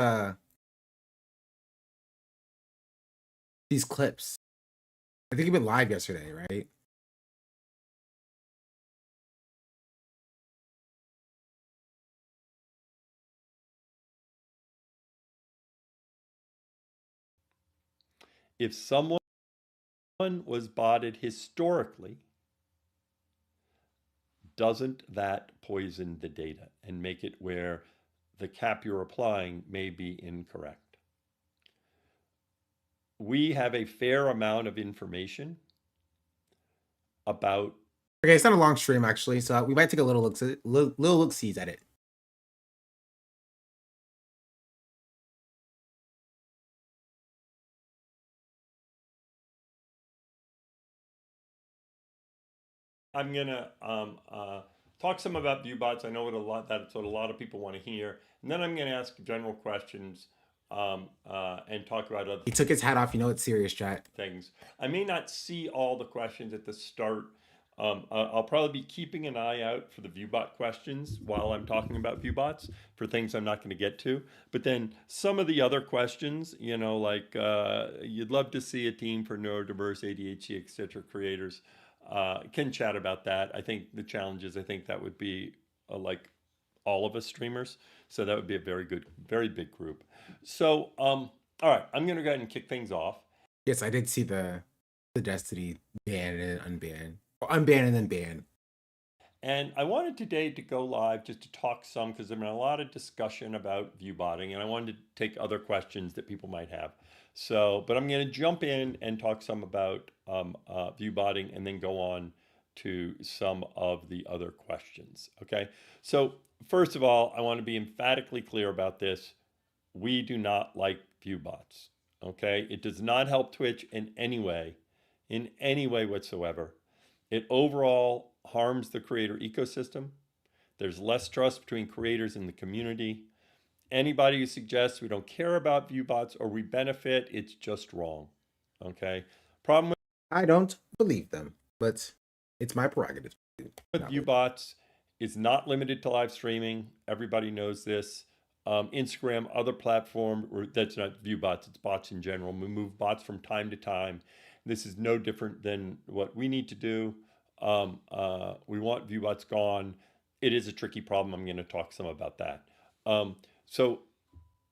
S1: these clips? I think it went live yesterday, right?
S8: if someone was botted historically, doesn't that poison the data and make it where the cap you're applying may be incorrect? We have a fair amount of information about.
S1: Okay, it's not a long stream actually, so we might take a little look-sees at it.
S8: I'm gonna talk some about viewbots. I know that's what a lot of people want to hear. And then I'm going to ask general questions and talk about other
S1: He took his hat off. You know it's serious, chat.
S8: things. I may not see all the questions at the start. I'll probably be keeping an eye out for the viewbot questions while I'm talking about viewbots for things I'm not going to get to. But then some of the other questions, like you'd love to see a team for neurodiverse, ADHD, etc. creators. Can chat about that. I think the challenge is, I think that would be like all of us streamers. So that would be a very big group. So, all right, I'm going to go ahead and kick things off.
S1: Yes, I did see the Destiny ban and unban. Or unban and then ban.
S8: And I wanted today to go live just to talk some, because there's been a lot of discussion about viewbotting, and I wanted to take other questions that people might have. So, but I'm going to jump in and talk some about viewbotting and then go on to some of the other questions. Okay. So first of all, I want to be emphatically clear about this. We do not like viewbots. Okay. It does not help Twitch in any way whatsoever. It overall harms the creator ecosystem. There's less trust between creators and the community. Anybody who suggests we don't care about viewbots or we benefit, it's just wrong. Okay. Problem with
S1: I don't believe them, but it's my prerogative.
S8: viewbots is not limited to live streaming. Everybody knows this. Instagram, other platform, or that's not viewbots, it's bots in general. We move bots from time to time. This is no different than what we need to do. We want viewbots gone. It is a tricky problem. I'm going to talk some about that. So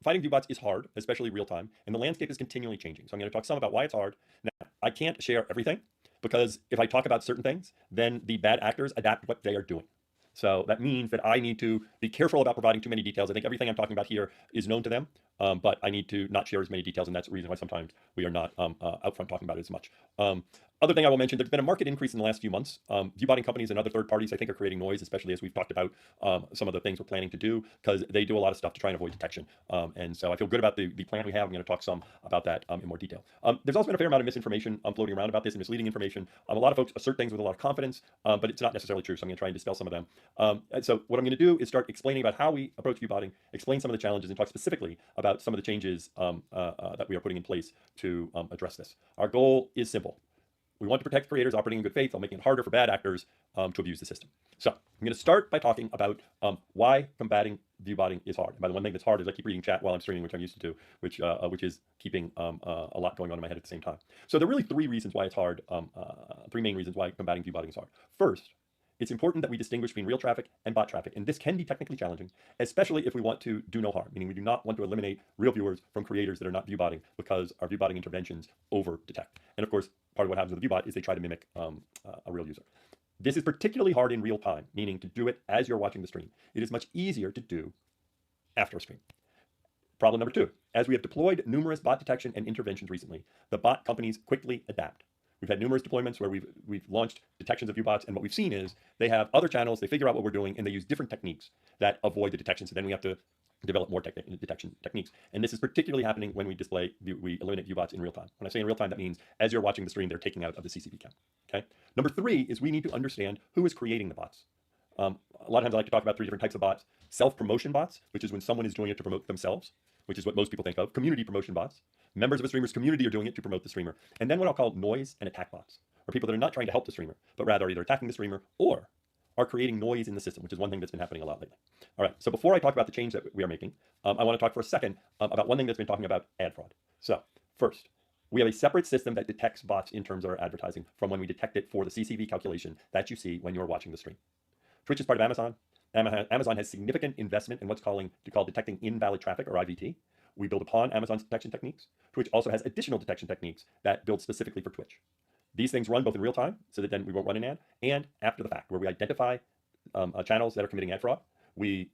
S8: fighting viewbots is hard, especially real time, and the landscape is continually changing. So I'm going to talk some about why it's hard. Now, I can't share everything, because if I talk about certain things, then the bad actors adapt what they are doing. So that means that I need to be careful about providing too many details. I think everything I'm talking about here is known to them, but I need to not share as many details, and that's the reason why sometimes we are not out front talking about it as much. Other thing I will mention, there's been a market increase in the last few months. Viewbotting companies and other third parties, I think, are creating noise, especially as we've talked about some of the things we're planning to do, because they do a lot of stuff to try and avoid detection. And so I feel good about the plan we have. I'm going to talk some about that in more detail. There's also been a fair amount of misinformation floating around about this, and misleading information. A lot of folks assert things with a lot of confidence, but it's not necessarily true. So I'm going to try and dispel some of them. And so what I'm going to do is start explaining about how we approach viewbotting, explain some of the challenges, and talk specifically about some of the changes that we are putting in place to address this. Our goal is simple. We want to protect creators operating in good faith while making it harder for bad actors to abuse the system. So I'm going to start by talking about why combating viewbotting is hard. And by the one thing that's hard is I keep reading chat while I'm streaming, which I'm used to do, which is keeping a lot going on in my head at the same time. So there are really three reasons why it's hard, three main reasons why combating viewbotting is hard. First, it's important that we distinguish between real traffic and bot traffic, and this can be technically challenging, especially if we want to do no harm, meaning we do not want to eliminate real viewers from creators that are not viewbotting, because our viewbotting interventions over-detect. And of course, part of what happens with a viewbot is they try to mimic a real user. This is particularly hard in real time, meaning to do it as you're watching the stream. It is much easier to do after a stream. Problem number two, as we have deployed numerous bot detection and interventions recently, the bot companies quickly adapt. We've had numerous deployments where we've launched detections of viewbots, and what we've seen is they have other channels, they figure out what we're doing, and they use different techniques that avoid the detection. So then we have to develop more detection techniques. And this is particularly happening when we eliminate viewbots in real time. When I say in real time, that means as you're watching the stream, they're taking out of the CCP count. Okay. Number three is we need to understand who is creating the bots. A lot of times I like to talk about three different types of bots. Self-promotion bots, which is when someone is doing it to promote themselves, which is what most people think of. Community promotion bots. Members of a streamer's community are doing it to promote the streamer. And then what I'll call noise and attack bots, or people that are not trying to help the streamer, but rather are either attacking the streamer or are creating noise in the system, which is one thing that's been happening a lot lately. All right, so before I talk about the change that we are making, I want to talk for a second about one thing that's been talking about ad fraud. So first, we have a separate system that detects bots in terms of our advertising from when we detect it for the CCV calculation that you see when you're watching the stream. Twitch is part of Amazon. Amazon has significant investment in what's called detecting invalid traffic, or IVT. We build upon Amazon's detection techniques. Twitch also has additional detection techniques that build specifically for Twitch. These things run both in real time, so that then we won't run an ad, and after the fact, where we identify channels that are committing ad fraud. We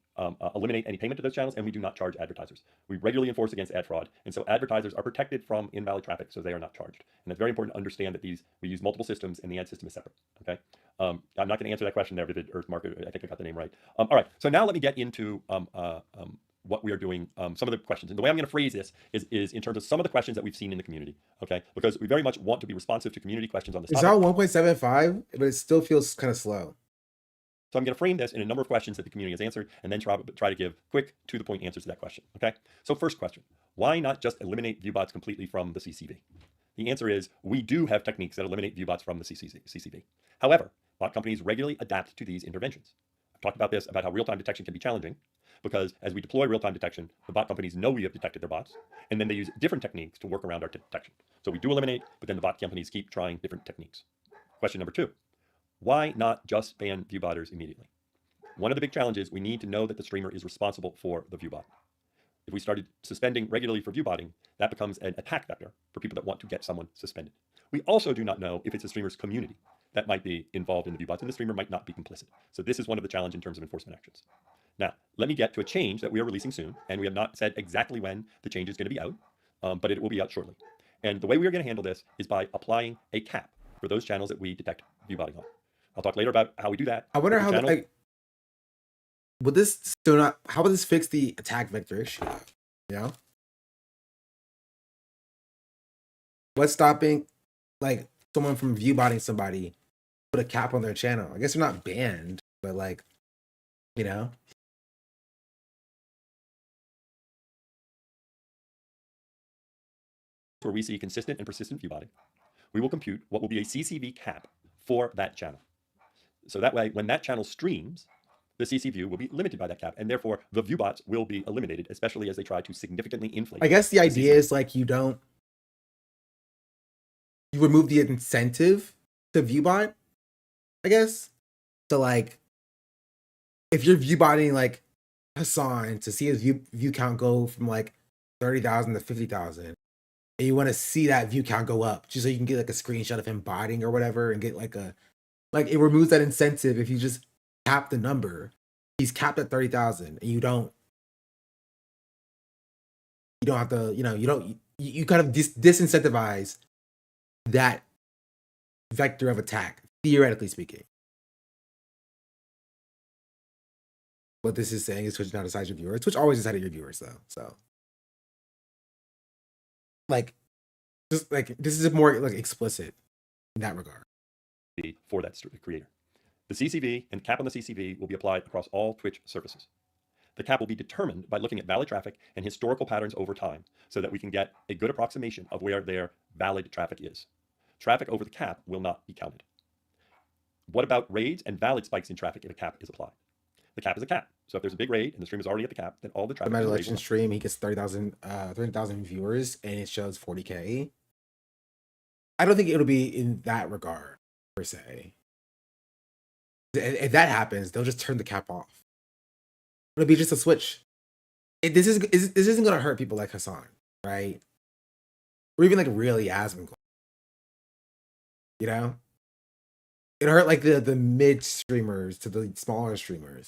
S8: eliminate any payment to those channels, and we do not charge advertisers. We regularly enforce against ad fraud, and so advertisers are protected from invalid traffic, so they are not charged. And it's very important to understand that we use multiple systems, and the ad system is separate. Okay, I'm not going to answer that question there, Vivid Earth Market. I think I got the name right. All right, so now let me get into what we are doing, some of the questions. And the way I'm going to phrase this is in terms of some of the questions that we've seen in the community, okay? Because we very much want to be responsive to community questions on this
S1: It's
S8: topic.
S1: out 1.75, but it still feels kind of slow.
S8: So I'm going to frame this in a number of questions that the community has answered, and then try to give quick, to-the-point answers to that question, okay? So first question, why not just eliminate viewbots completely from the CCV? The answer is, we do have techniques that eliminate viewbots from the CCV. However, bot companies regularly adapt to these interventions. I've talked about this, about how real-time detection can be challenging, because as we deploy real-time detection, the bot companies know we have detected their bots, and then they use different techniques to work around our detection. So we do eliminate, but then the bot companies keep trying different techniques. Question number 2. Why not just ban viewbotters immediately? One of the big challenges, we need to know that the streamer is responsible for the viewbot. If we started suspending regularly for viewbotting, that becomes an attack vector for people that want to get someone suspended. We also do not know if it's a streamer's community that might be involved in the viewbots, and the streamer might not be complicit. So this is one of the challenges in terms of enforcement actions. Now, let me get to a change that we are releasing soon, and we have not said exactly when the change is going to be out, but it will be out shortly. And the way we are going to handle this is by applying a cap for those channels that we detect viewbotting on. I'll talk later about how we do that.
S1: I wonder how would this still not? How would this fix the attack vector issue? You know, what's stopping like someone from viewbotting somebody, put a cap on their channel? I guess they're not banned, but like, you know.
S8: Where we see consistent and persistent viewbotting, we will compute what will be a CCV cap for that channel. So that way, when that channel streams, the CC view will be limited by that cap, and therefore the viewbots will be eliminated, especially as they try to significantly inflate.
S1: I guess the idea is like you remove the incentive to viewbot, I guess. So like, if you're viewbotting like Hassan to see his view count go from like 30,000 to 50,000, and you want to see that view count go up, just so you can get like a screenshot of him botting or whatever, and get like it removes that incentive if you just cap the number. He's capped at 30,000, and you don't have to, you kind of disincentivize that vector of attack, theoretically speaking. What this is saying is Twitch now decides your viewers. Twitch always decided your viewers, though. So, like, just like this is more like explicit in that regard.
S8: For that creator. The CCV and cap on the CCV will be applied across all Twitch services. The cap will be determined by looking at valid traffic and historical patterns over time so that we can get a good approximation of where their valid traffic is. Traffic over the cap will not be counted. What about raids and valid spikes in traffic if a cap is applied? The cap is a cap. So if there's a big raid and the stream is already at the cap, then all the traffic.
S1: My election stream, he gets 30,000 viewers and it shows 40K. I don't think it'll be in that regard per se. If that happens, they'll just turn the cap off. It'll be just a switch. This isn't gonna hurt people like Hassan, right? Or even like really Asmongold. You know? It'll hurt like the mid streamers to the smaller streamers.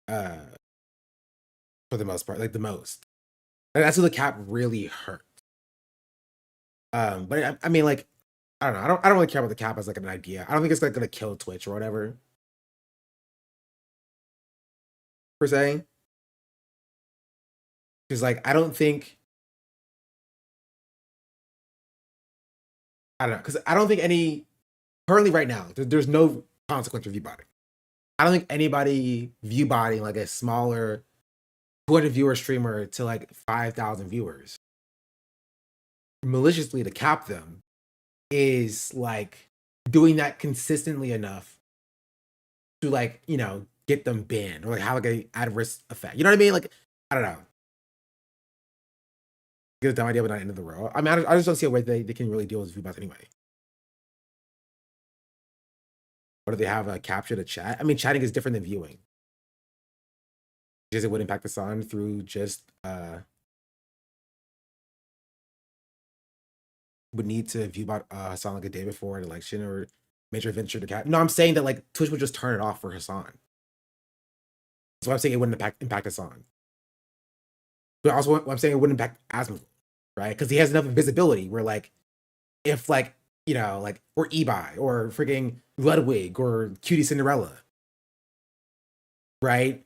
S1: For the most part, like the most. And that's what the cap really hurt. But I mean, like, I don't know. I don't really care about the cap as like an idea. I don't think it's like gonna kill Twitch or whatever. Per se. Because like I don't think because I don't think any currently right now, there's no consequence for viewbotting. I don't think anybody viewbotting like a smaller 200 viewer streamer to like 5,000 viewers maliciously to cap them is like doing that consistently enough to like, get them banned or like have like a adverse effect. You know what I mean? Like, I don't know. Get a dumb idea, but not end of the world. I mean, I just don't see a way they can really deal with viewbots anyway. Or do they have a capture to chat? I mean, chatting is different than viewing. Because it would impact the sun through just would need to viewbot Hassan like a day before an election or major venture to cap. No, I'm saying that like Twitch would just turn it off for Hassan. So I'm saying it wouldn't impact Hassan. But also I'm saying it wouldn't impact Asmongold, right? Because he has enough visibility where like if like like or Ebi or freaking Ludwig or Cutie Cinderella, right?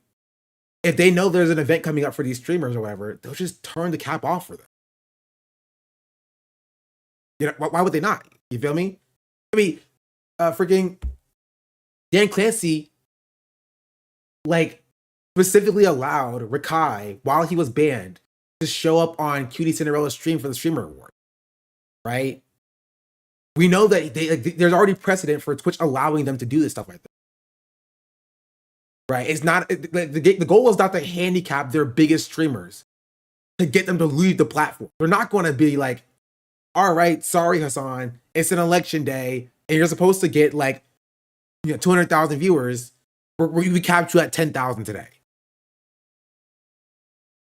S1: If they know there's an event coming up for these streamers or whatever, they'll just turn the cap off for them. Why would they not? You feel me? I mean, freaking Dan Clancy, like, specifically allowed Rakai, while he was banned, to show up on Cutie Cinderella's stream for the Streamer Award, right? We know that there's already precedent for Twitch allowing them to do this stuff like that. Right? It's not, the goal was not to handicap their biggest streamers to get them to leave the platform. They're not going to be like, all right, sorry, Hassan, it's an election day, and you're supposed to get like 200,000 viewers. We capped you at 10,000 today.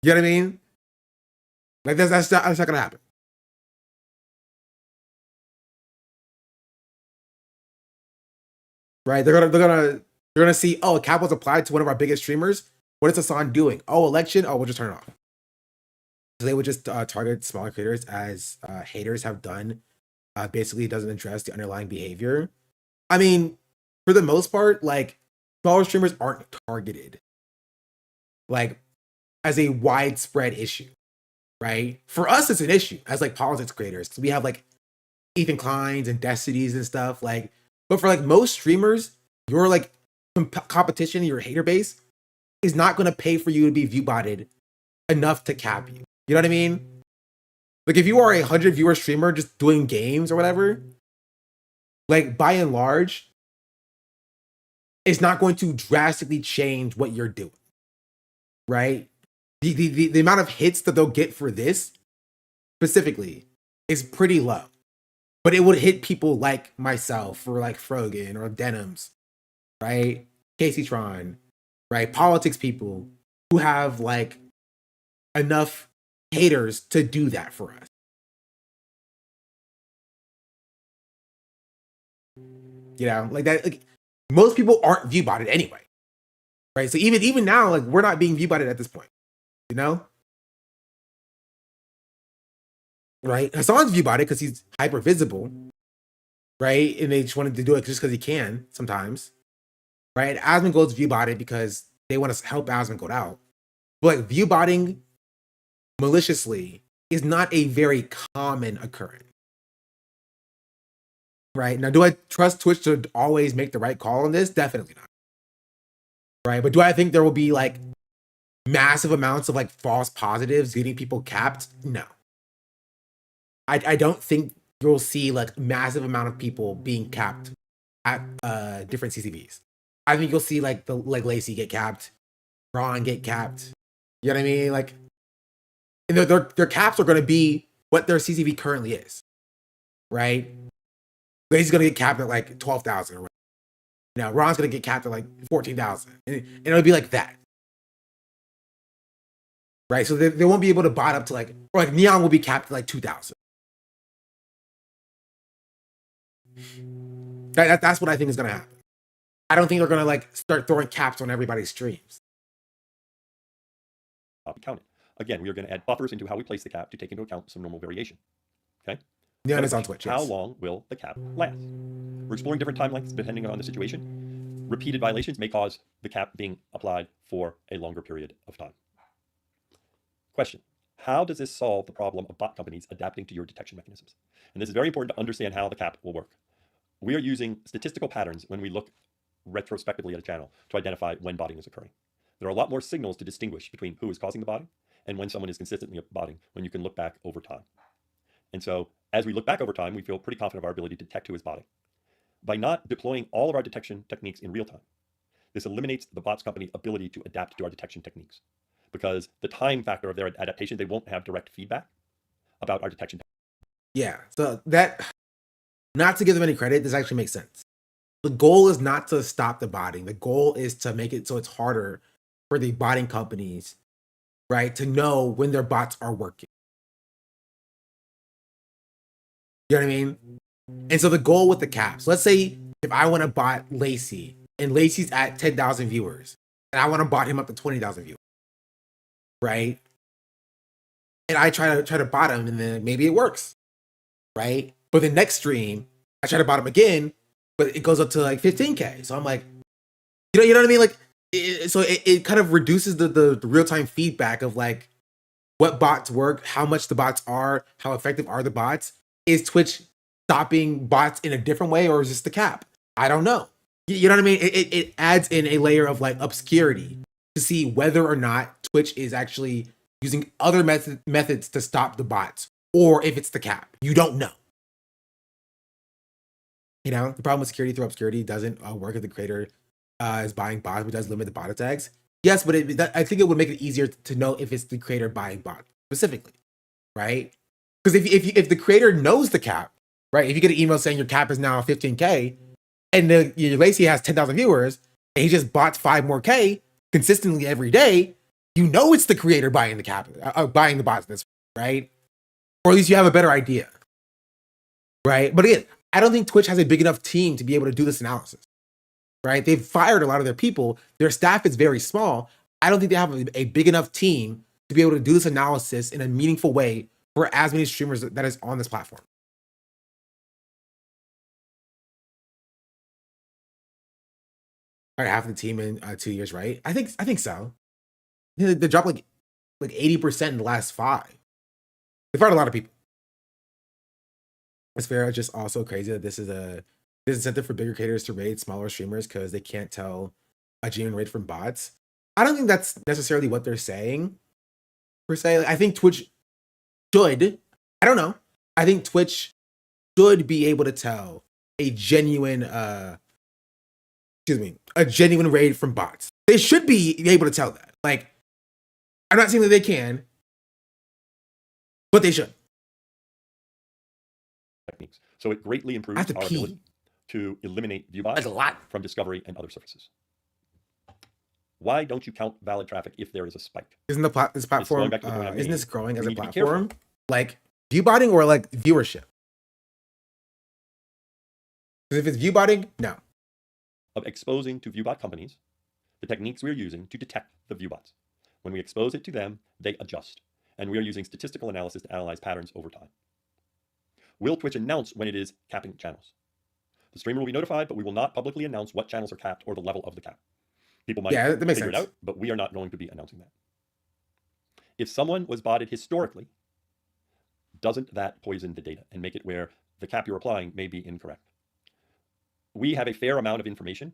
S1: You know what I mean? Like that's not gonna happen. Right? They're gonna see, oh, a cap was applied to one of our biggest streamers. What is Hassan doing? Oh, election. Oh, we'll just turn it off. So they would just target smaller creators, as haters have done. Basically, it doesn't address the underlying behavior. I mean, for the most part, like, smaller streamers aren't targeted like as a widespread issue, right? For us, it's an issue as like politics creators, because we have like Ethan Kleins and Destinies and stuff. Like, but for like most streamers, your like competition, your hater base is not going to pay for you to be viewbotted enough to cap you. You know what I mean? Like, if you are a 100 viewer streamer just doing games or whatever, like, by and large, it's not going to drastically change what you're doing, right? The amount of hits that they'll get for this specifically is pretty low, but it would hit people like myself, or like Frogan or Denims, right? Casey Tron, right? Politics people who have like enough haters to do that for us. You know, like that. Like, most people aren't viewbotted anyway, right? So even now, like, we're not being viewbotted at this point. You know, right? Hassan's viewbotted because he's hyper visible, right? And they just wanted to do it just because he can sometimes, right? Asmongold's viewbotted because they want to help Asmongold out. But like, viewbotting maliciously is not a very common occurrence. Right? Now, do I trust Twitch to always make the right call on this? Definitely not. Right? But do I think there will be like massive amounts of like false positives getting people capped? No. I don't think you'll see like massive amount of people being capped at different CCVs. I think you'll see like Lacey get capped, Ron get capped. You know what I mean? Like, and their caps are going to be what their CCV currently is, right? Lacey's going to get capped at like 12,000 or whatever. You know, Ron's going to get capped at like 14,000, and it'll be like that, right? So they won't be able to bot up to like, or like Neon will be capped at like 2,000. That's what I think is going to happen. I don't think they're going to like start throwing caps on everybody's streams.
S8: Count it. Again, we are going to add buffers into how we place the cap to take into account some normal variation. Okay?
S1: Yeah, it's on Twitch.
S8: How
S1: Yes.
S8: long will the cap last? We're exploring different time lengths depending on the situation. Repeated violations may cause the cap being applied for a longer period of time. Question: how does this solve the problem of bot companies adapting to your detection mechanisms? And this is very important to understand how the cap will work. We are using statistical patterns when we look retrospectively at a channel to identify when botting is occurring. There are a lot more signals to distinguish between who is causing the botting and when someone is consistently botting, when you can look back over time. And so as we look back over time, we feel pretty confident of our ability to detect who is botting. By not deploying all of our detection techniques in real time, this eliminates the bots company's ability to adapt to our detection techniques, because the time factor of their adaptation, they won't have direct feedback about our detection.
S1: Yeah, so that, not to give them any credit, this actually makes sense. The goal is not to stop the botting. The goal is to make it so it's harder for the botting companies, right, to know when their bots are working. You know what I mean? And so the goal with the caps, let's say if I want to bot Lacey and Lacey's at 10,000 viewers and I want to bot him up to 20,000 viewers, right? And I try to bot him, and then maybe it works, right? But the next stream, I try to bot him again, but it goes up to like 15K. So I'm like, you know what I mean? Like, it kind of reduces the real-time feedback of like what bots work, how much the bots are, how effective are the bots. Is Twitch stopping bots in a different way, or is this the cap? I don't know. You know what I mean? It adds in a layer of like obscurity to see whether or not Twitch is actually using other methods to stop the bots, or if it's the cap. You don't know. You know, the problem with security through obscurity doesn't work if the creator is buying bots, but does limit the bot attacks. Yes, but I think it would make it easier to know if it's the creator buying bots specifically, right? Because if the creator knows the cap, right? If you get an email saying your cap is now 15K, and your Lacey has 10,000 viewers, and he just bought 5 more K consistently every day, you know it's the creator buying the cap, buying the bots, right? Or at least you have a better idea, right? But again, I don't think Twitch has a big enough team to be able to do this analysis, right? They've fired a lot of their people. Their staff is very small. I don't think they have a big enough team to be able to do this analysis in a meaningful way for as many streamers that is on this platform. Half the team in 2 years, right? I think so. They dropped like 80% in the last 5. They fired a lot of people. It's fair. Just also crazy that this is a disincentive for bigger creators to raid smaller streamers because they can't tell a genuine raid from bots. I don't think that's necessarily what they're saying per se. I think Twitch should. I don't know. I think Twitch should be able to tell a genuine a genuine raid from bots. They should be able to tell that. Like, I'm not saying that they can, but they should.
S8: Techniques. So it greatly improves our ability to eliminate viewbots from discovery and other surfaces. Why don't you count valid traffic if there is a spike?
S1: Isn't this platform isn't this growing as a platform? Like viewbotting or like viewership? Because if it's viewbotting, no.
S8: Of exposing to viewbot companies the techniques we're using to detect the viewbots. When we expose it to them, they adjust. And we are using statistical analysis to analyze patterns over time. Will Twitch announce when it is capping channels? The streamer will be notified, but we will not publicly announce what channels are capped or the level of the cap. People might figure it out, but we are not going to be announcing that. If someone was botted historically, doesn't that poison the data and make it where the cap you're applying may be incorrect? We have a fair amount of information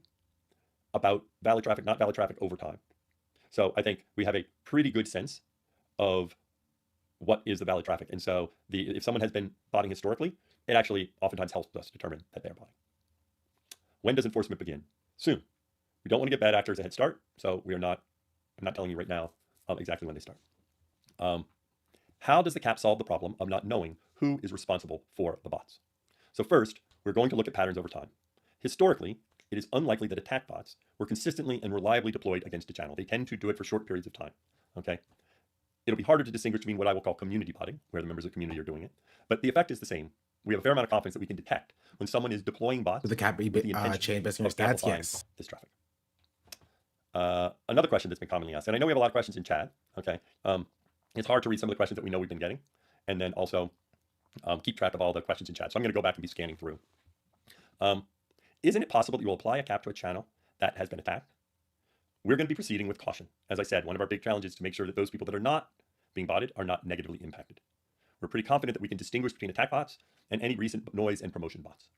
S8: about valid traffic, not valid traffic over time. So I think we have a pretty good sense of what is the valid traffic. And so if someone has been botting historically, it actually oftentimes helps us determine that they're botting. When does enforcement begin? Soon. We don't want to give bad actors a head start. So I'm not telling you right now exactly when they start. How does the cap solve the problem of not knowing who is responsible for the bots? So first, we're going to look at patterns over time. Historically, it is unlikely that attack bots were consistently and reliably deployed against a channel. They tend to do it for short periods of time, okay? It'll be harder to distinguish between what I will call community botting, where the members of the community are doing it, but the effect is the same. We have a fair amount of confidence that we can detect when someone is deploying bots
S1: with the cap chain based on your stats, yes.
S8: This traffic. Another question that's been commonly asked, and I know we have a lot of questions in chat, okay? It's hard to read some of the questions that we know we've been getting, and then also keep track of all the questions in chat. So I'm going to go back and be scanning through. Isn't it possible that you will apply a cap to a channel that has been attacked? We're going to be proceeding with caution. As I said, one of our big challenges is to make sure that those people that are not being botted are not negatively impacted. We're pretty confident that we can distinguish between attack bots and any recent noise and promotion bots.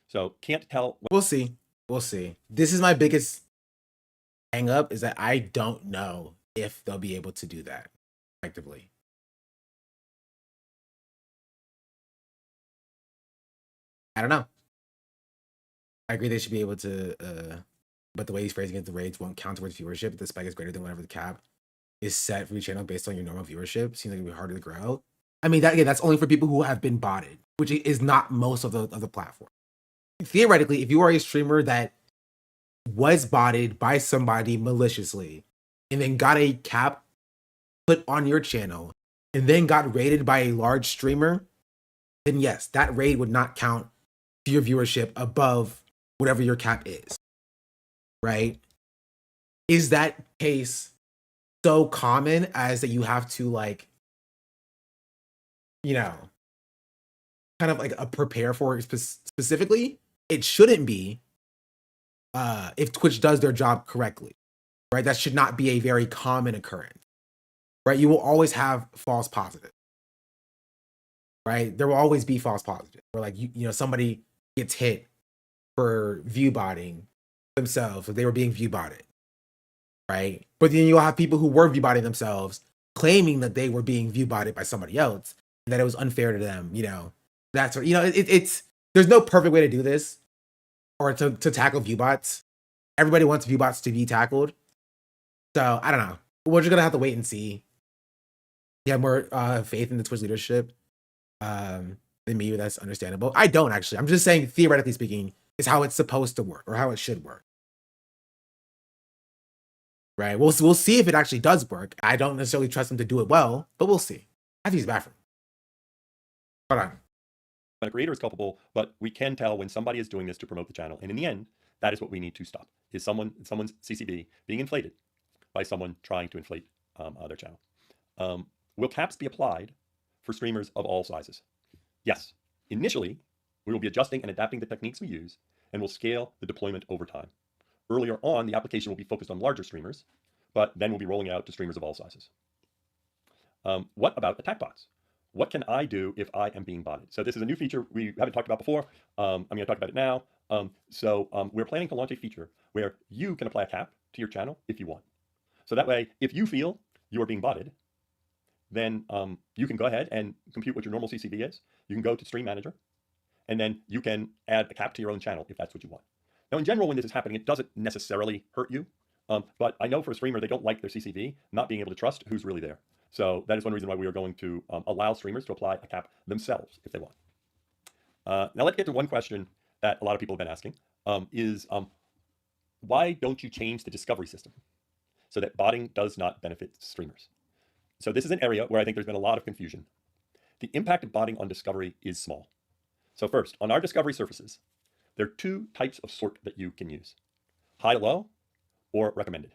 S8: So can't tell.
S1: We'll see. We'll see. This is my biggest hang up, is that I don't know if they'll be able to do that effectively. I don't know. I agree they should be able to, but the way he's phrasing it, the raids won't count towards viewership. If the spike is greater than whatever the cap is set for each channel based on your normal viewership. Seems like it'd be harder to grow. I mean, that's only for people who have been botted, which is not most of the platform. Theoretically, if you are a streamer that was botted by somebody maliciously and then got a cap put on your channel and then got raided by a large streamer, then yes, that raid would not count to your viewership above whatever your cap is, right? Is that case so common as that you have to, like, you know, kind of like prepare for it specifically? It shouldn't be if Twitch does their job correctly, right? That should not be a very common occurrence, right? You will always have false positives, right? There will always be false positives where, like, you know, somebody gets hit for view botting themselves if they were being viewbotted, right? But then you'll have people who were viewbotting themselves claiming that they were being viewbotted by somebody else and that it was unfair to them, you know. That's what, you know, it's there's no perfect way to do this or to tackle viewbots. Everybody wants viewbots to be tackled. So I don't know. We're just gonna have to wait and see. You have more faith in the Twitch leadership than me. That's understandable. I don't actually. I'm just saying, theoretically speaking, is how it's supposed to work or how it should work. Right? We'll see if it actually does work. I don't necessarily trust them to do it well, but we'll see. I think it's bad for them. Hold on.
S8: A creator is culpable, but we can tell when somebody is doing this to promote the channel. And in the end, that is what we need to stop. Is someone's CCB being inflated by someone trying to inflate their channel? Will caps be applied for streamers of all sizes? Yes. Initially, we will be adjusting and adapting the techniques we use, and will scale the deployment over time. Earlier on, the application will be focused on larger streamers, but then we'll be rolling it out to streamers of all sizes. What about attack bots? What can I do if I am being botted? So this is a new feature we haven't talked about before. I'm going to talk about it now. We're planning to launch a feature where you can apply a cap to your channel if you want. So that way, if you feel you are being botted, then you can go ahead and compute what your normal CCB is. You can go to Stream Manager, and then you can add a cap to your own channel if that's what you want. Now, in general, when this is happening, it doesn't necessarily hurt you. But I know for a streamer, they don't like their CCB not being able to trust who's really there. So that is one reason why we are going to allow streamers to apply a cap themselves if they want. Now let's get to one question that a lot of people have been asking, why don't you change the discovery system so that botting does not benefit streamers? So this is an area where I think there's been a lot of confusion. The impact of botting on discovery is small. So first, on our discovery surfaces, there are two types of sort that you can use: high to low or recommended.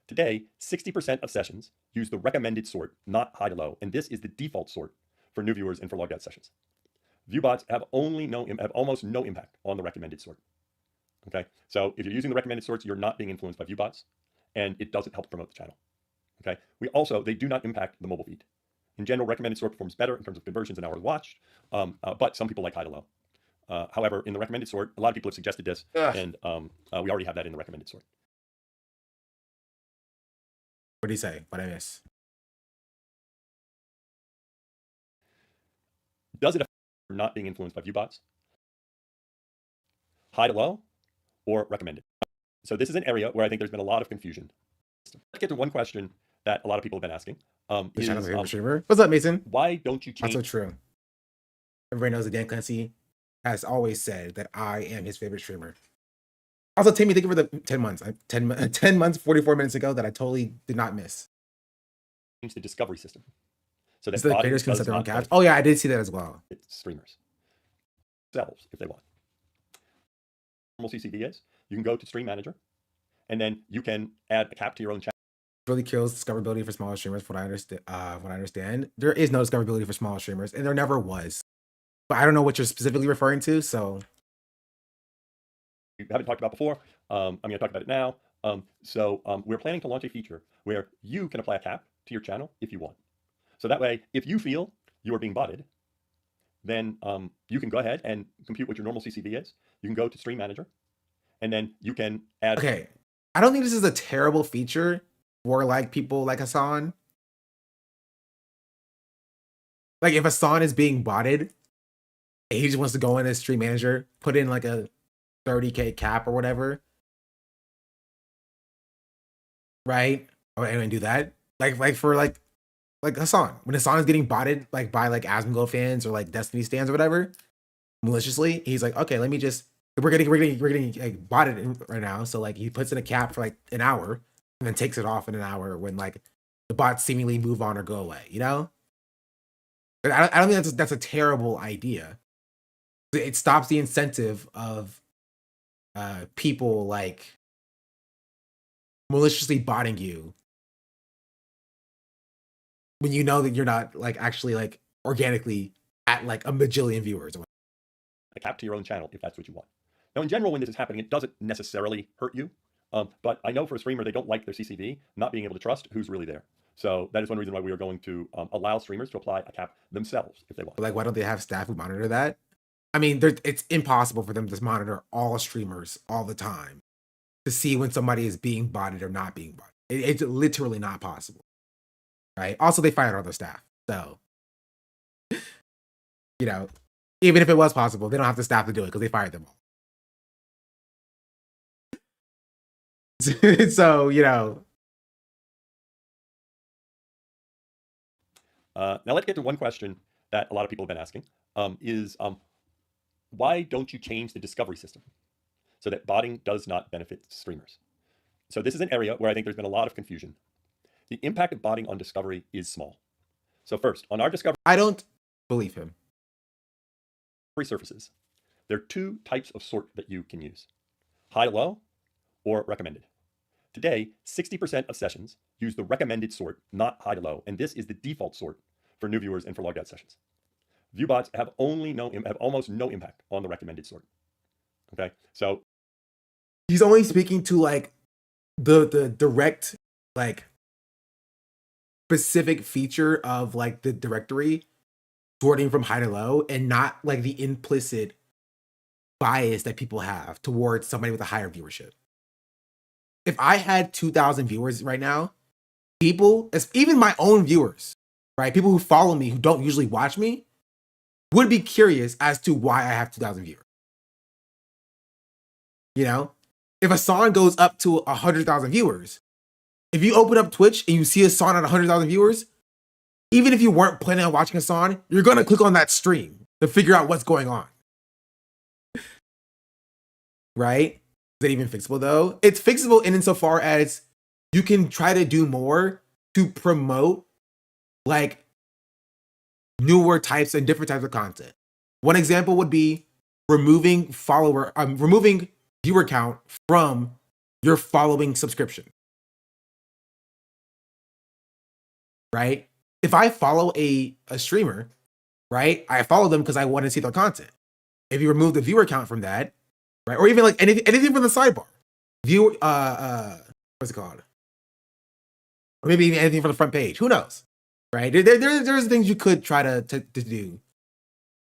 S8: Today, 60% of sessions use the recommended sort, not high to low, and this is the default sort for new viewers and for logged out sessions. Viewbots have almost no impact on the recommended sort. Okay, so if you're using the recommended sorts, you're not being influenced by viewbots, and it doesn't help promote the channel. Okay, they do not impact the mobile feed. In general, recommended sort performs better in terms of conversions and hours watched, but some people like high to low. However, in the recommended sort, a lot of people have suggested this, and we already have that in the recommended sort.
S1: What do you say? What I miss?
S8: Does it affect not being influenced by viewbots? High to low or recommended? So this is an area where I think there's been a lot of confusion. Let's get to one question that a lot of people have been asking.
S1: What's up, Mason?
S8: Why don't you change?
S1: That's so true. Everybody knows that Dan Clancy has always said that I am his favorite streamer. Also, Timmy, thank you for the 10 months. 10 months, 44 minutes ago that I totally did not miss.
S8: Change the discovery system so that
S1: the creators can set their own caps. Oh yeah, I did see that as well.
S8: It's streamers themselves if they want. Normal CCB is you can go to Stream Manager, and then you can add a cap to your own channel.
S1: Really kills discoverability for smaller streamers. From what I understand, there is no discoverability for smaller streamers, and there never was. But I don't know what you're specifically referring to, so.
S8: We haven't talked about before. I'm going to talk about it now. We're planning to launch a feature where you can apply a cap to your channel if you want. So that way, if you feel you are being botted, then you can go ahead and compute what your normal CCB is. You can go to Stream Manager, and then you can add.
S1: Okay, I don't think this is a terrible feature for like people like Hassan. Like if Hassan is being botted, and he just wants to go in as Stream Manager, put in like a 30K cap or whatever, right? And do that, like for Hassan, when Hassan is getting botted like by like Asmongold fans or like Destiny stands or whatever, maliciously, he's like, okay, let me just we're getting like botted right now, so like he puts in a cap for like an hour and then takes it off in an hour when like the bots seemingly move on or go away, you know? But I don't think that's a terrible idea. It stops the incentive of people like maliciously botting you when you know that you're not like actually like organically at like a bajillion viewers.
S8: A cap to your own channel if that's what you want. Now, in general, when this is happening, it doesn't necessarily hurt you. But I know for a streamer, they don't like their CCB not being able to trust who's really there. So that is one reason why we are going to allow streamers to apply a cap themselves if they want.
S1: Like, why don't they have staff who monitor that? I mean, it's impossible for them to monitor all streamers all the time. to see when somebody is being botted or not being botted. It's literally not possible, right? Also, they fired all their staff, so you know, even if it was possible, they don't have the staff to do it because they fired them all. So you know.
S8: Now let's get to one question that a lot of people have been asking: why don't you change the discovery system so that botting does not benefit streamers? So this is an area where I think there's been a lot of confusion. The impact of botting on discovery is small. So first, on our discovery,
S1: I don't believe him.
S8: Surfaces, there are two types of sort that you can use: high-low or recommended. Today, 60% of sessions use the recommended sort, not high-low, and this is the default sort for new viewers and for logged out sessions. Viewbots have almost no impact on the recommended sort. Okay, so
S1: he's only speaking to like the direct like specific feature of like the directory sorting from high to low, and not like the implicit bias that people have towards somebody with a higher viewership. If I had 2,000 viewers right now, people, even my own viewers, right, people who follow me who don't usually watch me, would be curious as to why I have 2,000 viewers. You know, if a song goes up to 100,000 viewers, if you open up Twitch and you see a song at 100,000 viewers, even if you weren't planning on watching a song, you're going to click on that stream to figure out what's going on. Right? Is it even fixable though? It's fixable in insofar as you can try to do more to promote like newer types and different types of content. One example would be removing viewer count from your following subscription. Right? If I follow a streamer, right, I follow them because I want to see their content. If you remove the viewer count from that, right, or even like anything from the sidebar, what's it called? Or maybe even anything from the front page. Who knows? Right? There's things you could try to do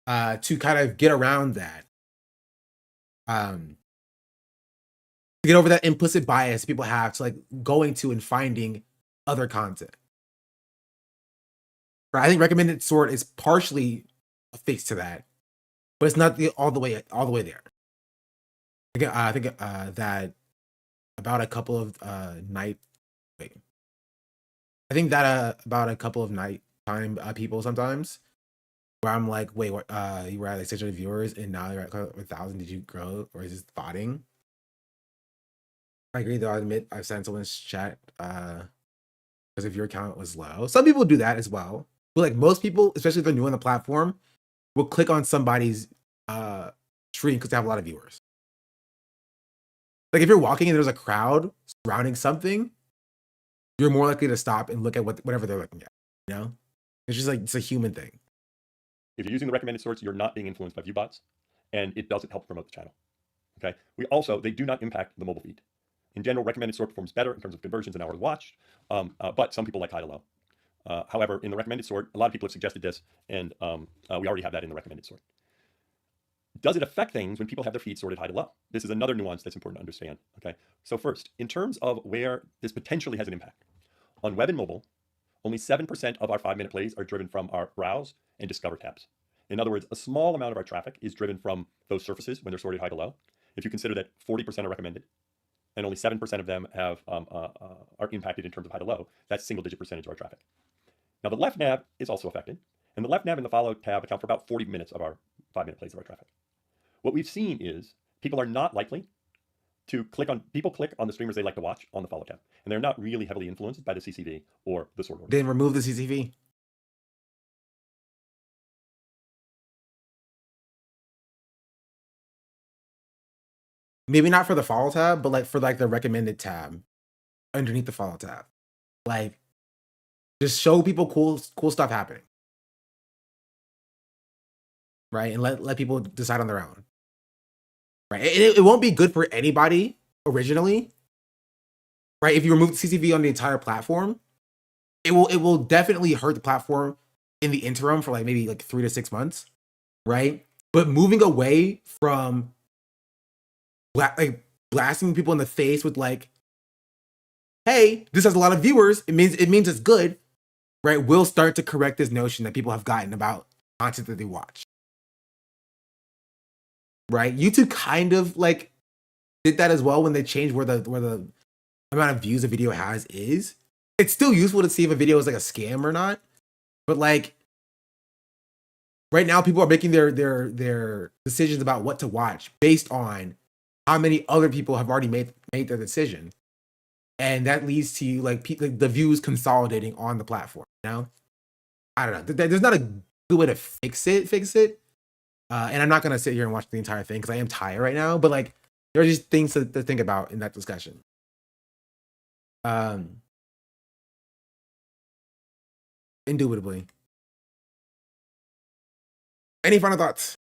S1: to kind of get around that. To get over that implicit bias people have to like going to and finding other content. Right? I think recommended sort is partially a fix to that, but it's not all the way there. I think that about a couple of nighttime people sometimes, where I'm like, wait, what? You were at like 600 viewers and now you're at 1,000. Did you grow, or is this botting? I agree, though. I admit I've sent someone's chat because if your account was low, some people do that as well. But like most people, especially if they're new on the platform, will click on somebody's stream because they have a lot of viewers. Like if you're walking and there's a crowd surrounding something, you're more likely to stop and look at whatever they're looking at. You know, it's just like it's a human thing.
S8: If you're using the recommended sorts, you're not being influenced by viewbots, and it doesn't help promote the channel. Okay. They do not impact the mobile feed. In general, recommended sort performs better in terms of conversions and hours watched, but some people like high to low. However, in the recommended sort, a lot of people have suggested this, and we already have that in the recommended sort. Does it affect things when people have their feeds sorted high to low? This is another nuance that's important to understand. Okay, so first, in terms of where this potentially has an impact, on web and mobile, only 7% of our 5-minute plays are driven from our browse and discover tabs. In other words, a small amount of our traffic is driven from those surfaces when they're sorted high to low. If you consider that 40% are recommended, and only 7% of them have are impacted in terms of high to low, that's single-digit percentage of our traffic. Now the left nav is also affected, and the left nav and the follow tab account for about 40 minutes of our 5-minute plays of our traffic. What we've seen is people are not likely to click on the streamers they like to watch on the follow tab, and they're not really heavily influenced by the CCV or the sort order.
S1: Then remove the CCV. Maybe not for the follow tab, but like for like the recommended tab underneath the follow tab. Like just show people cool stuff happening. Right? And let people decide on their own. Right? It won't be good for anybody originally. Right? If you remove the CCV on the entire platform, it will definitely hurt the platform in the interim for like maybe like 3 to 6 months. Right? But moving away from blasting people in the face with like, hey, this has a lot of viewers, it means it's good, right? Will start to correct this notion that people have gotten about content that they watch. Right? YouTube kind of like did that as well when they changed where the amount of views a video has is. It's still useful to see if a video is like a scam or not, but like right now people are making their decisions about what to watch based on how many other people have already made their decision, and that leads to like the views consolidating on the platform. You know, I don't know. There's not a good way to fix it. And I'm not gonna sit here and watch the entire thing because I am tired right now. But like, there are just things to think about in that discussion. Indubitably. Any final thoughts?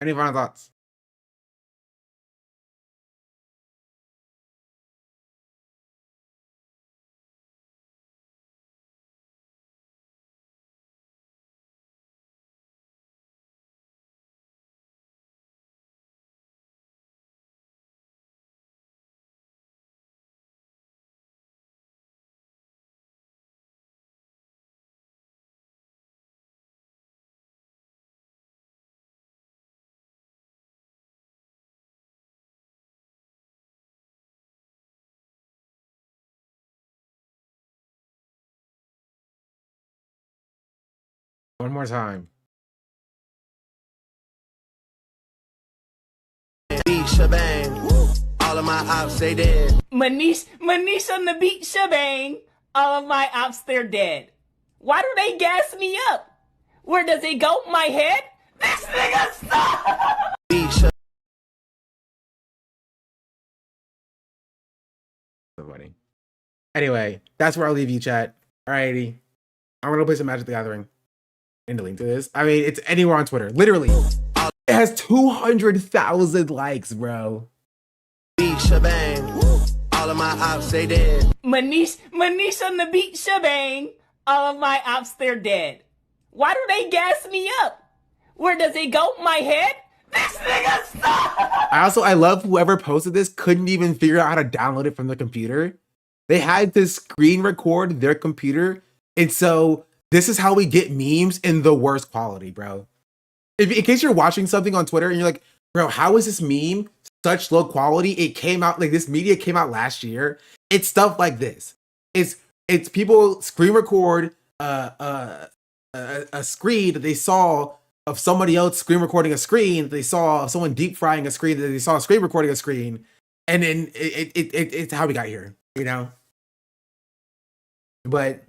S1: Any final thoughts? One more time.
S3: Beat shebang. All of my ops, they dead.
S21: Manish on the beat shebang. All of my ops, they're dead. Why do they gas me up? Where does it go? My head? This nigga stop!
S1: So funny. Anyway, that's where I'll leave you, chat. Alrighty. I'm gonna play some Magic the Gathering. And the link to this. I mean, it's anywhere on Twitter. Literally. It has 200,000 likes, bro.
S3: Beat shebang. All of my ops, they dead.
S21: Manish on the beat shebang. All of my ops, they're dead. Why do they gas me up? Where does it go? My head? This nigga stop!
S1: I love whoever posted this couldn't even figure out how to download it from the computer. They had to screen record their computer. And so this is how we get memes in the worst quality, bro. In case you're watching something on Twitter and you're like, bro, how is this meme such low quality? It came out, like this media came out last year. It's stuff like this. It's people screen record a screen that they saw of somebody else screen recording a screen. They saw someone deep frying a screen that they saw a screen recording a screen. And then it's how we got here, you know? But